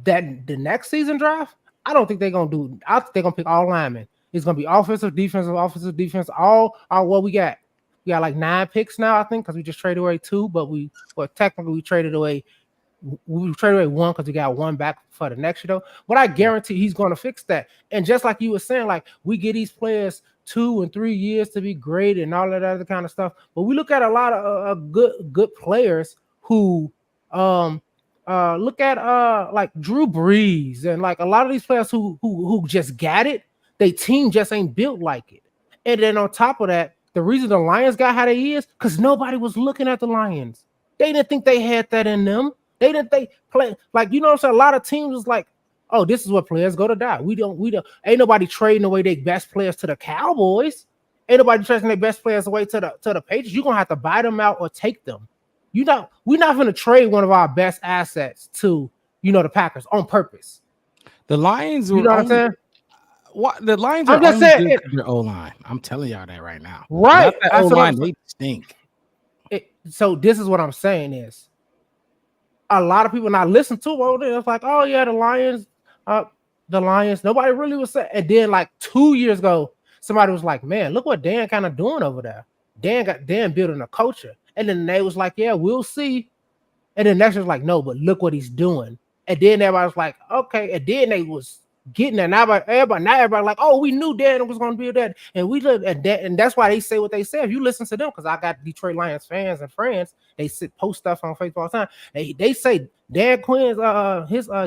Speaker 2: That the next season draft, I don't think they're gonna do. I think they're gonna pick all linemen. It's gonna be offensive, defense. All what we got. We got like 9 picks now, I think, because we just traded away 2, but technically we traded away 1 because we got 1 back for the next year though. But I guarantee he's gonna fix that. And just like you were saying, like we get these players 2 and 3 years to be great and all that other kind of stuff. But we look at a lot of good players who look at like Drew Brees and like a lot of these players who just got it. They team just ain't built like it. And then on top of that, the reason the Lions got how they is because nobody was looking at the Lions. They didn't think they had that in them. They didn't think play like you know what I'm saying. A lot of teams was like, oh, this is what players go to die. We don't. Ain't nobody trading away their best players to the Cowboys. Ain't nobody trading their best players away to the Patriots. You're gonna have to buy them out or take them. We're not gonna trade one of our best assets to the Packers on purpose.
Speaker 1: The Lions were
Speaker 2: you know what I'm saying?
Speaker 1: What the Lions are only good for their O-line. I'm telling y'all that right now.
Speaker 2: Right.
Speaker 1: That O-line, they stink.
Speaker 2: So this is what I'm saying is a lot of people not listen to it. It's like, oh yeah, the Lions. Nobody really was saying. And then like 2 years ago, somebody was like, man, look what Dan kind of doing over there. Dan building a culture. And then they was like, yeah, we'll see. And then next was like, no, but look what he's doing. And then everybody was like, okay. And then they was getting that. Now everybody like, oh, we knew Dan was going to be that. And and that's why they say what they say. If you listen to them, because I got Detroit Lions fans and friends, they post stuff on Facebook all the time. They say Dan Quinn's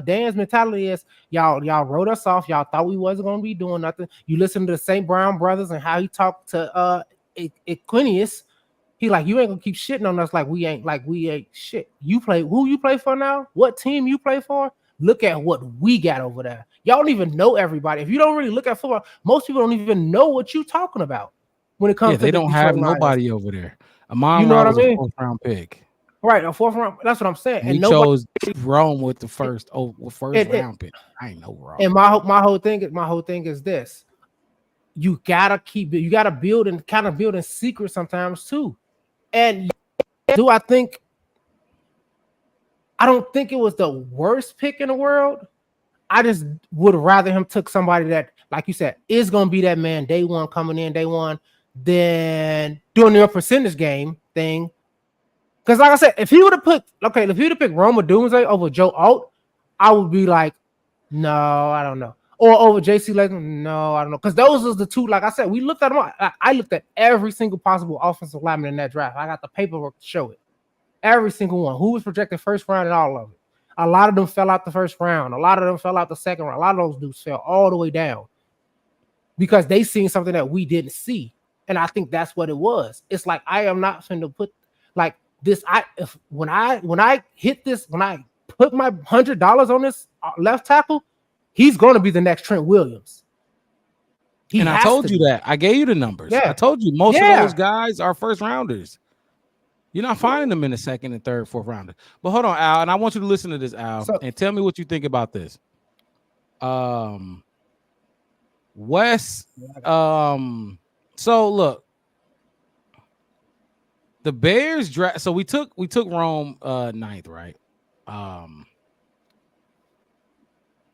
Speaker 2: Dan's mentality is y'all wrote us off. Y'all thought we wasn't going to be doing nothing. You listen to the St. Brown brothers and how he talked to Equanius. He like, you ain't gonna keep shitting on us like we ain't shit. You play who you play for now? What team you play for? Look at what we got over there. Y'all don't even know everybody. If you don't really look at football, most people don't even know what you talking about when it comes to
Speaker 1: they don't have nobody over there. Amon,
Speaker 2: you know what I mean?
Speaker 1: A 4th round pick.
Speaker 2: Right, a 4th round. That's what I'm saying.
Speaker 1: And he chose Rome with the first round pick. I ain't know Rome.
Speaker 2: And my whole thing is this. You gotta build and kind of build in secret sometimes too. And I don't think it was the worst pick in the world. I just would rather him took somebody that, like you said, is going to be that man day one coming in day one than doing their percentage game thing. Because like I said, if he would have picked Rome Odunze over Joe Alt, I would be like, no, I don't know. Or over JC Latham, no, I don't know. Because those are the two, like I said, we looked at them. I looked at every single possible offensive lineman in that draft. I got the paperwork to show it. Every single one. Who was projected first round and all of it. A lot of them fell out the first round. A lot of them fell out the second round. A lot of those dudes fell all the way down because they seen something that we didn't see. And I think that's what it was. It's like, I am not going to put like this. When I put my $100 on this left tackle, he's going to be the next Trent Williams.
Speaker 1: And I told you that. I gave you the numbers. Yeah. I told you most of those guys are first rounders. You're not finding them in the second and third, fourth rounder. But hold on, Al, and I want you to listen to this, Al, and tell me what you think about this. Wes, so look, the Bears draft. So we took Rome 9th, right?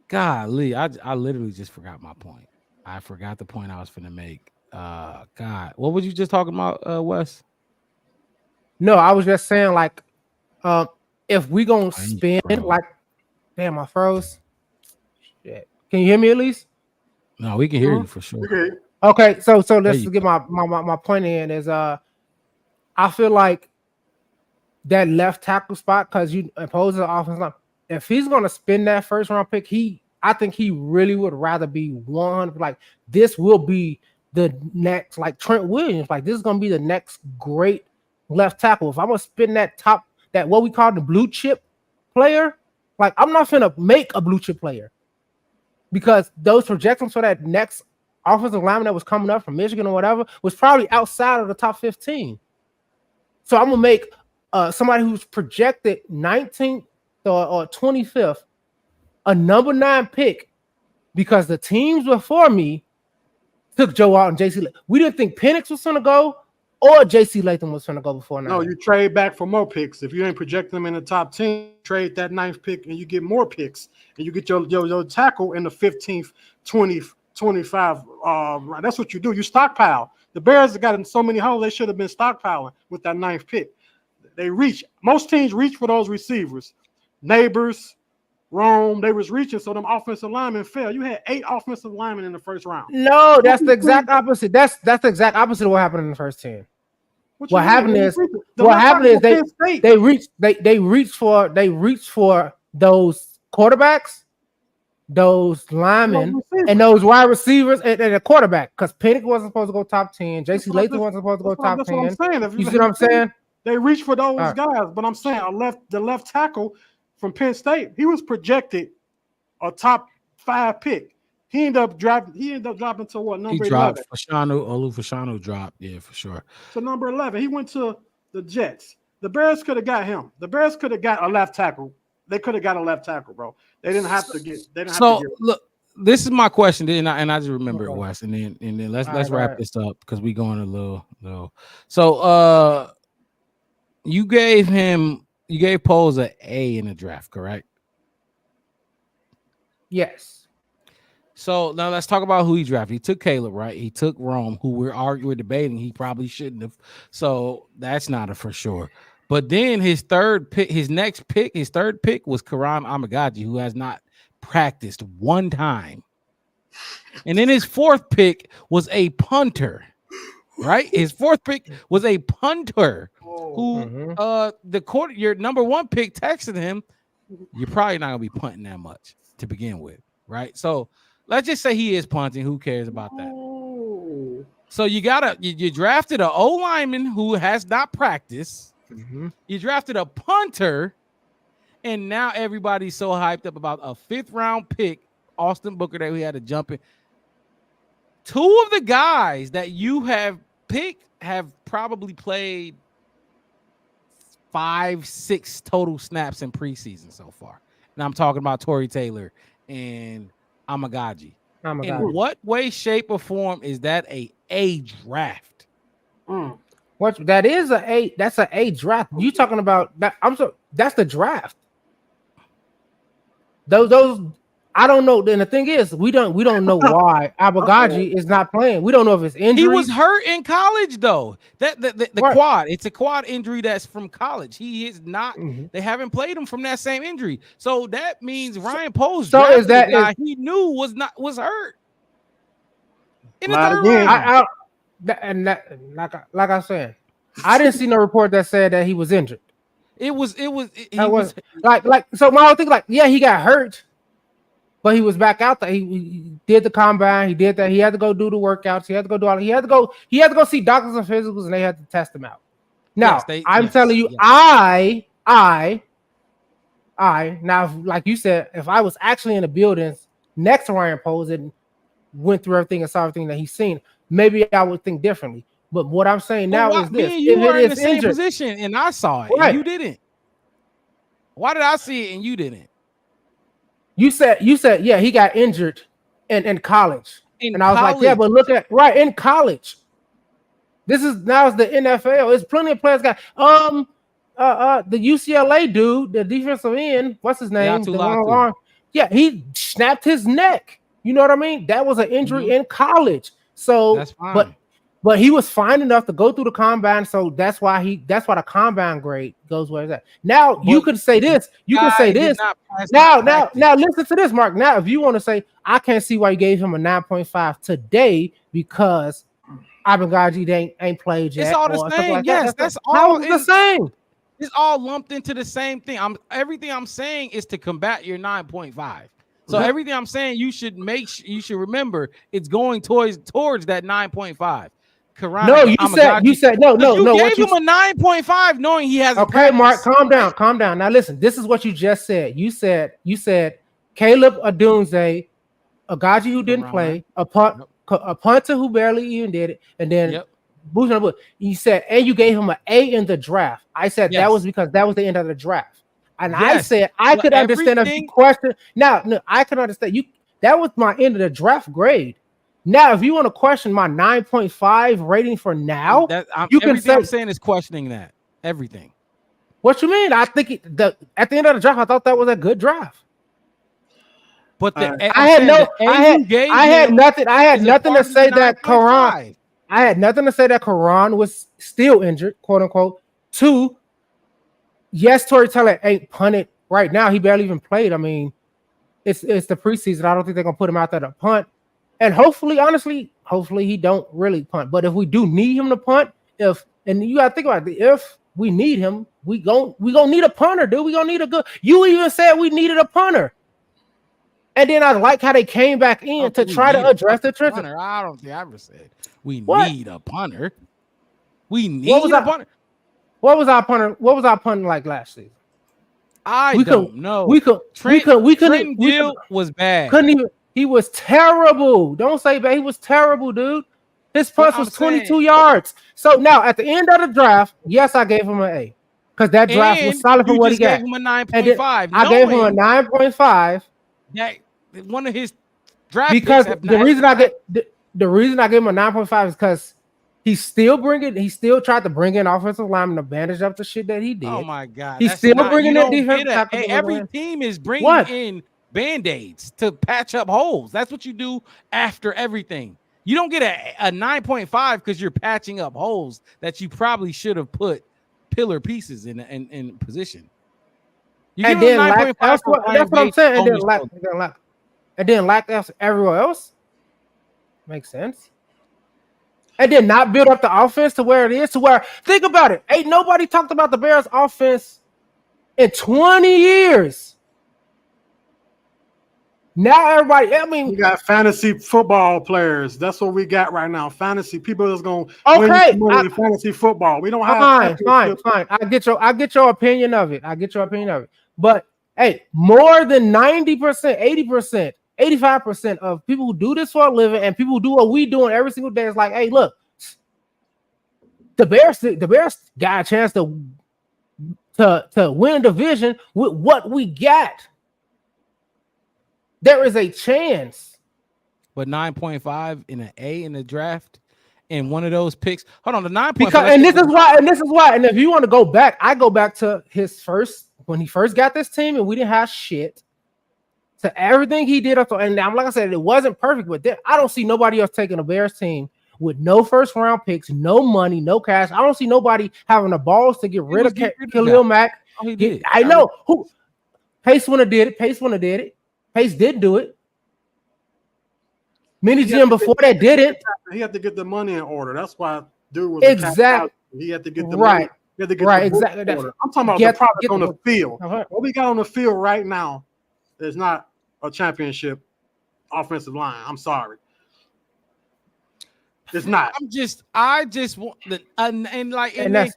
Speaker 1: Golly, I literally just forgot my point. I forgot the point I was finna make. God, what was you just talking about, Wes?
Speaker 2: No, I was just saying, like, if we gonna spend like, damn, I froze. Shit. Can you hear me at least?
Speaker 1: No, we can hear you for sure.
Speaker 2: Okay, so let's get my point in is I feel like that left tackle spot, because you impose the offense line. If he's gonna spend that first round pick, I think he really would rather be 100. Like, this will be the next, like Trent Williams. Like, this is gonna be the next great left tackle. If I'm gonna spend that what we call the blue chip player, like, I'm not gonna make a blue chip player because those projections for that next offensive lineman that was coming up from Michigan or whatever was probably outside of the top 15. So I'm gonna make somebody who's projected 19th or 25th a number 9 pick because the teams before me took Joe Alt and JC Latham. We didn't think Penix was gonna go or JC Latham was going to go before now.
Speaker 5: No, you trade back for more picks. If you ain't projecting them in the top 10, trade that 9th pick and you get more picks. And you get your tackle in the 15th, 20th, 25. That's what you do. You stockpile. The Bears have gotten so many holes, they should have been stockpiling with that 9th pick. Most teams reach for those receivers. Neighbors, Rome, they was reaching, so them offensive linemen fell. You had 8 offensive linemen in the first round.
Speaker 2: No, that's the exact opposite. That's the exact opposite of what happened in the first 10. What happened is they reached for those quarterbacks, those linemen and those wide receivers and a quarterback, because Penix wasn't supposed to go top 10. J.C. Latham wasn't supposed to go top 10.
Speaker 5: That's what I'm saying.
Speaker 2: You see what I'm saying?
Speaker 5: They reach for those guys, but I'm saying the left tackle from Penn State, he was projected a top 5 pick. He ended up dropping to what number?
Speaker 1: He dropped. Fashanu dropped. Yeah, for sure.
Speaker 5: To number 11. He went to the Jets. The Bears could have got him. The Bears could have got a left tackle. They could have got a left tackle, bro. They didn't have to get.
Speaker 1: Look, this is my question, and I just remember it, Wes, and then let's wrap this up because we going a little. So you gave Poles an A in the draft, correct?
Speaker 2: Yes.
Speaker 1: So now let's talk about who he drafted. He took Caleb, right? He took Rome, who we're debating he probably shouldn't have. So that's not a for sure. But then his third pick was Karam Amagaji, who has not practiced one time. And then his fourth pick was a punter, right? His fourth pick was a punter who your number one pick texted him, you're probably not gonna be punting that much to begin with, right? So let's just say he is punting. Who cares about that? So you drafted an O lineman who has not practiced. You drafted a punter, and now everybody's so hyped up about a 5th round pick, Austin Booker, that we had to jump in. 2 of the guys that you have picked have probably played 5-6 total snaps in preseason so far. And I'm talking about Torrey Taylor and Amagaji. In what way, shape, or form is that a draft?
Speaker 2: What that is that's an A draft. You talking about that? That's the draft. Those I don't know. Then the thing is, we don't know why Amagaji is not playing. We don't know if it's injury.
Speaker 1: He was hurt in college though. The quad. It's a quad injury that's from college. He is not. They haven't played him from that same injury. So that means Ryan Poles.
Speaker 2: So is that guy
Speaker 1: he knew was hurt in the 3rd round?
Speaker 2: Like I said, I didn't see no report that said that he was injured.
Speaker 1: He was
Speaker 2: like so. My whole thing, he got hurt, but he was back out there. He did the combine. He did that. He had to go do the workouts. He had to go do all. He had to go see doctors and physicals, and they had to test him out. Now I'm telling you, I now, like you said, if I was actually in the buildings next to Ryan Poles and went through everything and saw everything that he's seen, maybe I would think differently. But what I'm saying now is this:
Speaker 1: you were in the same position, and I saw it, and you didn't. Why did I see it and you didn't? You said,
Speaker 2: yeah, he got injured in college, and I was like, yeah, but look at in college. This is now it's the NFL. There's plenty of players got the UCLA dude, the defensive end. What's his name? Yeah, he snapped his neck. You know what I mean? That was an injury in college. So, that's fine. But he was fine enough to go through the combine, so that's why the combine grade goes where it's at. Now you could say this. You can say this. Now listen to this, Mark. Now, if you want to say, I can't see why you gave him a 9.5 today because Amagaji ain't played yet.
Speaker 1: It's all the same. Yes, that's all the same. It's all lumped into the same thing. Everything I'm saying is to combat your 9.5. So everything I'm saying, you should remember it's going towards that 9.5.
Speaker 2: No, you said no.
Speaker 1: You gave him a 9.5 knowing he has.
Speaker 2: Okay, Mark, calm down. Now listen, this is what you just said. You said Caleb Odunze, a guy who didn't play, a punter who barely even did it, and then you said, and you gave him an A in the draft. I said that was because that was the end of the draft, and I said I could understand if you question. Now, no, I can understand you. That was my end of the draft grade. Now, if you want to question my 9.5 rating for now,
Speaker 1: you can say I'm saying is questioning that everything.
Speaker 2: What you mean? I think at the end of the draft, I thought that was a good draft.
Speaker 1: But
Speaker 2: I had nothing to say that Karan. I had nothing to say that Karan was still injured, quote unquote. 2, yes, Torrey Taylor ain't punted right now. He barely even played. I mean, it's the preseason. I don't think they're gonna put him out there to punt. And hopefully he don't really punt. But if we do need him to punt, and you gotta think about it, if we need him, we gonna need a punter, dude. We gonna need a good. You even said we needed a punter. And then I like how they came back in to try to address the trenches.
Speaker 1: I don't think I ever said we need a punter. We need a punter.
Speaker 2: What was our punter? What was our punter like last season?
Speaker 1: I don't know.
Speaker 2: Trent
Speaker 1: Gill was bad.
Speaker 2: Couldn't even. He was terrible. Don't say bad. He was terrible, dude. His punch was 22 yards. So now at the end of the draft, yes, I gave him an A because that draft was solid for what he got.
Speaker 1: Gave him a 9.5.
Speaker 2: I gave him a 9.5.
Speaker 1: That one of his draft
Speaker 2: because the reason I gave him a 9.5 is because he still tried to bring in offensive lineman advantage of the shit that he did.
Speaker 1: Oh my god,
Speaker 2: he's still bringing in defense.
Speaker 1: Hey, every team is bringing in band-aids to patch up holes. That's what you do after everything. You don't get a 9.5 because you're patching up holes that you probably should have put pillar pieces in position. You
Speaker 2: and then that's what I'm saying. And then lack else everywhere else. Makes sense. And then not build up the offense to where it is, to where, think about it. Ain't nobody talked about the Bears offense in 20 years. Now everybody, I mean,
Speaker 5: we got fantasy football players. That's what we got right now. Fantasy people that's going to
Speaker 2: win
Speaker 5: money in fantasy football. We don't have
Speaker 2: fine. I get your opinion of it. But hey, more than 90%, 80%, 85% of people who do this for a living and people who do what we doing every single day is like, hey, look, the Bears got a chance to win a division with what we got. There is a chance.
Speaker 1: But 9.5 in an A in the draft and one of those picks. Hold on, the 9.5.
Speaker 2: And this is why. And if you want to go back, I go back to when he first got this team and we didn't have shit. To everything he did up to, and like I said, it wasn't perfect, but I don't see nobody else taking a Bears team with no first round picks, no money, no cash. I don't see nobody having the balls to get rid of Khalil Mack.
Speaker 1: Oh, he did.
Speaker 2: I know who Pace wouldn't have did it. Pace did do it. Mini Jim before that did it.
Speaker 5: He had to get the money in order. That's why dude was
Speaker 2: exactly.
Speaker 5: He had to get the money. He had to get the
Speaker 2: exactly.
Speaker 5: Order. I'm talking about the product on the field. What we got on the field right now is not a championship offensive line. I'm sorry. It's not.
Speaker 1: I just want and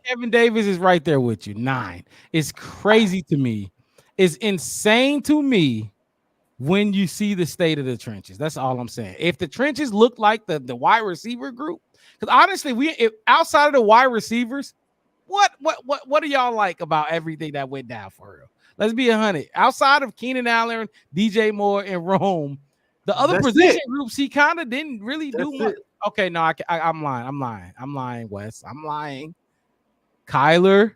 Speaker 1: Kevin Davis is right there with you. 9. It's crazy to me. It's insane to me when you see the state of the trenches. That's all I'm saying. If the trenches look like the wide receiver group, because honestly, outside of the wide receivers, what do y'all like about everything that went down for real? Let's be 100. Outside of Keenan Allen, DJ Moore, and Rome, the other position groups he kind of didn't really do much. Okay, no, I'm lying, Wes. I'm lying. Kyler,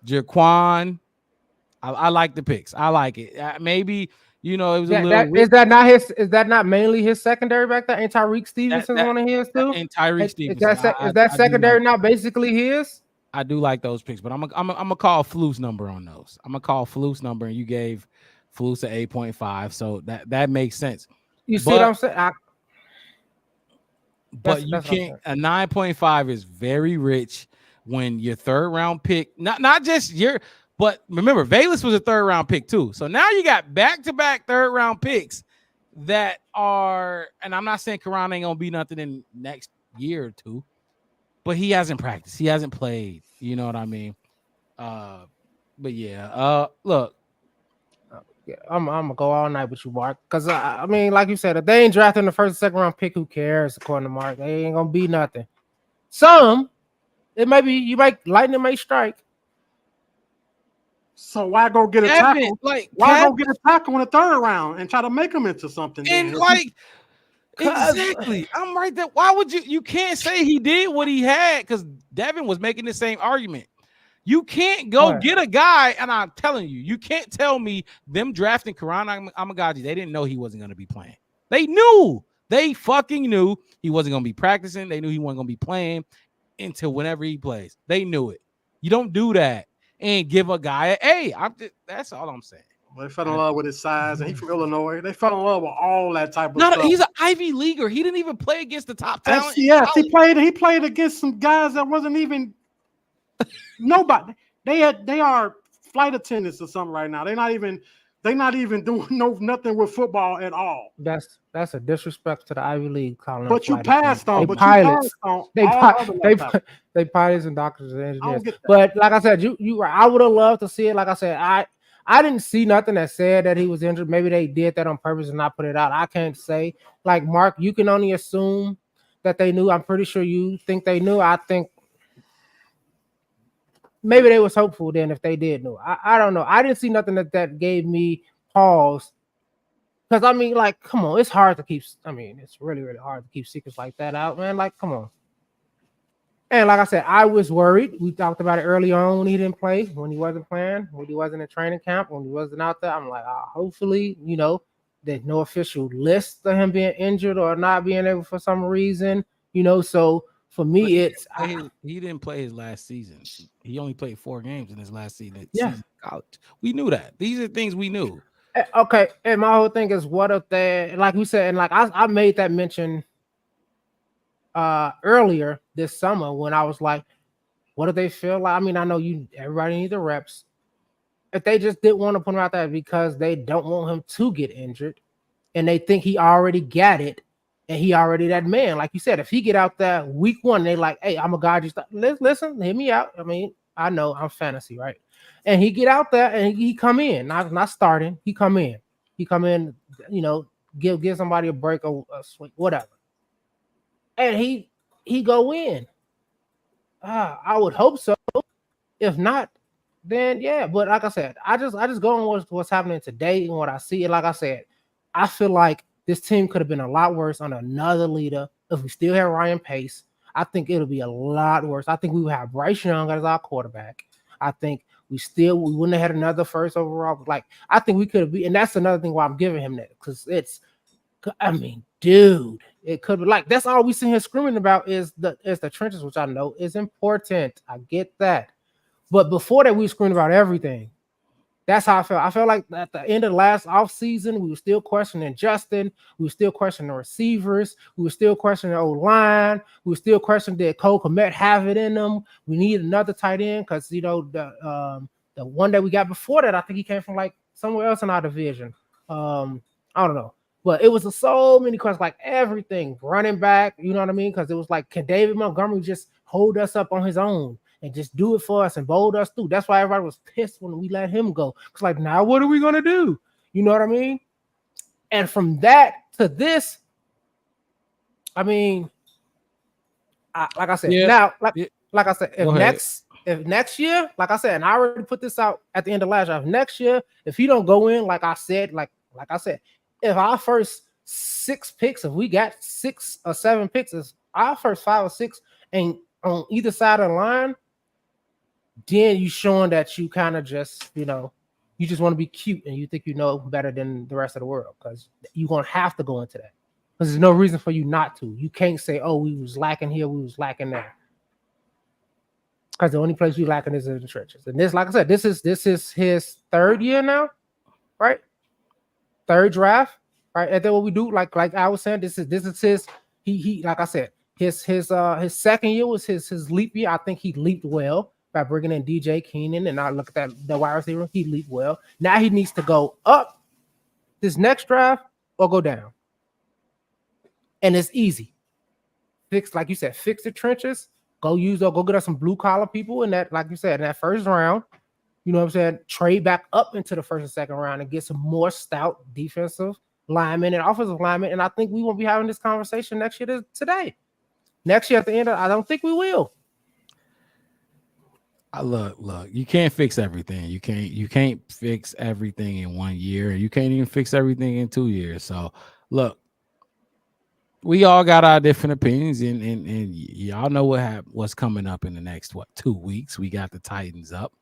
Speaker 1: Jaquan. I like the picks. I like it. Maybe it was a little.
Speaker 2: Is that not mainly his secondary back there? Ain't Tyreek Stevenson one of his too?
Speaker 1: And Tyreek Stevenson.
Speaker 2: Is that secondary not basically his?
Speaker 1: I do like those picks, but I'm gonna call Fluke's number on those. I'm gonna call Fluke's number, and you gave Fluke's an 8.5, so that makes sense.
Speaker 2: You see what I'm saying?
Speaker 1: But you can't. A 9.5 is very rich when your third round pick, not just but remember, Valus was a third round pick too. So now you got back-to-back third round picks that are, and I'm not saying Karan ain't gonna be nothing in next year or two, but he hasn't practiced. He hasn't played. You know what I mean? But yeah, look.
Speaker 2: I'm gonna go all night with you, Mark. Because I mean, like you said, if they ain't drafting the first, second round pick, who cares? According to Mark, they ain't gonna be nothing. Lightning may strike.
Speaker 5: So why go get a tackle? Go get a tackle in the third round and try to make them into something?
Speaker 1: And exactly, I'm right there. Why would you can't say he did what he had, because Devin was making the same argument. You can't go get a guy, and I'm telling you, you can't tell me them drafting Karan Amagaji, they didn't know he wasn't going to be playing. They knew. They fucking knew he wasn't going to be practicing. They knew he wasn't going to be playing until whenever he plays. They knew it. You don't do that and give a guy that's all I'm saying.
Speaker 5: They fell in love with his size, and he's from Illinois. They fell in love with all that type of stuff.
Speaker 1: He's an Ivy leaguer. He didn't even play against the top talent.
Speaker 5: Yes, he played against some guys that wasn't even nobody. They are flight attendants or something right now. They're not even They not even doing nothing with football at all.
Speaker 2: That's a disrespect to the Ivy League, Colin.
Speaker 5: But you passed on.
Speaker 2: They
Speaker 5: But
Speaker 2: pilots.
Speaker 5: you passed on.
Speaker 2: They pilots and doctors and engineers. But like I said, you I would have loved to see it. Like I said, I didn't see nothing that said that he was injured. Maybe they did that on purpose and not put it out. I can't say. Like Mark, you can only assume that they knew. I'm pretty sure you think they knew. I think maybe they was hopeful then if they did know. I don't know. I didn't see nothing that gave me pause. Because I mean, like, come on, it's hard to keep. I mean, it's really, really hard to keep secrets like that out, man. Like, come on. And like I said, I was worried. We talked about it early on when he didn't play, when he wasn't playing, when he wasn't in training camp, when he wasn't out there. I'm like, hopefully, there's no official list of him being injured or not being able for some reason, So for me,
Speaker 1: he didn't play his last season. He only played 4 games in his last season.
Speaker 2: Season
Speaker 1: college. We knew that. These are things we knew.
Speaker 2: Okay, and my whole thing is, what if they, like we said, and like I made that mention earlier this summer when I was like, what if they feel like? I mean, I know everybody needs the reps. If they just didn't want to put him out there because they don't want him to get injured, and they think he already got it, and he already that man, like you said, if he get out there week 1, they like, hey, I'm a guy. Just listen, hear me out. I mean, I know I'm fantasy, right? And he get out there and he come in, not starting. He come in, give somebody a break or a swing, whatever. And he go in. I would hope so. If not, then yeah. But like I said, I just go on what's happening today and what I see. And like I said, I feel like this team could have been a lot worse on another leader if we still had Ryan Pace. I think it'll be a lot worse. I think we would have Bryce Young as our quarterback. I think we wouldn't have had another first overall. Like, I think we could have been, and that's another thing why I'm giving him that, because dude, it could be like, that's all we see here screaming about is the trenches, which I know is important. I get that. But before that, we were screaming about everything. That's how I felt. I felt like at the end of the last offseason, we were still questioning Justin. We were still questioning the receivers. We were still questioning the O-line. We were still questioning, did Cole Kmet have it in them? We need another tight end because, the one that we got before that, I think he came from like somewhere else in our division. I don't know. But it was so many questions, like everything. Running back, you know what I mean? Because it was like, can David Montgomery just hold us up on his own and just do it for us and bowl us through? That's why everybody was pissed when we let him go. It's like, now what are we going to do? You know what I mean? And from that to this, I mean, like I said, like I said, if next year, like I said, and I already put this out at the end of last year, if next year, if he don't go in, like I said, if our first 6 picks, if we got 6 or 7 picks, is our first 5 or 6, and on either side of the line, then you showing that you kind of just, you just want to be cute and you think you know better than the rest of the world, because you're going to have to go into that. Because there's no reason for you not to. You can't say, oh, we was lacking here, we was lacking there. Because the only place we lacking is in the trenches. And this, like I said, this is his 3rd year now, right? 3rd draft, right? And then what we do, like I was saying, this is his. He like I said, his 2nd year was his leap year. I think he leaped well by bringing in DJ Keenan, and I look at that, the wide receiver. He leaped well. Now he needs to go up this next draft or go down, and it's easy. Fix, like you said, fix the trenches. Go get us some blue collar people in that, like you said, in that 1st round. You know what I'm saying? Trade back up into the 1st and 2nd round and get some more stout defensive linemen and offensive linemen. And I think we won't be having this conversation next year today. Next year at the end, I don't think we will.
Speaker 1: Look, you can't fix everything. You can't fix everything in 1 year. You can't even fix everything in 2 years. So look, we all got our different opinions, and y'all know what's coming up in the next 2 weeks. We got the Titans up.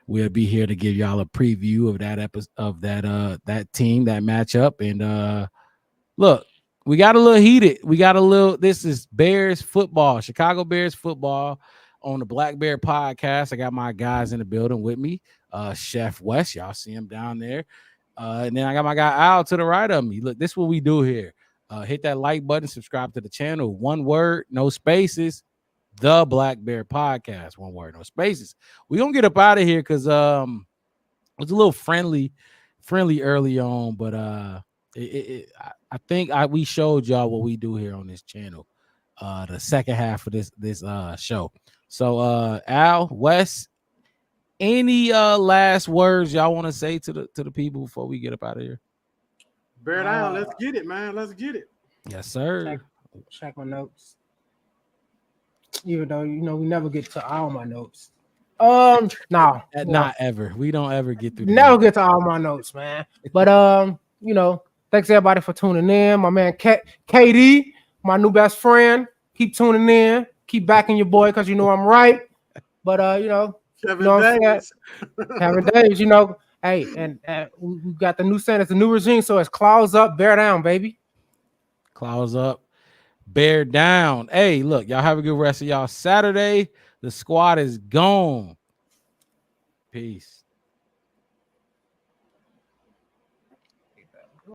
Speaker 1: We'll be here to give y'all a preview of that episode, of that team, that matchup. And look, we got a little heated. This is Bears football, Chicago Bears football on the Black Bear podcast. I got my guys in the building with me. Chef West, y'all see him down there. And then I got my guy Al to the right of me. Look, this is what we do here. Hit that like button, subscribe to the channel. 1 word, no spaces. The Black Bear podcast. 1 word, no spaces. We're gonna get up out of here because it's a little friendly friendly early on, but I think we showed y'all what we do here on this channel. The second half of this show. So Al, Wes, any last words y'all want to say to the people before we get up out of here?
Speaker 5: Bear down, let's get it, man. Let's get it.
Speaker 1: Yes, sir.
Speaker 2: Check my notes. Even though we never get to all my notes. No,
Speaker 1: not ever. We don't ever get through.
Speaker 2: Never get to all my notes, man. But thanks everybody for tuning in. My man KD, my new best friend. Keep tuning in. Keep backing your boy because I'm right. But
Speaker 5: Kevin Davis.
Speaker 2: Kevin Davis, hey, and we got the new Senate, it's a new regime, so it's claws up, bear down, baby.
Speaker 1: Claws up, bear down. Hey, look, y'all have a good rest of y'all Saturday. The squad is gone. Peace.